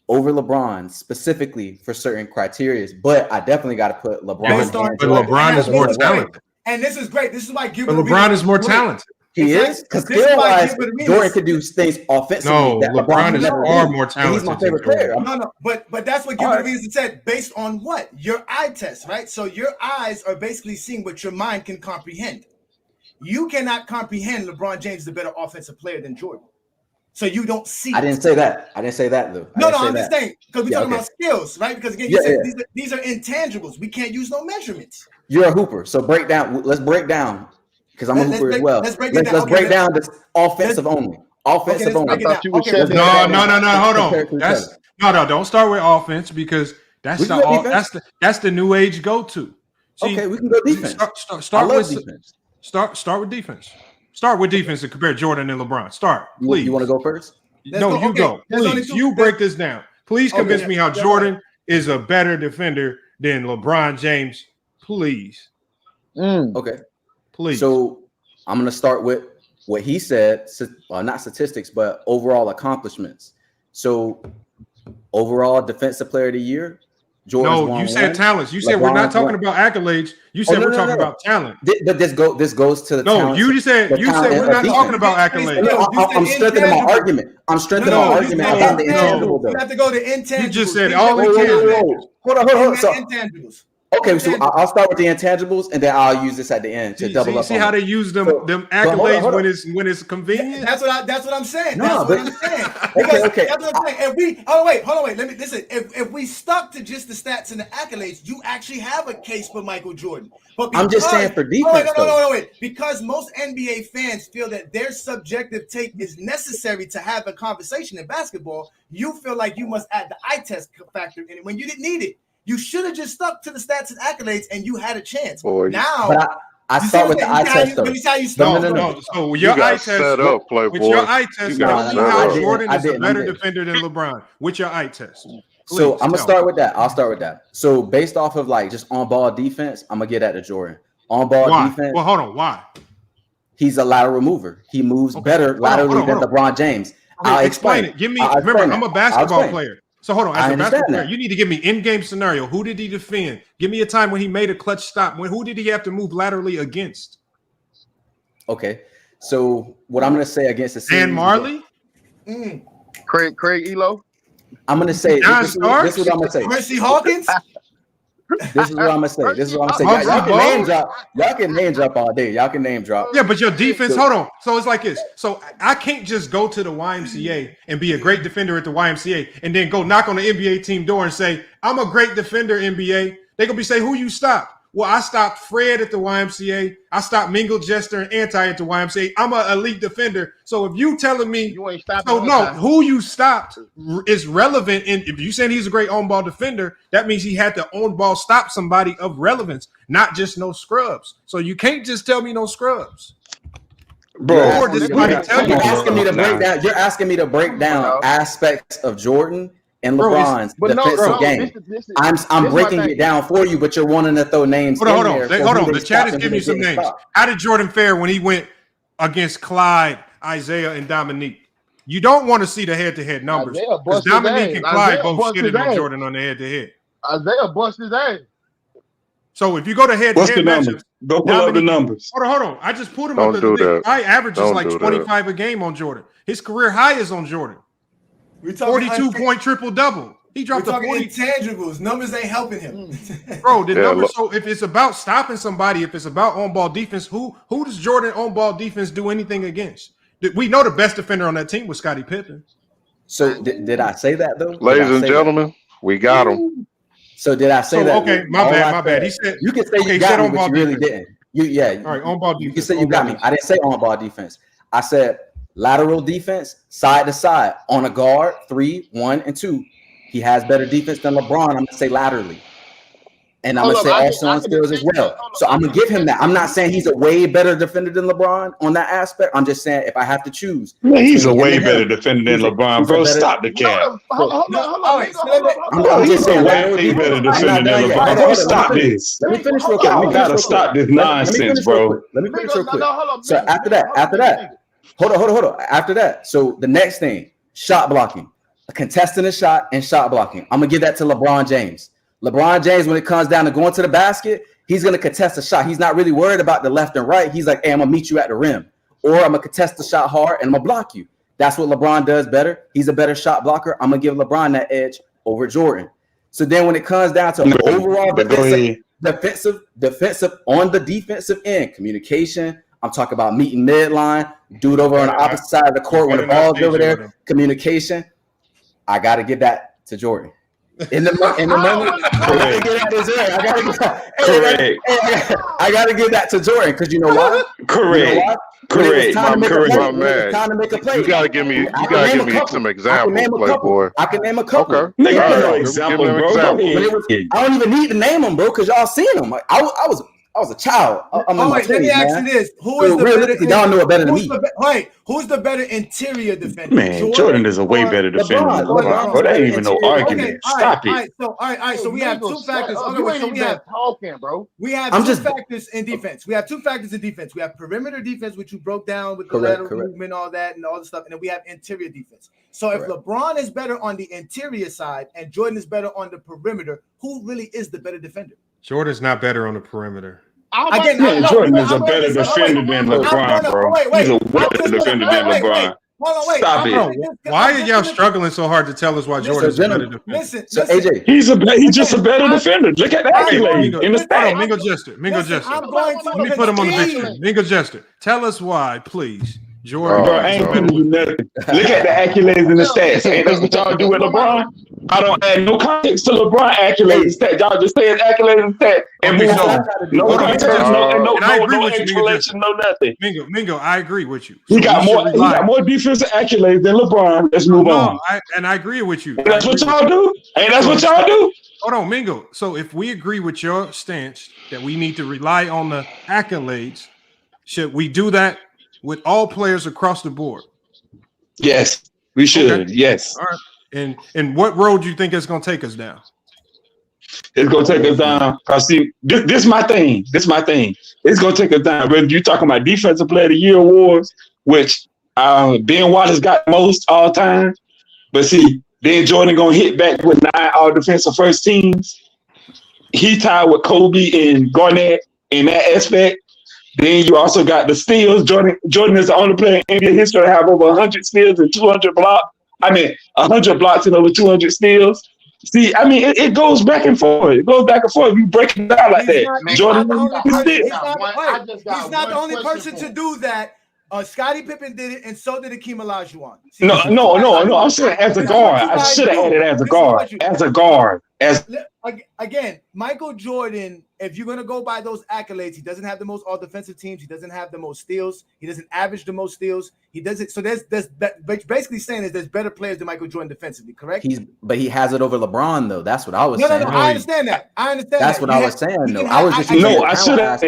over LeBron specifically for certain criteria. But I definitely got to put LeBron. But LeBron is more talented. And this is great. This is why Gilbert. But LeBron is more talented. He is, because skill-wise, Jordan could do things offensively. No, LeBron is far more talented. He's my favorite player. No, but that's what Gilbert Arenas said. Based on what? Your eye test, right? So your eyes are basically seeing what your mind can comprehend. You cannot comprehend LeBron James is a better offensive player than Jordan. So you don't see. I didn't say that. though. No, I'm just saying because we're talking about skills, right? Because again, you said these are intangibles. We can't use no measurements. You're a hooper, so break down. Let's break down. Because I'm a hooper as well. Let's break down this offensive only. Offensive only. No. Hold on. Don't start with offense because that's the new age go to. Okay, we can go defense. Start with defense. Start with defense. Start with defense and compare Jordan and LeBron. Start, please. You want to go first? You go. Please, you break this down. Please convince me how Jordan is a better defender than LeBron James. Please. Okay. Please. So I'm going to start with what he said, not statistics, but overall accomplishments. So overall defensive player of the year, Jordan. No, you said talents. You said we're not talking about accolades. You said we're talking about talent. But this goes to the talent. You said we're not talking about accolades. I'm strengthening my argument. I'm strengthening my argument about the intangibles. You have to go to intangibles. You just said all intangibles. Hold on. So, intangibles. Okay, so I'll start with the intangibles, and then I'll use this at the end to double up. See how they use them accolades when it's convenient. That's what I'm saying. No, That's what I'm saying. Okay. That's what I'm saying. If we hold on, wait. Let me listen. If we stuck to just the stats and the accolades, you actually have a case for Michael Jordan. But because, I'm just saying for defense. No. Because most NBA fans feel that their subjective take is necessary to have a conversation in basketball, you feel like you must add the eye test factor in it when you didn't need it. You should have just stuck to the stats and accolades, and you had a chance. Now, I start with the eye test. No. So with your eye test, with your eye test, how Jordan is a better defender than LeBron. With your eye test. So I'm gonna start with that. I'll start with that. So based off of like just on ball defense, I'm gonna get at the Jordan. On ball defense. Well, hold on. Why? He's a lateral mover. He moves better laterally than LeBron James. Okay, explain it. Give me. Remember, I'm a basketball player. So hold on. As a basketball player, you need to give me in-game scenario. Who did he defend? Give me a time when he made a clutch stop. Who did he have to move laterally against? Okay. So what I'm going to say against the series, Dan Marley, Craig Elo. I'm going to say this is what I'm going to say. Mercy Hawkins. This is what I'm gonna say. This is what I'm gonna say. Y'all can name drop. Y'all can name drop all day. Y'all can name drop. Yeah, but your defense. Hold on. So it's like this. So I can't just go to the YMCA and be a great defender at the YMCA and then go knock on the NBA team door and say I'm a great defender. NBA. They gonna be say who you stopped. Well, I stopped Fred at the YMCA. I stopped Mingle, Jester, and Anti at the YMCA. I'm an elite defender. So if you telling me, you ain't stopping. So no, who you stopped is relevant. And if you saying he's a great on-ball defender, that means he had to on-ball stop somebody of relevance, not just no scrubs. So you can't just tell me no scrubs. Bro, you're asking me to break down. You're asking me to break down aspects of Jordan and LeBron's defensive game. I'm breaking it down for you, but you're wanting to throw names. Hold on. The chat is giving you some names. How did Jordan fare when he went against Clyde, Isaiah, and Dominique? You don't want to see the head-to-head numbers because Dominique and Clyde both skidded on Jordan on the head-to-head. Isaiah bust his ass. So if you go to head-to-head matchups, go pull up the numbers. Hold on. I just pulled him up. The high average is like 25 a game on Jordan. His career high is on Jordan. 42-point triple-double. He dropped 40 intangibles. Numbers ain't helping him. Bro, the numbers. So if it's about stopping somebody, if it's about on-ball defense, who does Jordan on-ball defense do anything against? We know the best defender on that team was Scottie Pippen. So did I say that though? Ladies and gentlemen, we got him. So did I say that? Okay, my bad. He said you can say you got me, but you really didn't. All right, on-ball defense. You can say you got me. I didn't say on-ball defense. I said lateral defense, side to side, on a guard, 3, 1, and 2. He has better defense than LeBron. I'm gonna say laterally, and I'm gonna say also on skills as well. So I'm gonna give him that. I'm not saying he's a way better defender than LeBron on that aspect. I'm just saying if I have to choose, he's a way better defender than LeBron, bro. Stop the cap. He's a way better defender than LeBron. Bro, stop this. Let me finish real quick. We gotta stop this nonsense, bro. Let me finish real quick. So after that. Hold on. After that, so the next thing, shot blocking, contesting a shot and shot blocking. I'm gonna give that to LeBron James. LeBron James, when it comes down to going to the basket, he's gonna contest a shot. He's not really worried about the left and right. He's like, hey, I'm gonna meet you at the rim, or I'm gonna contest the shot hard and I'm gonna block you. That's what LeBron does better. He's a better shot blocker. I'm gonna give LeBron that edge over Jordan. So then when it comes down to overall defensive on the defensive end, communication. I'm talking about meeting midline, dude over on the opposite side of the court when the ball's over there, communication. I got to give that to Jordan. In the moment, I got to give that to Jordan because you know why? Correct. Time to make a play. You gotta give me some examples, Playboy. I can name a couple. Okay. No example, bro. I don't even need to name them, bro, because y'all seen them. I was a child. Let me ask you this: Who is the better? Y'all know it better than me. Who's the better interior defender? Man, Jordan is a way better defender than LeBron. Bro, that ain't even no argument. Stop it. All right. So we have two factors. Bro. We have two factors in defense. We have perimeter defense, which you broke down with the lateral movement, all that, and all the stuff, and then we have interior defense. So if LeBron is better on the interior side and Jordan is better on the perimeter, who really is the better defender? Jordan's not better on the perimeter. Jordan is a better defender than LeBron, bro. He's a better defender than LeBron. Stop it. Why are y'all struggling so hard to tell us why Jordan's a better defender? So AJ, he's just a better defender. Look at the accolade in the stats. Mingo Jester. Let me put him on the big screen. Mingo Jester. Tell us why, please. Jordan. Bro, I ain't telling you nothing. Look at the accolades and the stats. Ain't that's what y'all do with LeBron? I don't add no context to LeBron accolades and stats. Y'all just say accolades and stats and move on. No context, no explanation, no nothing. Mingo, I agree with you. He got more defensive accolades than LeBron. Let's move on. And I agree with you. That's what y'all do? Ain't that's what y'all do? Hold on, Mingo. So if we agree with your stance that we need to rely on the accolades, should we do that with all players across the board? Yes, we should. Okay. Yes. All right. And what road do you think it's going to take us down? It's going to take us down. Cause see, this is my thing. It's going to take us down. Whether you're talking about Defensive Player of the Year awards, which Ben Wallace got most all time. But see, then Jordan gonna hit back with 9 all defensive first teams. He tied with Kobe and Garnett in that aspect. Then you also got the steals. Jordan is the only player in NBA history to have over 100 steals and 200 blocks. 100 blocks and over 200 steals. See, it goes back and forth. It goes back and forth. You break it down like that. Jordan, he's not the only person to do that. Scottie Pippen did it, and so did Hakeem Olajuwon. No. I'm saying as a guard. I should have added as a guard. As a guard. Again, Michael Jordan, if you're going to go by those accolades, he doesn't have the most all defensive teams. He doesn't have the most steals. He doesn't average the most steals. He doesn't. So there's basically saying there's better players than Michael Jordan defensively, correct? But he has it over LeBron, though. That's what I was saying. No, I understand that. That's what I was saying, though. I should have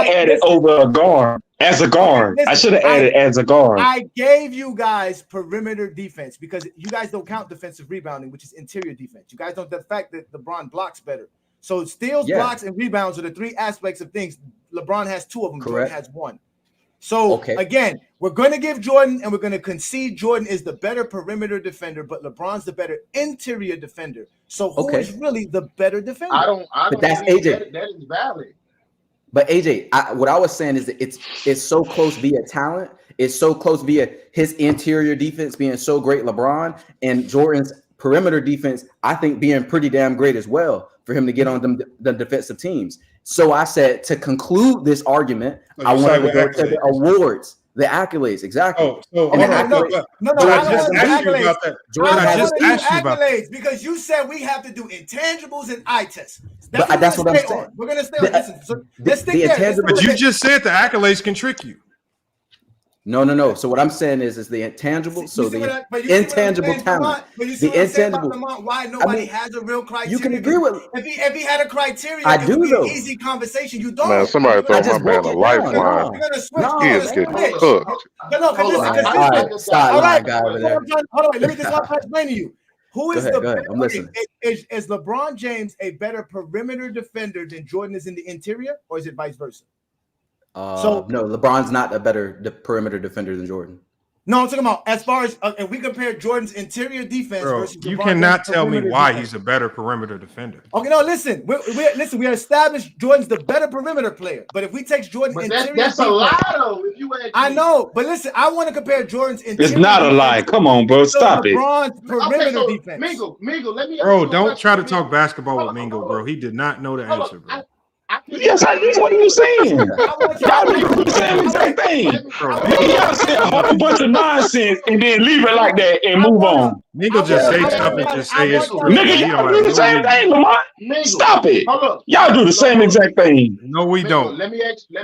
added over a guard. As a guard. I should have added as a guard. I gave you guys perimeter defense because you guys don't count defensive rebounding, which is interior defense. You guys don't the fact that LeBron blocks better. So steals, blocks, and rebounds are the 3 aspects of things. LeBron has 2 of them. Correct. Jordan has 1. So again, we're going to give Jordan and we're going to concede Jordan is the better perimeter defender, but LeBron's the better interior defender. So who is really the better defender? I don't but that's AJ. That is valid. But AJ, what I was saying is that it's so close via talent. It's so close via his interior defense being so great, LeBron, and Jordan's perimeter defense, I think, being pretty damn great as well for him to get on the defensive teams. So I said to conclude this argument, I wanted to go to the awards, the accolades, exactly. I just asked you about that. I just asked you about accolades because you said we have to do intangibles and eye tests. That's what I'm saying. We're gonna stay on this. So let's stick there. But you just said the accolades can trick you. No. So what I'm saying is the intangible. So the intangible talent. But you see what I'm saying about Lamont, why nobody has a real criteria. You can agree with if he had a criteria, I do though. Easy conversation. You don't. Man, somebody throw my man a lifeline. He is getting cooked. Hold on, let me just explain to you. Who is I'm listening. Is LeBron James a better perimeter defender than Jordan is in the interior, or is it vice versa? No, LeBron's not a better perimeter defender than Jordan. No, I'm talking about as far as if we compare Jordan's interior defense versus LeBron you cannot James' tell me why defense. he's a better perimeter defender. Okay, no, listen. We established Jordan's the better perimeter player, but if we take Jordan's interior that's a lie, though. If you I know, but listen, I want to compare Jordan's interior. It's not a lie. Come on, bro. Stop it. LeBron's perimeter defense. Mingo, let me. Bro, don't try to talk basketball with Mingo, bro. He did not know the answer, bro. Yes, I did. What are you saying? Y'all do the same exact thing. Y'all say a whole bunch of nonsense and then leave it like that and move on. Mingo just say stuff and just say it's true. Nigga, y'all do the same thing, Lamont. Stop it. Y'all do the same exact thing. No, we don't.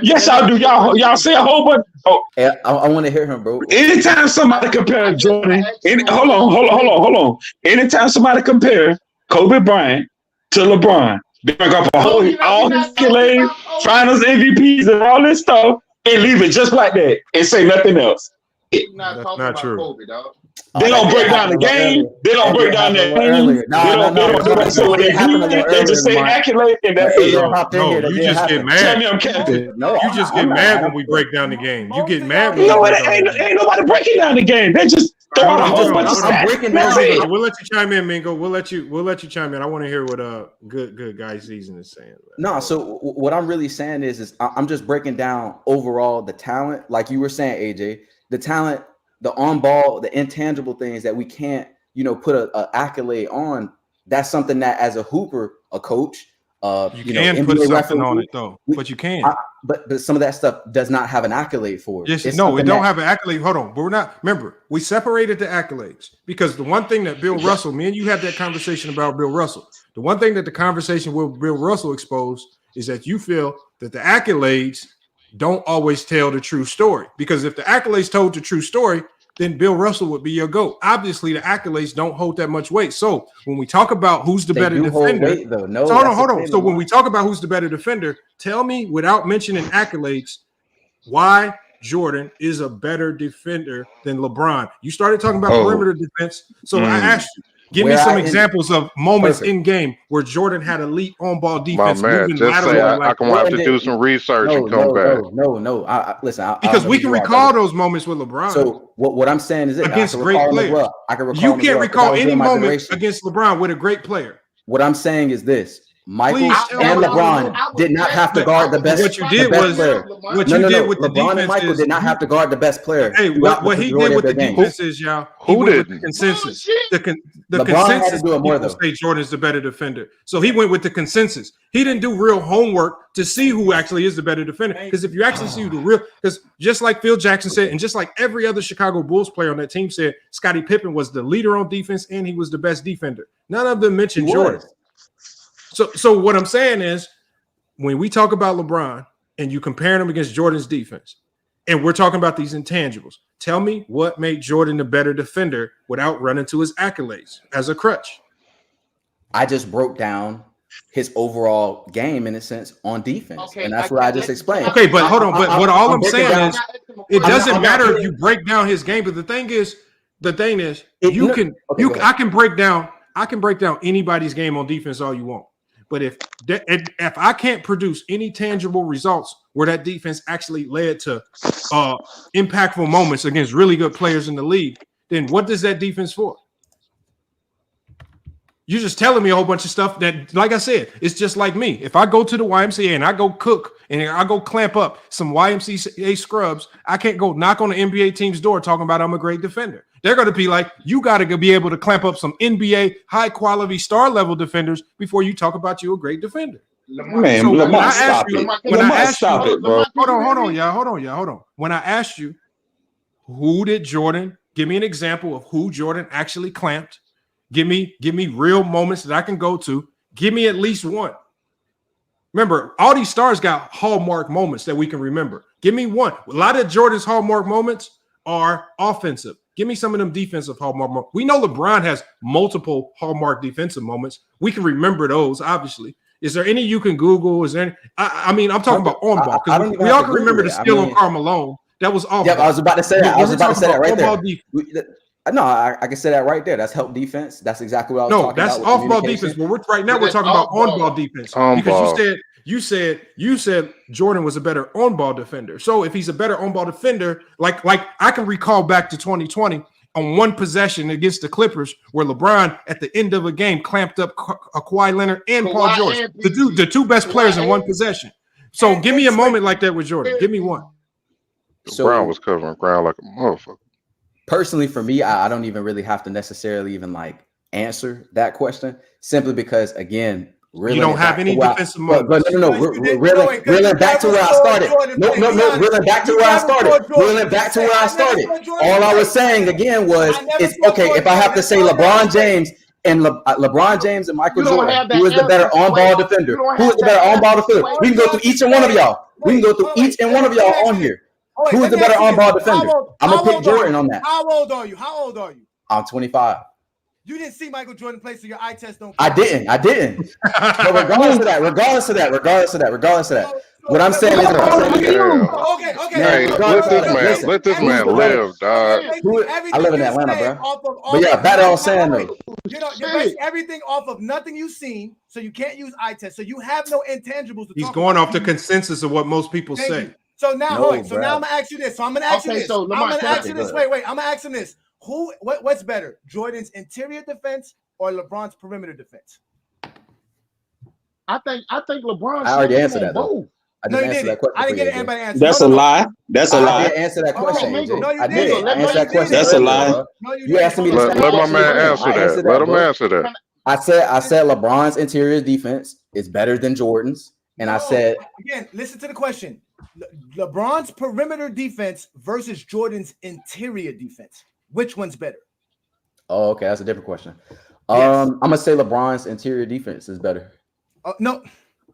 Yes, y'all do. Y'all say a whole bunch. Oh, I want to hear him, bro. Anytime somebody compare Jordan, hold on. Anytime somebody compare Kobe Bryant to LeBron, they bring up all his accolades, finals MVPs, and all this stuff, and leave it just like that and say nothing else. That's not true. Kobe, dog. They don't break down the game. They don't break down the game. They just say accolade and that's it. No, you just get mad. Tell me I'm capping. You just get mad when we break down the game. You get mad when no, ain't nobody breaking down the game. They just throw out a whole bunch of stats. We'll let you chime in, Mingo. We'll let you chime in. I want to hear what good guy season is saying. No, so what I'm really saying is I'm just breaking down overall the talent, like you were saying, AJ, the talent, the on ball, the intangible things that we can't, put a accolade on. That's something that as a hooper, a coach, you can put something on it though, but you can. But some of that stuff does not have an accolade for it. It don't have an accolade. Hold on, remember, we separated the accolades because the one thing that Bill Russell, me and you had that conversation about Bill Russell. The one thing that the conversation with Bill Russell exposed is that you feel that the accolades don't always tell the true story. Because if the accolades told the true story, then Bill Russell would be your GOAT. Obviously, the accolades don't hold that much weight. So when we talk about who's the better defender, hold on. So when we talk about who's the better defender, tell me without mentioning accolades why Jordan is a better defender than LeBron. You started talking about perimeter defense. So I asked you, Give me some examples of moments in game where Jordan had elite on-ball defense. My man, moving just say laterally I'm gonna have to do some research and come back. No. Listen, because we can recall those moments with LeBron. So what I'm saying is against great players. I can recall. You can't recall any moment against LeBron with a great player. What I'm saying is this: Michael and LeBron did not have to guard the best. What you did was what you did with the defense. LeBron and Michael did not have to guard the best player. Hey, what he did with the defense is, y'all, he went with the consensus. The consensus people say Jordan's the better defender. So he went with the consensus. He didn't do real homework to see who actually is the better defender. Because if you actually see who the real, because just like Phil Jackson said, and just like every other Chicago Bulls player on that team said, Scottie Pippen was the leader on defense and he was the best defender. None of them mentioned Jordan. So what I'm saying is, when we talk about LeBron and you compare him against Jordan's defense, and we're talking about these intangibles, tell me what made Jordan the better defender without running to his accolades as a crutch. I just broke down his overall game in a sense on defense, and that's what I just explained. Okay, but hold on. But what all I'm saying is, it doesn't matter if you break down his game. But the thing is, I can break down anybody's game on defense all you want. But if I can't produce any tangible results where that defense actually led to impactful moments against really good players in the league, then what does that defense for? You're just telling me a whole bunch of stuff that, like I said, it's just like me. If I go to the YMCA and I go cook and I go clamp up some YMCA scrubs, I can't go knock on the NBA team's door talking about I'm a great defender. They're going to be like, you got to be able to clamp up some NBA high-quality star-level defenders before you talk about you a great defender. Man, so Lamar, stop it, bro. Hold on, y'all. When I asked you, who did Jordan, give me an example of who Jordan actually clamped. Give me real moments that I can go to. Give me at least one. Remember, all these stars got hallmark moments that we can remember. Give me one. A lot of Jordan's hallmark moments are offensive. Give me some of them defensive hallmark moments. We know LeBron has multiple hallmark defensive moments. We can remember those, obviously. Is there any you can Google? Is there any? I mean, I'm talking about on ball because we all can remember the steal on Karl Malone. That was off. Yeah, I was about to say that. I was about to say that right there. No, I can say that right there. That's help defense. That's exactly what I was talking about. No, that's off-ball defense. But right now we're talking about on-ball defense because you said Jordan was a better on-ball defender. So if he's a better on-ball defender, like I can recall back to 2020 on one possession against the Clippers where LeBron at the end of a game clamped up Kawhi Leonard and Paul George, the two best players in one possession. So give me a moment like that with Jordan. Give me one. LeBron was covering ground like a motherfucker. Personally, for me, I don't even really have to necessarily even like answer that question simply because, again, you don't have any defensive moments. But no, reeling back to where I started. No, reeling back to where I started. Reeling back to where I started. All I was saying again was, it's okay if I have to say LeBron James and LeBron James and Michael Jordan, who is the better on-ball defender? Who is the better on-ball defender? We can go through each and one of y'all. On here. Who is the better on-ball defender? I'm gonna pick Jordan on that. How old are you? I'm 25. You didn't see Michael Jordan play, so your eye test don't. I didn't. But regardless of that, what I'm saying is, okay. Let this man live, dog. I live in Atlanta, bro. But yeah, back to what I was saying though. You base everything off of nothing you've seen, so you can't use eye test. So you have no intangibles. He's going off the consensus of what most people say. So now, now I'm gonna ask you this. I'm gonna ask you this. Wait. I'm gonna ask him this. What's better, Jordan's interior defense or LeBron's perimeter defense? I think LeBron. I already answered that though. I didn't get anybody answer. That's a lie. That's a lie. I didn't answer that question. I did. Answer that question. That's a lie. You asked me. Let my man answer that. Let him answer that. I said LeBron's interior defense is better than Jordan's, and I said again. Listen to the question. LeBron's perimeter defense versus Jordan's interior defense. Which one's better? Oh, okay, that's a different question. I'm gonna say LeBron's interior defense is better. No.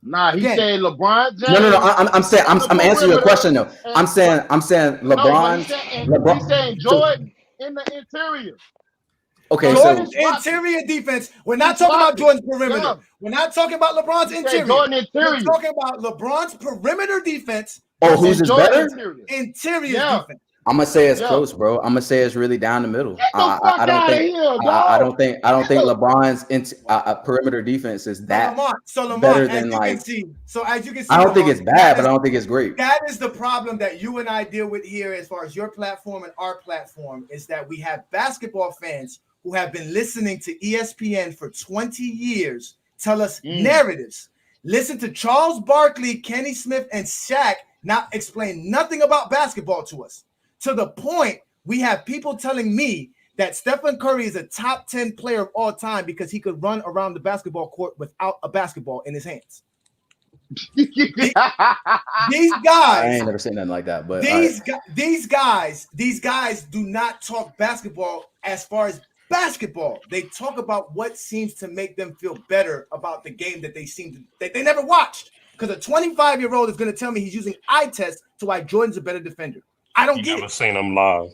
Nah, he said LeBron James. No. I'm answering your question though. I'm saying LeBron. He's saying Jordan in the interior. Okay, Jordan's interior defense. We're not talking about Jordan's perimeter. We're not talking about LeBron's interior. We're talking about LeBron's perimeter defense. Oh, who's better? Interior defense. I'm gonna say it's close, bro. I'm gonna say it's really down the middle. I don't think LeBron's perimeter defense is that better than like. So as you can see, I don't think Lamar, it's bad, but I don't think it's great. That is the problem that you and I deal with here, as far as your platform and our platform, is that we have basketball fans who have been listening to ESPN for 20 years tell us narratives. Listen to Charles Barkley, Kenny Smith, and Shaq not explain nothing about basketball to us. To the point, we have people telling me that Stephen Curry is a top 10 player of all time because he could run around the basketball court without a basketball in his hands. These guys, I ain't never seen nothing like that. But these guys do not talk basketball as far as basketball. They talk about what seems to make them feel better about the game that they never watched. Because a 25-year-old is going to tell me he's using eye test to why Jordan's a better defender. I don't get it. Never seen him live.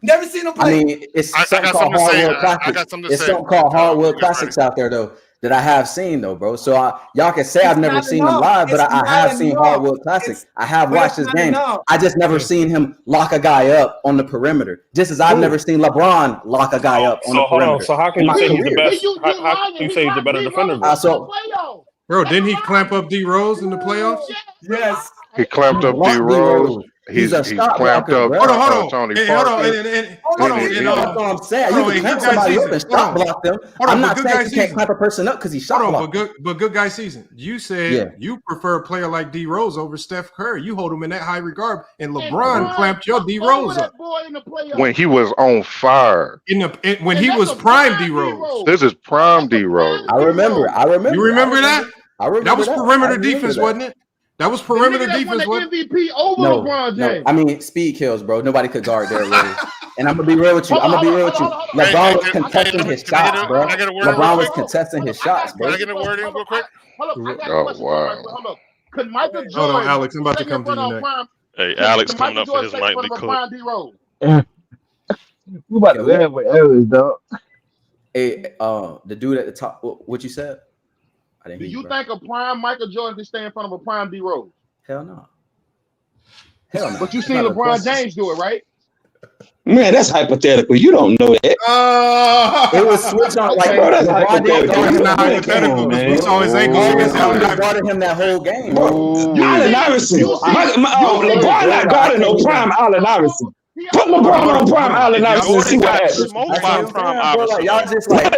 Never seen him play. I mean, it's something called Hardwood Classics. It's something called Hardwood Classics out there, though, that I have seen, though, bro. So y'all can say I've never seen him live, but I have seen Hardwood Classics. I have watched his games. I just never seen him lock a guy up on the perimeter, just as I've never seen LeBron lock a guy up on the perimeter. So how can you say he's the best? How can you say he's the better defender? Bro, didn't he clamp up D Rose in the playoffs? Yes. He clamped up D Rose. He's clamped up Tony Parker. Hold on. That's what I'm saying. You can clamp somebody up and shot block them. I'm not saying you can't clamp a person up because he shot blocked. But good guy season. You said you prefer a player like D Rose over Steph Curry. You hold him in that high regard, and LeBron clamped your D Rose up when he was on fire. When he was prime D Rose. This is prime D Rose. I remember. You remember that? I remember that was perimeter defense, wasn't it? That was perimeter defense. MVP over LeBron James. I mean, speed kills, bro. Nobody could guard Derrick Rose. And I'm gonna be real with you. LeBron was contesting his shots, bro. LeBron was contesting his shots, bro. Can I get a word in real quick? Hold up. Could Michael Jordan? Hold on, Alex. I'm about to come to you next. Hey, Alex coming up for his mic be cool. We about to land with Alex, dog. Hey, the dude at the top. What you said? Do you think a prime Michael Jordan can stand in front of a prime D Rose? Hell no. But you seen LeBron James do it, right? Man, that's hypothetical. You don't know that. It was switch on like bro, that's hypothetical. It's not hypothetical. We saw his ankles against Allen Iverson. Guarded him that whole game. Allen Iverson. LeBron not guarding no prime Allen Iverson. Put LeBron on prime Allen Iverson and see what happens.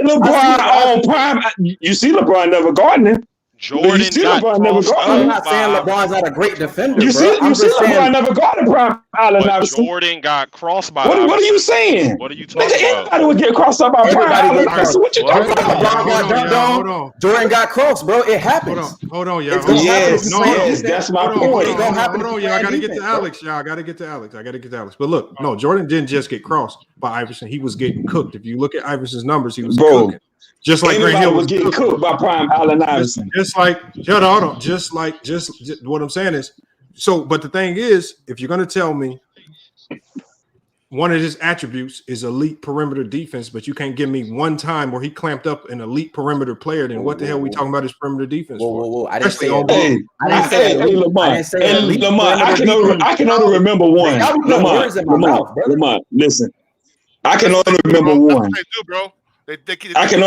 LeBron on prime. You see LeBron never guarding him. Jordan got crossed up. I'm not saying LeBron's not a great defender. You see LeBron never guarded prime Allen Iverson. Jordan got crossed by. What are you saying? What are you talking about? Everybody would get crossed up by prime Allen Iverson. What you talking about? Jordan got crossed, bro. It happens. Hold on, y'all. Yes, that's my point. Hold on, y'all. I gotta get to Alex. I gotta get to Alex. But look, no, Jordan didn't just get crossed by Iverson. He was getting cooked. If you look at Iverson's numbers, he was cooking. Just like Grant Hill was getting cooked by prime Allen Iverson. Just what I'm saying is, but the thing is, if you're gonna tell me one of his attributes is elite perimeter defense, but you can't give me one time where he clamped up an elite perimeter player, then what the hell are we talking about his perimeter defense for? I didn't say Lamont, I can only remember one. Lamont, listen. I can only remember one. I can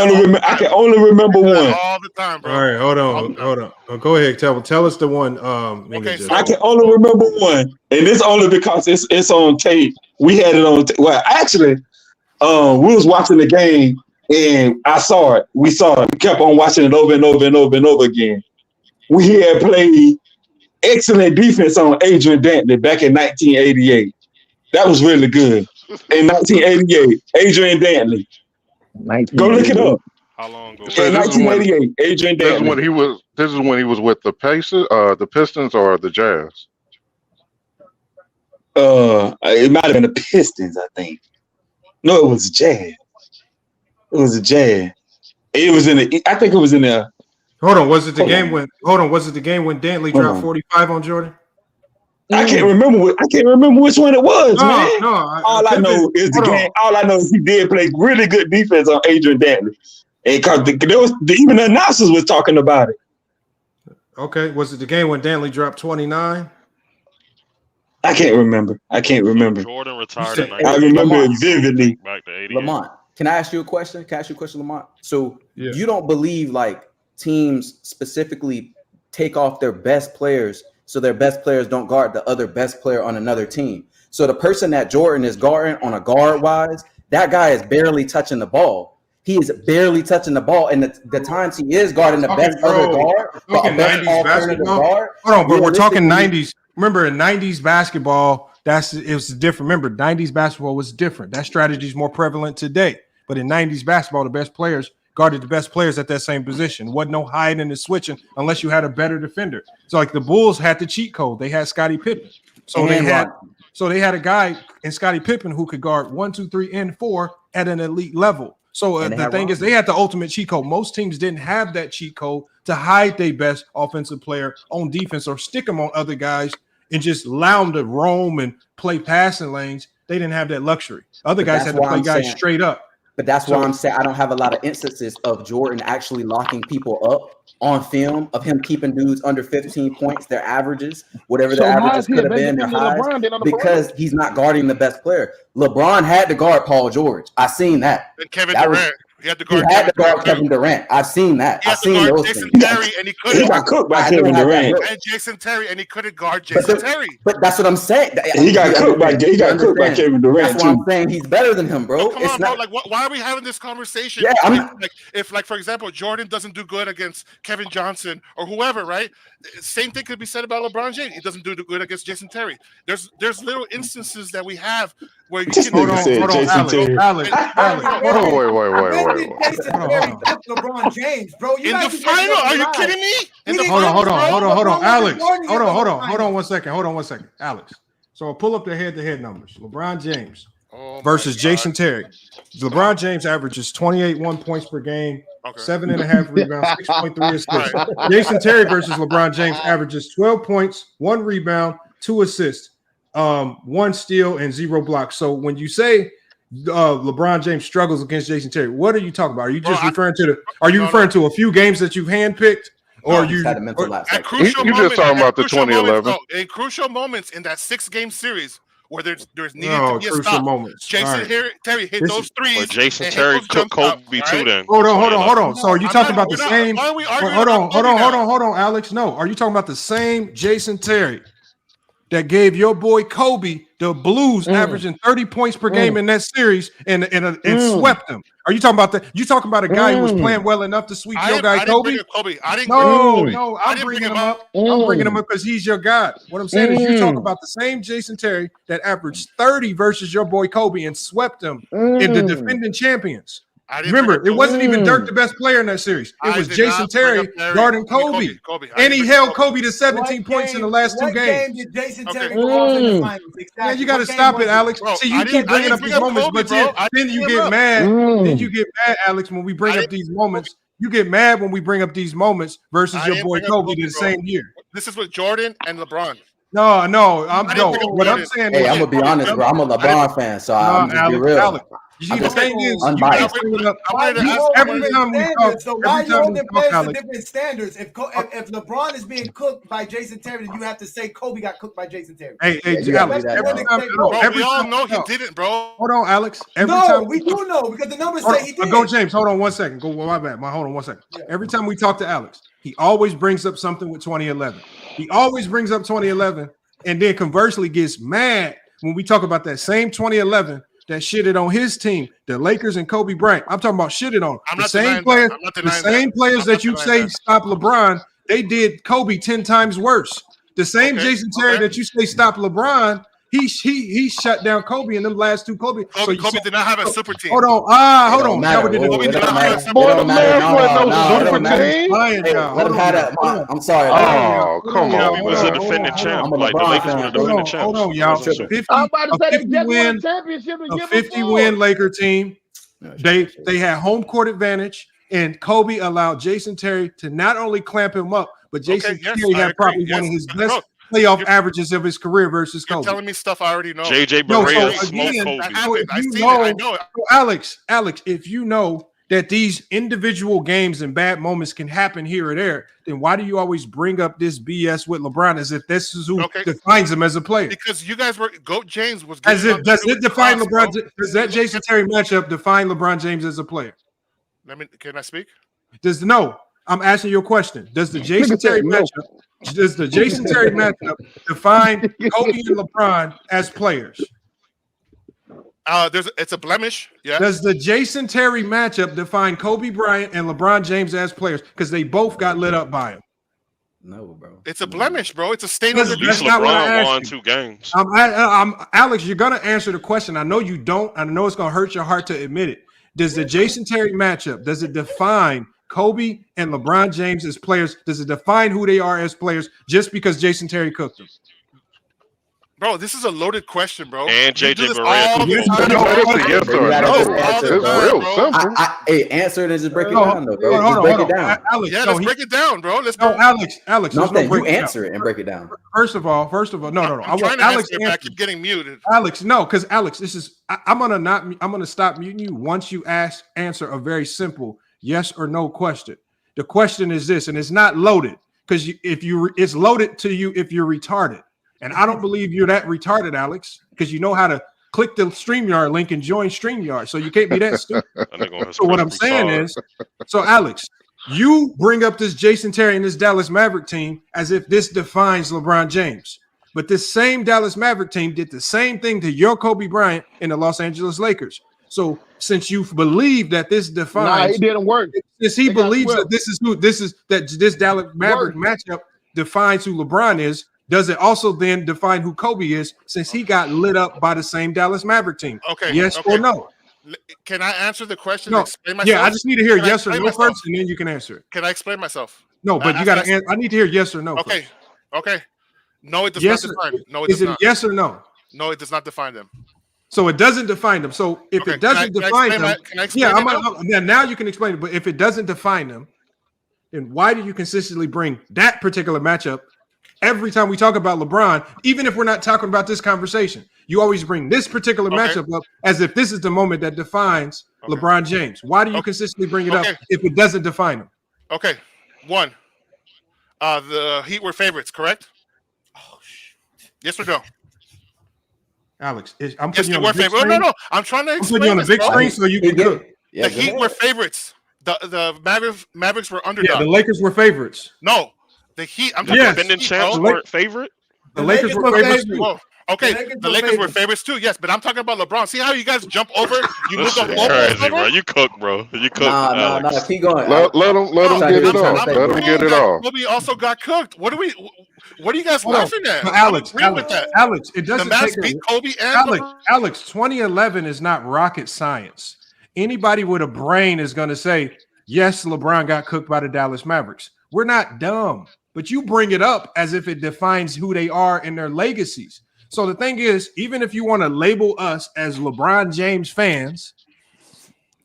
only remember one. All the time, bro. All right, hold on. Go ahead, tell us the one. I can only remember one, and it's only because it's on tape. We had it on. Well, actually, we was watching the game, and I saw it. We saw it. We kept on watching it over and over and over and over again. We had played excellent defense on Adrian Dantley back in 1988. That was really good. In 1988, Adrian Dantley. Go look it up. How long ago? In 1988, Adrian Dantley. This is when he was with the Pacers, the Pistons, or the Jazz. It might have been the Pistons, I think. No, it was Jazz. It was a Jazz. It was in the. I think it was in the. Hold on. Was it the game when Dantley dropped 45 on Jordan? I can't remember which one it was, man. No, all I know is the game. All I know is he did play really good defense on Adrian Dantley, and because even the announcers was talking about it. Okay, was it the game when Dantley dropped 29? I can't remember. Jordan retired in I remember it vividly. Back to 88. Lamont, can I ask you a question? Lamont? So Yeah. you don't believe like teams specifically take off their best players so their best players don't guard the other best player on another team. So the person that Jordan is guarding on a guard wise, that guy is barely touching the ball. He is barely touching the ball, and the times he is guarding the best other guard, the best alternative guard. Hold on, but we're talking 90s. Remember, in 90s basketball, it was different. Remember, 90s basketball was different. That strategy is more prevalent today. But in 90s basketball, the best players guarded the best players at that same position. Wasn't no hiding and switching unless you had a better defender. So like the Bulls had the cheat code. They had Scottie Pippen. So they had a guy in Scottie Pippen who could guard 1, 2, 3, and 4 at an elite level. So the thing is, they had the ultimate cheat code. Most teams didn't have that cheat code to hide their best offensive player on defense or stick them on other guys and just allow them to roam and play passing lanes. They didn't have that luxury. Other guys had to play guys straight up. But that's why I'm saying I don't have a lot of instances of Jordan actually locking people up on film, of him keeping dudes under 15 points, their averages, whatever their averages could have been, their highs, because he's not guarding the best player. LeBron had to guard Paul George. I seen that. And Kevin Durant. He had to guard Kevin Durant. I've seen that. I've seen those Jason things. Terry, and he couldn't. He got cooked by Kevin Durant. And Jason Terry, and he couldn't guard Jason Terry. But that's what I'm saying. He got cooked by Kevin Durant. That's why I'm saying he's better than him, bro. Come on, bro. Like, why are we having this conversation? Yeah, if, for example, Jordan doesn't do good against Kevin Johnson or whoever, right? Same thing could be said about LeBron James. He doesn't do good against Jason Terry. There's little instances that we have where you can hold on, Alex. Wait. Jason Terry took LeBron James, bro. In the final, are you kidding me? Hold on, Alex. Hold on 1 second. Alex. So I'll pull up the head-to-head numbers. LeBron James versus Jason Terry. LeBron James averages 28 points per game, 7.5 rebounds, 6.3 assists. Jason Terry versus LeBron James averages 12 points, 1 rebound, 2 assists, 1 steal, and 0 blocks. So when you say LeBron James struggles against Jason Terry, what are you talking about? Are you just referring to a few games that you've handpicked? Or you just talking about the 2011. In crucial moments in that 6-game series where there's needed to be a stop. Jason Terry hit those threes. But Jason Terry cooked Kobe too. Then hold on. So are you talking about the same? Hold on, Alex. No, are you talking about the same Jason Terry that gave your boy Kobe the Blues averaging 30 points per game in that series and swept them? Are you talking about that? You talking about a guy who was playing well enough to sweep your guy Kobe? No, I'm bringing him up. I'm bringing him up because he's your guy. What I'm saying is you talk about the same Jason Terry that averaged 30 versus your boy Kobe and swept them in the defending champions. Remember, it wasn't even Dirk the best player in that series. It was Jason Terry guarding Kobe. And he held Kobe to 17 points in the last 2 games. Did Jason Terry go off in the finals? Yeah, you got to stop it, Alex. See, you keep bringing up these moments, but then you get mad. Then you get mad, Alex, when we bring up these moments. You get mad when we bring up these moments versus your boy Kobe the same year. This is with Jordan and LeBron. What I'm saying. Hey, I'm gonna be honest, bro. I'm a LeBron fan, so I'm just be real. Alex. You see, the thing is, you guys bring it up every time we talk. So why you holding players to different standards? If LeBron is being cooked by Jason Terry, then you have to say Kobe got cooked by Jason Terry. Hey, Alex. We all know he didn't, bro. Hold on, Alex. We do know because the numbers say he did. Go, James. Hold on 1 second. My bad. Hold on 1 second. Every time we talk to Alex, he always brings up something with 2011. He always brings up 2011, and then conversely gets mad when we talk about that same 2011 that shitted on his team, the Lakers and Kobe Bryant. I'm talking about shitted on the same players that you say stop LeBron. They did Kobe 10 times worse. The same Jason Terry that you say stop LeBron. He shut down Kobe in them last 2 Kobe. Kobe did not have a super team. Hold on. Kobe did not have a super team. I'm sorry. Oh, come on. He was a defending champ. Like the Lakers were the defending champs. Hold on, y'all. 50-win Laker team. They had home court advantage, and Kobe allowed Jason Terry to not only clamp him up, but Jason Terry had probably one of his best playoff averages of his career versus Kobe. You're telling me stuff I already know. JJ Barea smoked Kobe. I know it. Alex, if you know that these individual games and bad moments can happen here or there, then why do you always bring up this BS with LeBron as if this is who defines him as a player? Because you guys were Goat James was as if does it define LeBron? Bro. Does that Jason Terry matchup define LeBron James as a player? Can I speak? I'm asking you a question. Does the Jason Terry matchup define Kobe and LeBron as players? It's a blemish. Yeah. Does the Jason Terry matchup define Kobe Bryant and LeBron James as players? Because they both got lit up by him. No, bro. It's a blemish, bro. It's a statement. That's LeBron won 2 games. I'm Alex. You're gonna answer the question. I know you don't. I know it's gonna hurt your heart to admit it. Does the Jason Terry matchup define Kobe and LeBron James as players? Does it define who they are as players just because Jason Terry cooked them? Bro, this is a loaded question, bro. And JJ Barea. Yes or no. It's real simple. Hey, answer it and just break it down, though, bro. Just break it down. Alex, let's break it down, bro. Alex. No, you answer it and break it down. First of all, no. I'm trying to answer it, but I keep getting muted. Alex, no, because Alex, this is I'm gonna stop muting you once you answer a very simple yes or no question. The question is this, and it's not loaded because it's loaded to you if you're retarded. And I don't believe you're that retarded, Alex, because you know how to click the StreamYard link and join StreamYard. So you can't be that stupid. So what I'm saying is, Alex, you bring up this Jason Terry and this Dallas Maverick team as if this defines LeBron James. But this same Dallas Maverick team did the same thing to your Kobe Bryant in the Los Angeles Lakers. So since you believe that this defines, it didn't work. Since he believes that this Dallas Maverick matchup defines who LeBron is, does it also then define who Kobe is since he got lit up by the same Dallas Maverick team? Okay. Yes or no? Can I answer the question? No. And explain myself? Yeah, I just need to hear yes or no first, and then you can answer it. Can I explain myself? No, but you got to answer. I need to hear yes or no. Okay. First. Okay. No, it does not define. No, it does not. Is it yes or no? No, it does not define them. So it doesn't define them. So if it doesn't define them, now you can explain it. But if it doesn't define them, then why do you consistently bring that particular matchup every time we talk about LeBron, even if we're not talking about this conversation? You always bring this particular matchup up as if this is the moment that defines LeBron James. Why do you consistently bring it up if it doesn't define him? Okay. One, the Heat were favorites, correct? Oh, yes or no? Alex, I'm putting you on the big screen. No. I'm trying to explain. I'm putting you on the big screen so you can cook. The Heat were favorites. The Mavericks were underdogs. Yeah, the Lakers were favorites. No, the Heat. I'm talking about defending champs weren't favorite. The Lakers were favorites too. Whoa. Okay, the Lakers were favorites too. Yes, but I'm talking about LeBron. See how you guys jump over? You move the whole crazy, bro. You cook, bro. You cook. Nah. Keep going. Let them get it off. Let them get it off. Kobe also got cooked. What are you guys laughing at? Alex, it doesn't take beat Kobe and Alex, 2011 is not rocket science. Anybody with a brain is going to say, yes, LeBron got cooked by the Dallas Mavericks. We're not dumb, but you bring it up as if it defines who they are and their legacies. So the thing is, even if you want to label us as LeBron James fans,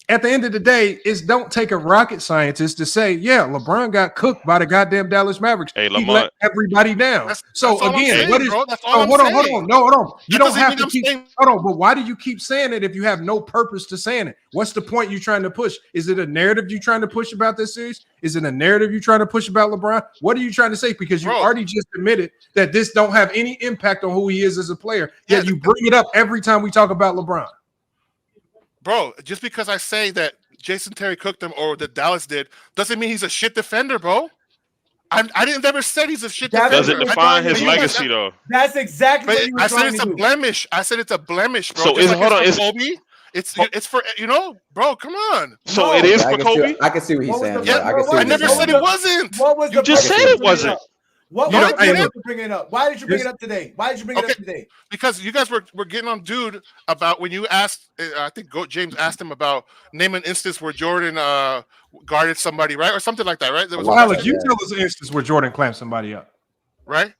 at the end of the day, don't take a rocket scientist to say, yeah, LeBron got cooked by the goddamn Dallas Mavericks. Hey, he let everybody down. That's so all again, saying, what is? Hold on. No. You don't have to keep. Saying. Hold on, but why do you keep saying it if you have no purpose to saying it? What's the point you're trying to push? Is it a narrative you're trying to push about this series? Is it a narrative you're trying to push about LeBron? What are you trying to say? Because you already just admitted that this don't have any impact on who he is as a player. Yet you bring it up every time we talk about LeBron. Bro, just because I say that Jason Terry cooked him or that Dallas did doesn't mean he's a shit defender, bro. I didn't ever said he's a shit defender. Does it define his legacy though? That's exactly what you were I said trying it's to a do. blemish. I said it's a blemish, bro. So Just hold on, it's for Kobe. It's for bro. Come on. So it is for Kobe. I can see what he's saying. I never said it wasn't. What was you just said it wasn't? Why did you bring it up? Why did you bring it up today? Because you guys were getting on dude about when you asked. I think Goat James asked him about name an instance where Jordan guarded somebody, right, or something like that, right? There was Alex, you tell us an instance where Jordan clamped somebody up, right?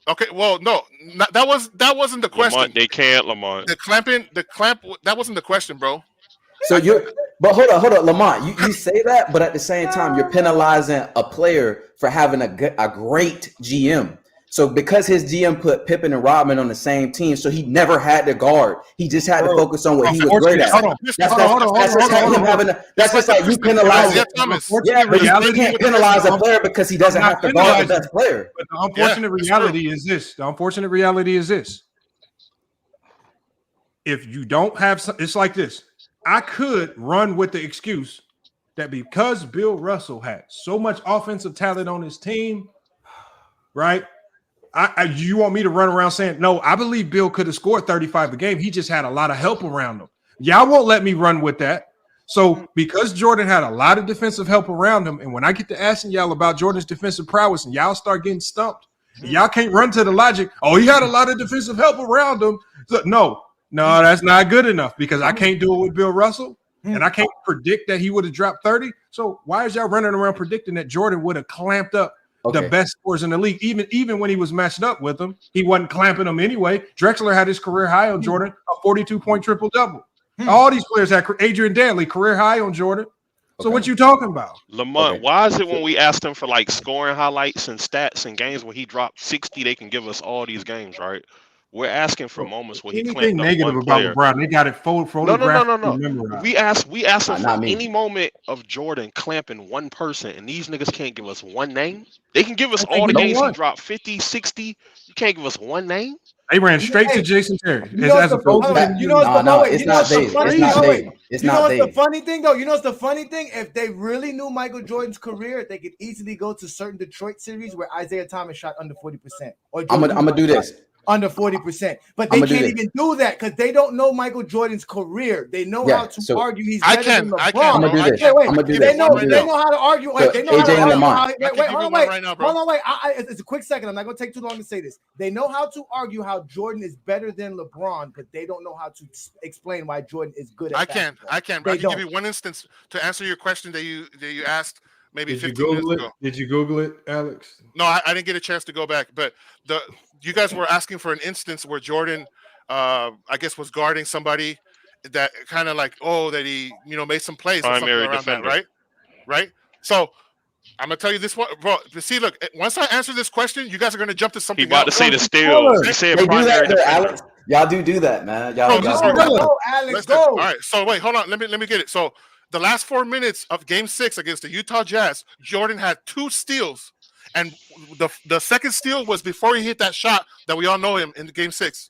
Okay, well, no, that wasn't the question. Lamont, they can't, Lamont. The clamp. That wasn't the question, bro. So but hold on, Lamont. You say that, but at the same time, you're penalizing a player for having a great GM. So because his GM put Pippen and Rodman on the same team, so he never had to guard. He just had to focus on what he was great at. That's just like him having. That's just like you penalize. Yeah, but you can't penalize a player because he doesn't have to guard the best player. But the unfortunate reality is this. The unfortunate reality is this. If you don't have, it's like this. I could run with the excuse that because Bill Russell had so much offensive talent on his team, right? You want me to run around saying, no, I believe Bill could have scored 35 a game. He just had a lot of help around him. Y'all won't let me run with that. So because Jordan had a lot of defensive help around him, and when I get to asking y'all about Jordan's defensive prowess and y'all start getting stumped, y'all can't run to the logic, oh, he had a lot of defensive help around him. So, no, that's not good enough because I can't do it with Bill Russell, and I can't predict that he would have dropped 30. So why is y'all running around predicting that Jordan would have clamped up the best scorers in the league? Even when he was matched up with them, he wasn't clamping them anyway. Drexler had his career high on Jordan, a 42-point triple-double. All these players had Adrian Dantley career high on Jordan. So what you talking about? Lamont, why is it when we asked him for like scoring highlights and stats and games where he dropped 60, they can give us all these games, right? We're asking for moments where he clamped up negative one about player. LeBron, they got it photographed. No. We asked him for any moment of Jordan clamping one person, and these niggas can't give us one name. They can give us all the games he dropped 50, 60. You can't give us one name. They ran straight to Jason Terry. It's not Dave. It's not Dave. The funny thing though? You know what's the funny thing? If they really knew Michael Jordan's career, they could easily go to certain Detroit series where Isaiah Thomas shot under 40%. I'm gonna do this. Under 40%, but they can't even do that because they don't know Michael Jordan's career. They know how to argue he's better than LeBron. I'm gonna do this. They know how to argue. They know how to argue. Hold on, wait. It's a quick second. I'm not gonna take too long to say this. They know how to argue how Jordan is better than LeBron, but they don't know how to explain why Jordan is good at basketball. I can give you one instance to answer your question that you asked maybe 15 minutes ago. Did you Google it, Alex? No, I didn't get a chance to go back, but you guys were asking for an instance where Jordan, I guess, was guarding somebody that kind of like, that he, made some plays or something around that, right? So I'm gonna tell you this one, bro. See, look, once I answer this question, you guys are gonna jump to something. He about to say the steals. He said primary defender. Alex. Y'all do that, man. Alex, go. All right, so wait, hold on. Let me get it. So the last 4 minutes of Game 6 against the Utah Jazz, Jordan had 2 steals. And the second steal was before he hit that shot that we all know him in Game 6.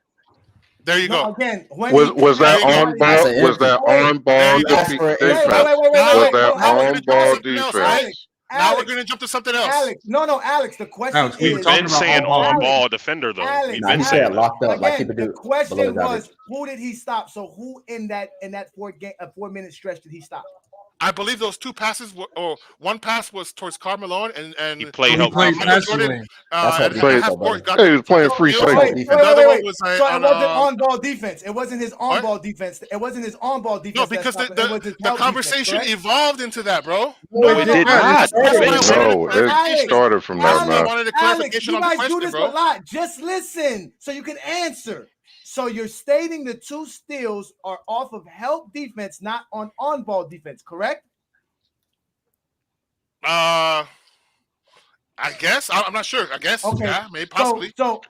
There you go. Again, was that on ball? Was that on ball defense? Was that on ball defense? Now we're gonna jump to something else. Alex. The question we've been saying on ball defender though. We've been saying locked up. Again, the question was, who did he stop? So who in that 4-minute stretch did he stop? I believe those 2 passes were, or one pass was towards Carmelo and he played help. Jordan. He was playing free safety. Wait. So it wasn't on-ball defense. It wasn't his on-ball defense. It wasn't his on-ball defense. No, because the conversation evolved into that, bro. No, it did not. It started from that. Alex, you guys do this a lot. Just listen so you can answer. So you're stating the 2 steals are off of help defense, not on-ball defense, correct? I guess. I'm not sure. I guess. Okay. Yeah, maybe possibly. So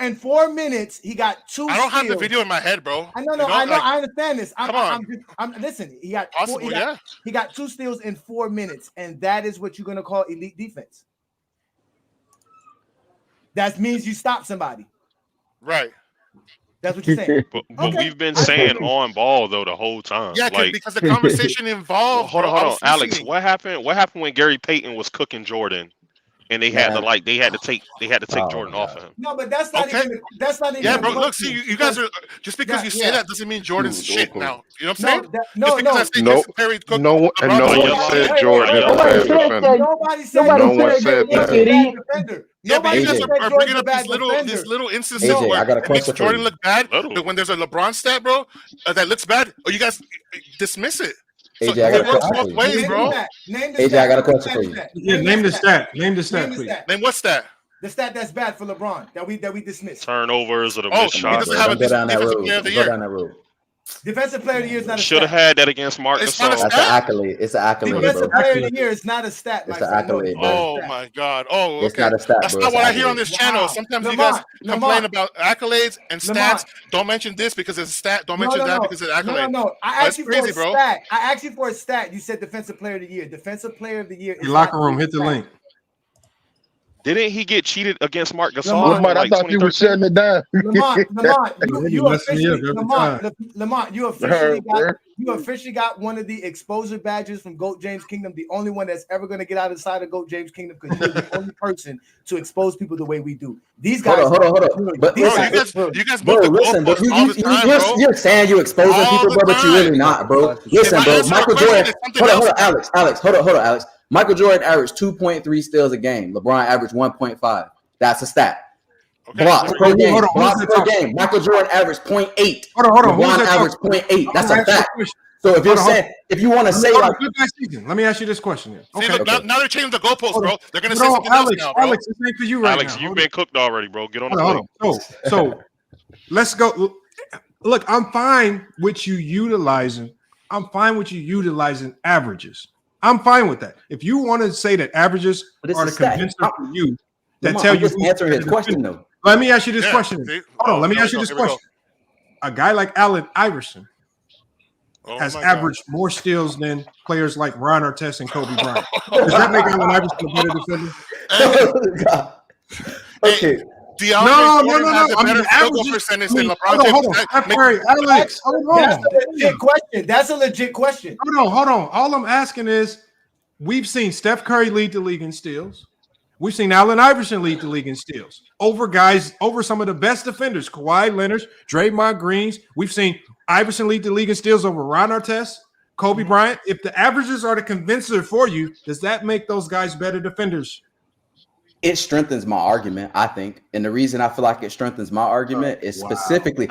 in 4 minutes, he got 2 I don't steals. have the video in my head, bro. I know. I understand this. Come on. Listen, he got 2 steals in 4 minutes, and that is what you're going to call elite defense. That means you stop somebody. Right. That's what you're saying. But we've been saying on ball though the whole time. Yeah, because the conversation involved. Hold on, Alex. What happened when Gary Payton was cooking Jordan, and they had to take Jordan off of him? No, but that's not even. Yeah, bro. Look, see, you guys are just because you say that doesn't mean Jordan's shit now. You know what I'm saying? No one said Jordan is a bad defender. Nobody said no one said that. Yeah, but you guys are bringing up these little instances where it makes Jordan look bad. But when there's a LeBron stat, bro, that looks bad, you guys dismiss it. AJ, so it works both ways, bro. AJ, I got a question for you. Yeah, name the stat, please. Name what stat? The stat that's bad for LeBron that we dismiss. Turnovers or the missed shots. He doesn't have a go down that road. Defensive player of the year is not a Should have stat. had that against Marc Gasol. That's an accolade. It's an accolade, Defensive bro. player of the year is not a stat. It's an accolade, bro. Oh my God! Oh, okay. It's not a stat, That's bro. not It's what an I hear on accolade. this channel. Sometimes you guys complain about accolades and stats. Don't mention this because it's a stat. Don't mention that because it's an accolade. No. I asked you crazy, for a stat. I asked you for a stat. You said defensive player of the year. Defensive player of the year. Your locker room, hit the link. Didn't he get cheated against Marc Gasol? Lamont, I thought you were shutting it down. Lamont, you officially got one of the exposure badges from GOAT James Kingdom, the only one that's ever going to get out inside of GOAT James Kingdom because you're the only person to expose people the way we do. These guys, hold on. But you guys move the goalposts all the time, bro. You're saying you're exposing people, bro, but you're really not, bro. Listen, bro. Michael Jordan. Hold on, Alex. Hold on, Alex. Michael Jordan averaged 2.3 steals a game. LeBron averaged 1.5. That's a stat. Okay. Blocks per game. Blocks per game. Michael Jordan averaged 0.8. Hold on. LeBron averaged 0.8. That's a fact. So if you're saying, if you want to say like, let me ask you this question. See, look, now they're changing the goalposts, bro. They're gonna say something else now, bro. Alex, this ain't for you right Alex, now. you've been cooked already, bro. Get on the plane. So let's go. Look, I'm fine with you utilizing averages. I'm fine with that. If you want to say that averages are the convincers for you that tell you answering his question though. Let me ask you this question. Hold on, let me ask you this question. A guy like Allen Iverson has averaged more steals than players like Ron Artest and Kobe Bryant. Does that make Allen Iverson a better defender? Okay. No. Has a better field goal percentage than LeBron James. Alex, hold on. That's a legit question. That's a legit question. Hold on. All I'm asking is, we've seen Steph Curry lead the league in steals. We've seen Allen Iverson lead the league in steals over some of the best defenders, Kawhi Leonard, Draymond Greens. We've seen Iverson lead the league in steals over Ron Artest, Kobe Bryant. If the averages are the convincer for you, does that make those guys better defenders? It strengthens my argument, I think. And the reason I feel like it strengthens my argument is specifically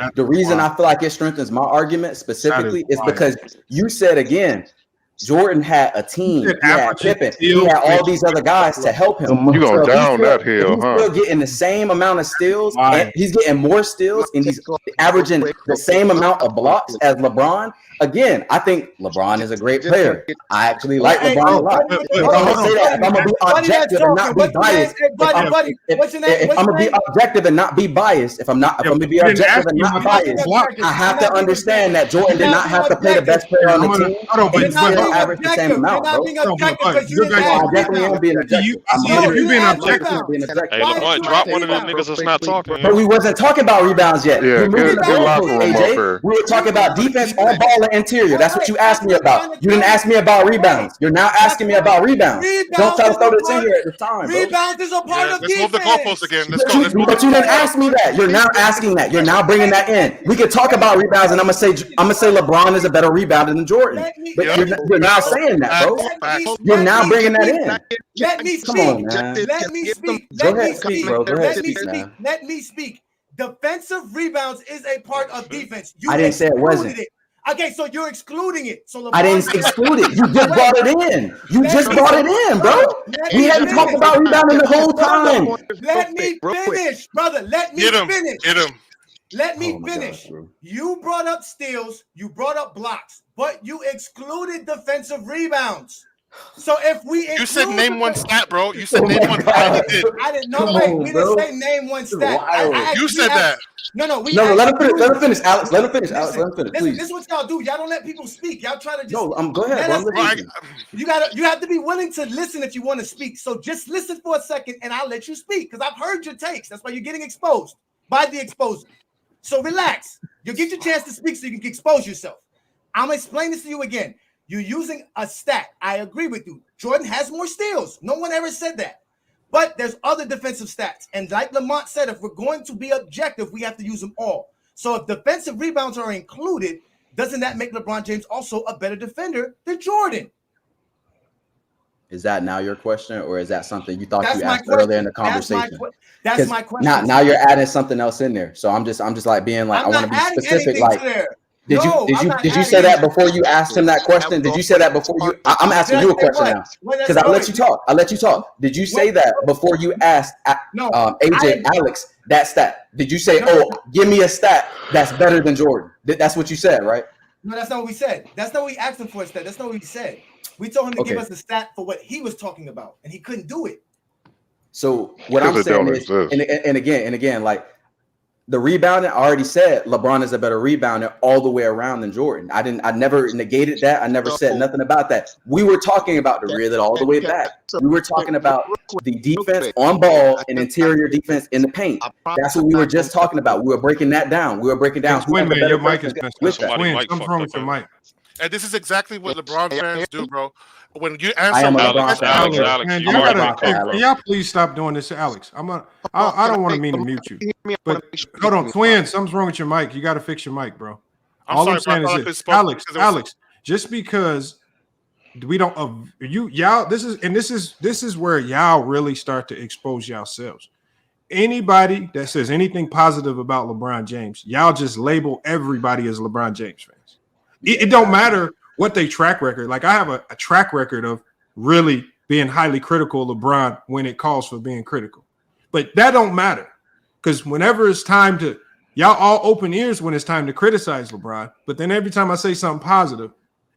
is because you said again, Jordan had a team. He had Pippen. He had all these other guys to help him. You gonna down that hill, huh? He's still getting the same amount of steals. And he's getting more steals, and he's averaging the same amount of blocks as LeBron. Again, I think LeBron is a great player. I actually like LeBron a lot. If I'm gonna say that, if I'm gonna be objective and not be biased, if I'm gonna be objective and not be biased, if I'm gonna be objective and not biased, I have to understand that Jordan did not have to play the best player on the team. He still averaged the same amount, bro. I definitely am being objective. You're being objective. Hey, Lamont, drop one of them niggas that's not talking. But we wasn't talking about rebounds yet. Yeah, get locker room up here. We were talking about defense, on ball, and interior. That's what you asked me about. You didn't ask me about rebounds. You're now asking me about rebounds. Don't try to throw this in here at the time, bro. Rebounds is a part of let's defense. move the goalposts again. Let's go. But you didn't ask me that. You're now asking that. You're now bringing that in. We could talk about rebounds, and I'm gonna say LeBron is a better rebounder than Jordan. But you're now saying that, bro. You're now bringing that in. Let me speak. Come on, man. Let me speak. Go ahead, speak, bro. Go ahead, speak, man. Let me speak. Defensive rebounds is a part of defense. I didn't say it wasn't. Okay, so you're excluding it. So I didn't exclude it. You just brought it in. You just brought it in, bro. We hadn't talked about rebounding the whole time. Let me finish, brother. Let me finish. Get him. Let me finish. You brought up steals. You brought up blocks, but you excluded defensive rebounds. So if we you said name one stat, bro. You said name one stat. I didn't know. We didn't say name one stat. You said that. No. Let him finish, Alex. Let him finish, Alex. Let him finish, please. This is what y'all do. Y'all don't let people speak. Y'all try to just. No, go ahead. You have to be willing to listen if you want to speak. So just listen for a second, and I'll let you speak because I've heard your takes. That's why you're getting exposed by the exposer. So relax. You'll get your chance to speak so you can expose yourself. I'm gonna explain this to you again. You're using a stat. I agree with you. Jordan has more steals. No one ever said that. But there's other defensive stats. And like Lamont said, if we're going to be objective, we have to use them all. So if defensive rebounds are included, doesn't that make LeBron James also a better defender than Jordan? Is that now your question, or is that something you thought you asked earlier in the conversation? That's my question. Now you're adding something else in there. So I'm just like being like, I want to be specific. Like Did you say that before you asked him that question? Did you say that before you? I'm asking you a question now because I let you talk. I let you talk. Did you say that before you asked Alex that stat? Did you say, "Oh, give me a stat that's better than Jordan"? That's what you said, right? No, that's not what we said. That's not what we asked him for a stat. That's not what we said. We told him to give us a stat for what he was talking about, and he couldn't do it. So what I'm saying is, and again, like the rebounding, I already said LeBron is a better rebounder all the way around than Jordan. I never negated that. I never said nothing about that. We were talking about to reel it all the way back. We were talking about the defense on ball and interior defense in the paint. That's what we were just talking about. We were breaking that down. We were breaking down. Wait, man, your mic is messed up. Something's wrong with your mic. And this is exactly what LeBron fans do, bro. When you answer, Alex, man, can y'all please stop doing this to Alex? I don't want to mean to mute you, but hold on, Twin, something's wrong with your mic. You got to fix your mic, bro. All I'm saying is this, Alex, just because we don't, y'all, this is where y'all really start to expose yourselves. Anybody that says anything positive about LeBron James, y'all just label everybody as LeBron James fans. It don't matter what they track record. Like I have a track record of really being highly critical of LeBron when it calls for being critical. But that don't matter because whenever it's time to, y'all all open ears when it's time to criticize LeBron. But then every time I say something positive,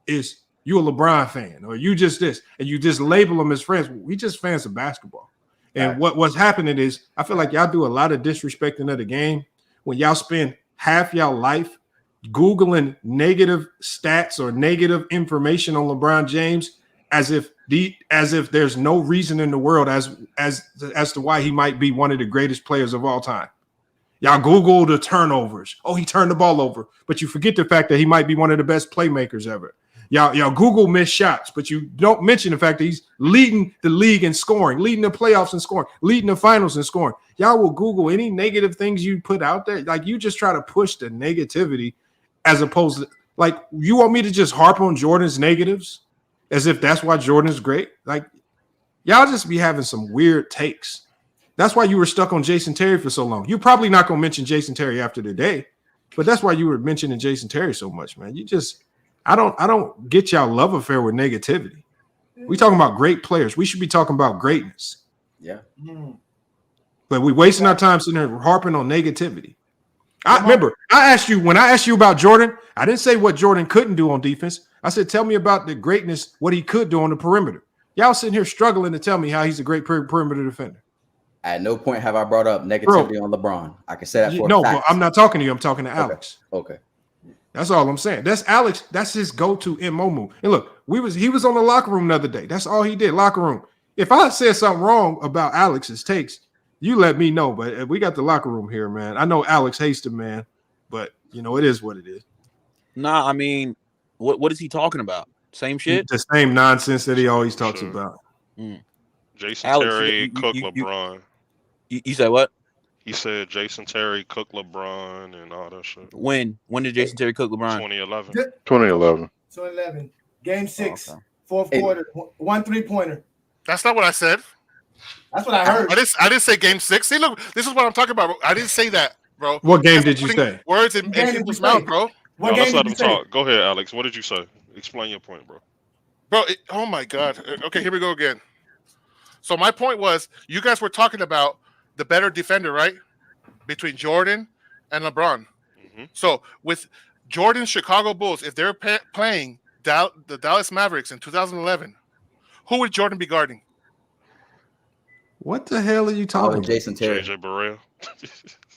is you a LeBron fan or you just this, and you just label them as friends. We just fans of basketball. And what's happening is I feel like y'all do a lot of disrespecting of the game when y'all spend half y'all life Googling negative stats or negative information on LeBron James as if there's no reason in the world as to why he might be one of the greatest players of all time. Y'all Google the turnovers. Oh, he turned the ball over, but you forget the fact that he might be one of the best playmakers ever. Y'all Google missed shots, but you don't mention the fact that he's leading the league in scoring, leading the playoffs in scoring, leading the finals in scoring. Y'all will Google any negative things you put out there. Like you just try to push the negativity as opposed to like you want me to just harp on Jordan's negatives as if that's why Jordan is great. Like y'all just be having some weird takes. That's why you were stuck on Jason Terry for so long. You're probably not going to mention Jason Terry after today, but that's why you were mentioning Jason Terry so much, man. You just I don't get y'all love affair with negativity. We talking about great players. We should be talking about greatness. Yeah. But we wasting our time sitting there harping on negativity. Remember, I asked you about Jordan, I didn't say what Jordan couldn't do on defense. I said, tell me about the greatness, what he could do on the perimeter. Y'all sitting here struggling to tell me how he's a great perimeter defender. At no point have I brought up negativity on LeBron. I can say that for no, but I'm not talking to you. I'm talking to Alex. Okay. That's all I'm saying. That's Alex. That's his go-to MO move. And look, he was on the locker room the other day. That's all he did. Locker room. If I said something wrong about Alex's takes, you let me know. But we got the locker room here, man. I know Alex hates him, man. But it is what it is. Nah, I mean, what is he talking about? Same shit. The same nonsense that he always talks about. Jason Alex, Terry, Cook, LeBron. You said what? He said Jason Terry, Cook, LeBron, and all that shit. When did Jason Terry cook LeBron? 2011. 2011. 2011. Game 6, fourth quarter, 1 3-pointer. That's not what I said. That's what I heard. I didn't say game 6. See, look, this is what I'm talking about. I didn't say that, bro. What game did you say? Words in people's mouth, bro. Let's let him talk. Go ahead, Alex. What did you say? Explain your point, bro. Bro, oh my God. Okay, here we go again. So my point was, you guys were talking about the better defender, right? Between Jordan and LeBron. So with Jordan's Chicago Bulls, if they're playing the Dallas Mavericks in 2011, who would Jordan be guarding? What the hell are you talking about? Jason Terry. JJ Barea.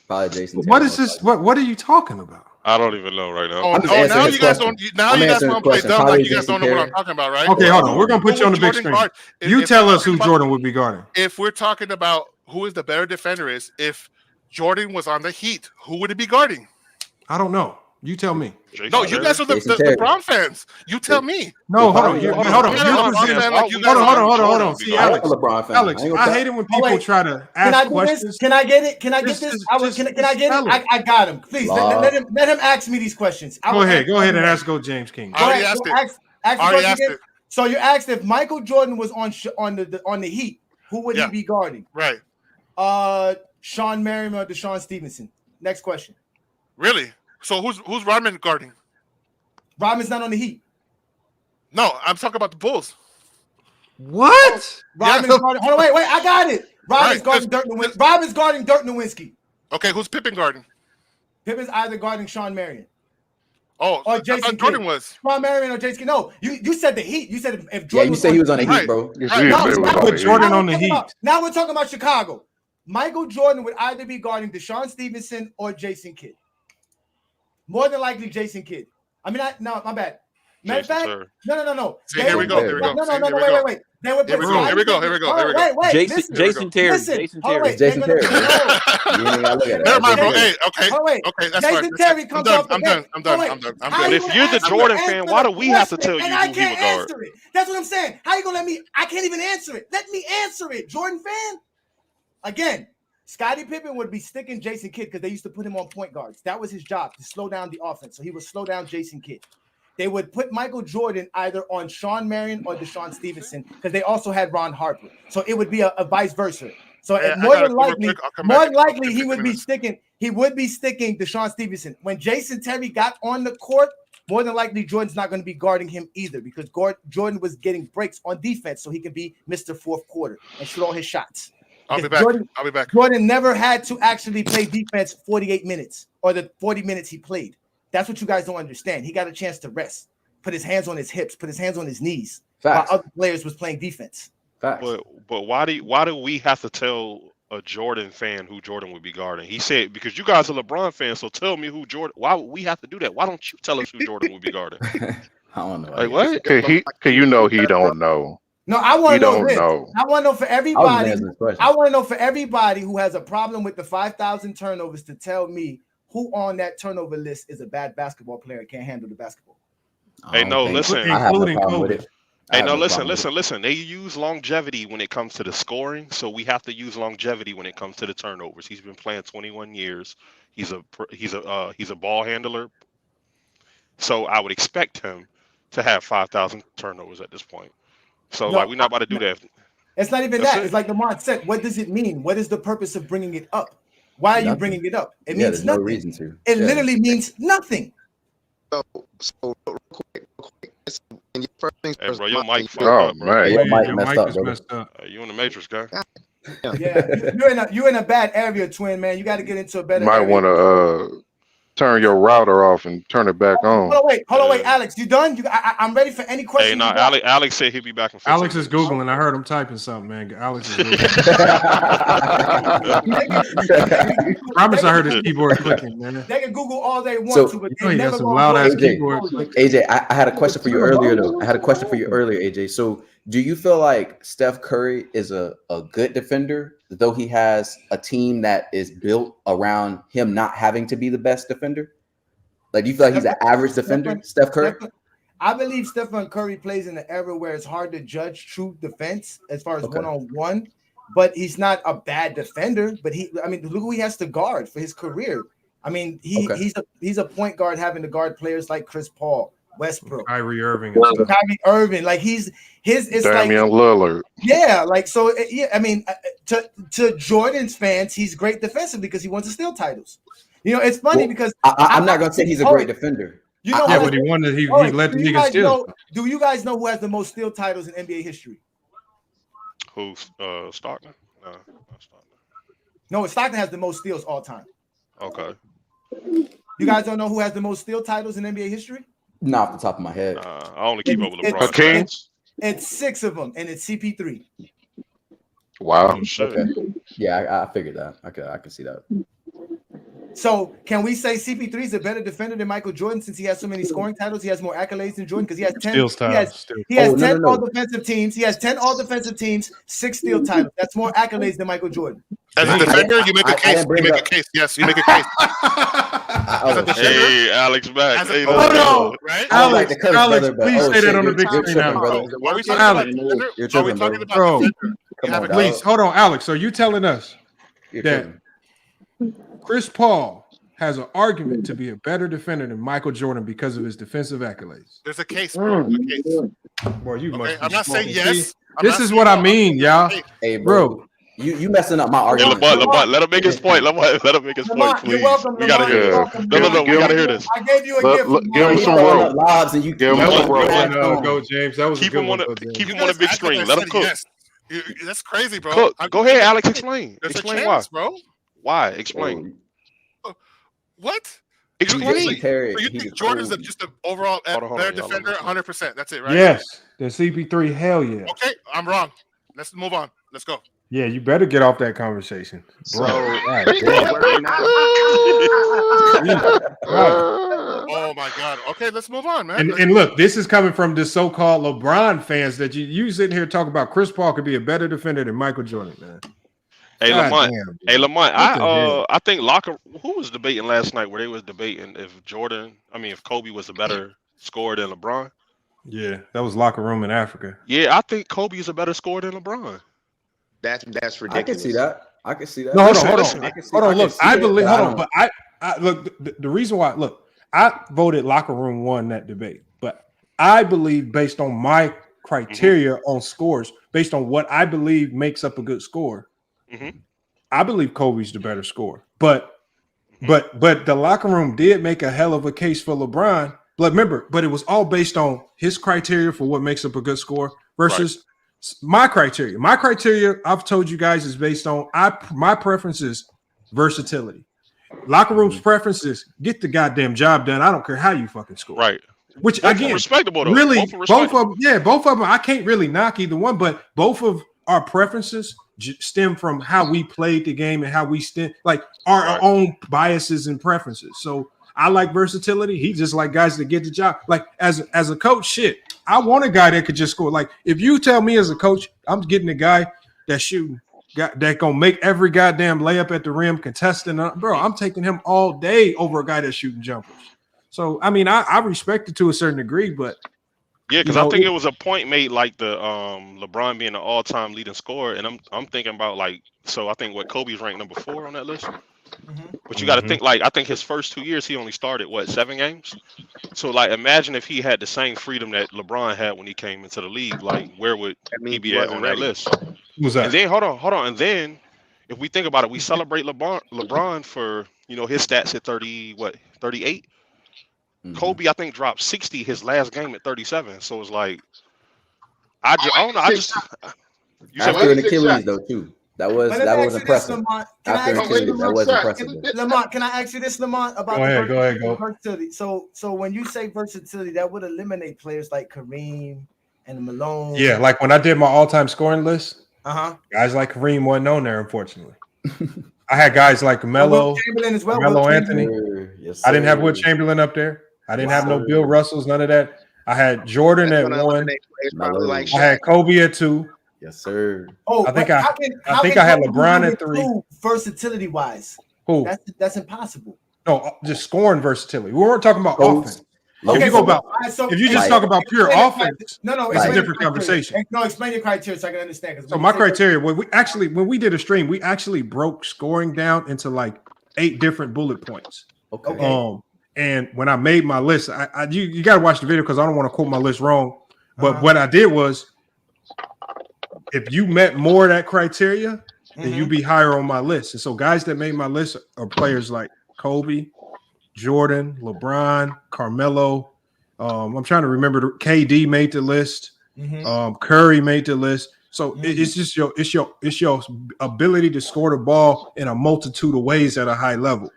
Probably Jason Terry. What is this? What are you talking about? I don't even know right now. Now you guys don't. Now you guys want to play dumb like you guys don't know what I'm talking about, right? Okay, hold on. We're gonna put you on the big screen. You tell us who Jordan would be guarding. If we're talking about who is the better defender, if Jordan was on the Heat, who would he be guarding? I don't know. You tell me. No, you guys are the LeBron fans. You tell me. No, hold on. Hold on. See, Alex, I hate it when people try to ask questions. Can I get it? Can I get this? Can I get it? I got him. Please let him ask me these questions. Go ahead and ask James King. I already asked it. So you asked if Michael Jordan was on the Heat, who would he be guarding? Right. Sean Merriman or Deshaun Stevenson. Next question. Really? So who's Rodman guarding? Rodman's not on the Heat. No, I'm talking about the Bulls. What? Rodman's guarding. Hold on, wait. I got it. Rodman's guarding Dirk Nowitzki. Rodman's guarding Dirk Nowitzki. Okay, who's Pippen guarding? Pippen's either guarding Sean Marion. Oh, or Jason Jordan Kidd. was. Sean Marion or Jason Kidd. No, you said the Heat. You said if Jordan. Yeah, you said he was on the Heat, bro. Put Jordan on the Heat. Now we're talking about Chicago. Michael Jordan would either be guarding Deshaun Stevenson or Jason Kidd. More than likely, Jason Kidd. I mean, no, my bad. Matter of fact, no. See, here we go. Wait. They would put Here we go. Wait. Jason Terry. Jason Terry. Never mind, bro. Hey, okay, that's fine. Jason Terry comes off the bench. I'm done. But if you're the Jordan fan, why do we have to tell you and who I he can't would guard? answer it. That's what I'm saying. How you gonna let me? I can't even answer it. Let me answer it, Jordan fan. Again, Scottie Pippen would be sticking Jason Kidd because they used to put him on point guards. That was his job, to slow down the offense. So he would slow down Jason Kidd. They would put Michael Jordan either on Sean Marion or Deshaun Stevenson because they also had Ron Harper. So it would be a vice versa. So more than likely, he would be sticking Deshaun Stevenson. When Jason Terry got on the court, more than likely Jordan's not going to be guarding him either because Jordan was getting breaks on defense so he could be Mr. Fourth Quarter and shoot all his shots. I'll be back. Jordan never had to actually play defense 48 minutes or the 40 minutes he played. That's what you guys don't understand. He got a chance to rest, put his hands on his hips, put his hands on his knees while other players was playing defense. But why do we have to tell a Jordan fan who Jordan would be guarding? He said because you guys are LeBron fans, so tell me who Jordan. Why would we have to do that? Why don't you tell us who Jordan would be guarding? I don't know. Like what? Cause he don't know. No, I want to know this. Know. I want to know for everybody. I want to know for everybody who has a problem with the 5,000 turnovers to tell me who on that turnover list is a bad basketball player and can't handle the basketball. Hey, no, listen. Including Kobe. Hey, no, listen. They use longevity when it comes to the scoring, so we have to use longevity when it comes to the turnovers. He's been playing 21 years. He's a ball handler, so I would expect him to have 5,000 turnovers at this point. So we're not about to do that. It's not even that. It's like Lamont said. What does it mean? What is the purpose of bringing it up? Why are you bringing it up? It means nothing. No reason to. It literally means nothing. So real quick. When your first things Hey, first, bro, your mic fucked Oh up, bro. man. Your mic Your messed mic up, is brother. messed up. You in the Matrix, guy? Yeah, you're in a bad area, twin man. You got to get into a better. Might area. want to turn your router off and turn it back on. Hold on, wait, Alex, you done? I'm ready for any questions. Hey, no, Alex said he'll be back in 15 Alex is minutes. Googling. I heard him typing something, man. Alex is Googling. Promise I heard his keyboard clicking, man. They can Google all they want to, but they never some gonna loud ass go keyboard. AJ, I had a question for you earlier, though. AJ. So, do you feel like Steph Curry is a good defender, though he has a team that is built around him not having to be the best defender? Like, do you feel like he's an average defender, Steph Curry? I believe Stephen Curry plays in an era where it's hard to judge true defense as far as one-on-one, but he's not a bad defender. But look who he has to guard for his career. I mean, he's a point guard having to guard players like Chris Paul, Westbrook, Kyrie Irving, like it's Damian Lillard. Yeah, like so. Yeah, I mean, to Jordan's fans, he's great defensively because he wants to steal titles. You know, it's funny because I'm not gonna say he's a great defender. You know, but he won. He led the niggas steal. Do you guys know who has the most steal titles in NBA history? Who's Stockton? No, not Stockton. No, Stockton has the most steals all time. Okay. You guys don't know who has the most steal titles in NBA history? Not off the top of my head. I only keep up with LeBron. It's 6 of them, and it's CP3. Wow. Okay. Yeah, I figured that. I could see that. So can we say CP3 is a better defender than Michael Jordan since he has so many scoring titles? He has more accolades than Jordan because he has 10. He has 10 all-defensive teams. He has 10 all-defensive teams, 6 steal titles. That's more accolades than Michael Jordan. As a defender, you make a case. Yes, you make a case. Hey, Alex back. Hey, right? Alex, please say that on the big screen now. What are we talking about? Are we talking about Bro, defender? please hold on, Alex. So you telling us that Chris Paul has an argument to be a better defender than Michael Jordan because of his defensive accolades? There's a case, bro. A case. Boy, you must. I'm not saying yes. This is what I mean, y'all. Hey, bro. You messing up my Hey, argument. Lamont, let him make his point. Lamont, let him make his point, Lamont, please. you're welcome. We gotta Lamont, hear you're this. welcome. No, we gotta hear this. I gave you a gift. Give him He some throwing rope. up lobs and you Give him some rope. Go, James. That was a Keep good him one. on James. keep You him on a guys big act like screen. I Let him said cook. yes. That's crazy, bro. Cook. Go ahead, Alex. Explain. There's Explain a why. chance, bro. Why? Explain. What? Explain. Terry, So you think Jordan's just an overall Hold on, better y'all. defender? 100%. That's it, right? Yes, the CP3. Hell yeah. Okay, I'm wrong. Let's move on. Let's go. Yeah, you better get off that conversation, bro. Oh my God. Okay, let's move on, man. And look, this is coming from the so-called LeBron fans that you sitting here talking about. Chris Paul could be a better defender than Michael Jordan, man. Hey, God Lamont. damn, Hey, Lamont. What the hell? I think who was debating last night where they was debating if Kobe was a better scorer than LeBron. Yeah, that was locker room in Africa. Yeah, I think Kobe is a better scorer than LeBron. That's ridiculous. I can see that. I can see that. No, hold on. Hold on. Look, I believe. Hold on, but I look. The reason why, look, I voted locker room won that debate, but I believe based on my criteria on scores, based on what I believe makes up a good score, I believe Kobe's the better scorer. But the locker room did make a hell of a case for LeBron. But remember, it was all based on his criteria for what makes up a good score versus my criteria. My criteria, I've told you guys, is based on my preferences, versatility. Locker room's preferences, get the goddamn job done. I don't care how you fucking score. Right. Which both again, respectable though. Really, both of them. I can't really knock either one, but both of our preferences stem from how we played the game and how we our own biases and preferences. So I like versatility. He just like guys that get the job. Like as a coach, shit, I want a guy that could just score. Like if you tell me as a coach, I'm getting a guy that's shooting, that gonna make every goddamn layup at the rim, contesting, bro. I'm taking him all day over a guy that's shooting jumpers. So I mean, I respect it to a certain degree, but yeah, because I think it was a point made like the LeBron being an all-time leading scorer, and I'm thinking about I think Kobe's ranked number 4 on that list. But you got to think I think his first 2 years he only started 7 games. So imagine if he had the same freedom that LeBron had when he came into the league. Where would he be at on that list? Who's that? And then hold on, and then if we think about it, we celebrate LeBron for his stats at 38. Kobe I think dropped 60 his last game at 37. So it's I don't know. After an Achilles though too. That was impressive. After Achilles, that was impressive. Lamont, can I ask you this, Lamont, about go ahead. Versatility? So when you say versatility, that would eliminate players like Kareem and Malone. Yeah, like when I did my all-time scoring list, guys like Kareem wasn't on there, unfortunately. I had guys like Melo, Chamberlain as well. Melo Anthony. Yes, I didn't have Will Chamberlain up there. I didn't have no Bill Russells, none of that. I had Jordan at 1. I had Kobe at 2. Yes, sir. Oh, I think I had LeBron at 3. Versatility wise, who? That's impossible. No, just scoring versatility. We weren't talking about offense. Okay, if you just talk about pure offense, it's a different conversation. No, explain your criteria so I can understand. So my criteria, when we did a stream, we actually broke scoring down into 8 different bullet points. Okay. And when I made my list, you got to watch the video because I don't want to quote my list wrong. But what I did was, if you met more of that criteria, then you'd be higher on my list. And so guys that made my list are players like Kobe, Jordan, LeBron, Carmelo. I'm trying to remember. KD made the list. Curry made the list. So it's just your ability to score the ball in a multitude of ways at a high level.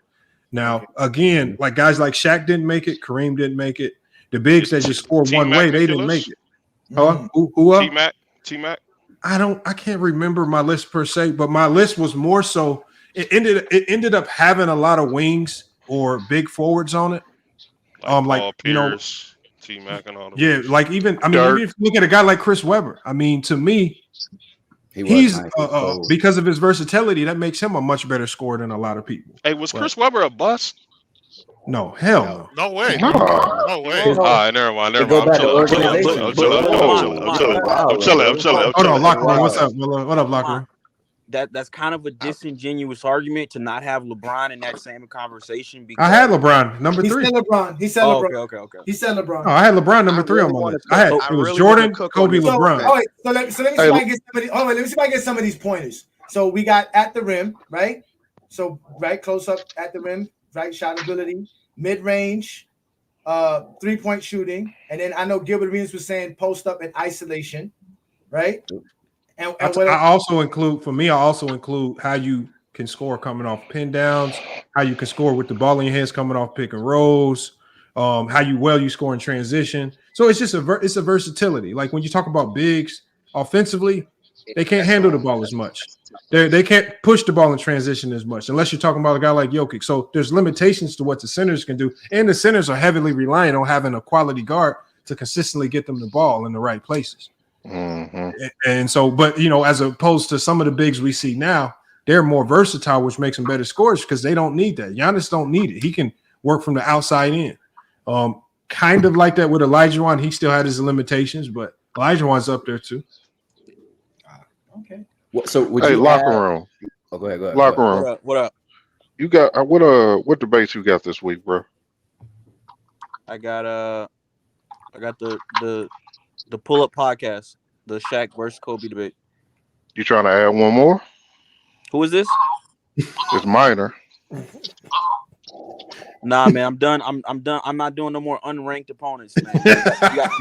Now, again, guys like Shaq didn't make it, Kareem didn't make it. The bigs that just scored one way, they didn't make it. Who? T-Mac. I can't remember my list per se, but my list was more so it ended up having a lot of wings or big forwards on it. Paul Pierce, T-Mac and all them. Yeah, even if you look at a guy like Chris Webber, to me, he's because of his versatility, that makes him a much better scorer than a lot of people. Hey, was Chris Webber a bust? No, hell no. No way. No way. All right, never mind. I'm chilling. Hold on, locker room. What's up? What up, locker room? That's kind of a disingenuous argument to not have LeBron in that same conversation. Because I had LeBron number 3. He said LeBron. Okay. He said LeBron. No, I had LeBron number 3 on my list. It was Jordan, Kobe, LeBron. So let me see if I can get some of these pointers. So we got at the rim, right? So right close up at the rim, right shot ability, mid range, 3-point shooting, and then I know Gilbert Arenas was saying post up and isolation, right? And I also include how you can score coming off pin downs, how you can score with the ball in your hands coming off pick and rolls, how you score in transition. So it's just it's a versatility. Like when you talk about bigs offensively, they can't handle the ball as much. They can't push the ball in transition as much unless you're talking about a guy like Jokic. So there's limitations to what the centers can do, and the centers are heavily reliant on having a quality guard to consistently get them the ball in the right places. Mm-hmm. And so, but as opposed to some of the bigs we see now, they're more versatile, which makes them better scorers because they don't need that. Giannis don't need it. He can work from the outside in. Kind of like that with Olajuwon. He still had his limitations, but Olajuwon's up there too. Okay. So would hey, you locker room. Oh, go ahead. Locker room. What up? You got what debates you got this week, bro? I got the pull up podcast, the Shaq versus Kobe debate. You trying to add one more? Who is this? It's minor. Nah, man, I'm done. I'm done. I'm not doing no more unranked opponents, man. You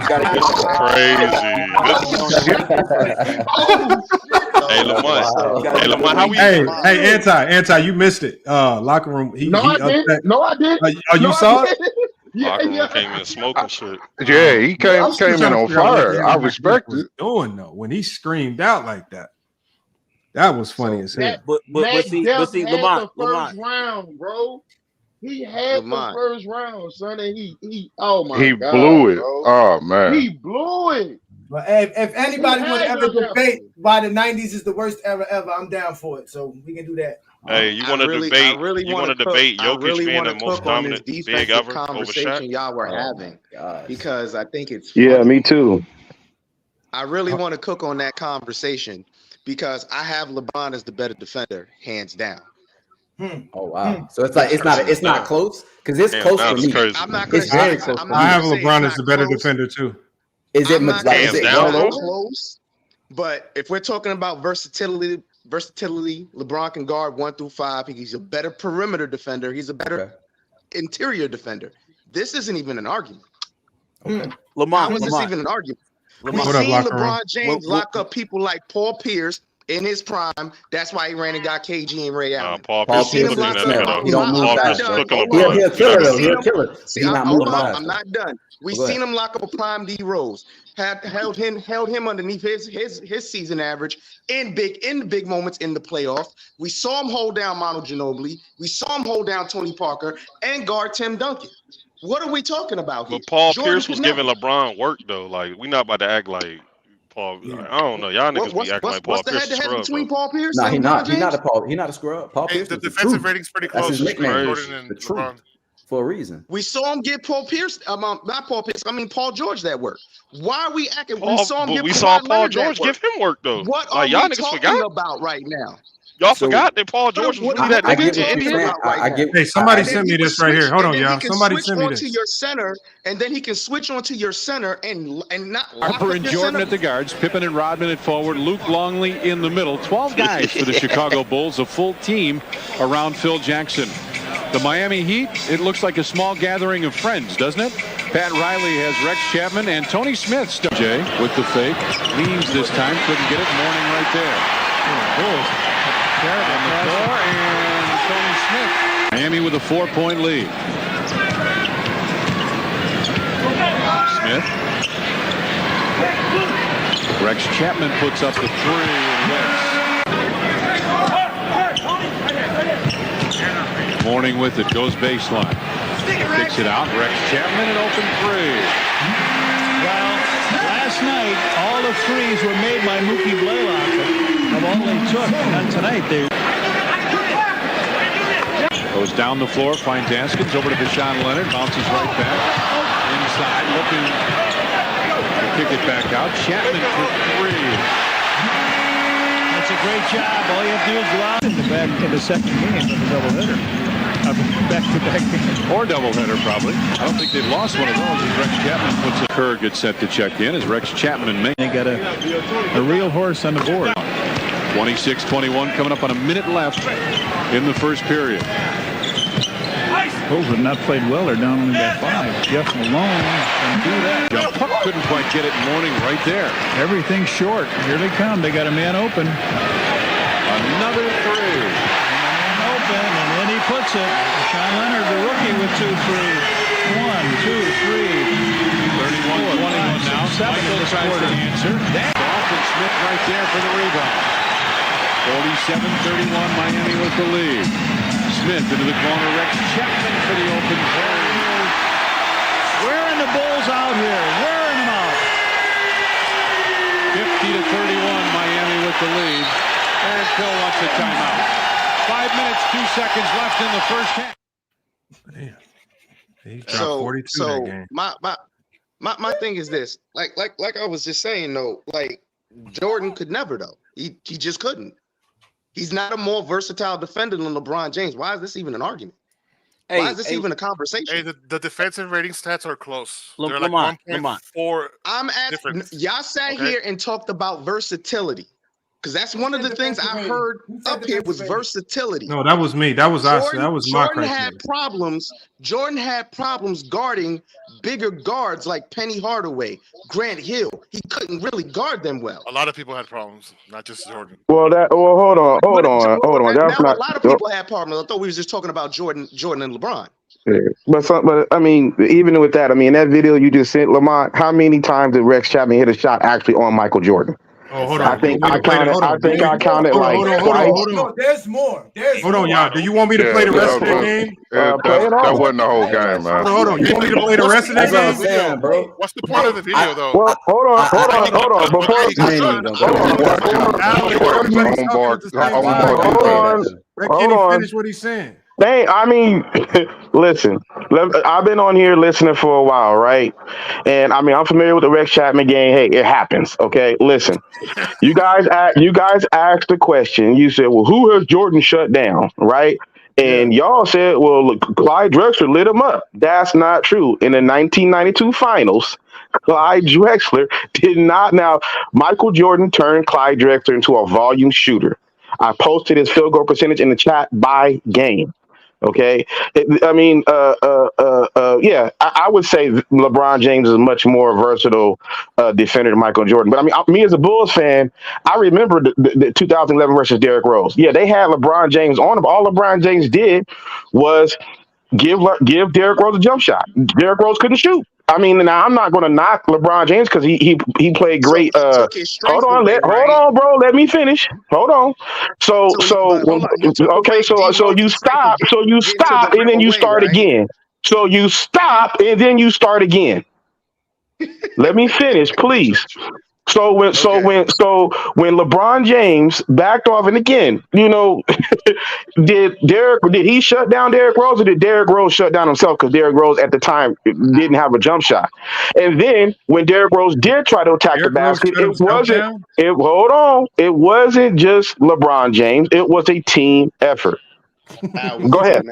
gotta get crazy. Hey, Lamont, how we? Hey, anti, you missed it. Locker room. No, I did. Oh, you saw it? Locker room came in smoking shit. Yeah, he came in on fire. I respect it. Doing though when he screamed out like that, that was funny as hell. But see, Lamont, first round, bro. He had the first round, son, and he oh my he God, blew it. Bro. Oh man, he blew it. But if anybody would ever debate why the 90s is the worst era ever, I'm down for it. So we can do that. Hey, you want to debate? You want to debate Jokic being the most dominant big ever over Shaq? Y'all were having because I think it's funny. Me too. I really want to cook on that conversation because I have LeBron as the better defender, hands down. Oh wow! So it's like it's not close because it's close for me. It's very close. I have LeBron as the better defender too. Is it close? But if we're talking about versatility, LeBron can guard 1 through 5. He's a better perimeter defender. He's a better interior defender. This isn't even an argument. Lamont, how is this even an argument? We've seen LeBron James lock up people like Paul Pierce in his prime. That's why he ran and got KG and Ray Allen. Paul Pierce He don't move fast. He'll kill it though. He'll kill it. See, I'm not done. We've seen him lock up a prime D Rose. Held him underneath his season average in the big moments in the playoffs. We saw him hold down Manu Ginobili. We saw him hold down Tony Parker and guard Tim Duncan. What are we talking about here? But Paul Pierce was giving LeBron work though. Like we not about to act like Paul. Like, I don't know. Y'all niggas be acting like Paul Pierce. What's the head-to-head between Paul Pierce? Nah, he's not a Paul. He's not a scrub. Paul Pierce. The defensive rating's pretty close. That's his nickname. Jordan and LeBron. For a reason. We saw him get Paul Pierce, not Paul Pierce. I mean Paul George that work. Why are we acting? We saw Paul George give him work though. What are y'all niggas talking about right now? Y'all forgot that Paul George was really that nigga to NBA. Hey, somebody sent me this right here. Hold on, y'all. Somebody sent me this. Your center, and then he can switch onto your center and not. Harper and Jordan at the guards, Pippen and Rodman at forward, Luke Longley in the middle. 12 guys for the Chicago Bulls, a full team around Phil Jackson. The Miami Heat, it looks like a small gathering of friends, doesn't it? Pat Riley has Rex Chapman and Tony Smith. Jay with the fake. Leans this time. Couldn't get it. Morning right there. Bulls. On the floor, and Tony Smith. Miami with a 4-point lead. Smith. Rex Chapman puts up the 3 and hits. Morning with it, goes baseline. Kicks it out, Rex Chapman, an open 3. Well, last night, all the threes were made by Mookie Blaylock. Of all they took, and tonight they goes down the floor, finds Askins over to Deshaun Leonard, bounces right back inside, looking to kick it back out. Chapman for 3. That's a great job. All you have to do is go out in the second game of the doubleheader. Back-to-back game. Or doubleheader, probably. I don't think they've lost one of those as Rex Chapman puts it. Kerr gets set to check in as Rex Chapman makes. They got a real horse on the board. 26-21, coming up on a minute left in the first period. Bulls have not played well. They're down only by 5. Jeff Malone can do that. Jump puck couldn't quite get it. Mourning right there. Everything's short. Here they come. They got a man open. Another 3. Man open, and then he puts it. Sean Leonard, the rookie, with 2 threes. 1, 2, 3. 31-21 now. Michael tries to answer. Dalton Smith right there for the rebound. 47-31, Miami with the lead. Smith into the corner. Rex Chapman for the open play. Wearing the Bulls out here. Wearing them out. 50-31, Miami with the lead. And Phil wants a timeout. 5 minutes, 2 seconds left in the first half. Man, he dropped 42 that game. My thing is this. Like I was just saying though, like Jordan could never though. He just couldn't. He's not a more versatile defender than LeBron James. Why is this even an argument? Why is this even a conversation? Hey, the defensive rating stats are close. They're like Lamont, 1.4. I'm asking. Y'all sat here and talked about versatility. Because that's one of the things I heard up here was versatility. No, that was me. That was us. That was my Jordan criteria. had problems. Jordan had problems guarding bigger guards like Penny Hardaway, Grant Hill. He couldn't really guard them well. A lot of people had problems, not just Jordan. Well, hold on. That's now not. a lot of people had problems. I thought we was just talking about Jordan and LeBron. Yeah. But I mean, even with that, I mean, that video you just sent, Lamont, how many times did Rex Chapman hit a shot actually on Michael Jordan? Oh, hold on. I think I counted like twice. No, there's more. Hold on, y'all. Do you want me to play the rest of the game? That wasn't the whole game, man. Hold on. You want me to play the rest of the game? Bro. What's the point of the video, though? Well, hold on. Hold on. Finish what he's saying. I mean, listen, I've been on here listening for a while, right? And I mean, I'm familiar with the Rex Chapman game. Hey, it happens. Okay, listen, you guys asked the question. You said, well, who has Jordan shut down, right? And y'all said, well, look, Clyde Drexler lit him up. That's not true. In the 1992 finals, Clyde Drexler did not. Now, Michael Jordan turned Clyde Drexler into a volume shooter. I posted his field goal percentage in the chat by game. Okay, I would say LeBron James is a much more versatile defender than Michael Jordan. But I mean, me as a Bulls fan, I remember the 2011 versus Derrick Rose. Yeah, they had LeBron James on him. All LeBron James did was give Derrick Rose a jump shot. Derrick Rose couldn't shoot. I mean, now I'm not going to knock LeBron James because he played great. Hold on, bro. Let me finish. Hold on. So you stop, and then you start again. So you stop, and then you start again. Let me finish, please. So when LeBron James backed off, and again, you know, did he shut down Derrick Rose, or did Derrick Rose shut down himself? Because Derrick Rose at the time didn't have a jump shot. And then when Derrick Rose did try to attack the basket, it wasn't just LeBron James. It was a team effort. Go ahead.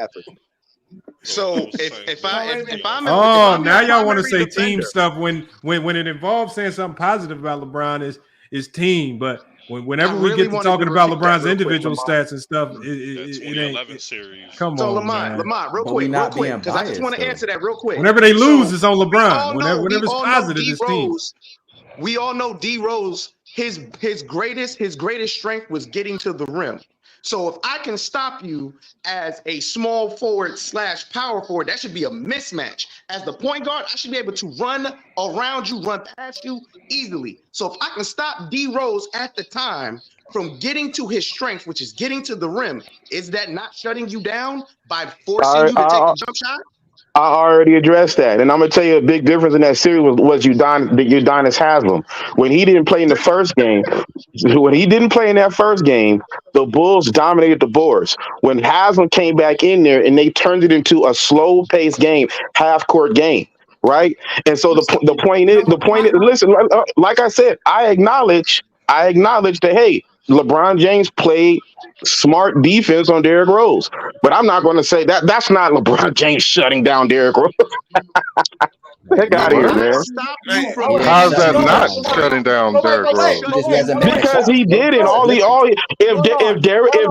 So if I'm now y'all want to say team stuff when it involves saying something positive about LeBron is team, but whenever we get to talking about LeBron's individual stats and stuff, it ain't. Series. Come on, man. Lamont, real quick, because I just want to answer that real quick. Whenever they lose, it's on LeBron. Whenever it's positive, it's team. We all know D Rose. His greatest strength was getting to the rim. So if I can stop you as a small forward / power forward, that should be a mismatch. As the point guard, I should be able to run around you, run past you easily. So if I can stop D Rose at the time from getting to his strength, which is getting to the rim, is that not shutting you down by forcing you to take a jump shot? I already addressed that, and I'm gonna tell you a big difference in that series was Udonis Haslem. When he didn't play in the first game, the Bulls dominated the boards. When Haslem came back in there, and they turned it into a slow-paced game, half-court game, right? And so the point is, listen, like I said, I acknowledge that, hey, LeBron James played smart defense on Derrick Rose, but I'm not going to say that's not LeBron James shutting down Derrick Rose. Heck out of here, man. How's that not shutting down Derrick Rose? Because he did it. If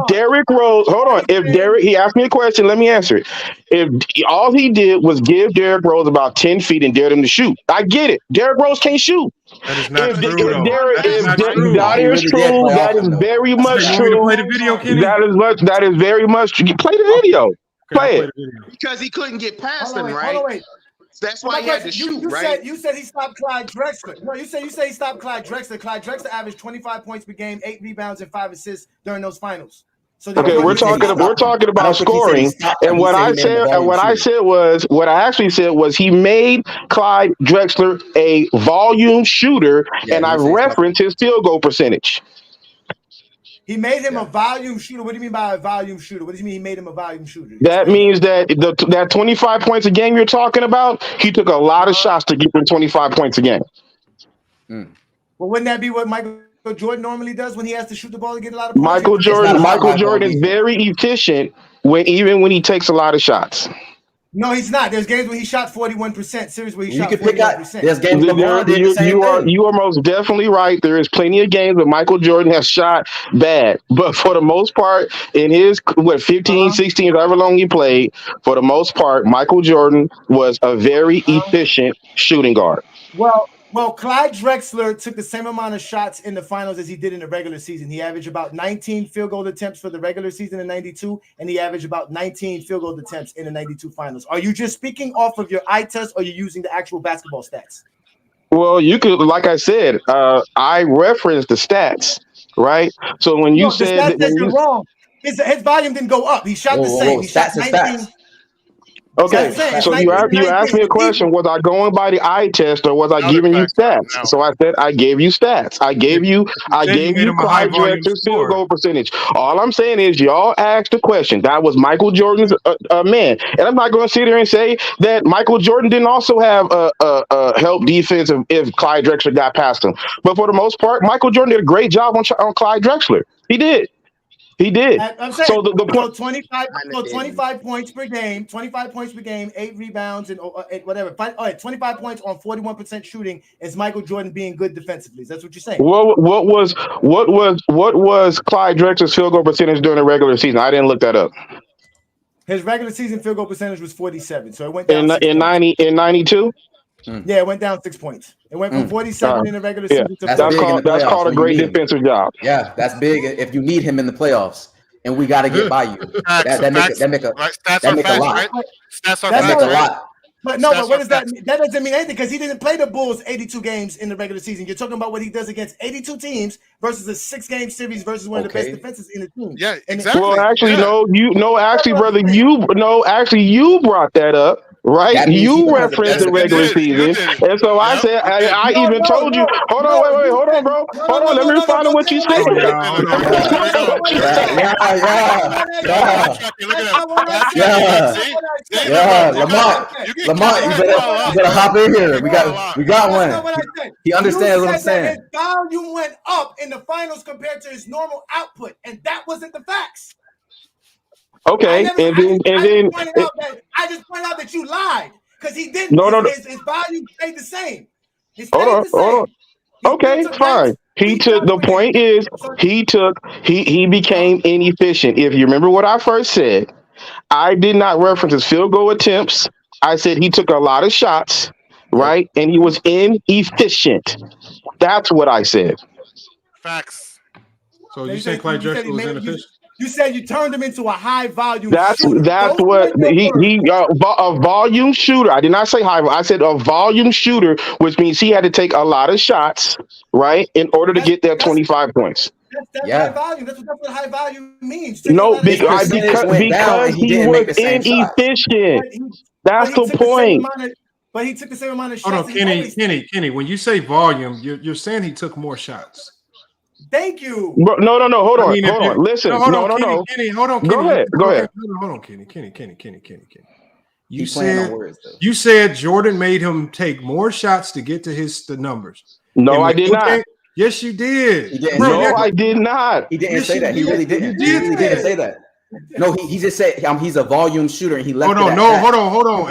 Derrick Rose, hold on. If Derrick, he asked me a question, let me answer it. If all he did was give Derrick Rose about 10 feet and dared him to shoot, I get it. Derrick Rose can't shoot. That is not true. That is true. That is very much true. Play the video, Kenny? That is very much true. Play the video. Play it. Because he couldn't get past him, right? Hold on, wait. That's why he had to shoot, right? You said he stopped Clyde Drexler. No, you say he stopped Clyde Drexler. Clyde Drexler averaged 25 points per game, 8 rebounds, and 5 assists during those finals. So okay, we're talking about scoring, and what I actually said was he made Clyde Drexler a volume shooter, and I referenced his field goal percentage. He made him a volume shooter. What do you mean by a volume shooter? What do you mean he made him a volume shooter? That means that that 25 points a game you're talking about, he took a lot of shots to get him 25 points a game. Well, wouldn't that be what Michael Jordan normally does when he has to shoot the ball to get a lot of points? Michael Jordan is very efficient even when he takes a lot of shots. No, he's not. There's games where he shot 41%. Series where he shot 41%. There's games LeBron did the same thing. You are most definitely right. There is plenty of games where Michael Jordan has shot bad. But for the most part, in his 15, 16, however long he played, for the most part, Michael Jordan was a very efficient shooting guard. Well, Clyde Drexler took the same amount of shots in the finals as he did in the regular season. He averaged about 19 field goal attempts for the regular season in 92, and he averaged about 19 field goal attempts in the 92 finals. Are you just speaking off of your eye test, or are you using the actual basketball stats? Well, you could, like I said, I referenced the stats, right? So when you said the stats you're wrong, his volume didn't go up. He shot the same. He shot 19. Okay, so you asked me a question. Was I going by the eye test or was I giving you stats? So I said I gave you stats. I gave you Clyde Drexler's field goal percentage. All I'm saying is y'all asked the question. That was Michael Jordan's man, and I'm not going to sit here and say that Michael Jordan didn't also have help defense if Clyde Drexler got past him. But for the most part, Michael Jordan did a great job on Clyde Drexler. He did. I'm saying, so 25 points per game, 25 points per game, 8 rebounds, and whatever. 25 points on 41% shooting is Michael Jordan being good defensively. That's what you're saying. What was Clyde Drexler's field goal percentage during the regular season? I didn't look that up. His regular season field goal percentage was 47, so it went down in 92. Yeah, it went down 6 points. It went from 47 in the regular season to that's called a great defensive job. Yeah, that's big. If you need him in the playoffs, and we got to get by you, that make a lot. That make a lot. But what does that mean? That doesn't mean anything because he didn't play the Bulls 82 games in the regular season. You're talking about what he does against 82 teams versus a 6-game series versus one of the best defenses in the team. Yeah, exactly. Well, actually, brother, you brought that up. Right, you referenced the regular season, and so I said, I even told you. Hold on, bro. Hold on, let me respond to what you said. Lamont, you better hop in here. We got one. He understands what I'm saying. His volume went up in the finals compared to his normal output, and that wasn't the facts. Okay, I just pointed out that you lied because he didn't. His volume stayed the same. Hold on. Okay, fine. He became inefficient. If you remember what I first said, I did not reference his field goal attempts. I said he took a lot of shots, right, and he was inefficient. That's what I said. Facts. So you say Clyde Drexler was inefficient? You said you turned him into a high volume. That's what he a volume shooter. I did not say high. I said a volume shooter, which means he had to take a lot of shots, right, in order to get that 25 points. That's high volume. That's what high volume means. No, because he was inefficient. That's the point. But he took the same amount of shots. Hold on, Kenny. When you say volume, you're saying he took more shots. Thank you. Bro, no. Hold on. Listen. No. Kenny, hold on. Go ahead. Hold on, Kenny. You said Jordan made him take more shots to get to the numbers. No, I did not. Yes, you did. I did not. He didn't say that. He really didn't. He didn't say that. No, he just said he's a volume shooter and he left. Hold on.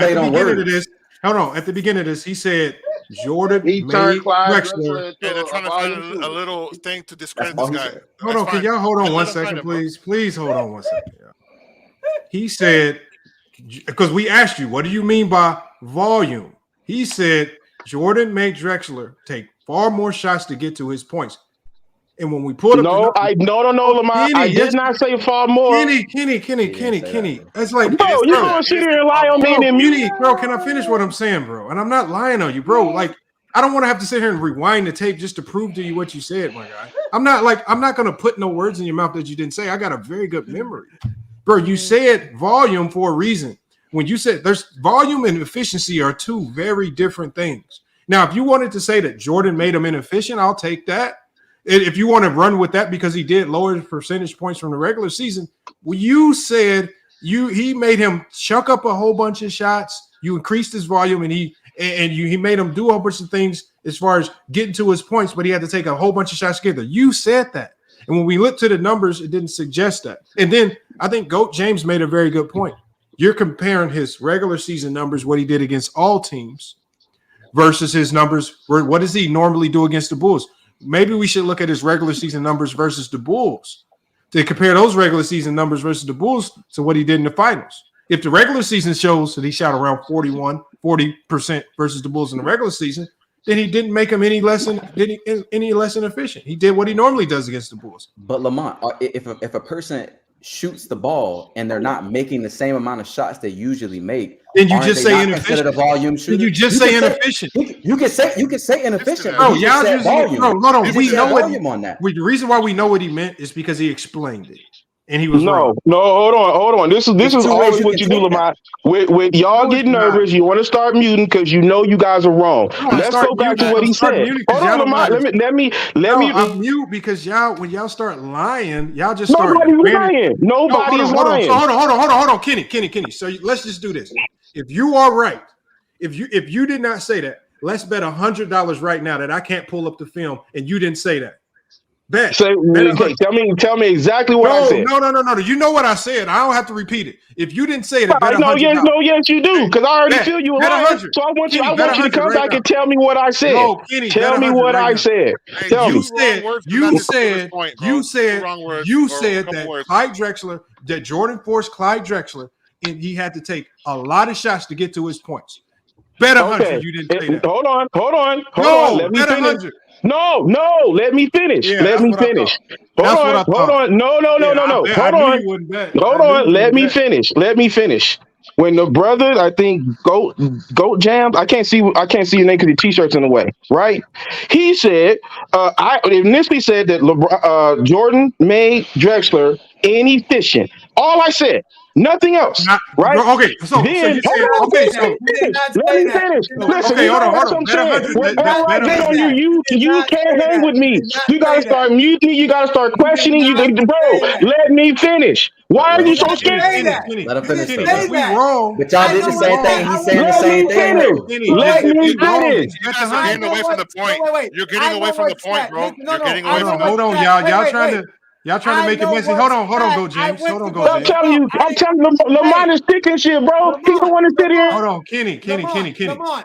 As we get into this, Hold on. At the beginning of this, he said Jordan He made turned Clyde Drexler. Yeah, they're trying to find a little thing to discredit this guy. Hold on. Can y'all hold on one second, please? Please hold on 1 second. He said, because we asked you, what do you mean by volume? He said Jordan made Drexler take far more shots to get to his points. And when we pulled up, no, Lamar. I did not say far more. Kenny. It's like, bro, you gonna sit here and lie on me and Kenny, bro. Can I finish what I'm saying, bro? And I'm not lying on you, bro. Like, I don't want to have to sit here and rewind the tape just to prove to you what you said, my guy. I'm not gonna put no words in your mouth that you didn't say. I got a very good memory, bro. You said volume for a reason. When you said there's volume and efficiency are two very different things. Now, if you wanted to say that Jordan made him inefficient, I'll take that. If you want to run with that because he did lower his percentage points from the regular season, well, you said he made him chuck up a whole bunch of shots. You increased his volume, and he made him do a whole bunch of things as far as getting to his points, but he had to take a whole bunch of shots together. You said that, and when we looked to the numbers, it didn't suggest that. And then I think Goat James made a very good point. You're comparing his regular season numbers, what he did against all teams, versus his numbers. What does he normally do against the Bulls? Maybe we should look at his regular season numbers versus the Bulls to compare those regular season numbers versus the Bulls to what he did in the finals. If the regular season shows that he shot around 40% versus the Bulls in the regular season, then he didn't make him any less efficient. He did what he normally does against the Bulls. But Lamont, if a person shoots the ball and they're not making the same amount of shots they usually make, then you just say inefficient. The volume shooter? You just say inefficient. You can say inefficient. Bro, y'all just volume. Hold on. We know volume on that. The reason why we know what he meant is because he explained it, and he was wrong. No, hold on. This is always what you do, Lamont. With y'all get nervous, you want to start muting because you know you guys are wrong. Let's go back to what he said. Hold on, Lamont. Let me. I mute because when y'all start lying, y'all just start. Nobody's lying. Nobody's lying. Hold on, Kenny. So let's just do this. If you are right, if you did not say that, let's bet $100 right now that I can't pull up the film and you didn't say that. Bet. Tell me exactly what I said. No. You know what I said. I don't have to repeat it. If you didn't say it, bet $100. Yes, you do. Because I already feel you a liar. So I want you to come back and tell me what I said. No, Kenny, tell me what I said. Tell me. You said that Clyde Drexler, that Jordan forced Clyde Drexler, and he had to take a lot of shots to get to his points. Bet 100. You didn't say that. Hold on. Let me finish. 100. No, let me finish. Yeah, let me finish. Hold on. No. Hold on. Let me finish. When the brother, I think Goat Jams, I can't see your name because the t-shirt's in the way, right? He said, I initially said that Jordan made Drexler inefficient. All I said. Nothing else, right? Okay, so you said, let me finish. Listen, hold on. You can't hang with me. You gotta start muting me. You gotta start questioning. Bro, let me finish. Why are you so scared? Let him finish. We wrong. But y'all did the same thing. He's saying the same thing. Let me finish. You guys are getting away from the point. You're getting away from the point, bro. You're getting away from the point. Hold on, y'all. Y'all trying to make it messy. Hold on, go, James. I'm telling you, Lamont is thick shit, bro. He don't want to sit here. Hold on, Kenny.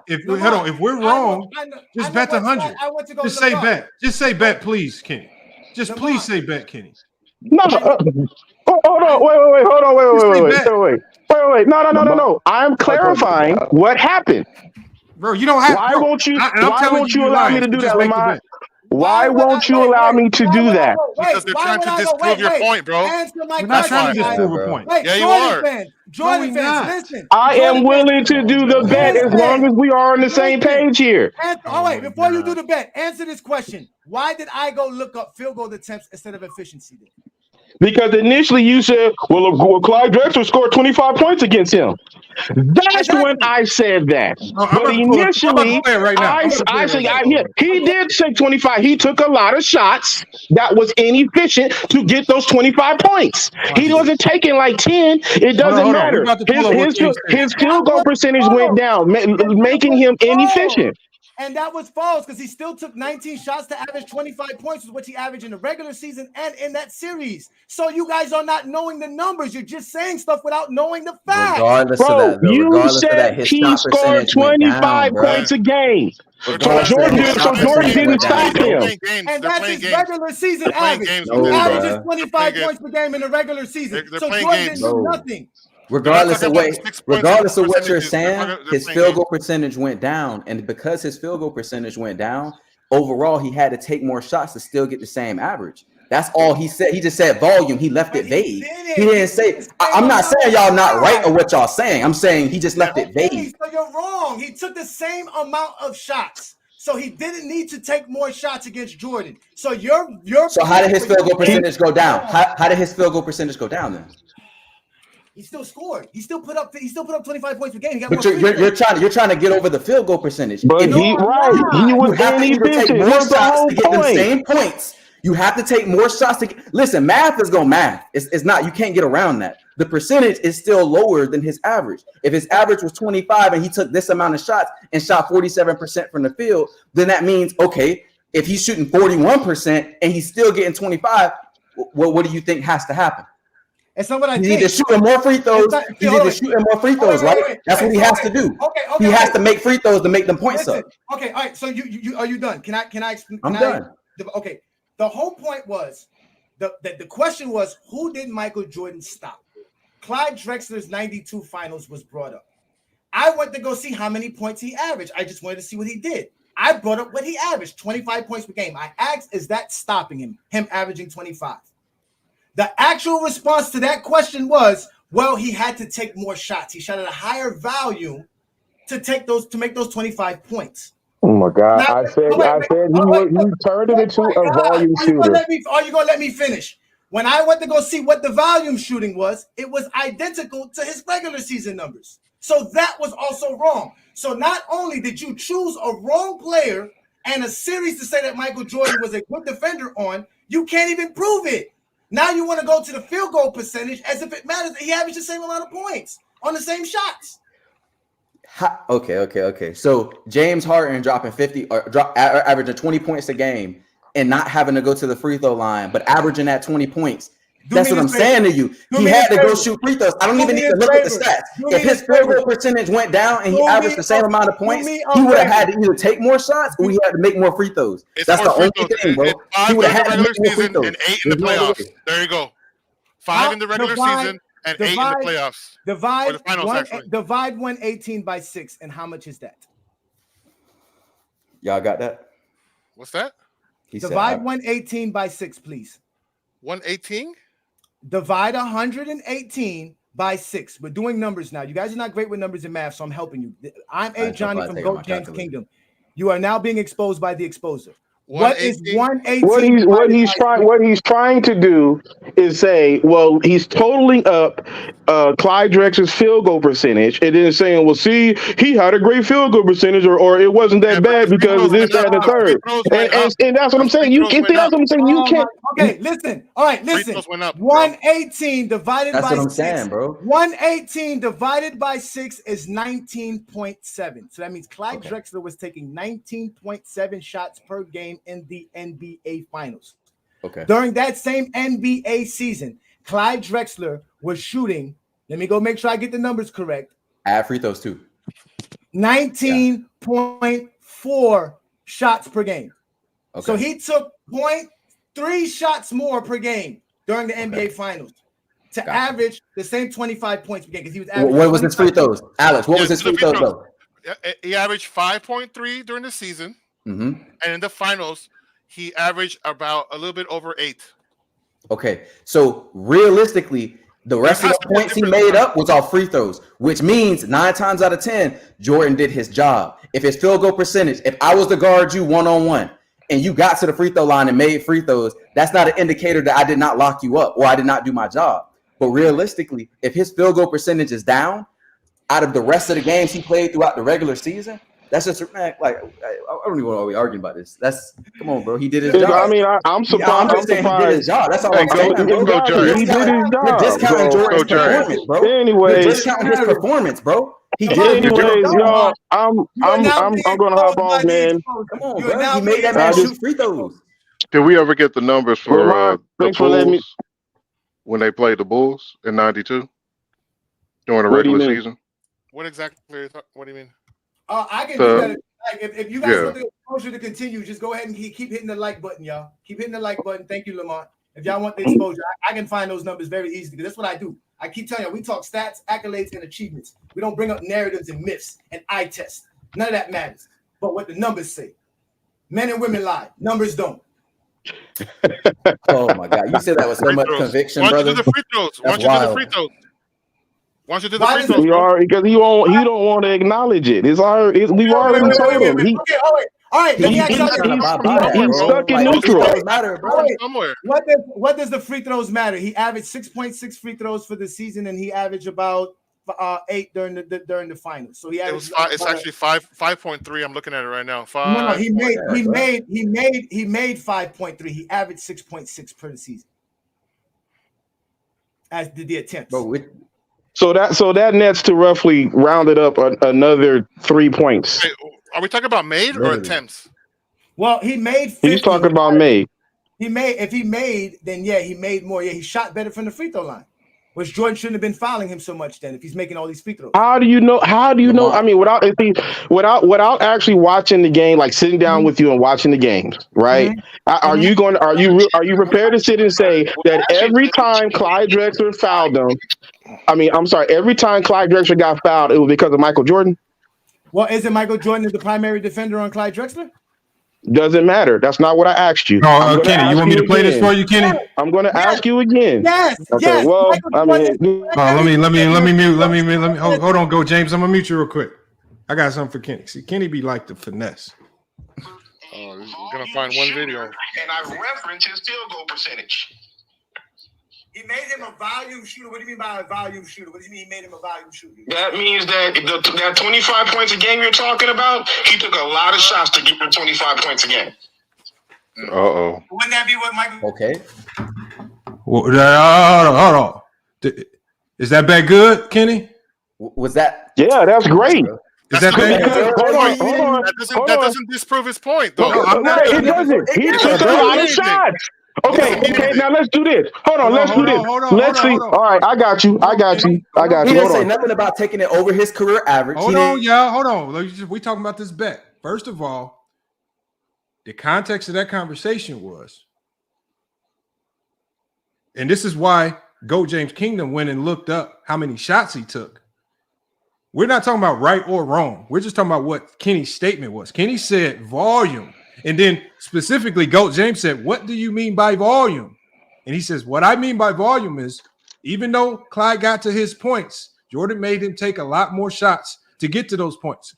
If we're wrong, just bet 100. Just say bet. Just say bet, please, Kenny. Just please say bet, Kenny. No. Hold on. Wait. No. I'm clarifying what happened. Bro, you don't have. Why won't you allow me to do that, Lamont? Why won't you allow me to do that? Because they're trying to disprove your point, bro. We're not trying to disprove a point. Yeah, you are. Jordan fans, listen. I am willing to do the bet as long as we are on the same page here. Before you do the bet, answer this question. Why did I go look up field goal attempts instead of efficiency? Because initially you said, well, Clyde Drexler scored 25 points against him. That's when I said that. But initially, I said, he did say 25. He took a lot of shots that was inefficient to get those 25 points. He wasn't taking like 10. It doesn't matter. His field goal percentage went down, making him inefficient. And that was false because he still took 19 shots to average 25 points, which he averaged in the regular season and in that series. So you guys are not knowing the numbers. You're just saying stuff without knowing the facts. Regardless of that, his he shot scored percentage went 25 down, points a game. So Regardless Jordan didn't stop him. And that's his regular season average. He No, averages bruh. 25 points per game in the regular season. So Jordan didn't do nothing. Regardless of what you're saying, his field goal percentage went down, and because his field goal percentage went down, overall he had to take more shots to still get the same average. That's all he said. He just said volume. He left it vague. He didn't say. I'm not saying y'all not right or what y'all saying. I'm saying he just left it vague. So you're wrong. He took the same amount of shots. So he didn't need to take more shots against Jordan. So you're So how did his field goal percentage go down? How did his field goal percentage go down then? He still scored. He still put up 25 points per game. He got But you're trying to get over the field goal percentage. But You have to either take more shots to get them same points. You have to take more shots to get. Listen, math is going math. It's not. You can't get around that. The percentage is still lower than his average. If his average was 25 and he took this amount of shots and shot 47% from the field, then that means, okay, if he's shooting 41% and he's still getting 25, what do you think has to happen? It's not what I think. He's either shooting more free throws. Right? That's what he has to do. He has to make free throws to make them points up. Okay, all right. So you are you done? Can I explain? I'm done. Okay. The whole point was the question was, who did Michael Jordan stop? Clyde Drexler's 92 finals was brought up. I went to go see how many points he averaged. I just wanted to see what he did. I brought up what he averaged, 25 points per game. I asked, is that stopping him averaging 25? The actual response to that question was, well, he had to take more shots. He shot at a higher volume to make those 25 points. Oh my God! I said he turned it into a volume shooter. Are you gonna let me finish? When I went to go see what the volume shooting was, it was identical to his regular season numbers. So that was also wrong. So not only did you choose a wrong player and a series to say that Michael Jordan was a good defender on, you can't even prove it. Now you want to go to the field goal percentage as if it matters that he averaged the same amount of points on the same shots. Okay. So James Harden dropping 50 or averaging 20 points a game and not having to go to the free throw line, but averaging at 20 points. That's what I'm saying to you. He had to go shoot free throws. I don't even need to look at the stats. If his field goal percentage went down and he averaged the same amount of points, he would have had to either take more shots or he had to make more free throws. That's the only thing, bro. He would have had to make more free throws. And 8 in the playoffs. There you go. 5 in the regular season and 8 in the playoffs. Divide 118 by 6, and how much is that? Y'all got that? What's that? Divide 118 by 6, please. 118? Divide 118 by 6. We're doing numbers now. You guys are not great with numbers and math, so I'm helping you. I'm A. Johnny from Goat James Kingdom. You are now being exposed by the exposer. What is 118? What he's trying to do is say, well, he's totaling up Clyde Drexler's field goal percentage, and then saying, well, see, he had a great field goal percentage, or it wasn't that bad because of this, that, and the third. And that's what I'm saying. You can. That's what I'm saying. You can't. Okay, listen. All right, listen. 118 divided by 6. That's what I'm saying, bro. 118 divided by 6 is 19.7. So that means Clyde Drexler was taking 19.7 shots per game in the NBA Finals. Okay. During that same NBA season, Clyde Drexler was shooting, let me go make sure I get the numbers correct. Add free throws too. 19.4 shots per game. Okay. So he took 0.3 shots more per game during the NBA Finals to average the same 25 points per game. Because he was averaging. What was his free throws? Alex, what was his free throws though? He averaged 5.3 during the season. Mm-hmm. And in the finals, he averaged about a little bit over 8. Okay, so realistically, the rest of the points he made up was all free throws, which means 9 times out of 10, Jordan did his job. If his field goal percentage, if I was to guard you one-on-one and you got to the free throw line and made free throws, that's not an indicator that I did not lock you up or I did not do my job. But realistically, if his field goal percentage is down out of the rest of the games he played throughout the regular season, that's just like I don't even want to be arguing about this. Come on, bro. He did his job. I mean, I'm surprised. I'm saying he did his job. That's all I'm saying. He did his job. You're discounting Jordan's performance, bro. Anyway, You're discounting his performance, bro. He Anyways, did. y'all, I'm gonna hop off, man. Come on, bro. He made that man shoot free throws. Did we ever get the numbers for Lamar, the thanks for letting me. Bulls when they played the Bulls in '92 during the What do you regular mean? season? What exactly? What do you mean? I can do that. If you guys want the exposure to continue, just go ahead and keep hitting the like button, y'all. Keep hitting the like button. Thank you, Lamar. If y'all want the exposure, I can find those numbers very easily because that's what I do. I keep telling you, we talk stats, accolades, and achievements. We don't bring up narratives and myths and eye tests. None of that matters. But what the numbers say. Men and women lie. Numbers don't. Oh my God! You said that with so much conviction, brother. Why don't you do the free throws? Why don't you do the free throws? Why don't you do the free throws? Because he don't want to acknowge it. We've already told him. Okay, all right. Let me ask y'all. He's stuck in neutral. What does the free throws matter? He averaged 6.6 free throws for the season, and he averaged about 8 during the finals. So it's actually 5.3. I'm looking at it right now. No, he made 5.3. He averaged 6.6 per season. As did the attempts. So that nets to roughly rounded up another 3 points. Wait, are we talking about made or attempts? Well, he made 50. He's talking about made. If he made, then yeah, he made more. Yeah, he shot better from the free throw line. Which Jordan shouldn't have been fouling him so much then if he's making all these free throws. How do you know? I mean, without actually watching the game, like sitting down with you and watching the games, right? Are you prepared to sit and say that every time Clyde Drexler fouled him? Every time Clyde Drexler got fouled, it was because of Michael Jordan? Well, isn't Michael Jordan the primary defender on Clyde Drexler? Doesn't matter. That's not what I asked you. Oh, Kenny, you want me to play this for you, Kenny? I'm going to ask you again. Yes. Okay. Yes. Well, I mean, let me mute. Hold on, go, James. I'm gonna mute you real quick. I got something for Kenny. See, Kenny be like the finesse. Oh, you're gonna find one video. And I reference his field goal percentage. He made him a volume shooter. What do you mean by a volume shooter? What do you mean he made him a volume shooter? That means that that 25 points a game you're talking about, he took a lot of shots to get him 25 points a game. Uh-oh. Wouldn't that be what Michael? Okay. Well, hold on. Is that bet good, Kenny? Was that? Yeah, that's great. Is that bet good? Hold on. That doesn't disprove his point, though. No, it doesn't. He took a lot of shots. Okay, now let's do this. Hold on, let's do this. Let's see. All right, I got you. He didn't say nothing about taking it over his career average. Hold on. We talking about this bet. First of all, the context of that conversation was, and this is why Go James Kingdom went and looked up how many shots he took. We're not talking about right or wrong. We're just talking about what Kenny's statement was. Kenny said volume. And then specifically, Goat James said, what do you mean by volume? And he says, what I mean by volume is, even though Clyde got to his points, Jordan made him take a lot more shots to get to those points.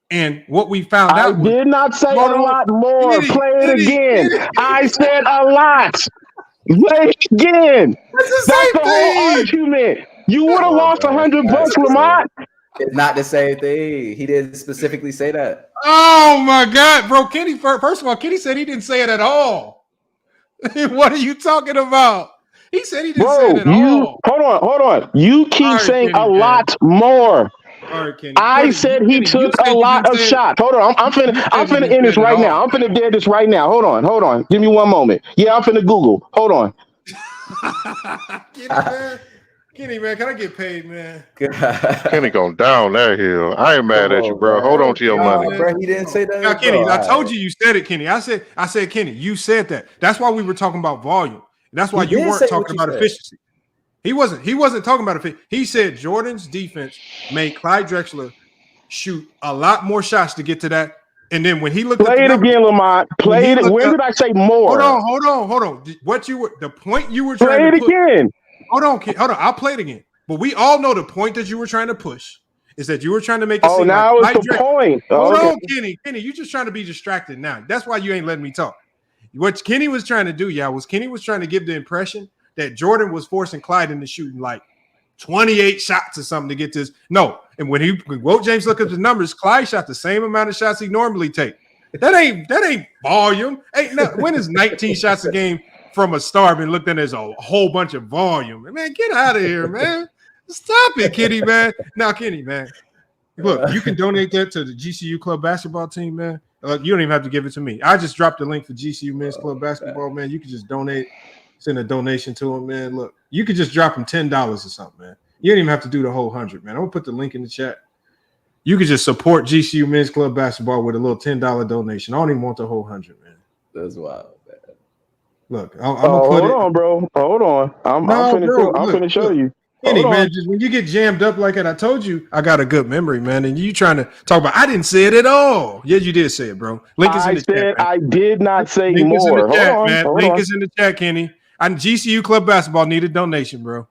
And what we found out I did not say a lot more. Play it again. I said a lot. Play it again. That's the whole argument. You would have lost $100, Lamont. It's not the same thing. He didn't specifically say that. Oh my God, bro. Kenny, first of all, Kenny said he didn't say it at all. What are you talking about? He said he didn't say it at all. Hold on. You keep saying a lot more. All right, Kenny. I said he took a lot of shots. Hold on. I'm finna end this right now. I'm finna dead this right now. Hold on. Give me one moment. Yeah, I'm finna Google. Hold on. Kenny, man, can I get paid, man? Kenny going down that hill. I ain't mad at you, bro. Hold on to your money. Bro, he didn't say that. Now, Kenny, I told you said it, Kenny. I said, Kenny, you said that. That's why we were talking about volume. That's why you weren't talking about efficiency. He wasn't talking about efficiency. He said Jordan's defense made Clyde Drexler shoot a lot more shots to get to that. And then when he looked at the numbers, again, Lamont. Play it. When did I say more? Hold on. The point you were trying to put again. Hold on. I'll play it again. But we all know the point that you were trying to push is that you were trying to make it seem now like it's the point. Hold on, Kenny. Kenny, you're just trying to be distracted now. That's why you ain't letting me talk. What Kenny was trying to do, Kenny was trying to give the impression that Jordan was forcing Clyde into shooting like 28 shots or something to get this. No. And when James looked at the numbers, Clyde shot the same amount of shots he normally take. That ain't volume. When is 19 shots a game from a star been looked at as a whole bunch of volume? Man, get out of here, man. Stop it, Kenny, man. Now, Kenny, man, Look, you can donate that to the GCU club basketball team, man. You don't even have to give it to me. I just dropped the link for GCU men's club basketball, man. You can just donate, send a donation to them, man. Look, you could just drop them $10 or something, man. You don't even have to do the whole 100, man. I'm gonna put the link in the chat. You could just support GCU men's club basketball with a little $10 donation. I don't even want the whole 100, man. That's wild, man. Look, I'm gonna put hold on, bro. Hold on. I'm finna show you. Kenny, man, just when you get jammed up like that, I told you I got a good memory, man. And you trying to talk about I didn't say it at all. Yeah, you did say it, bro. Link is in the chat. Man. I did not say Link more. Is in the chat, hold man. on, Link is in the chat, Kenny. And GCU club basketball need a donation, bro.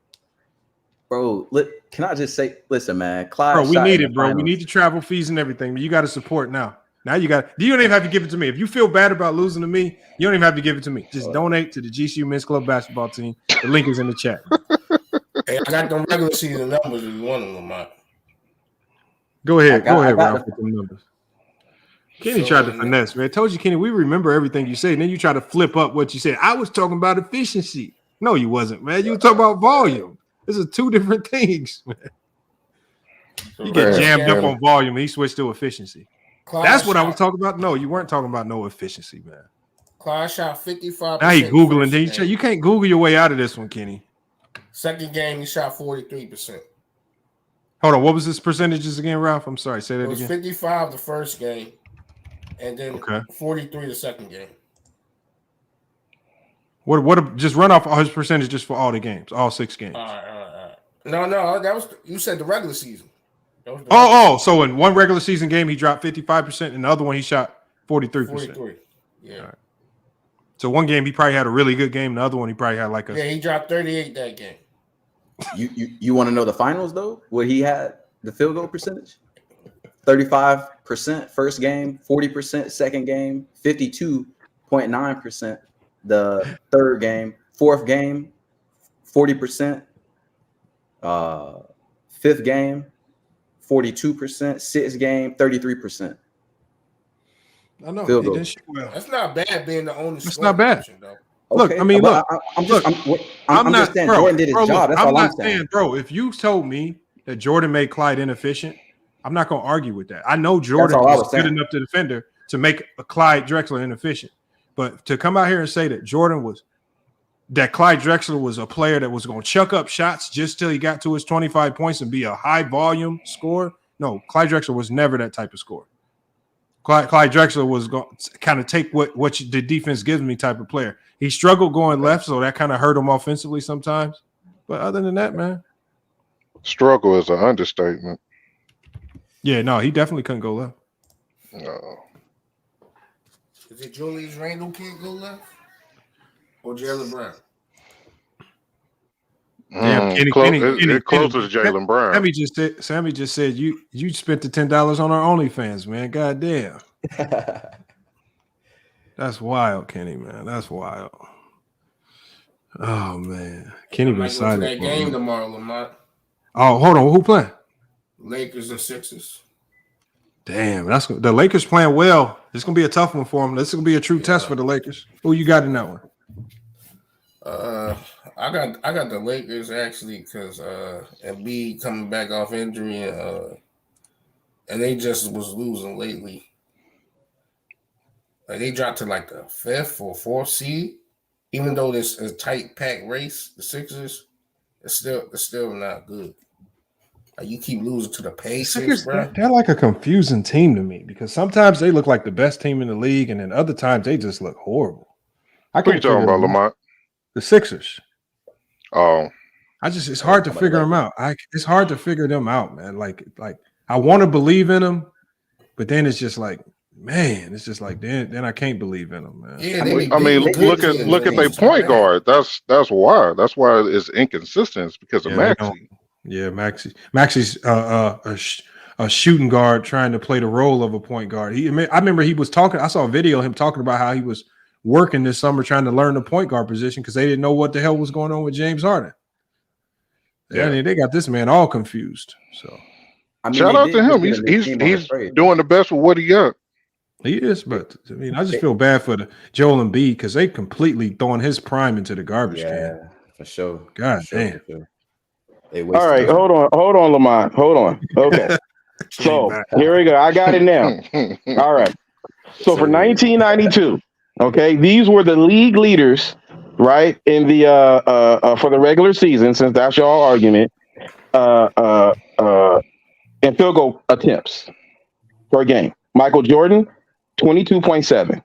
Bro, can I just say, listen, man, Clyde. Bro, we need it, bro. We need the travel fees and everything. But you got to support now. Now you don't even have to give it to me. If you feel bad about losing to me, you don't even have to give it to me. Just donate to the GCU men's club basketball team. The link is in the chat. Hey, I got them regular season numbers if you want them, Lamont. Go ahead, Ralph, with them numbers. Kenny tried to finesse, man. I told you, Kenny, we remember everything you say. And then you try to flip up what you said. I was talking about efficiency. No, you wasn't, man. You were talking about volume. This is two different things, man. You get jammed up on volume and he switched to efficiency. That's what I was talking about. No, you weren't talking about no efficiency, man. Clyde shot 55%. Now he Googling. You can't Google your way out of this one, Kenny. Second game, he shot 43%. Hold on. What was his percentages again, Ralph? I'm sorry. Say that again. It was 55 the first game, and then 43 the second game. What? Just run off all his percentages for all the games, all 6 games. All right. No, that was you said the regular season. So in one regular season game he dropped 55%, and the other one he shot 43%. 43. Yeah. Right. So one game he probably had a really good game. The other one he probably had like a. Yeah, he dropped 38 that game. You want to know the finals though? Where he had the field goal percentage? 35% first game, 40% second game, 52.9% the third game, fourth game, 40%, fifth game, 42%, sixth game, 33%. I know. Field goal. That's not bad being the only. That's not bad. Though. Look, I mean, look. I'm just saying Jordan did his job. That's all I'm saying. Bro, if you told me that Jordan made Clyde inefficient, I'm not going to argue with that. I know Jordan was good enough to defender to make a Clyde Drexler inefficient. But to come out here and say that Clyde Drexler was a player that was going to chuck up shots just till he got to his 25 points and be a high volume scorer. No, Clyde Drexler was never that type of scorer. Clyde Drexler was going to kind of take what the defense gives me type of player. He struggled going left, so that kind of hurt him offensively sometimes. But other than that, man. Struggle is an understatement. Yeah, no, he definitely couldn't go left. No. Is it Julius Randle can't go left? Or Jaylen Brown? Damn, Kenny, closer to Jaylen Brown. Sammy just said you spent the $10 on our OnlyFans, man. God damn. That's wild, Kenny, man. That's wild. Oh man. Kenny been excited. That game tomorrow, Lamont. Oh, hold on. Who playing? Lakers and Sixers. Damn, the Lakers playing well. This is gonna be a tough one for them. This is gonna be a true test for the Lakers. Who you got in that one? I got the Lakers actually because Embiid coming back off injury and they just was losing lately. Like they dropped to like the 5th or 4th seed, even though this is a tight pack race. The Sixers, it's still not good. Like you keep losing to the Pacers, bro. They're like a confusing team to me because sometimes they look like the best team in the league, and then other times they just look horrible. What are you talking about, Lamont? The Sixers. Oh, it's hard to figure them out. It's hard to figure them out, man. Like I want to believe in them, but then it's just like, man, it's just like then I can't believe in them, man. Yeah, I mean, look at their point guard. That's why. That's why it's inconsistent. It's because of Maxey. Yeah, Maxey's a shooting guard trying to play the role of a point guard. I remember he was talking. I saw a video of him talking about how he was working this summer trying to learn the point guard position because they didn't know what the hell was going on with James Harden. Yeah, they got this man all confused. So, shout out to him. He's doing the best with what he got. He is, but I mean, I just feel bad for the Joel Embiid because they completely throwing his prime into the garbage can. Yeah, for sure. God damn. All right, hold on, Lamont. Hold on. Okay. So here we go. I got it now. All right. So for 1992, okay, these were the league leaders, right, in the for the regular season, since that's y'all argument, and field goal attempts per game. Michael Jordan, 22.7.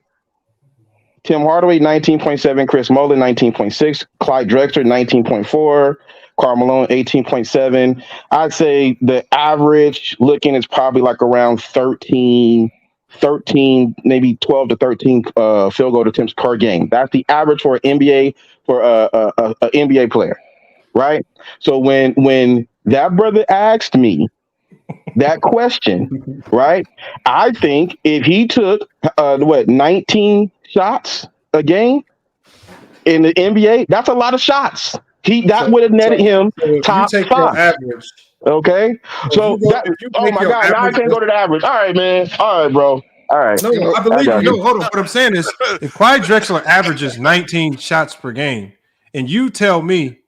Tim Hardaway, 19.7. Chris Muller, 19.6. Clyde Drexler, 19.4. Karl Malone, 18.7. I'd say the average looking is probably like around 13, maybe 12 to 13 field goal attempts per game. That's the average for an NBA NBA player, right? So when that brother asked me that question, right? I think if he took 19 shots a game in the NBA, that's a lot of shots. That would have netted him top you take 5. Your average. Okay, so oh my God, now I can't go to the average. All right, man. All right, bro. All right. No, I believe you. No, hold on. What I'm saying is, if Clyde Drexler averages 19 shots per game, and you tell me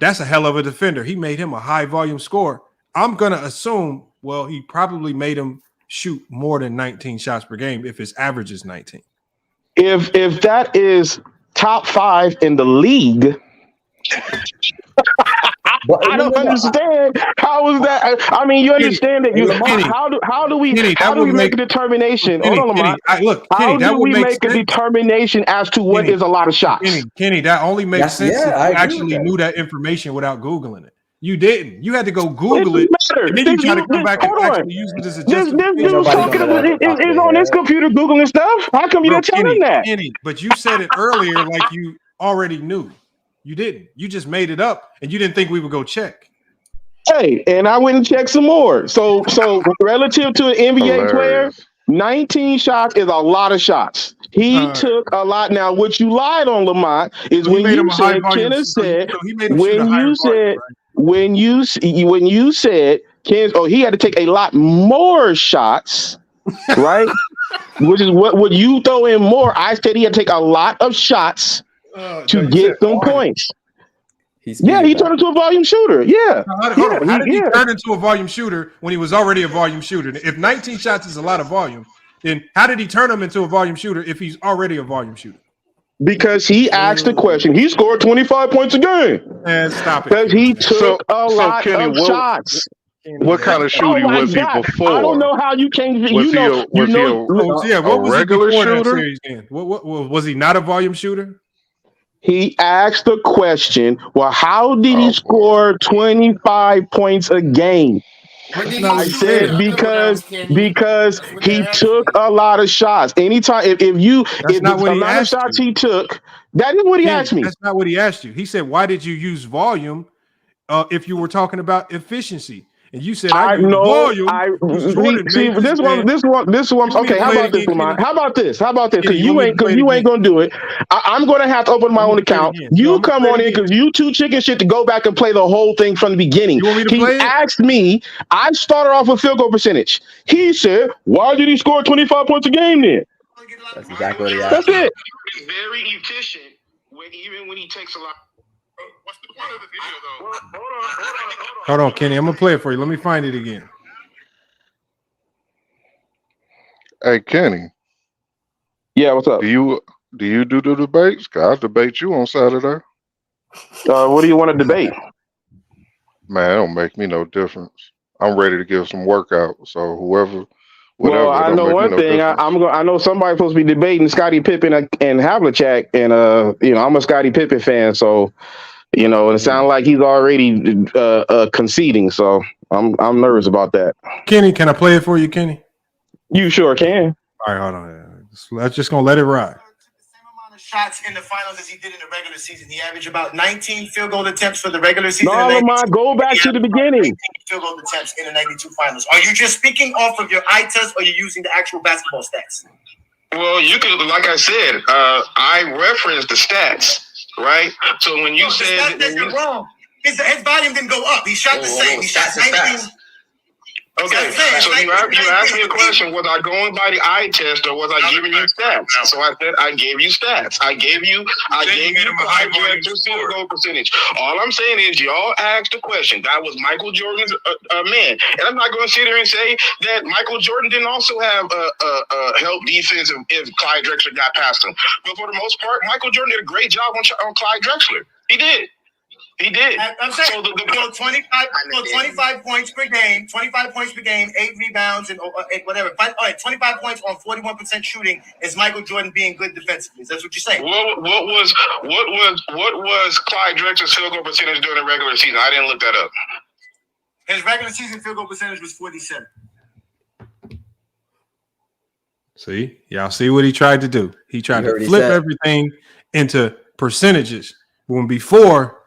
that's a hell of a defender, he made him a high volume scorer, I'm gonna assume, well, he probably made him shoot more than 19 shots per game if his average is 19. If that is top 5 in the league. I don't understand. How is that? I mean, you understand that how do we make a determination? Hold on, Lamont. How do we make a determination as to what is a lot of shots? Kenny, that only makes sense if you actually knew that information without Googling it. You didn't. You had to go Google it. And then you try to come back and actually use it as a justification. This dude's talking about is on his computer Googling stuff. How come you didn't tell him that? Kenny, but you said it earlier like you already knew. You didn't. You just made it up, and you didn't think we would go check. Hey, and I went and checked some more. So relative to an NBA player, 19 shots is a lot of shots. He took a lot. Now, what you lied on, Lamont, is when you said Kenneth said when you said Ken, he had to take a lot more shots, right? Which is what you throw in more. I said he had to take a lot of shots to get some points. He turned into a volume shooter. Yeah. How did he turn into a volume shooter when he was already a volume shooter? If 19 shots is a lot of volume, then how did he turn him into a volume shooter if he's already a volume shooter? Because he asked the question. He scored 25 points a game. And stop it. Because he took a lot of shots. What kind of shooting was he before? I don't know how you can't. Was he a regular shooter? What was he not a volume shooter? He asked the question, well, how did he score 25 points a game? I said because he took a lot of shots. Anytime if the amount of shots he took, that is what he asked me. That's not what he asked you. He said, why did you use volume if you were talking about efficiency? And you said, I know volume. This one. Okay, how about this, Lamont? How about this? Because you ain't gonna do it. I'm gonna have to open my own account. You come on in because you too chicken shit to go back and play the whole thing from the beginning. You want me to play it? He asked me. I started off with field goal percentage. He said, "Why did he score 25 points a game then?" That's exactly what he asked. That's it. He's very efficient even when he takes a lot. What's the point of the video, though? Hold on, Kenny. I'm gonna play it for you. Let me find it again. Hey, Kenny. Yeah, what's up? Do you do the debates? I'll debate you on Saturday. What do you want to debate? Man, it don't make me no difference. I'm ready to give some workout. So whatever. Well, I know one thing. I know somebody's supposed to be debating Scottie Pippen and Havlicek, and I'm a Scottie Pippen fan, so and it sounds like he's already conceding. So I'm nervous about that. Kenny, can I play it for you, Kenny? You sure can. All right, hold on. Let's just gonna let it ride. Shots in the finals as he did in the regular season. He averaged about 19 field goal attempts for the regular season. No, Lamont, go back to the beginning. Field goal attempts in the 92 finals. Are you just speaking off of your eye test, or are you using the actual basketball stats? Well, you could, like I said, I referenced the stats, right? So when you said you're wrong, his volume didn't go up. He shot the same. He shot 19. Okay, so you asked me a question. Was I going by the eye test or was I giving you stats? So I said I gave you stats. I gave you Clyde Drexler's field goal percentage. All I'm saying is y'all asked a question. That was Michael Jordan's man, and I'm not going to sit here and say that Michael Jordan didn't also have a help defense if Clyde Drexler got past him. But for the most part, Michael Jordan did a great job on Clyde Drexler. He did. He did. I'm saying, so 25 points per game, 25 points per game, 8 rebounds, and whatever. All right, 25 points on 41% shooting is Michael Jordan being good defensively. That's what you're saying. What was Clyde Drexler's field goal percentage during the regular season? I didn't look that up. His regular season field goal percentage was 47. See, y'all see what he tried to do. He tried to flip everything into percentages. When before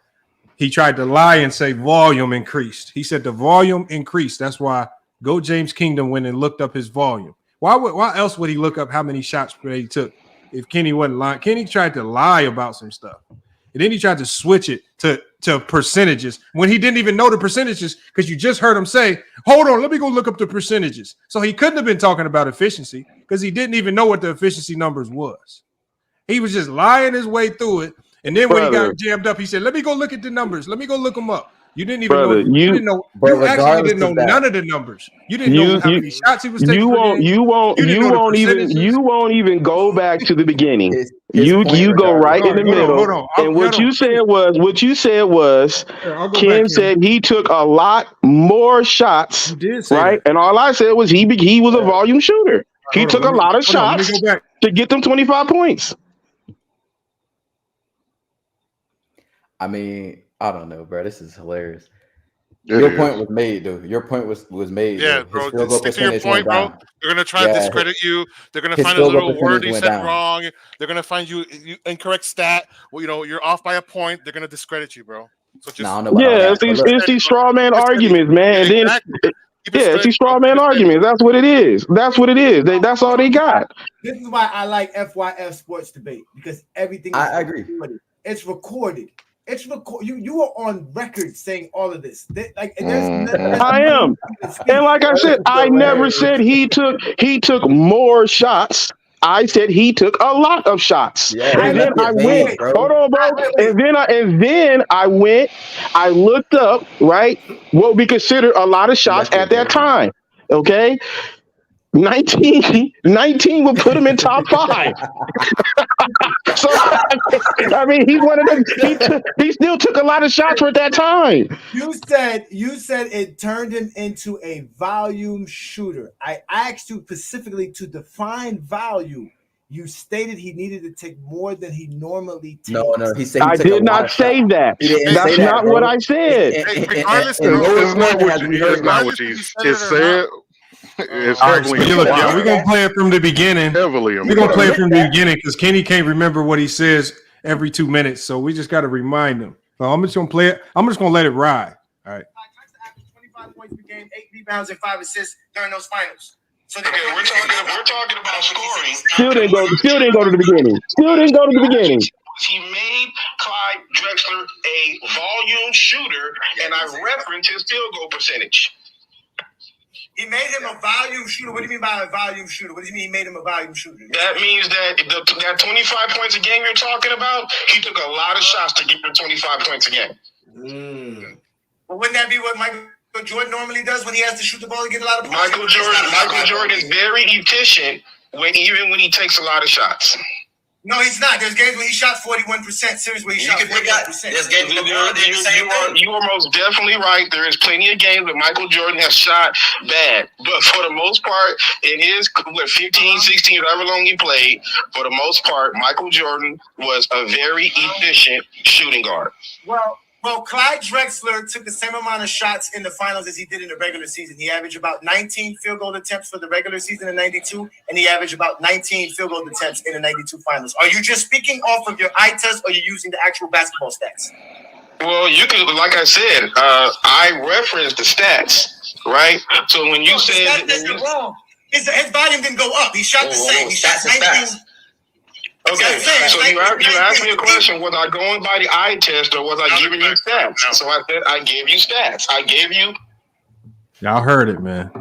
he tried to lie and say volume increased. He said the volume increased. That's why Go James Kingdom went and looked up his volume. Why else would he look up how many shots he took if Kenny wasn't lying? Kenny tried to lie about some stuff. And then he tried to switch it to percentages when he didn't even know the percentages because you just heard him say, hold on, let me go look up the percentages. So he couldn't have been talking about efficiency because he didn't even know what the efficiency numbers was. He was just lying his way through it. And then when he got jammed up, he said, let me go look at the numbers. Let me go look them up. You didn't even know. You didn't know. You actually didn't know none of the numbers. You didn't know how many shots he was taking. You won't even go back to the beginning. You go right in the middle. Hold on. And what you said was Ken said he took a lot more shots. Right. And all I said was he was a volume shooter. He took a lot of shots to get them 25 points. I mean, I don't know, bro. This is hilarious. Your point was made, though. Your point was made. Yeah, bro. Stick to your point, bro. They're gonna try to discredit you. They're gonna find a little word you said wrong. They're gonna find you incorrect stat. Well, you're off by a point. They're gonna discredit you, bro. So just it's these straw man arguments, man. It's these straw man arguments. That's what it is. That's that's all they got. This is why I like FYF Sports Debate because everything. I agree. It's recorded. It's you are on record saying all of this. I am, and like I said, I never said he took more shots. I said he took a lot of shots. Yeah, and then I went. Hold on, bro. And then I went. I looked up right what we consider a lot of shots at that time. Okay. 19 would put him in top 5. So I mean, he's one of them. He still took a lot of shots at that time. You said it turned him into a volume shooter. I asked you specifically to define value. You stated he needed to take more than he normally takes. No, he said I did not say that. That's not what I said. Regardless, it's not what you said. It's we're gonna play it from the beginning. We're gonna play it from the beginning because Kenny can't remember what he says every 2 minutes, so we just got to remind him. So I'm just gonna play it. I'm just gonna let it ride. All right. 25 points per game, 8 rebounds, and 5 assists during those finals. So we're talking about scoring. Still didn't go to the beginning. He made Clyde Drexler a volume shooter, and I referenced his field goal percentage. He made him a volume shooter. What do you mean by a volume shooter? What do you mean he made him a volume shooter? That means that that 25 points a game you're talking about, he took a lot of shots to get him 25 points a game. Well, wouldn't that be what Michael Jordan normally does when he has to shoot the ball and get a lot of points? Michael Jordan is very efficient even when he takes a lot of shots. No, he's not. There's games where he shot 41%. Seriously, where he shot 41%. There's games you are most definitely right. There is plenty of games where Michael Jordan has shot bad. But for the most part, in his 15, 16, however long he played, for the most part, Michael Jordan was a very efficient shooting guard. Well, Clyde Drexler took the same amount of shots in the finals as he did in the regular season. He averaged about 19 field goal attempts for the regular season in 92, and he averaged about 19 field goal attempts in the 92 finals. Are you just speaking off of your eye test, or are you using the actual basketball stats? Well, you could, like I said, I referenced the stats, right? So when you said that's wrong, his volume didn't go up. He shot the same. He shot 19. Okay, so you asked me a question. Was I going by the eye test or was I giving you stats? So I said I gave you stats. I gave you. Y'all heard it, man.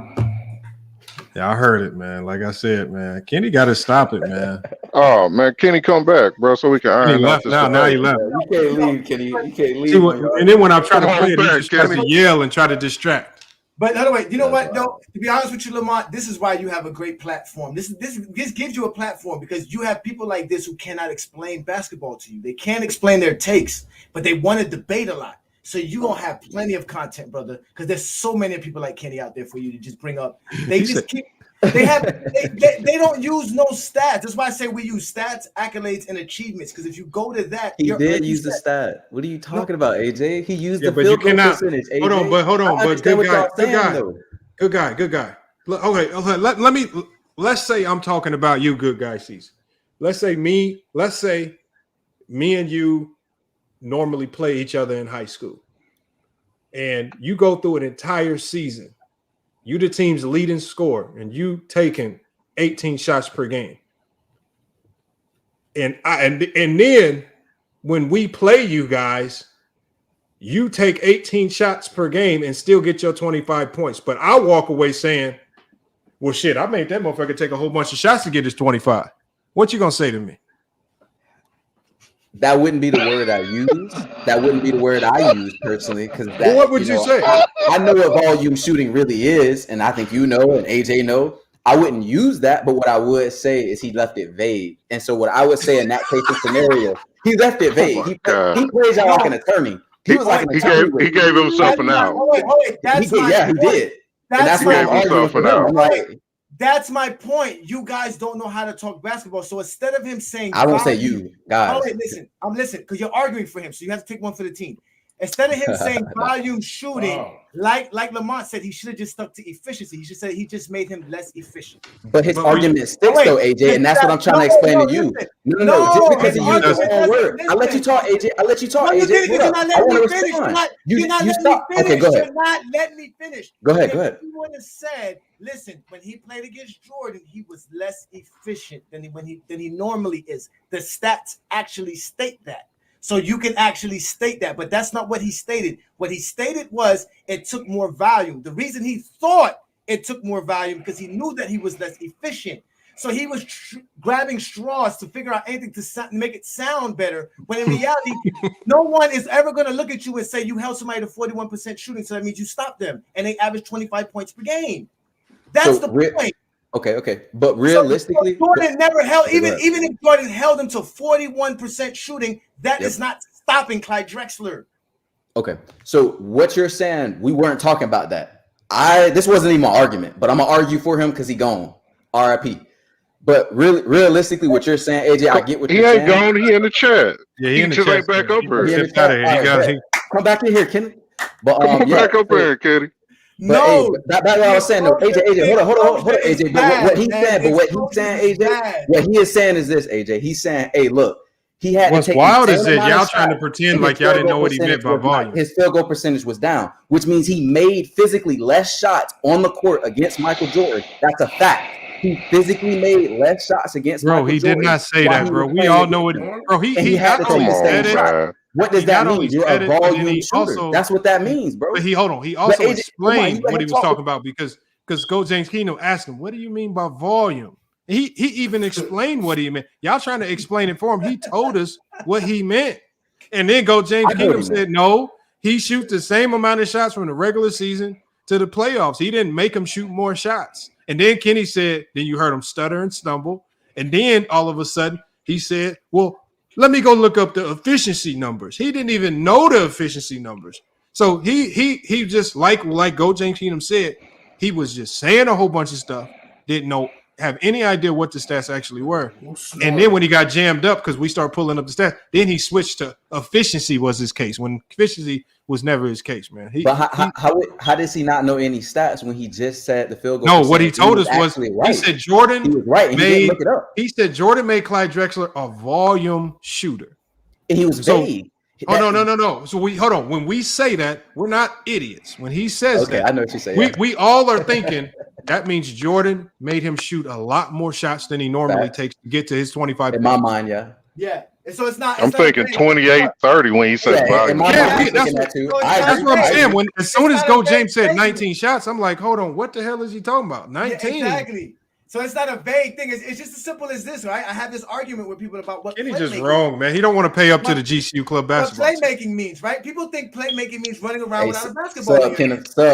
Yeah, I heard it, man. Like I said, man, Kenny got to stop it, man. Oh man, Kenny, come back, bro, so we can Kenny iron out left this now. Now he debate. left. You can't leave, Kenny. You can't leave. See what, and then when I try to Come play on it, he back, just tries to Kenny. yell and try to distract. But by the way, you know That's what? wild. Though, to be honest with you, Lamont, this is why you have a great platform. This gives you a platform because you have people like this who cannot explain basketball to you. They can't explain their takes, but they want to debate a lot. So you're gonna have plenty of content, brother, because there's so many people like Kenny out there for you to just bring up. They just keep. They don't use no stats. That's why I say we use stats, accolades, and achievements. Because if you go to that, He did use the stat. What are you talking about, AJ? He used the but you field goal cannot. percentage. AJ. Hold on. I But understand what y'all saying, though. Good guy. Okay. Let's say I'm talking about you, good guy, season. Let's say me and you normally play each other in high school. And you go through an entire season. You the team's leading scorer, and you taking 18 shots per game. And then when we play you guys, you take 18 shots per game and still get your 25 points. But I walk away saying, well, shit, I made that motherfucker take a whole bunch of shots to get his 25. What you gonna say to me? That wouldn't be the word I use. That wouldn't be the word I use personally. Because what would you say? I know what volume shooting really is, and I think you know, and AJ know. I wouldn't use that, but what I would say is he left it vague. And so what I would say in that case of scenario, he left it vague. He plays out like an attorney. He was like an attorney. He gave himself an out. Wait, He did. That's what I'm arguing for him. I'm like, that's my point. You guys don't know how to talk basketball. So instead of him saying, I won't say you guys. Oh, wait, listen. I'm listening because you're arguing for him. So you have to take one for the team. Instead of him saying volume shooting, like Lamont said, he should have just stuck to efficiency. He should say he just made him less efficient. But his argument sticks though, AJ, and that's what I'm trying to explain to you. No. Just because he used the wrong word. I'll let you talk, AJ. AJ. You're not letting me finish. You're not letting me finish. Okay, go ahead. You're not letting me finish. Go ahead. If you would have said, listen, when he played against Jordan, he was less efficient than he normally is. The stats actually state that. So you can actually state that, but that's not what he stated. What he stated was it took more volume. The reason he thought it took more volume because he knew that he was less efficient. So he was grabbing straws to figure out anything to make it sound better. When in reality, no one is ever going to look at you and say you held somebody to 41% shooting, so that means you stopped them, and they averaged 25 points per game. That's the point. Okay. But realistically, so Jordan never held, even if Jordan held him to 41% shooting, that is not stopping Clyde Drexler. Okay. So what you're saying, we weren't talking about that. This wasn't even my argument, but I'm gonna argue for him because he gone. RIP. But realistically, what you're saying, AJ, I get what you're saying. He ain't gone. He in the chat. Yeah, he in the chat. Back up here. Come back in here, Kenny. But come back up here, Kenny. But that's what I was saying. No, AJ, hold on, AJ. But what he's saying, AJ, what he is saying is this, AJ. He's saying, hey, look, he had. What's wild is that y'all trying to pretend like y'all didn't know what he meant by volume. His field goal percentage was down, which means he made physically less shots on the court against Michael Jordan. That's a fact. He physically made less shots against Michael Jordan. Bro, he did not say that, bro. We all know it. Bro, he had to take the same shot. What does that mean? You're a volume shooter. Also, that's what that means, bro. But he also explained what he was talking about because Go James Keno asked him, "What do you mean by volume?" He even explained what he meant. Y'all trying to explain it for him. He told us what he meant, and then Go James Keno said, "No, he shoots the same amount of shots from the regular season to the playoffs. He didn't make him shoot more shots." And then Kenny said, then you heard him stutter and stumble, and then all of a sudden he said, "Well, let me go look up the efficiency numbers." He didn't even know the efficiency numbers. So he just like Go James Keenum said, he was just saying a whole bunch of stuff, didn't have any idea what the stats actually were. And then when he got jammed up because we start pulling up the stats, then he switched to efficiency was his case when efficiency was never his case, man. How does he not know any stats when he just said the field goal? No, what he told us was he said Jordan was right. He didn't look it up. He said Jordan made Clyde Drexler a volume shooter. And he was vague. No. So hold on. When we say that, we're not idiots. When he says that, I know what you're saying. We all are thinking that means Jordan made him shoot a lot more shots than he normally takes to get to his 25. In my mind, yeah. Yeah. And so it's not. I'm thinking 28-30 when he said volume. That's what I'm saying. When as soon as Go James said 19 shots, I'm like, hold on, what the hell is he talking about? 19. Yeah, exactly. So it's not a vague thing. It's just as simple as this, right? I have this argument with people about what Kenny's just wrong, man. He don't want to pay up to the GCU club basketball. What playmaking means, right? People think playmaking means running around without a basketball.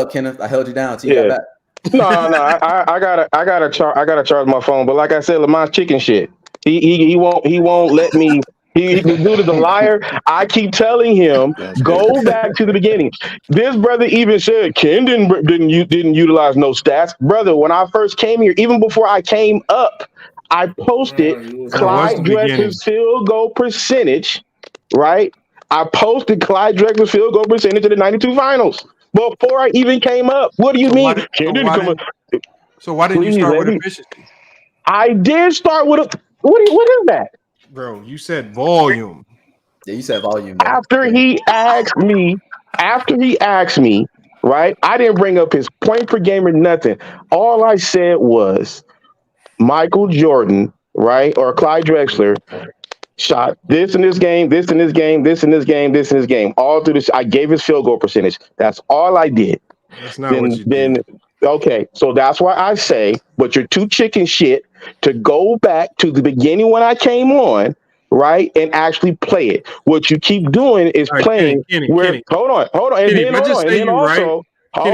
Kenneth, I held you down until you got back. No, I gotta charge my phone. But like I said, Lamont's chicken shit. He won't let me. He dude is a liar. I keep telling him, go back to the beginning. This brother even said Ken didn't utilize no stats, brother. When I first came here, even before I came up, I posted Clyde Drexler's field goal percentage. Right, I posted Clyde Drexler's field goal percentage of the '92 finals before I even came up. What do you mean? Ken didn't come up. So why didn't you start with efficiency? I did start with a what is that? Bro, you said volume. Yeah, you said volume. After he asked me, right? I didn't bring up his point per game or nothing. All I said was Michael Jordan, right? Or Clyde Drexler shot this in this game, this in this game, this in this game, this in this game. All through this, I gave his field goal percentage. That's all I did. That's not what you did. Okay, so that's why I say, but you're too chicken shit to go back to the beginning when I came on, right, and actually play it. What you keep doing is playing. Hold on, and then also, I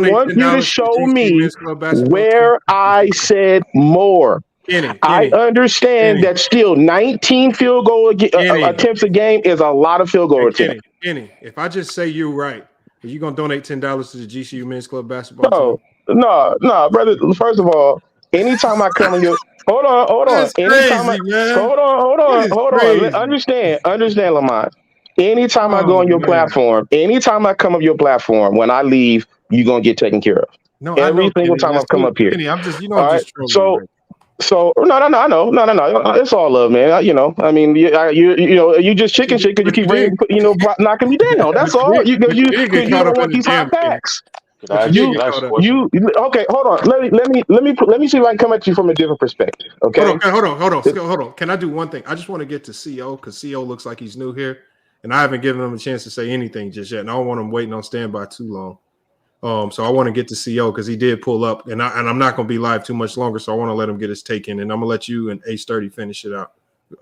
want you to show me where I said more. I understand that still 19 field goal attempts a game is a lot of field goal attempts. Kenny, if I just say you're right, are you gonna donate $10 to the GCU men's club basketball? No, brother. First of all, anytime I come on your hold on. That's Anytime crazy, man. hold on. Understand, Lamont. Anytime I go on your platform, anytime I come up your platform, when I leave, you're gonna get taken care of. No, every single time I've come up here. Kenny, I'm just, I'm just trolling. So no, I know. It's all love, man. You just chicken shit because you keep knocking me down. That's all. You don't want these hot facts. Okay, hold on. Let me see if I can come at you from a different perspective. Okay. Hold on. Can I do one thing? I just want to get to CO because CO looks like he's new here, and I haven't given him a chance to say anything just yet, and I don't want him waiting on standby too long. So I want to get to CO because he did pull up, and I'm not going to be live too much longer, so I want to let him get his take in, and I'm gonna let you and Ace 30 finish it out.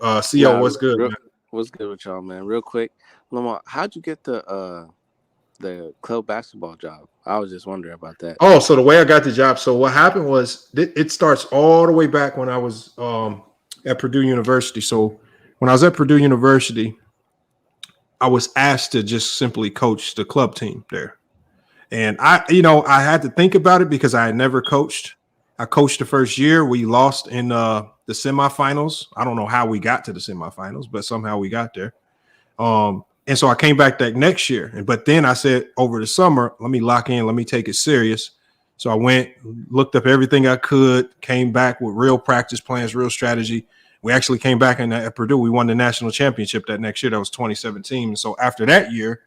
CO, what's good, man? What's good with y'all, man? Real quick, Lamar, how'd you get the club basketball job? I was just wondering about that. Oh, so the way I got the job. So what happened was it starts all the way back when I was at Purdue University. So when I was at Purdue University, I was asked to just simply coach the club team there. And I had to think about it because I had never coached. I coached the first year. We lost in the semifinals. I don't know how we got to the semifinals, but somehow we got there. And so I came back that next year. But then I said over the summer, let me lock in, let me take it serious. So I went, looked up everything I could, came back with real practice plans, real strategy. We actually came back at Purdue. We won the national championship that next year. That was 2017. So after that year,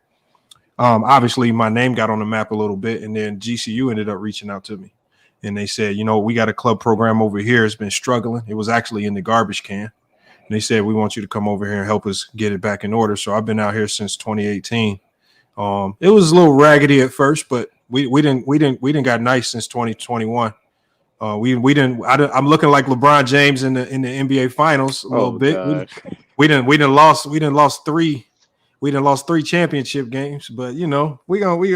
obviously my name got on the map a little bit, and then GCU ended up reaching out to me. And they said, we got a club program over here. It's been struggling. It was actually in the garbage can. And they said, we want you to come over here and help us get it back in order. So I've been out here since 2018. It was a little raggedy at first, but we didn't got nice since 2021. I'm looking like LeBron James in the NBA Finals a little bit. We didn't lost three championship games, but we only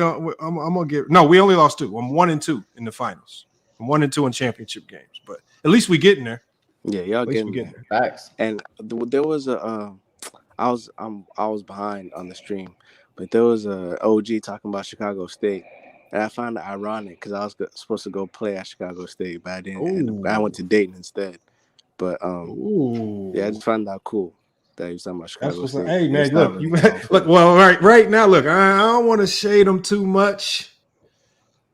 lost 2. I'm 1-2 in the finals. I'm 1-2 in championship games, but at least we getting there. Yeah, y'all getting there. Facts. And there was I was behind on the stream, but there was a OG talking about Chicago State, and I found it ironic because I was supposed to go play at Chicago State, but I didn't. I went to Dayton instead. But yeah, I just found that cool that he was talking about Chicago State. Hey man, look. Well, right now, look. I don't want to shade them too much,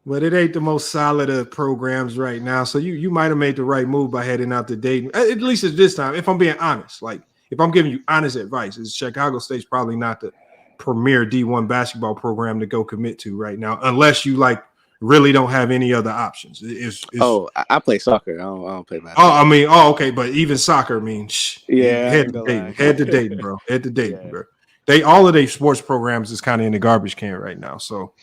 but it ain't the most solid of programs right now. So you might have made the right move by heading out to Dayton, at least at this time. If I'm being honest, like if I'm giving you honest advice, is Chicago State's probably not the premier D1 basketball program to go commit to right now, unless you like really don't have any other options. I play soccer. I don't play basketball. Okay, but even soccer, Yeah, head to Dayton, bro. Head to Dayton, bro. All of their sports programs is kind of in the garbage can right now. So,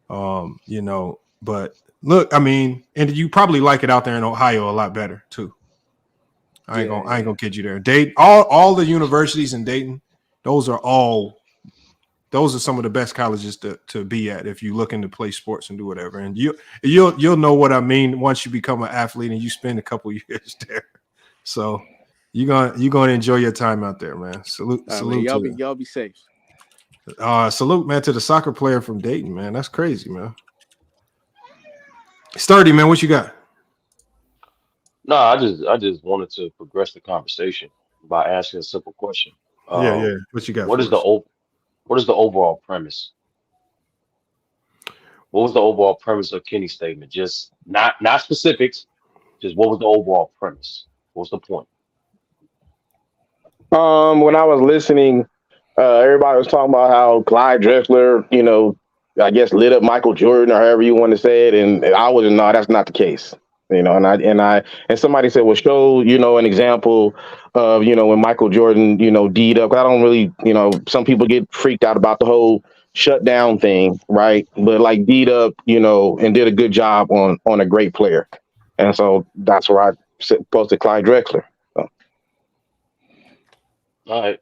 but look, and you probably like it out there in Ohio a lot better too. I ain't gonna kid you there. Dayton, all the universities in Dayton, those are some of the best colleges to be at if you're looking to play sports and do whatever. And you'll know what I mean once you become an athlete and you spend a couple years there. So you're gonna enjoy your time out there, man. Salute man, y'all be safe. Salute, man, to the soccer player from Dayton, man. That's crazy, man. Sturdy, man, what you got? No, I just wanted to progress the conversation by asking a simple question. Yeah. What you got? What is the overall premise? What was the overall premise of Kenny's statement? Just not specifics. Just what was the overall premise? What's the point? When I was listening, everybody was talking about how Clyde Drexler, I guess lit up Michael Jordan or however you want to say it, and I wasn't. No, that's not the case. And somebody said, well, show an example of when Michael Jordan D'd up. I don't really some people get freaked out about the whole shutdown thing, right? But like D'd up, and did a good job on a great player, and so that's where I posted Clyde Drexler. So. All right,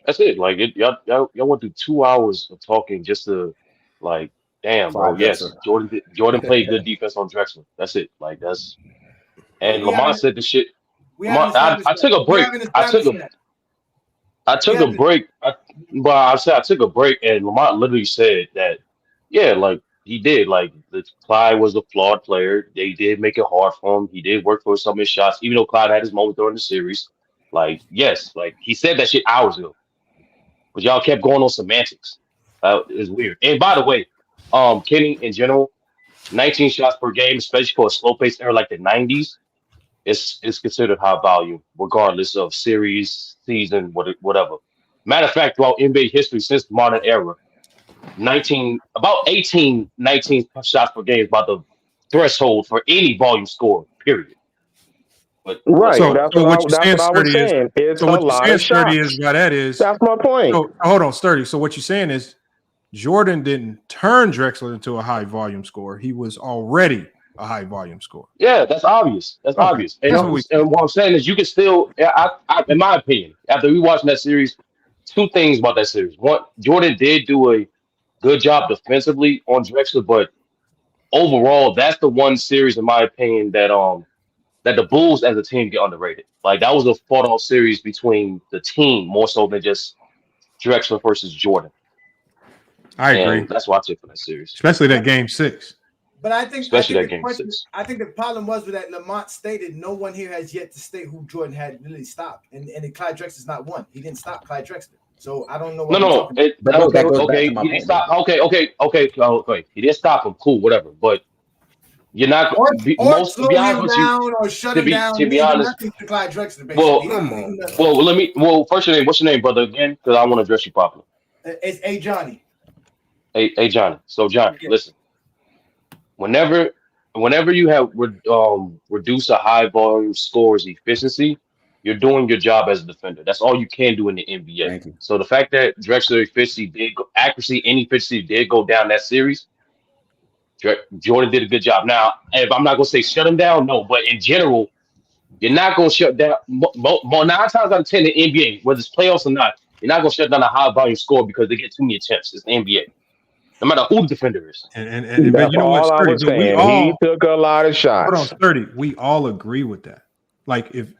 that's it. Like y'all went through 2 hours of talking just to like. Damn, bro. Yes, Jordan played good defense on Drexler. That's it. Like and Lamont said the shit. I took a break. I took a break. I took a break, and Lamont literally said that, yeah, like he did. Like Clyde was a flawed player. They did make it hard for him. He did work for some of his shots, even though Clyde had his moment during the series. Like, yes, like he said that shit hours ago, but y'all kept going on semantics. It's weird. And by the way, Kenny in general, 19 shots per game, especially for a slow pace era like the 90s, is considered high volume, regardless of series, season, whatever. Matter of fact, throughout NBA history since the modern era, 19 shots per game is about the threshold for any volume score, period. But right, so that's what I was saying. It's a lot of shots. That's my point. So, hold on, Sturdy. So what you're saying is Jordan didn't turn Drexler into a high volume scorer. He was already a high volume scorer. Yeah, that's obvious. That's obvious. And what I'm saying is you can still, in my opinion, after rewatching that series, two things about that series. One, Jordan did do a good job defensively on Drexler, but overall, that's the one series, in my opinion, that the Bulls as a team get underrated. Like that was a fought-out series between the team more so than just Drexler versus Jordan. I agree. And that's what I took for that series, especially that game 6. But I think game 6. I think the problem was with that Lamont stated no one here has yet to state who Jordan had really stopped, and Clyde Drexler's not one. He didn't stop Clyde Drexler, so I don't know. Okay. He didn't stop. Okay. He didn't stop him. Cool, whatever. But you're not or slow him down or shut him down. To be honest, to Clyde Drexler. Basically. First your name. What's your name, brother? Again, because I want to address you properly. It's A. Johnny. Hey, Johnny. So, Johnny, listen. Whenever you have reduced a high volume scorer's efficiency, you're doing your job as a defender. That's all you can do in the NBA. So the fact that Drexler accuracy and efficiency did go down that series, Jordan did a good job. Now, if I'm not gonna say shut him down, no, but in general, you're not gonna shut down. 9 times out of 10 in the NBA, whether it's playoffs or not, you're not gonna shut down a high volume score because they get too many attempts. It's the NBA. No matter who the defender is. And but you know what, Sturdy, he took a lot of shots. Hold on, Sturdy. We all agree with that. Like if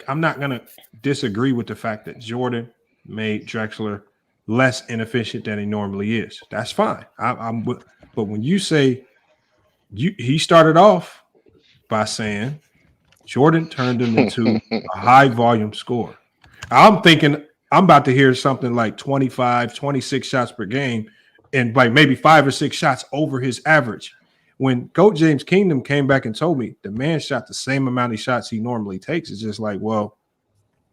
I'm not gonna disagree with the fact that Jordan made Drexler less inefficient than he normally is. That's fine. But when you say he started off by saying Jordan turned him into a high volume scorer. I'm thinking I'm about to hear something like 25, 26 shots per game. And like maybe 5 or 6 shots over his average. When Coach James Kingdom came back and told me the man shot the same amount of shots he normally takes, it's just like, well,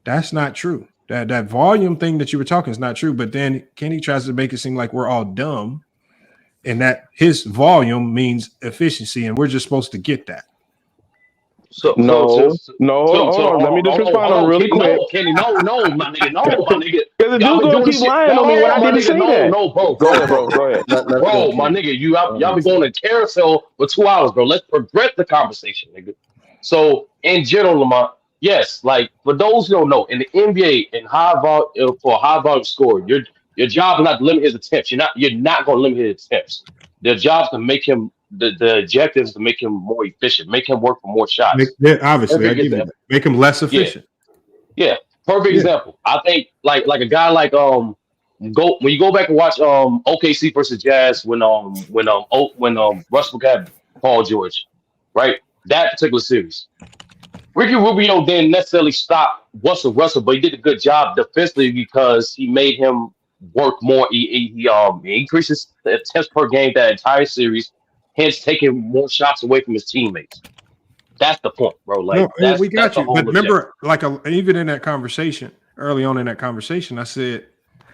that's not true. That volume thing that you were talking is not true. But then Kenny tries to make it seem like we're all dumb and that his volume means efficiency, and we're just supposed to get that. Hold on. Let me just respond to him really quick. Kenny, no, my nigga, my nigga. Because if Y'all you're been gonna doing keep this shit. lying on me when I didn't say that. Bro. Go ahead. Bro, my nigga, y'all been going to carousel for 2 hours, bro. Let's progress the conversation, nigga. So, in general, Lamont, yes, like for those who don't know, in the NBA, for a high volume scorer, your job is not to limit his attempts. You're not going to limit his attempts. Their job is to make him. The objective is to make him more efficient, make him work for more shots. Obviously, I give you that. Make him less efficient. Yeah. Perfect example. I think like a guy like when you go back and watch OKC versus Jazz when Russell had Paul George, right? That particular series. Ricky Rubio didn't necessarily stop Russell, but he did a good job defensively because he made him work more. He increases the attempts per game that entire series, hence taking more shots away from his teammates. That's the point, bro. Like we got you. But remember, even in that conversation, early on in that conversation, I said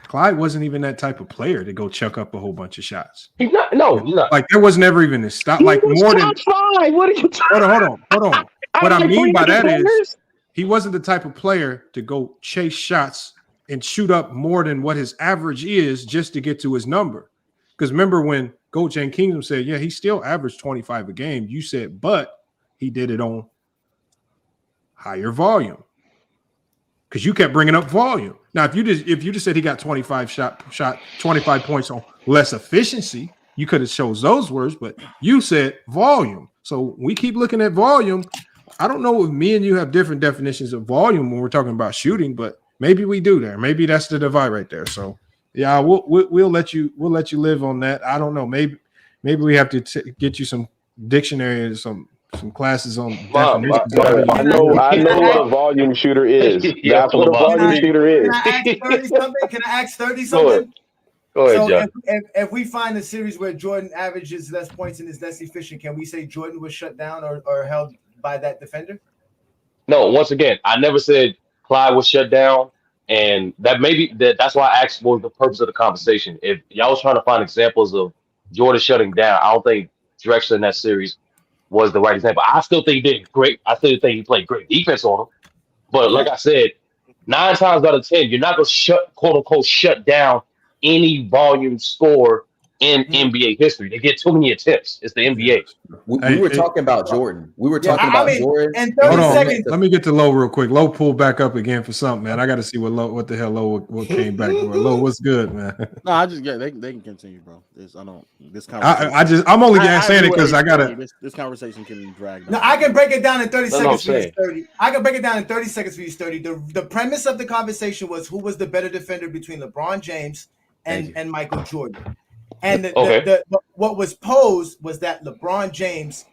Clyde wasn't even that type of player to go chuck up a whole bunch of shots. He's not. No, he's not. Like there was never even a stop. Like more than 5. What are you talking? Hold on. What I mean by that is he wasn't the type of player to go chase shots and shoot up more than what his average is just to get to his number. Because remember when Coach and Kingdom said, yeah, he still averaged 25 a game. You said, but he did it on higher volume. Because you kept bringing up volume. Now, if you just said he got 25 points on less efficiency, you could have chose those words, but you said volume. So we keep looking at volume. I don't know if me and you have different definitions of volume when we're talking about shooting, but maybe we do there. Maybe that's the divide right there. So yeah, we'll let you live on that. I don't know. Maybe we have to get you some dictionary and some classes on definitions. I know what a volume shooter is. That's what a volume shooter is. Can I ask 30 something? Go ahead, so John. If we find a series where Jordan averages less points and is less efficient, can we say Jordan was shut down or held by that defender? No, once again, I never said Clyde was shut down, and that's why I asked what was the purpose of the conversation. If y'all was trying to find examples of Jordan shutting down, I don't think Drexler in that series was the right example. I still think he did great. I still think he played great defense on him. But like I said, 9 times out of 10, you're not going to quote unquote shut down any volume score in NBA history. They get too many attempts. It's the NBA. We were talking about Jordan. We were talking about Jordan. And 30 seconds. Let me get to Low real quick. Low pulled back up again for something, man. I got to see what the hell Low came back for. Low, what's good, man? No, I just they can continue, bro. This conversation. I'm only saying it because I gotta. This conversation can drag. No, I can break it down in 30 seconds for you, 30. I can break it down in 30 seconds for you, 30. The premise of the conversation was who was the better defender between LeBron James and Michael Jordan. And what was posed was that LeBron James,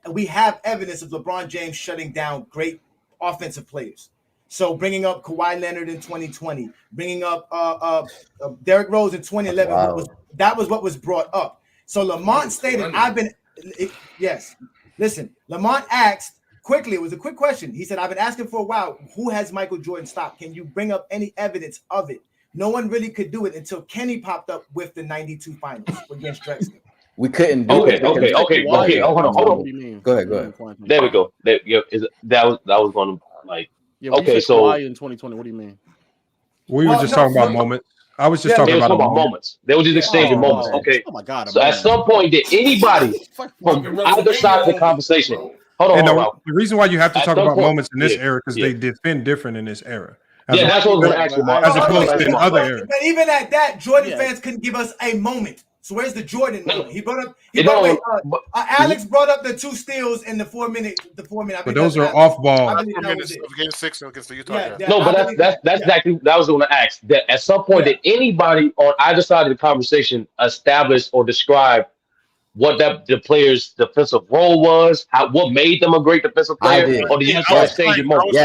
we have evidence of LeBron James shutting down great offensive players. So bringing up Kawhi Leonard in 2020, bringing up Derrick Rose in 2011, that was what was brought up. So Lamont stated, yes. Listen, Lamont asked quickly, it was a quick question. He said, I've been asking for a while, who has Michael Jordan stopped? Can you bring up any evidence of it? No one really could do it until Kenny popped up with the 92 finals against Drexler. We couldn't do it. Okay. Hold on. Go ahead. There we go. That was going to like. Yeah, okay, so in 2020, what do you mean? We were just talking about moments. I was just talking about moments. They were just exchanging moments. Okay. Oh my God. So at some point, did anybody from either side of the conversation? Hold on. The reason why you have to talk about moments in this era because they defend different in this era. That's what I was going to ask you, Mark. As opposed to in other eras. But even at that, Jordan fans couldn't give us a moment. So where's the Jordan moment? He brought up. Alex brought up the 2 steals in the 4 minute. But those are off ball. 4 minutes of game 6 against the Utah. No, but that's exactly that was going to ask. That at some point, did anybody on either side of the conversation establish or describe what the player's defensive role was, what made them a great defensive player, or did you just stage your moment?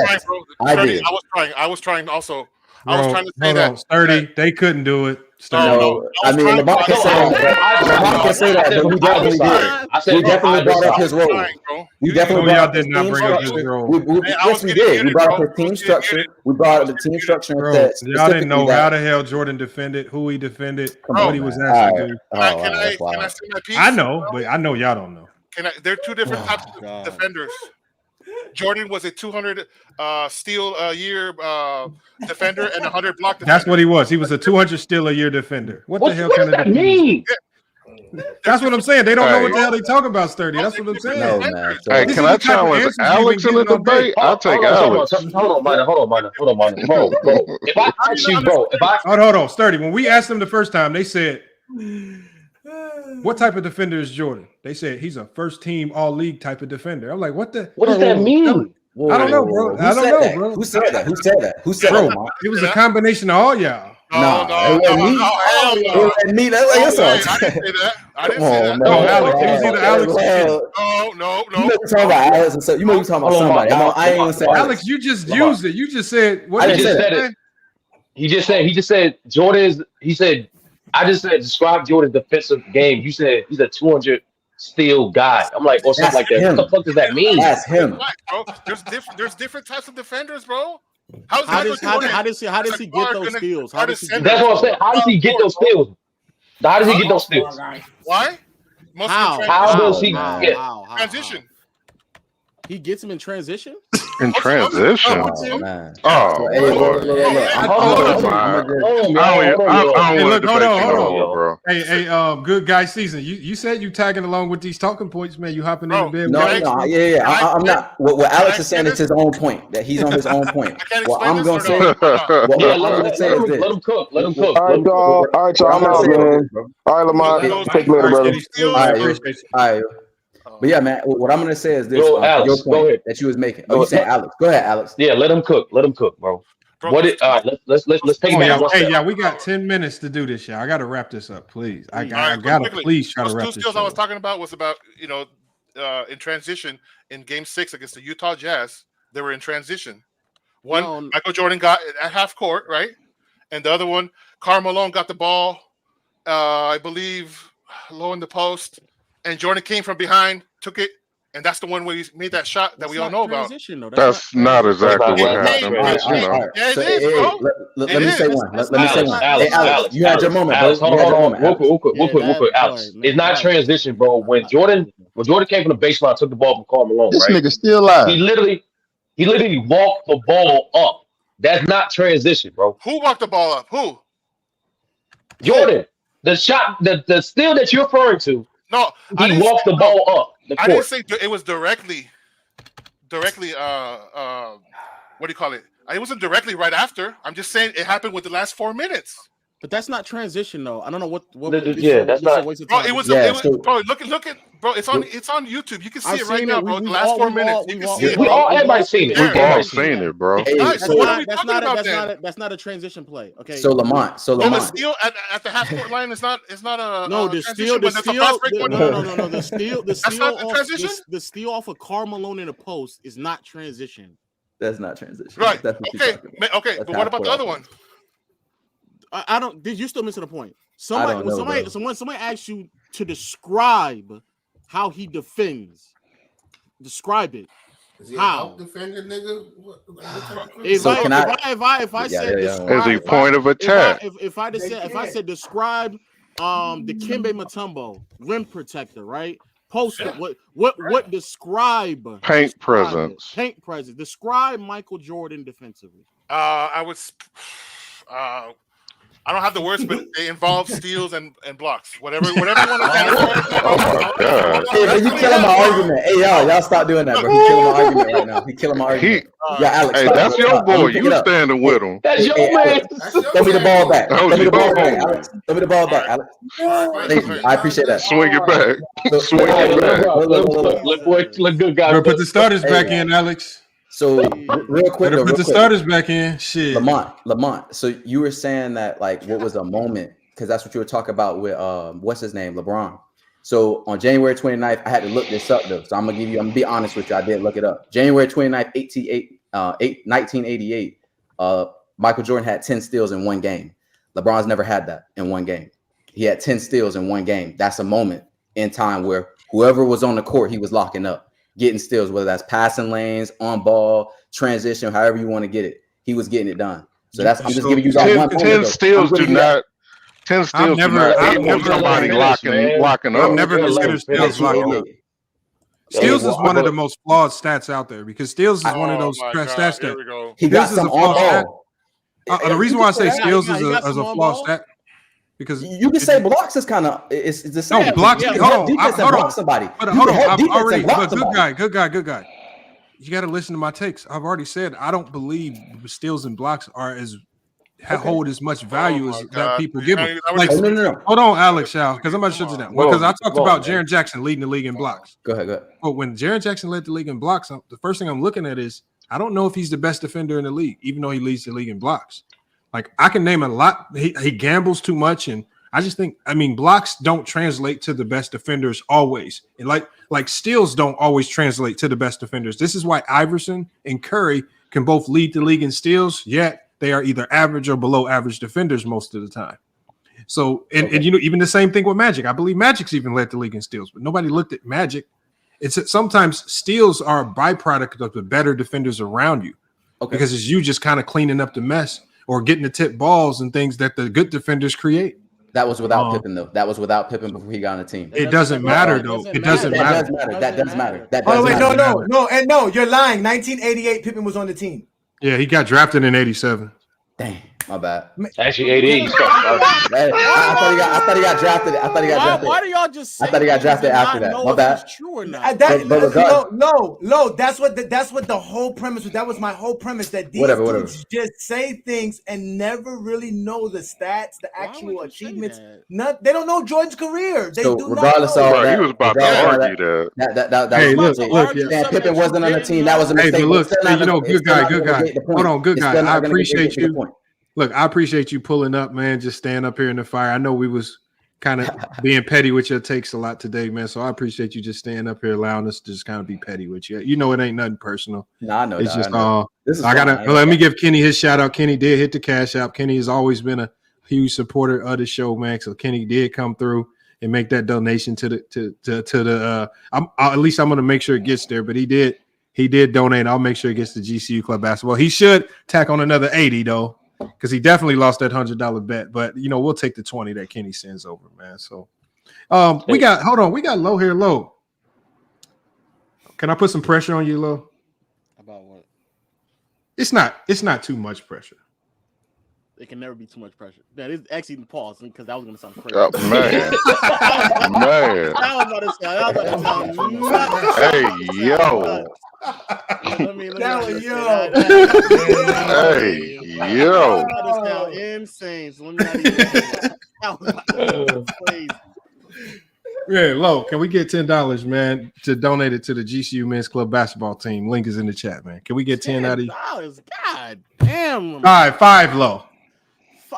I was trying also. I was trying to say that. Sturdy, they couldn't do it. No, I mean Lamar can say that. Lamar can say that, but we definitely did. We definitely brought up his role. We definitely brought up his team structure. Yes, we did. We brought up his team structure. We brought up the team structure. Bro, y'all didn't know how the hell Jordan defended, who he defended, what he was asked to do. Can I say my piece? I know, but I know y'all don't know. They're two different types of defenders. Jordan was a 200 steal a year defender and 100 block defender. That's what he was. He was a 200 steal a year defender. What the hell kind of that mean? That's what I'm saying. They don't know what the hell they talking about, Sturdy. That's what I'm saying. No, man. Hey, can I challenge Alex in the debate? I'll take Alex. Hold on, bro. If I ask you, bro, hold on, Sturdy. When we asked them the first time, they said, "What type of defender is Jordan?" They said he's a first team all league type of defender. I'm like, what does that mean? I don't know, bro. I don't know, bro. Who said that? Who said that? It was a combination of all y'all. No, it wasn't me. That's like I didn't say that. I didn't say that. No, Alex. It was either Alex or Ken. No. You may be talking about Alex and so you may be talking about somebody. I ain't gonna say Alex. You just used it. You just said what? He just said it. He just said Jordan's. He said I just said describe Jordan's defensive game. You said he's a 200 steal guy. I'm like, or something like that. What the fuck does that mean? That's him. Bro. There's different types of defenders, bro. How does he get those steals? That's what I'm saying. How does he get those steals? How does he get those steals? Why? How does he get transition? He gets him in transition? In transition? Oh, man. Oh, hold on, bro. Hey, good guy season. You said you tagging along with these talking points, man. You hopping in the bed. I'm not. What Alex is saying is his own point. That he's on his own point. What I'm gonna say. Let him cook. Let him cook. All right, y'all. I'm out, man. All right, Lamar. Take later, brother. All right. But yeah, man, what I'm gonna say is this: Alex, your go point ahead. that you was making. Oh, you said Alex. Go ahead, Alex. Yeah, let him cook. Let him cook, bro. Let's take it. We got 10 minutes to do this, y'all. I gotta wrap this up, please. I gotta please try to wrap this up. Those two skills I was talking about was about in transition in Game 6 against the Utah Jazz. They were in transition. One, Michael Jordan got at half court, right, and the other one, Karl Malone got the ball, I believe, low in the post. And Jordan came from behind, took it, and that's the one where he made that shot that we all know about. That's not exactly what happened. Yeah, it is, bro. Let me say one. Let me say one. Alex, you had your moment, Alex, bro. Hold on. Real quick, Alex. It's not transition, bro. When Jordan came from the baseline, took the ball from Karl Malone, This right? nigga still alive. He literally walked the ball up. That's not transition, bro. Who walked the ball up? Who? Jordan. The shot, the steal that you're referring to. No, he walked the ball up. I didn't say it was directly. What do you call it? It wasn't directly right after. I'm just saying it happened with the last 4 minutes. But that's not transition, though. I don't know what. That's not. A waste of bro, time. it was. Bro, look at. Bro, it's on YouTube. You can see it right now, bro. The last 4 minutes. You can see it. Everybody's seen it. We've all seen it, bro. That's not a transition play. Okay. So Lamont. The steal at the half court line is not. It's not a. No, the steal. The steal. That's not the transition. The steal off of Karl Malone in the post is not transition. That's not transition. Right. Okay. But what about the other one? I don't. Did you still missing the point? Somebody asks you to describe how he defends. Describe it. Is he how? A defender, nigga? If I said is he point of attack? If I said describe Dikembe Mutombo, rim protector, right? Post what describe paint presence. Paint presence. Describe Michael Jordan defensively. I would. I don't have the words, but they involve steals and blocks. Whatever you want to say. Hey, man, you killing my argument. Hey, y'all stop doing that, bro. He's killing my argument right now. He's killing my argument. Alex. Hey, that's your boy. You standing with him. That's your man. Throw me the ball back. Throw me the ball back, Alex. Throw me the ball back, Alex. Thank you. I appreciate that. Swing it back. Swing it back. Look good, guys. Put the starters back in, Alex. So real quick, put the starters back in. Shit, Lamont. So you were saying that like what was a moment because that's what you were talking about with what's his name, LeBron. So on January 29th, I had to look this up though. So I'm gonna be honest with you. I did look it up. January 29th, 1988. Michael Jordan had 10 steals in one game. LeBron's never had that in one game. He had 10 steals in one game. That's a moment in time where whoever was on the court, he was locking up, getting steals, whether that's passing lanes, on ball, transition, however you want to get it. He was getting it done. So that's I'm just giving you that 10 steals do not. 10 steals do not equal somebody locking up. I've never considered steals locking up. Steals is one of the most flawed stats out there because steals is one of those stats that he got some on ball. The reason why I say steals is a flawed stat because you can say blocks is kind of it's the same. No, blocks. Hold on. Block somebody. Hold on. I've already good guy. You got to listen to my takes. I've already said I don't believe steals and blocks are as hold as much value as that people give them. Like, no. Hold on, Alex, because I'm about to shut you down. Because I talked about Jaren Jackson leading the league in blocks. Go ahead. But when Jaren Jackson led the league in blocks, the first thing I'm looking at is I don't know if he's the best defender in the league, even though he leads the league in blocks. Like I can name a lot. He gambles too much, and I just think blocks don't translate to the best defenders always, and like steals don't always translate to the best defenders. This is why Iverson and Curry can both lead the league in steals, yet they are either average or below average defenders most of the time. So, and even the same thing with Magic. I believe Magic's even led the league in steals, but nobody looked at Magic. It's that sometimes steals are a byproduct of the better defenders around you, because it's you just kind of cleaning up the mess or getting the tip balls and things that the good defenders create. That was without Pippen, though. That was without Pippen before he got on the team. It doesn't matter, though. It doesn't matter. That does matter. No, you're lying. 1988, Pippen was on the team. Yeah, he got drafted in 87. Dang, my bad. Actually, 88. I thought he got drafted. Why do y'all just say I thought he got drafted after that. My bad. True or not? That's what the whole premise was. That was my whole premise, that these dudes just say things and never really know the stats, the actual achievements. They don't know Jordan's career. They do regardless not know. He was about to argue that. Hey, look, Pippen wasn't on the team. That was a mistake. Hey, but look, good guy. Hold on, good guy. I appreciate you. Look, I appreciate you pulling up, man. Just staying up here in the fire. I know we was kind of being petty with your takes a lot today, man. So I appreciate you just staying up here, allowing us to just kind of be petty with you. You know, it ain't nothing personal. No, I know. It's just let me give Kenny his shout out. Kenny did hit the cash out. Kenny has always been a huge supporter of the show, man. So Kenny did come through and make that donation to the. At least I'm going to make sure it gets there. But he did donate. I'll make sure it gets to GCU Club Basketball. He should tack on another 80 though, because he definitely lost that $100 bet. But we'll take the 20 that Kenny sends over, man. So we got Low here, Low. Can I put some pressure on you, Low? About what? It's not too much pressure. It can never be too much pressure. That is actually the pause because that was going to sound crazy. Oh, man. That was about to sound. Hey, yo. Hey, yo. That sound insane. So let me not crazy. Yeah, Low, can we get $10, man, to donate it to the GCU Men's Club basketball team? Link is in the chat, man. Can we get 10 out of you? God damn. All right, 5 Low.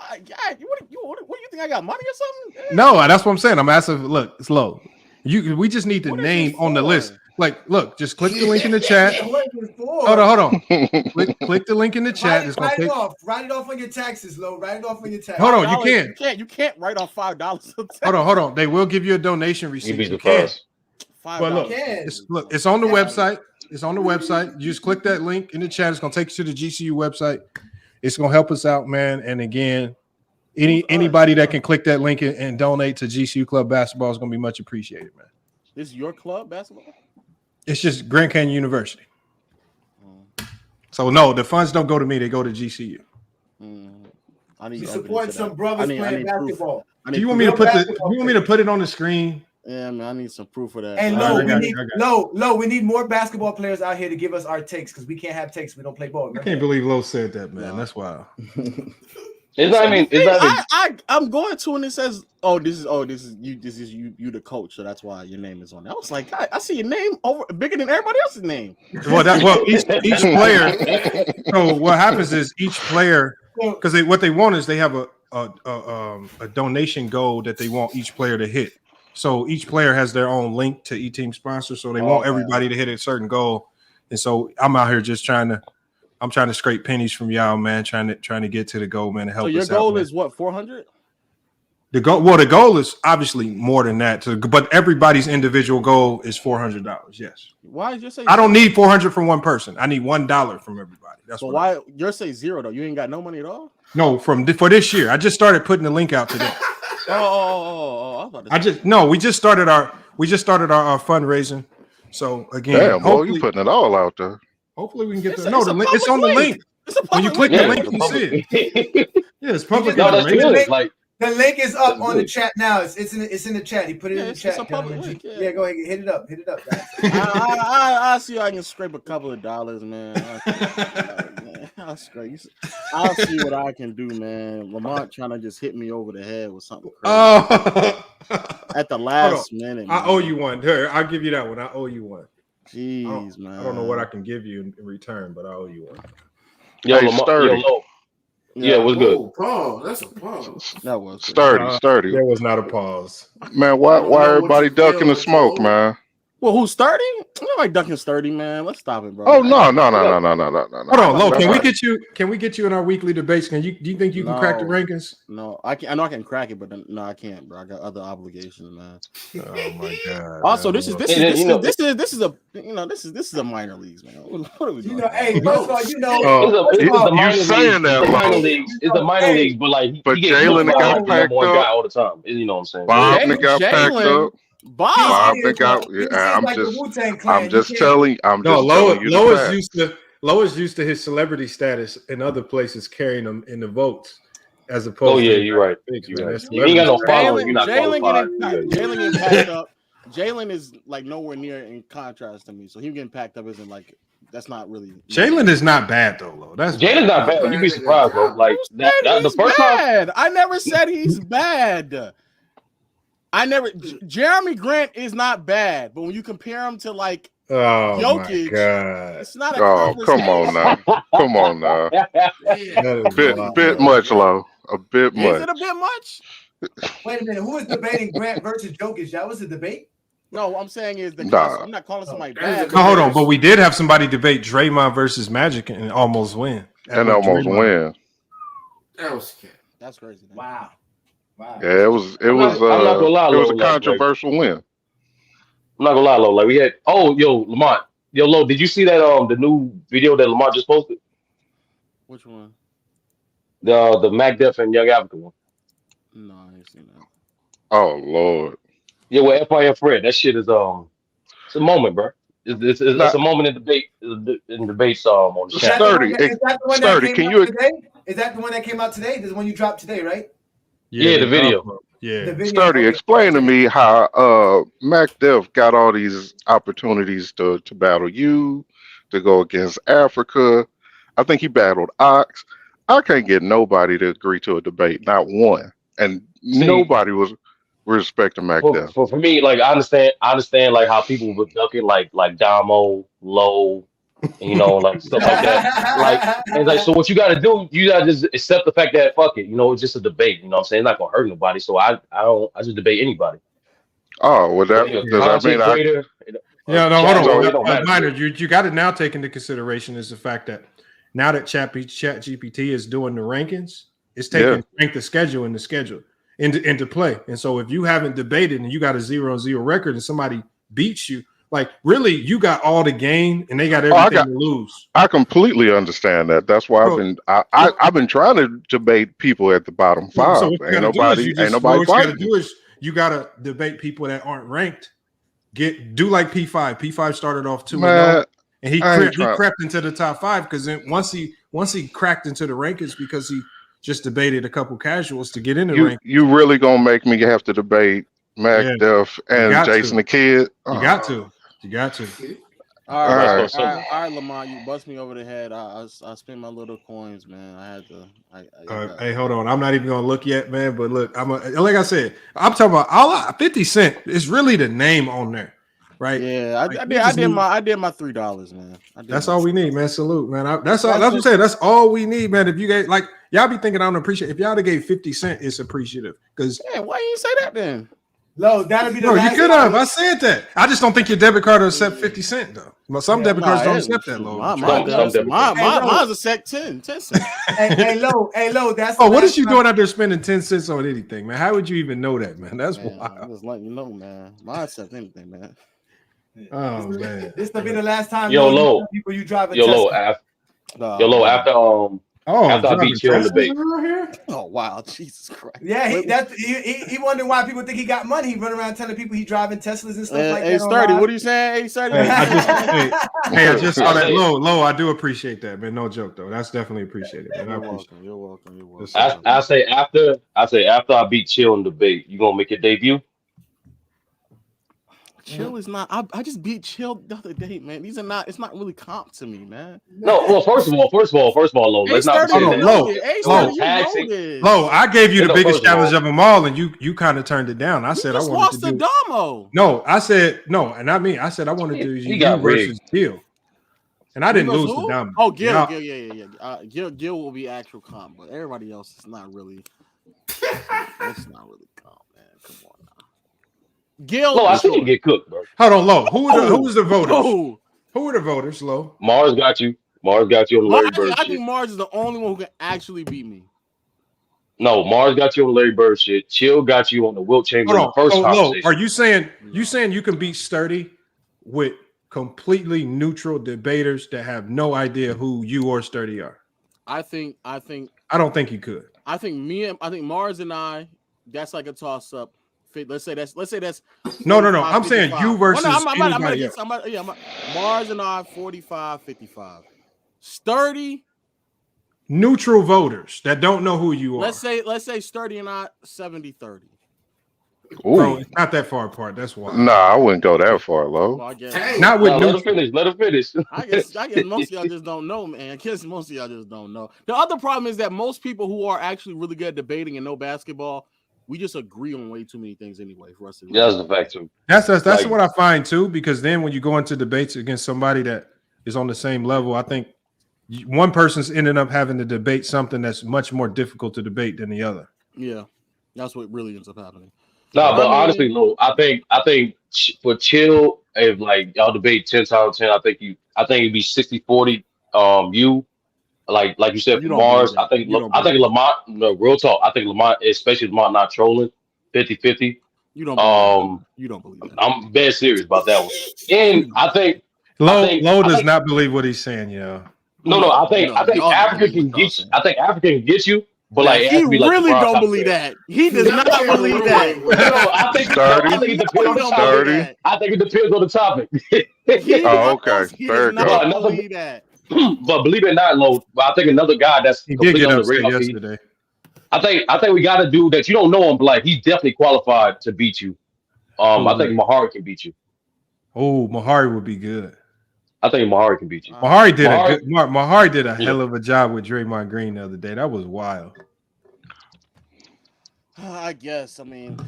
God, what do you think? I got money or something? No, that's what I'm saying. I'm asking. Look, it's Low. We just need the name on the list. Like, look, just click the link in the chat. Hold on. click the link in the chat. Write it off on your taxes, Low. Write it off on your taxes. Hold on, you can't write off $5. Hold on. They will give you a donation receipt. You can. But look, it's on the website. It's on the website. You just click that link in the chat. It's gonna take you to the GCU website. It's gonna help us out, man. And again, anybody that can click that link and donate to GCU Club Basketball is gonna be much appreciated, man. This is your club basketball? It's just Grand Canyon University. So no, the funds don't go to me; they go to GCU. I need to support some brothers playing basketball. Do you want me to put it on the screen? Yeah, man, I need some proof of that. And we need more basketball players out here to give us our takes because we can't have takes. We don't play ball. I can't believe Lowe said that, man. That's wild. I'm going to, and it says, this is you the coach, so that's why your name is on there. I was like, I see your name bigger than everybody else's name. Each player. So what happens is each player, because what they want is they have a donation goal that they want each player to hit. So each player has their own link to each team sponsor. So they want everybody to hit a certain goal. And so I'm out here just trying to I'm trying to scrape pennies from y'all, man. Trying to get to the goal, man. To help So your us goal out, man. is what, 400? The goal is obviously more than that. But everybody's individual goal is $400. Yes. Why did you say? I don't need 400 from one person. I need $1 from everybody. That's but what. Why you're saying zero though? You ain't got no money at all. No, for this year. I just started putting the link out today. We just started our fundraising. So again, damn, boy, you putting it all out there. Hopefully we can get the link. It's on the link. When you click the link, you see it. Yeah, it's public. No, that's good. Like the link is up on the chat now. It's in the chat. He put it in the chat. It's a public link. Yeah, go ahead, hit it up, guys. I see I can scrape a couple of dollars, man. I'll see what I can do, man. Lamont trying to just hit me over the head with something crazy. At the last minute. I owe you one. Here, I'll give you that one. I owe you one. Jeez, man. I don't know what I can give you in return, but I owe you one. Yo, Hey, Sturdy. Yeah, what's good? Oh, pause. That's a pause. That was Sturdy. There was not a pause. Man, why everybody ducking the smoke, man? Well, who's Sturdy? Nobody ducking Sturdy, man. Let's stop it, bro. Oh no. Hold on, Lo. Can we get you in our weekly debates? Do you think you can crack the rankings? No, I can. I know I can crack it, but no, I can't, bro. I got other obligations, man. Oh my god. Also, this is a minor leagues, man. What are we doing? Hey, first of all, It's the minor leagues. It's the minor leagues, but like he gets Jalen got number packed one up. guy all the time. You know what I'm saying? Bob got packed up. Bob got. Yeah, I'm just telling. Lois used to his celebrity status in other places, carrying them in the votes, as opposed. Oh yeah, to you're right. You're right. You ain't got no following. You're not Jalen qualified. getting packed up. Jalen is like nowhere near in contrast to me, so him getting packed up isn't like that's not really. Jalen is not bad though, Lo. Jalen's not bad. You'd be surprised, bro. Like the first time. I never said he's bad. Jeremy Grant is not bad, but when you compare him to like Jokic, my God. It's not a come on now. Come on now. Bit much, Lo. A bit much. Is it a bit much? Wait a minute. Who is debating Grant versus Jokic? That was a debate? No, what I'm saying is I'm not calling somebody bad. No, hold on, but we did have somebody debate Draymond versus Magic and almost win. That's crazy. Man. Wow. Yeah, it was a controversial win. I'm not gonna lie, Lo. Like we had Lamont. Lo, did you see that the new video that Lamont just posted? Which one? The Mac Def and Young Africa one. No, I ain't seen that. Oh Lord. Yeah, with FYF Fred. That shit is it's a moment, bro. It's a moment in debate on the chat. Sturdy, can you Is that the one that came out today? This is the one you dropped today, right? Yeah, the video. Yeah. Sturdy, explain to me how Mac Def got all these opportunities to battle you, to go against Africa. I think he battled Ox. I can't get nobody to agree to a debate, not one. And nobody was respecting Mac Def. For me, like I understand like how people were ducking like Domo, Low, like stuff like that. Like and like so what you gotta do, you gotta just accept the fact that fuck it, it's just a debate, you know what I'm saying? It's not gonna hurt nobody. So I just debate anybody. Oh, well that does that mean hold on. Minor, you got to now take into consideration is the fact that now that Chat GPT is doing the rankings, it's taking the schedule into play. And so if you haven't debated and you got a 0-0 record and somebody beats you, like really you got all the gain and they got everything to lose. I completely understand that. That's why I've been trying to debate people at the bottom five. So ain't nobody fighting. You gotta debate people that aren't ranked. Do like P5. P5 started off 2-0 and he crept into the top 5 because then once he cracked into the rankings because he just debated a couple casuals to get in the rank. You really gonna make me have to debate Mac Def and Jason the Kid? You got to. All right, Lamont, you bust me over the head. I spent my little coins, man. I had to. Hey, hold on. I'm not even gonna look yet, man. But look, like I said, I'm talking about 50 Cent. It's really the name on there, right? Yeah, I did my $3, man. That's all we need, man. Salute, man. That's what I'm saying. That's all we need, man. If you get like y'all be thinking I don't appreciate. If y'all gave 50 Cent, it's appreciative. Because why you say that then? Lo, that'll be the No, you last could have. I time. said that. I just don't think your debit card will accept 50 cents though. Well, some debit cards don't accept that low. Mine's a sec 10 cents. Hey, Lo, that's the Oh, what last is you time. doing out there spending 10 cents on anything, man? How would you even know that, man? That's wild. I'm just letting you know, man. Mine accept anything, man. Oh man. This will be the last time. Yo, Lo, you Lo. tell people you drive a Yo, Lo, Tesla. after I beat Chill in the debate. Oh wow, Jesus Christ! Yeah, he wondering why people think he got money. He run around telling people he driving Teslas and stuff like that. Hey, Sturdy, what are you saying? Hey, Sturdy. I just saw that. Low. I do appreciate that, man. No joke though. That's definitely appreciated, man. You're welcome. I say after I beat Chill in the debate, you gonna make your debut? Chill is not. I just beat Chill the other day, man. These are not. It's not really comp to me, man. No. Well, first of all, Lo. Let's not say that. Low. I gave you the biggest challenge of them all, and you kind of turned it down. I said I wanted to do Domo. No, I said no, and I mean I said I wanted to do you versus Gil, and I didn't lose to Domo. Oh, Gil, yeah. Gil will be actual comp, but everybody else is not really. It's not really comp, man. Come on. Gil, Lo, I see you get cooked, bro. Hold on, Low. Who was the voters? Who were the voters, Low? Mars got you. Mars got you on the Larry Bird I shit. think Mars is the only one who can actually beat me. No, Mars got you on the Larry Bird shit. Chill got you on the Wilt Chamberlain first conversation. Are you saying you can beat Sturdy with completely neutral debaters that have no idea who you or Sturdy are? I don't think you could. I think Mars and I, that's like a toss up. Let's say that's no. I'm saying you versus anybody else. Mars and I 45-55. Sturdy. Neutral voters that don't know who you are. Let's say Sturdy and I 70-30. Bro, it's not that far apart. That's why. Nah, I wouldn't go that far, Lo. Well, not with let her finish. I guess most of y'all just don't know, man. I guess most of y'all just don't know. The other problem is that most people who are actually really good at debating and know basketball, we just agree on way too many things anyway for us to. Yeah, that's the fact too. That's what I find too, because then when you go into debates against somebody that is on the same level, I think one person's ending up having to debate something that's much more difficult to debate than the other. Yeah, that's what really ends up happening. No, but honestly, Lo, I think for Chill, if like y'all debate 10 times 10, I think it'd be 60-40. You like you said for Mars, I think Lamont. No, real talk. I think Lamont, especially Lamont not trolling, 50-50. You don't believe that. I'm dead serious about that one. And I think Lo does not believe what he's saying, yo. No, I think Africa can get you. I think Africa can get you. But like, he really don't believe that. He does not believe that. No, I think it depends on the topic. Oh, okay. Very good. Believe that. But believe it or not, Lo, I think another guy that's completely on the radar yesterday. I think we got a dude that you don't know him, but like he's definitely qualified to beat you. I think Mahari can beat you. Oh, Mahari would be good. I think Mahari can beat you. Mahari did a hell of a job with Draymond Green the other day. That was wild. I guess. I mean,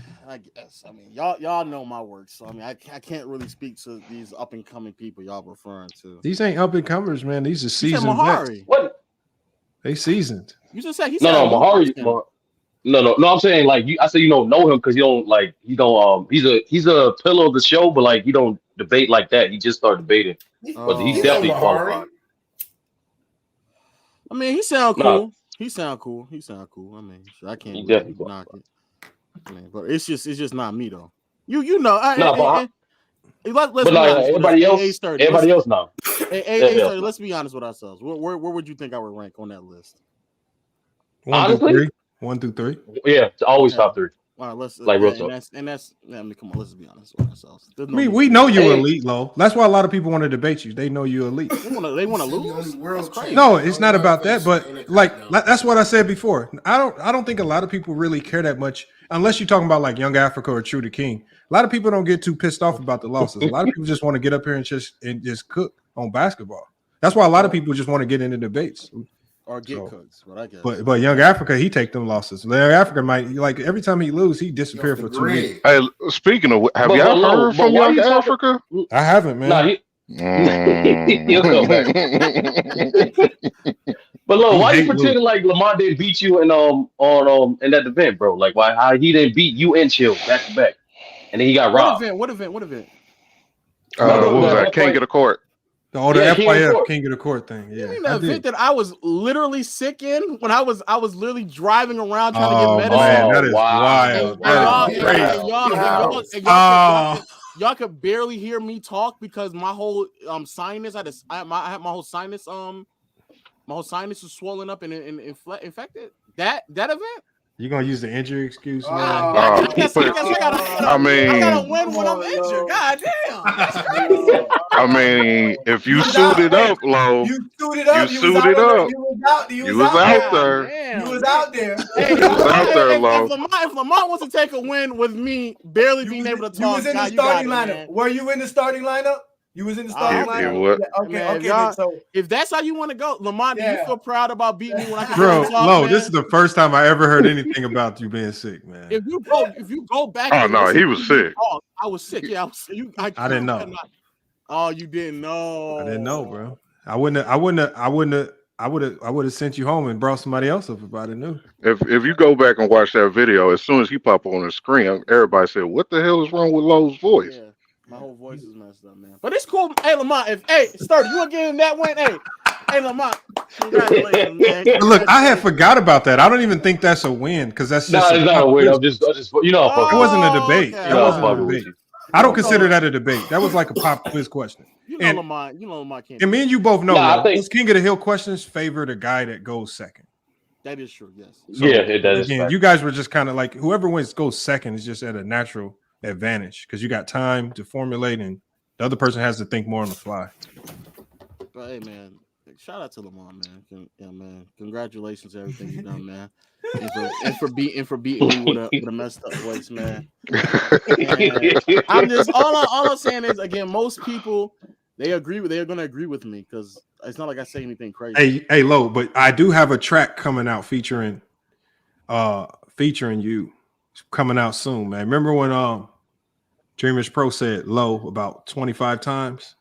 y'all know my work, so I mean, I can't really speak to these up and coming people y'all referring to. These ain't up and comers, man. These are seasoned vets. What? They seasoned. You just said Mahari. No. I'm saying like I say you don't know him because he's a pillar of the show, but like you don't debate like that. He just started debating, but he's definitely qualified. I mean, he sound cool. He sound cool. I mean, I can't really knock it. I mean, but it's just not me though. You know. But like everybody else now. Let's be honest with ourselves. Where would you think I would rank on that list? 1 through 3. Yeah, always top 3. All right, let's like real talk. I mean, come on, let's be honest with ourselves. We know you're elite, Lo. That's why a lot of people want to debate you. They know you're elite. They want to lose. That's crazy. No, it's not about that. But like that's what I said before. I don't think a lot of people really care that much, unless you're talking about like Young Africa or True the King. A lot of people don't get too pissed off about the losses. A lot of people just want to get up here and just cook on basketball. That's why a lot of people just want to get into debates. Or get cooks, but I guess. But Young Africa, he take them losses. Young Africa might like every time he lose, he disappear for 2 weeks. Hey, speaking of, have y'all heard from Young Africa? I haven't, man. Nah, he'll come back. But Lo, why you pretending like Lamont didn't beat you in that event, bro? Like how he didn't beat you and Chill back to back? and then he got What robbed. event? What event? What event? What was that? King of the Court. Oh, the FYF King of the Court thing. Yeah, You mean the event that I was literally sick in when I was literally driving around trying to get Oh medicine? man, that is wild. That is crazy. Y'all could barely hear me talk because my whole sinus I had my whole sinus is swollen up and infected. That event. You gonna use the injury excuse, man? I gotta win when I'm injured. God damn. That's crazy. I mean, if you suited up, Lo, you suited up. You was out there. You was out there. Hey, You was out there, Lo. If Lamont wants to take a win with me barely being able to talk, You was in the starting lineup. Were you in the starting lineup? You was in the starting lineup. Okay. So if that's how you want to go, Lamont, do you feel proud about beating me when I can Bro, talk, Lo, man? this is the first time I ever heard anything about you being sick, man. If you go back, Oh and no, listen he to was me sick. talk, I was sick. Yeah, I didn't know. Oh, you didn't know. I didn't know, bro. I would have sent you home and brought somebody else up if I'd have knew. If you go back and watch that video, as soon as he popped on the screen, everybody said, "What the hell is wrong with Lowe's voice?" Yeah, my whole voice is messed up, man. But it's cool. Hey, Lamont, Sturdy, you want to give him that win? Hey, Lamont, congratulations, man. Look, I had forgot about that. I don't even think that's a win because that's just it's not a win. I'm just you know. It wasn't a debate. Okay. That wasn't a debate. I don't consider that a debate. That was like a pop quiz question. Lamont can't. And me and you both know think those King of the Hill questions favor the guy that goes second. That is true. Yes. So, it does. Again, you guys were just kind of like whoever goes second is just at a natural advantage because you got time to formulate and the other person has to think more on the fly. But hey, man, shout out to Lamont, man. Yeah, man. Congratulations to everything you've done, man. And for beating me with a messed up voice, man. And I'm just all I'm saying is again, most people they're gonna agree with me because it's not like I say anything crazy. Hey, Lo, but I do have a track coming out featuring you. It's coming out soon, man. Remember when Dreamers Pro said Lo about 25 times?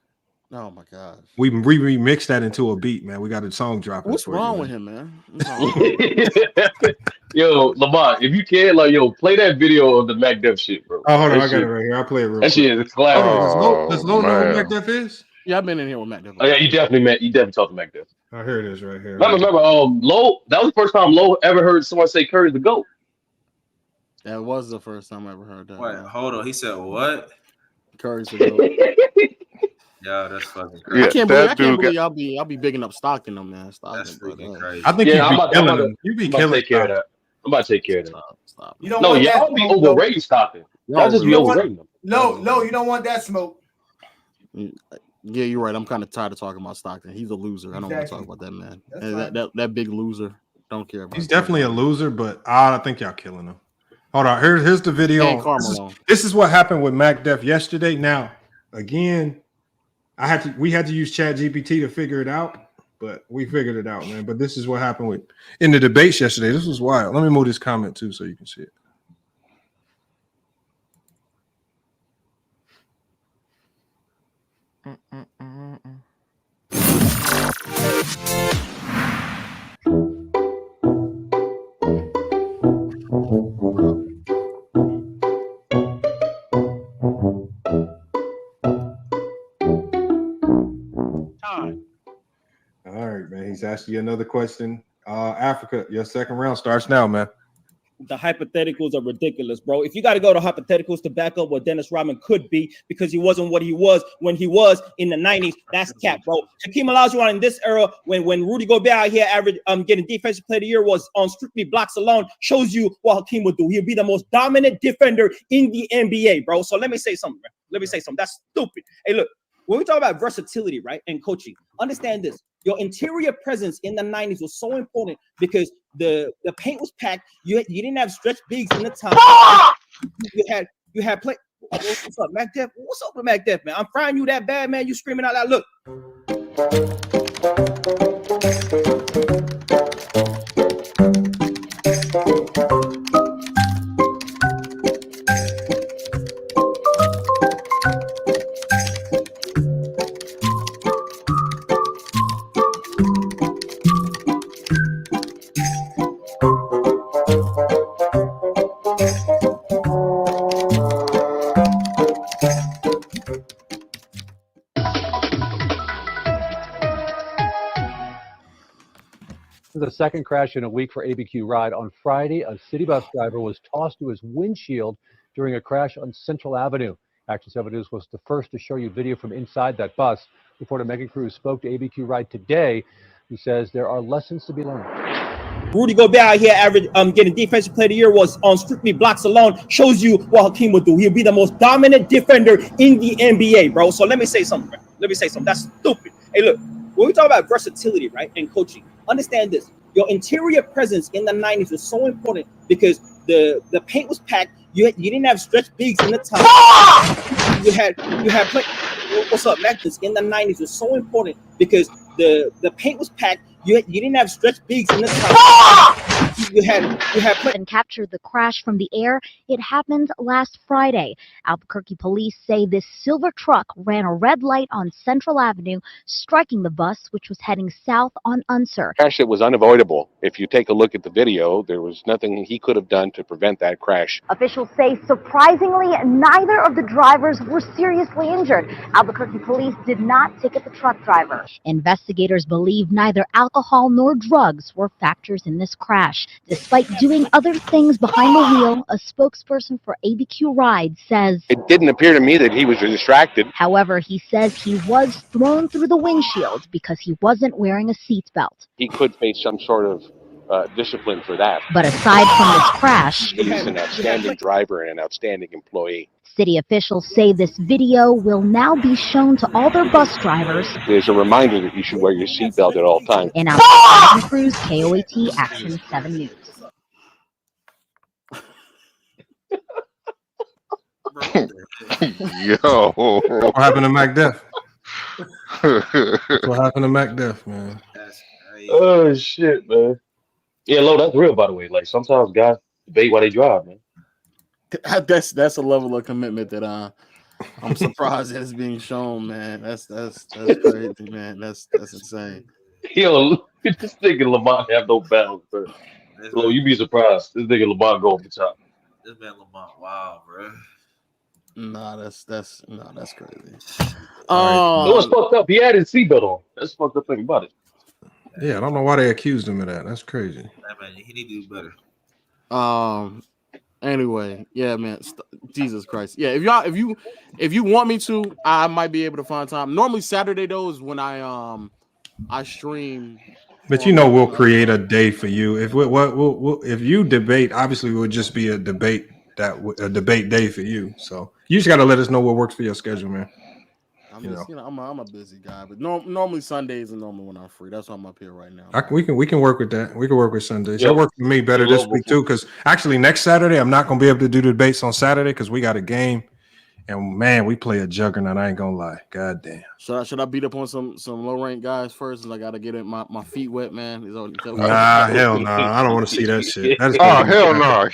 Oh my gosh. We remixed that into a beat, man. We got a song dropping. What's wrong with him, man? Yo, Lamont, if you can, play that video of the Mac Def shit, bro. Oh, hold on, I got it right here. I'll play it real quick. That shit is classic. Does Lo know who Mac Def is? Yeah, I've been in here with Mac Def. Oh yeah, you definitely talked to Mac Def. Oh, here it is right here. Remember, Lo, that was the first time Lo ever heard someone say Curry's the GOAT. That was the first time I ever heard that. Wait, hold on. He said what? Curry's the GOAT. Yeah, that's fucking crazy. I can't believe y'all be bigging up Stockton, though, man. That's freaking crazy. I think you'd be killing him. You'd be killing him. I'm about to take care of that. Stop. You don't want y'all that be smoke, overrating Stockton. Y'all just be overrating them. No, you don't want that smoke. Yeah, you're right. I'm kind of tired of talking about Stockton. He's a loser. I don't want to talk about that man. That big loser. Don't care about. He's definitely a loser, but I think y'all killing him. Hold on. Here's the video. This is what happened with Mac Def yesterday. Now, again, we had to use ChatGPT to figure it out, but we figured it out, man. But this is what happened in the debates yesterday. This was wild. Let me move this comment too so you can see it. All right, man. He's asking you another question. Africa, your second round starts now, man. The hypotheticals are ridiculous, bro. If you got to go to hypotheticals to back up what Dennis Rodman could be because he wasn't what he was when he was in the 90s, that's cap, bro. Hakeem Olajuwon in this era, when Rudy Gobert out here getting defensive player of the year was on strictly blocks alone, shows you what Hakeem would do. He'll be the most dominant defender in the NBA, bro. So let me say something, bro. That's stupid. Hey, look, when we talk about versatility, right, and coaching, understand this. Your interior presence in the 90s was so important because the paint was packed. You didn't have stretch bigs in the time. You had play. What's up, Mac Def? What's up with Mac Def, man? I'm frying you that bad, man. You screaming out loud. Look. is the second crash in a week for ABQ Ride. On Friday, a city bus driver was tossed to his windshield during a crash on Central Avenue. Action 7 News was the first to show you video from inside that bus. Reporter Megan Cruz spoke to ABQ Ride today, who says there are lessons to be learned. Rudy Gobert out here getting defensive player of the year was on strictly blocks alone. Shows you what Hakeem would do. He'll be the most dominant defender in the NBA, bro. So let me say something, bro. That's stupid. Hey, look, when we talk about versatility, right, and coaching, understand this. Your interior presence in the 90s was so important because the paint was packed. You didn't have stretch bigs in the top. You had what's up, Magnus? In the 90s was so important because the paint was packed. You didn't have stretch bigs in the top. You had and captured the crash from the air. It happened last Friday. Albuquerque police say this silver truck ran a red light on Central Avenue, striking the bus, which was heading south on Unser. Crash that was unavoidable. If you take a look at the video, there was nothing he could have done to prevent that crash. Officials say, surprisingly, neither of the drivers were seriously injured. Albuquerque police did not ticket the truck driver. Investigators believe neither alcohol nor drugs were factors in this crash. Despite doing other things behind the wheel, a spokesperson for ABQ Ride says, It didn't appear to me that he was distracted. However, he says he was thrown through the windshield because he wasn't wearing a seatbelt. He could face some sort of discipline for that. But aside from this crash, He's an outstanding driver and an outstanding employee. city officials say this video will now be shown to all their bus drivers. There's a reminder that you should wear your seatbelt at all times. In Albuquerque, Cruz, KOAT, Action 7 News. Yo. What happened to Mac Def? What happened to Mac Def, man? Oh shit, man. Yeah, Lo, that's real, by the way. Like sometimes guys debate while they drive, man. That's a level of commitment that I'm surprised that it's being shown, man. That's crazy, man. That's insane. Yo, this nigga Lamont have no balance, bro. Lo, you be surprised. This nigga Lamont go over the top. This man Lamont, wow, bro. Nah, that's crazy. It was fucked up. He had his seatbelt on. That's the fucked up thing about it. Yeah, I don't know why they accused him of that. That's crazy. That man, he need to do better. Anyway, yeah, man. Jesus Christ. Yeah, if you want me to, I might be able to find time. Normally Saturday though is when I stream. But you know, we'll create a day for you. If you debate, obviously it would just be a debate day for you. So you just got to let us know what works for your schedule, man. I'm a busy guy, but normally Sundays are normally when I'm free. That's why I'm up here right now. We can work with that. We can work with Sundays. Yep. That worked for me better this week too. Because actually next Saturday I'm not going to be able to do the debates on Saturday because we got a game, and man, we play a juggernaut. I ain't gonna lie. God damn. Should I beat up on some low rank guys first? And I got to get my feet wet, man. Nah, hell no. I don't want to see that shit. Oh hell no.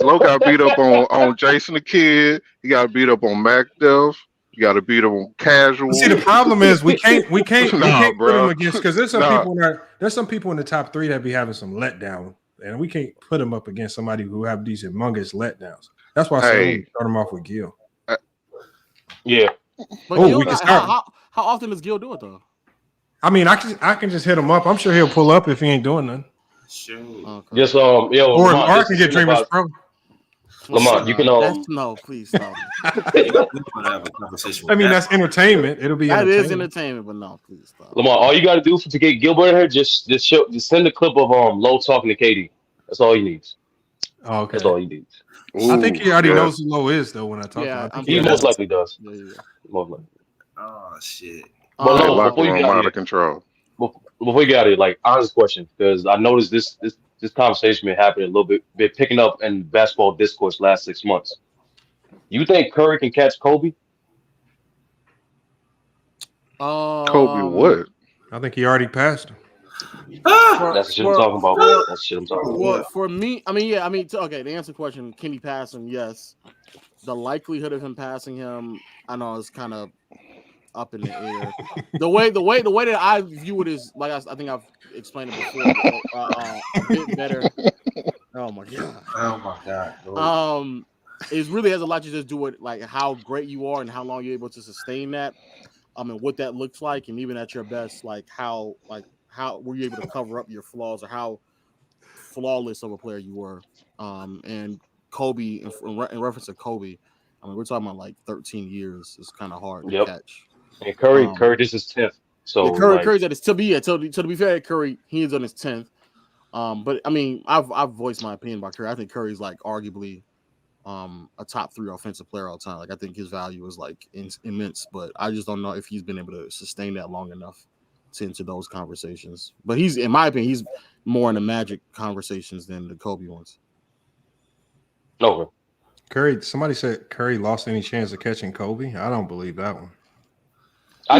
Low got beat up on Jason the Kid. He got beat up on Mac Def. You got to beat them on casual. See, the problem is we can't put them against because there's some people in the top three that be having some letdown, and we can't put them up against somebody who have these humongous letdowns. That's why I say start them off with Gil. Yeah. But Gil, how often does Gil do it though? I mean, I can just hit him up. I'm sure he'll pull up if he ain't doing nothing. Sure. Just or I can get Dreamers Pro. Lamont, you can no, please stop. I mean, that's entertainment. It'll be that is entertainment, but no, please stop. Lamont, all you got to do to get Gilbert in here, just send a clip of Low talking to Katie. That's all he needs. Oh, okay. That's all he needs. I think he already knows who Low is though. When I talk to him, I think he most likely does. Yeah. Most likely. Oh shit. But Lo, before you get out of control. Before you get out of here, like honest question, because I noticed this conversation been happening a little bit picking up in basketball discourse last 6 months. You think Curry can catch Kobe? Kobe what? I think he already passed him. That's the shit I'm talking about. That's the shit I'm talking about. Well, for me, okay, to answer the question, can he pass him? Yes. The likelihood of him passing him, I know, is kind of up in the air. The way that I view it is, like I think I've explained it before, a bit better. Oh my god. It really has a lot to just do with like how great you are and how long you're able to sustain that. And what that looks like, and even at your best, like how like how were you able to cover up your flaws, or how flawless of a player you were. And Kobe, in reference to Kobe, I mean, we're talking about like 13 years. It's kind of hard to catch. And Curry, this is 10th. So yeah, Curry's at his to be fair, Curry, he is on his 10th. But I mean, I've voiced my opinion about Curry. I think Curry's like arguably a top 3 offensive player all the time. Like I think his value is like immense, but I just don't know if he's been able to sustain that long enough to into those conversations. But he's, in my opinion, he's more in the Magic conversations than the Kobe ones. No. Curry, somebody said Curry lost any chance of catching Kobe. I don't believe that one. I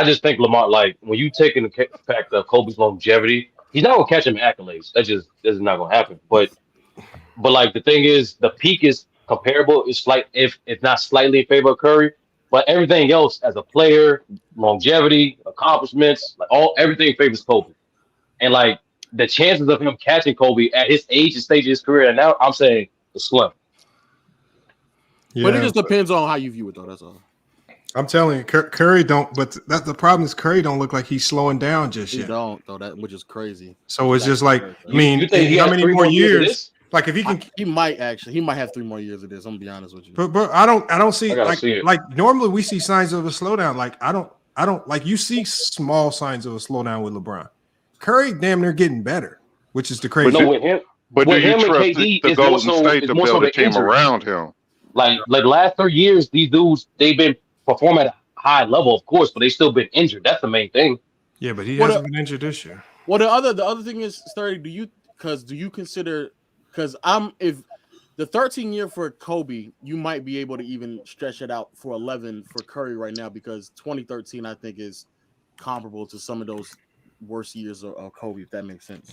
just think Lamar, like when you take into fact of Kobe's longevity, he's not gonna catch him accolades. That's not gonna happen. But like the thing is, the peak is comparable. It's like if not slightly in favor of Curry, but everything else as a player, longevity, accomplishments, like everything favors Kobe. And like the chances of him catching Kobe at his age and stage of his career, and now I'm saying it's slim. Yeah, but it just depends on how you view it, though. That's all. I'm telling you, Curry don't. But that's the problem is Curry don't look like he's slowing down just yet. He don't, though. That which is crazy. So it's just like, I mean, how many more years? Like if he can, he might have 3 more years of this. I'm gonna be honest with you. But I don't see like normally we see signs of a slowdown. Like I don't like you see small signs of a slowdown with LeBron. Curry damn near getting better, which is the crazy. But do you trust the Golden State to build a team around him? Like last 3 years, these dudes they've been performing at a high level, of course, but they still been injured. That's the main thing. Yeah, but he hasn't been injured this year. Well, the other thing is, Sturdy, do you consider? Because if the 13 year for Kobe, you might be able to even stretch it out for 11 for Curry right now, because 2013 I think is comparable to some of those worst years of Kobe, if that makes sense.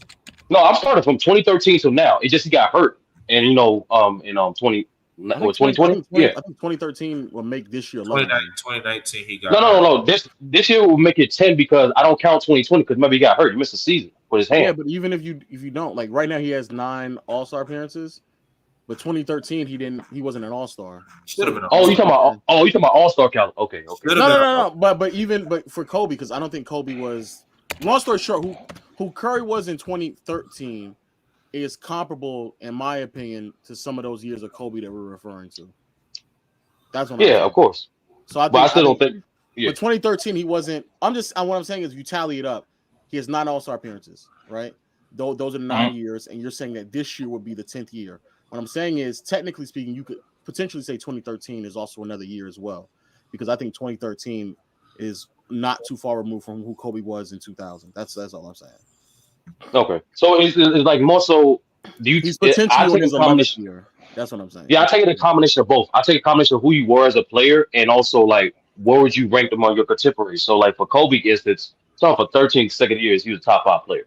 No, I'm starting from 2013 to now. It just he got hurt, and in 2020. Yeah, I think 2013 will make this year 11. 2019 he got no. This year will make it 10 because I don't count 2020 because remember he got hurt. He missed the season with his hand. Yeah, but even if you don't, like right now he has 9 All-Star appearances, but 2013 he wasn't an All-Star. Should have been. You talking about All-Star caliber? Okay. No. But for Kobe, because I don't think Kobe was. Long story short, who Curry was in 2013 is comparable, in my opinion, to some of those years of Kobe that we're referring to. That's what. Of course. So I still don't think. Yeah. But 2013, he wasn't. What I'm saying is, you tally it up, he has 9 All-Star appearances, right? Those are the 9 years, and you're saying that this year would be the 10th year. What I'm saying is, technically speaking, you could potentially say 2013 is also another year as well, because I think 2013 is not too far removed from who Kobe was in 2000. That's all I'm saying. Okay, so it's like more so. He's potentially on his 11th year. That's what I'm saying. Yeah, I take it a combination of both. I take a combination of who you were as a player, and also like where would you rank among your contemporaries. So like for Kobe, it's for 13 consecutive years, he was a top 5 player.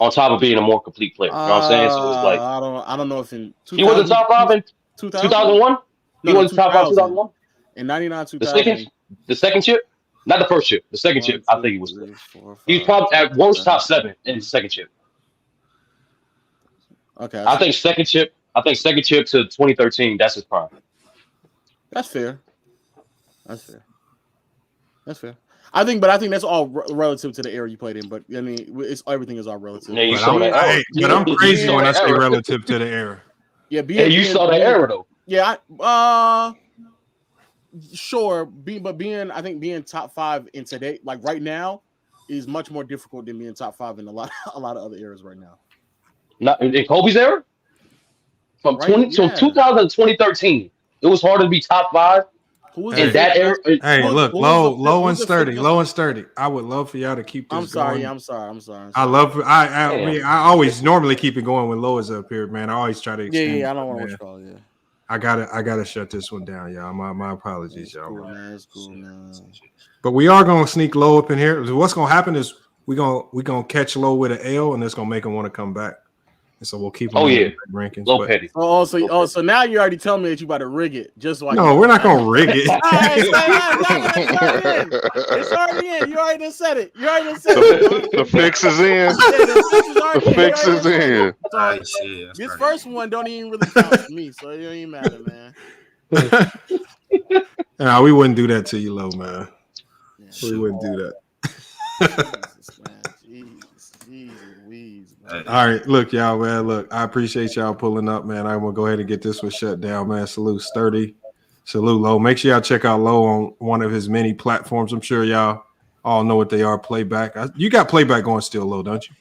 On top of being a more complete player, you know what I'm saying? So it's like I don't know if in 2000, he was a top 5 in 2001. He was top 5 2001. In 99, 2000. The second chip. Not the first chip. The second chip, I think he was. He's probably at worst top 7 in the second chip. Okay. I think second chip to 2013. That's his prime. That's fair. I think that's all relative to the era you played in. But I mean, everything is all relative. Yeah, but I'm crazy when I say relative to the era. Yeah, you saw the era though. Yeah. Sure, I think being top 5 in today, like right now, is much more difficult than being top 5 in a lot of other eras right now. Not in Kobe's era. From 2000 to 2013, it was hard to be top 5. In that era. Hey, look, low and sturdy. I would love for y'all to keep this going. I'm sorry. I always normally keep it going when Low is up here, man. I always try to extend. Yeah, I don't want to withdraw. Yeah. I gotta shut this one down, y'all. My apologies, y'all. It's cool, man. But we are gonna sneak Low up in here. What's gonna happen is we're gonna catch Low with an L, and it's gonna make him want to come back. And so we'll keep him in the rankings. Low petty. So now you already telling me that you about to rig it, just like no, we're not gonna rig it. It's already in. You already said it. The fix is in. The fix is in. This first one don't even really count for me, so it don't even matter, man. No, we wouldn't do that to you, Low, man. We wouldn't do that. Jesus, man. Jesus, Louise, man. All right, look, y'all, man. Look, I appreciate y'all pulling up, man. I'm gonna go ahead and get this one shut down, man. Salute Sturdy, salute Low. Make sure y'all check out Low on one of his many platforms. I'm sure y'all all know what they are. Playback. You got Playback going still, Low, don't you?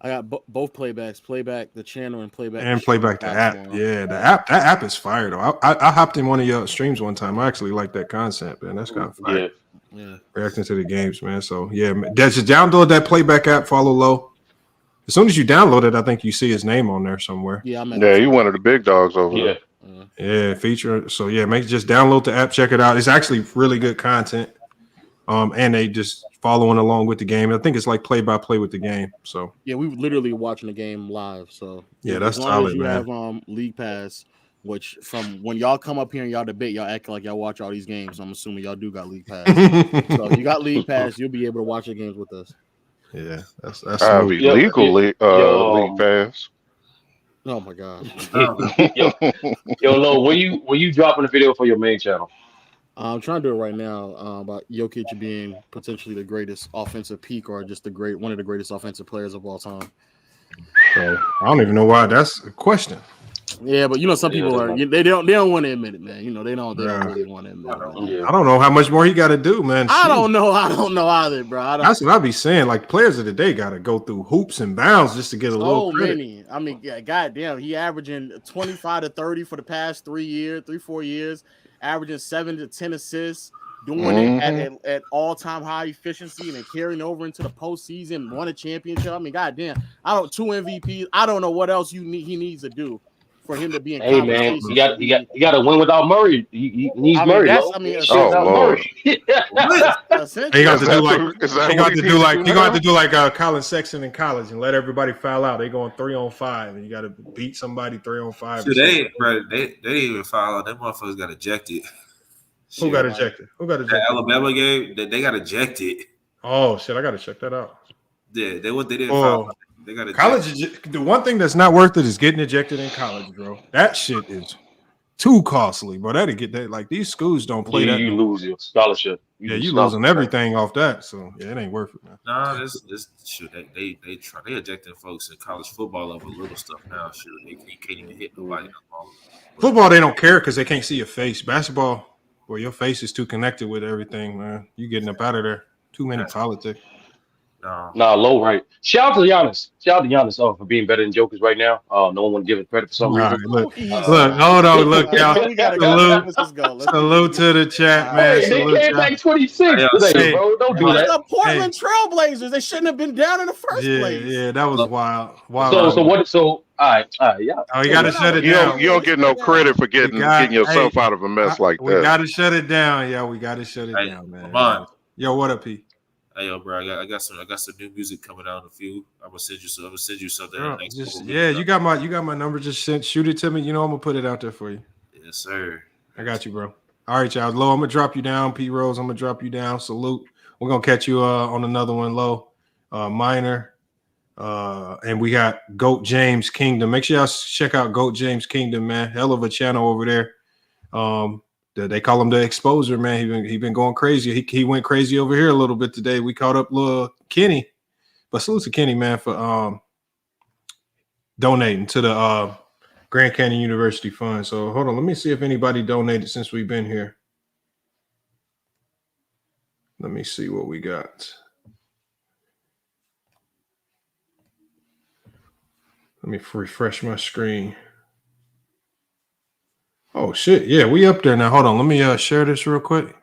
I got both playbacks, playback the channel and playback And Playback the app. Yeah, the app. That app is fire though. I hopped in one of your streams one time. I actually like that concept, man. That's kind of fire. Yeah. Reacting to the games, man. So yeah, man. Just download that Playback app. Follow Low. As soon as you download it, I think you see his name on there somewhere. Yeah, you one of the big dogs over there. Yeah, feature. So yeah, just download the app, check it out. It's actually really good content. And they just following along with the game. I think it's like play by play with the game. So yeah, we were literally watching the game live. So yeah, as that's long solid, as you man. have League Pass, which from when y'all come up here and y'all debate, y'all act like y'all watch all these games. I'm assuming y'all do got League Pass. So you got League Pass, you'll be able to watch the games with us. Yeah, that's Ivy legal League Pass. Oh my god. Yo, Lo, when you dropping the video for your main channel? I'm trying to do it right now about Jokic being potentially the greatest offensive peak or just one of the greatest offensive players of all time. So I don't even know why that's a question. Yeah, but some people they don't want to admit it, man. They don't really want to admit it. I don't know how much more he got to do, man. I don't know either, bro. That's what I be saying. Like players of the day got to go through hoops and bounds just to get a little credit. Many. I mean, yeah, goddamn, he averaging 25 to 30 for the past 4 years, averaging 7 to 10 assists, doing it at all-time high efficiency and then carrying over into the postseason, won a championship. I mean, goddamn, 2 MVPs. I don't know what else he needs to do for him to be in conversation. Man, he got to win without Murray. He needs Murray. Lord. He got to do like Colin Sexton in college and let everybody foul out. They going 3-on-5 and you got to beat somebody 3-on-5. Dude, they didn't even foul out. Them motherfuckers got ejected. Who got ejected? The Alabama game, they got ejected. Oh shit, I got to check that out. Yeah, they didn't foul out. They got college. The one thing that's not worth it is getting ejected in college, bro. That shit is too costly, bro. That'll get that. Like these schools don't play that. You lose your scholarship. You losing everything off that. So yeah, it ain't worth it, man. Nah, this shit. They ejecting folks in college football over little stuff now. Shit, they can't even hit nobody. Football, they don't care because they can't see your face. Basketball, where your face is too connected with everything, man. You getting up out of there. Too many politics. Nah, Low, right. Shout out to Giannis. For being better than Jokic right now. No one want to give it credit for some reason. Look, hold on, look, y'all. Salute to the chat, man. They came back 26 today, bro. Don't do that. The Portland Trailblazers. They shouldn't have been down in the first place. Yeah, that was wild. So all right, yeah. Oh, you got to shut it down. You don't get no credit for getting yourself out of a mess like that. We got to shut it down. Yeah, we got to shut it down, man. Come on. Yo, what up, P? Hey, yo, bro, I got some new music coming out in a few. I'm gonna send you something. You got my number. Just shoot it to me. I'm gonna put it out there for you. Yes, sir. I got you, bro. All right, y'all. Low, I'm gonna drop you down. P Rose, I'm gonna drop you down. Salute. We're gonna catch you on another one. Low, Minor, and we got Goat James Kingdom. Make sure y'all check out Goat James Kingdom, man. Hell of a channel over there. They call him the Exposer, man. He been going crazy. He went crazy over here a little bit today. We caught up little Kenny, but salute to Kenny, man, for donating to the Grand Canyon University Fund. So hold on, let me see if anybody donated since we've been here. Let me see what we got. Let me refresh my screen. Oh shit! Yeah, we up there now. Hold on, let me share this real quick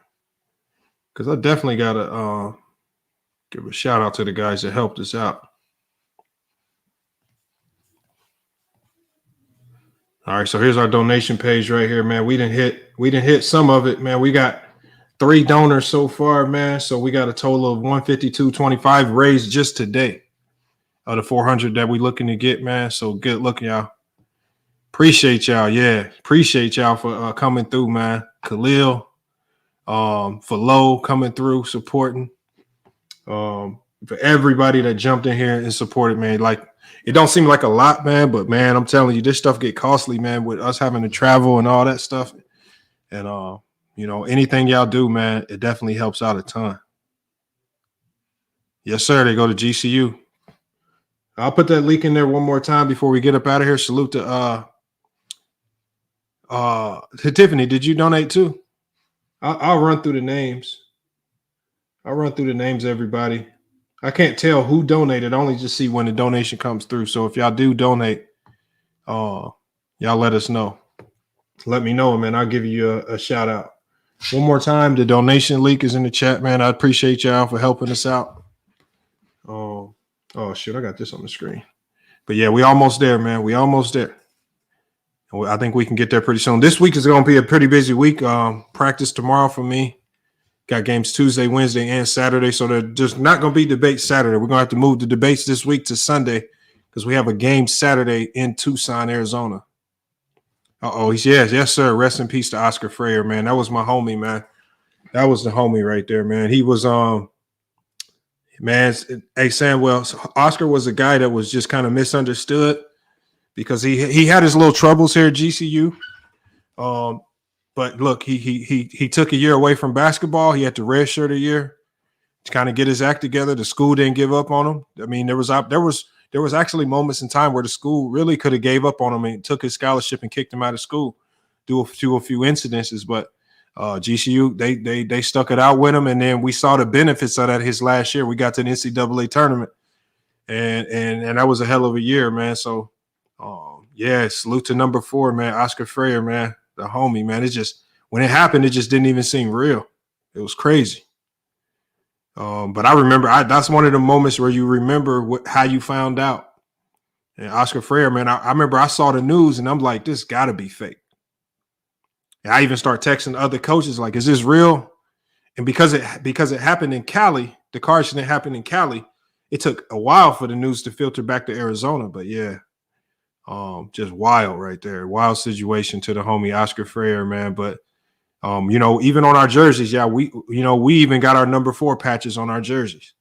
because I definitely gotta give a shout out to the guys that helped us out. All right, so here's our donation page right here, man. We didn't hit some of it, man. We got 3 donors so far, man. So we got a total of $152.25 raised just today out of 400 that we looking to get, man. So good looking, y'all. Appreciate y'all. Yeah. Appreciate y'all for coming through, man. Khalil, for Low coming through, supporting. For everybody that jumped in here and supported, man. Like, it don't seem like a lot, man, but man, I'm telling you, this stuff get costly, man, with us having to travel and all that stuff. And anything y'all do, man, it definitely helps out a ton. Yes, sir. They go to GCU. I'll put that link in there one more time before we get up out of here. Salute to Tiffany. Did you donate too? I'll run through the names. I'll run through the names, everybody. I can't tell who donated. I only just see when the donation comes through. So if y'all do donate, y'all let us know. Let me know, man. I'll give you a shout out. One more time, the donation link is in the chat, man. I appreciate y'all for helping us out. Oh, shit, I got this on the screen. But yeah, we almost there, man. We almost there. I think we can get there pretty soon. This week is going to be a pretty busy week. Practice tomorrow for me. Got games Tuesday, Wednesday, and Saturday. So there's just not going to be debates Saturday. We're going to have to move the debates this week to Sunday because we have a game Saturday in Tucson, Arizona. Yes, sir. Rest in peace to Oscar Freyer, man. That was my homie, man. That was the homie right there, man. He was man, hey, Samuel, Oscar was a guy that was just kind of misunderstood because he had his little troubles here at GCU. But look, he took a year away from basketball. He had to redshirt a year to kind of get his act together. The school didn't give up on him. I mean, there was actually moments in time where the school really could have gave up on him and took his scholarship and kicked him out of school due to a few incidences. But GCU, they stuck it out with him, and then we saw the benefits of that his last year. We got to the NCAA tournament, and that was a hell of a year, man. So, salute to number 4, man, Oscar Freyer, man, the homie, man. It just when it happened, it just didn't even seem real. It was crazy. But I remember that's one of the moments where you remember how you found out. And Oscar Freyer, man, I remember I saw the news and I'm like, this got to be fake. And I even start texting other coaches like, is this real? And because it happened in Cali, the car accident happened in Cali, it took a while for the news to filter back to Arizona. But yeah, just wild right there. Wild situation to the homie Oscar Freyer, man. But even on our jerseys, we even got our number 4 patches on our jerseys,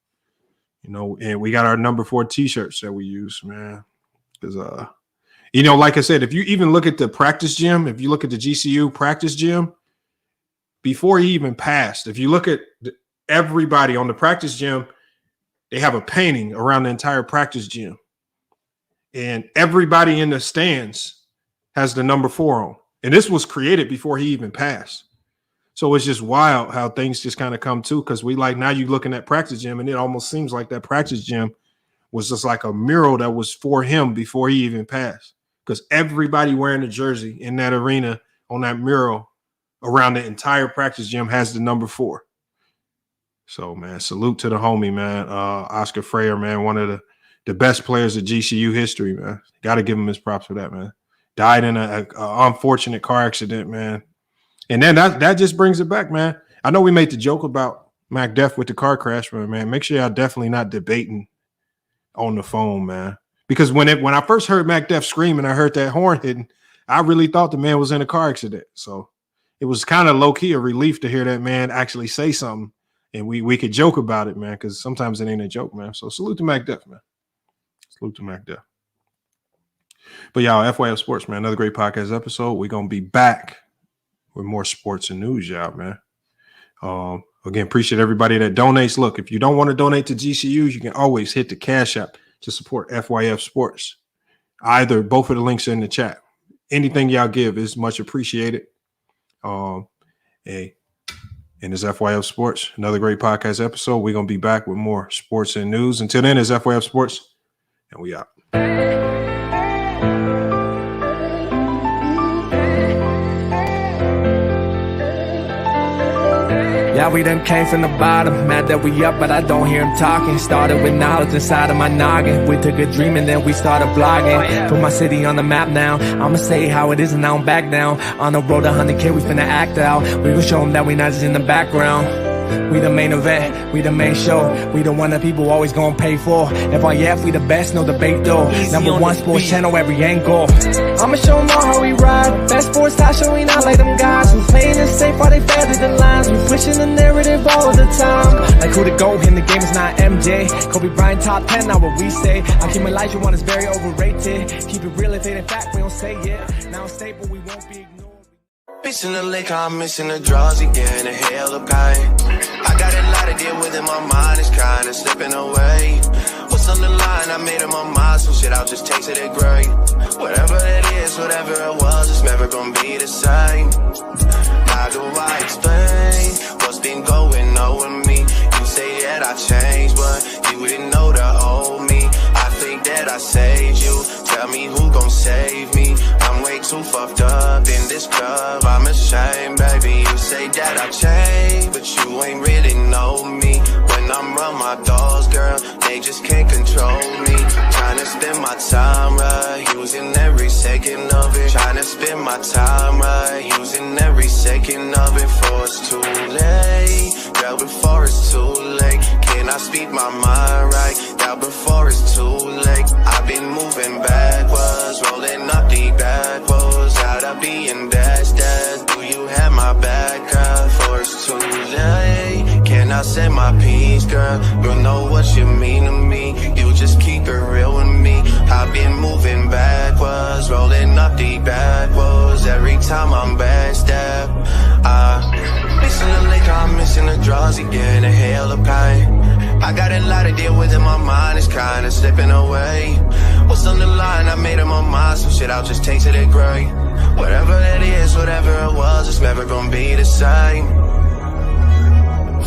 and we got our number 4 t-shirts that we use, man. Because, like I said, if you even look at the practice gym, if you look at the GCU practice gym, before he even passed, if you look at everybody on the practice gym, they have a painting around the entire practice gym. And everybody in the stands has the number 4 on. And this was created before he even passed. So it's just wild how things just kind of come to, because now you're looking at practice gym and it almost seems like that practice gym was just like a mural that was for him before he even passed, because everybody wearing a jersey in that arena on that mural around the entire practice gym has the number 4. So, man, salute to the homie, man. Oscar Freyer, man, one of the best players of GCU history, man. Got to give him his props for that, man. Died in an unfortunate car accident, man. And then that just brings it back, man. I know we made the joke about Mac Def with the car crash, but, man, make sure y'all definitely not debating on the phone, man. Because when I first heard Mac Def screaming, I heard that horn hitting, I really thought the man was in a car accident. So it was kind of low-key a relief to hear that man actually say something, and we could joke about it, man, because sometimes it ain't a joke, man. So salute to Mac Def, man. Salute to Mac Def. But y'all, FYF Sports, man, another great podcast episode. We're going to be back with more sports and news, y'all, man. Again, appreciate everybody that donates. Look, if you don't want to donate to GCU, you can always hit the Cash App to support FYF Sports. Both of the links are in the chat. Anything y'all give is much appreciated. And it's FYF Sports, another great podcast episode. We're going to be back with more sports and news. Until then, it's FYF Sports, and we out. Yeah, we done came from the bottom, mad that we up, but I don't hear him talking. Started with knowledge inside of my noggin. We took a dream and then we started blogging. Put my city on the map now. I'ma say how it is and I don't back down. On the road to 100K, we finna act out. We gon' show them that we not just in the background. We the main event, we the main show. We the one that people always gonna pay for. FYF, we the best, no debate though. Number 1 sports channel, every angle. I'ma show them all how we ride. Best sports talk show, we not like them guys. We playing it safe while they feather the lines. We pushing the narrative all the time. Like who to go in the game is not MJ. Kobe Bryant top 10, not what we say. I keep my life, you want is very overrated. Keep it real, if it ain't fact, we don't say it. Now it's stable, we won't be ignored. Missing the liquor, I'm missing the drugs again, a hell of pain. I got a lot to deal with and my mind is kinda slipping away. What's on the line? I made up my mind, so shit, I'll just taste it at great. Whatever it is, whatever it was, it's never gonna be the same. How do I explain what's been going on with me? You say that I changed, but you didn't know the old me. I think that I saved you. Tell me who gon' save me. I'm way too fucked up in this club. I'm ashamed, baby. You say that I changed, but you ain't really know me. When I'm around my dogs, girl, they just can't control me. Trying to spend my time right, using every second of it. Trying to spend my time right, using every second of it. Before it's too late, girl, before it's too late. Can I speak my mind right, girl, before it's too late? I've been moving backwards, rolling up the backwards. Out of being dash. Do you have my back, girl, before it's too late? Can I say my piece, girl? Girl, know what you mean to me. You just keep it real with me. I've been moving backwards, rolling up the backwards. Every time I'm backstab, missing the liquor, I'm missing the drugs again, a hell of pain. I got a lot to deal with and my mind is kinda slipping away. What's on the line? I made up my mind, so shit, I'll just taste it at great. Whatever it is, whatever it was, it's never gonna be the same.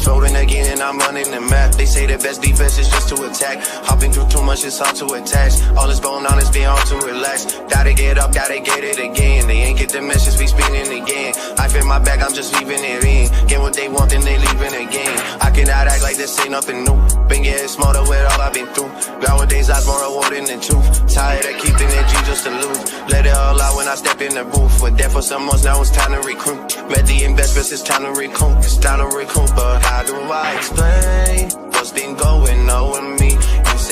Floating again and I'm running the map. They say the best defense is just to attack. Hopping through too much, it's hard to attach. All this bone on is being hard to relax. Gotta get up, gotta get it again. They ain't get the message, we spinning again. I feel my back, I'm just leaving it in. Get what they want, then they leaving again. I cannot act like this ain't nothing new. Been getting smarter with all I've been through. Nowadays, I'm more rewarding than truth. Tired of keeping energy just to lose. Let it all out when I step in the booth. We're dead for some months, now it's time to recruit. Met the investments, it's time to recoup. It's time to recoup, but how do I explain what's been going on with me? You say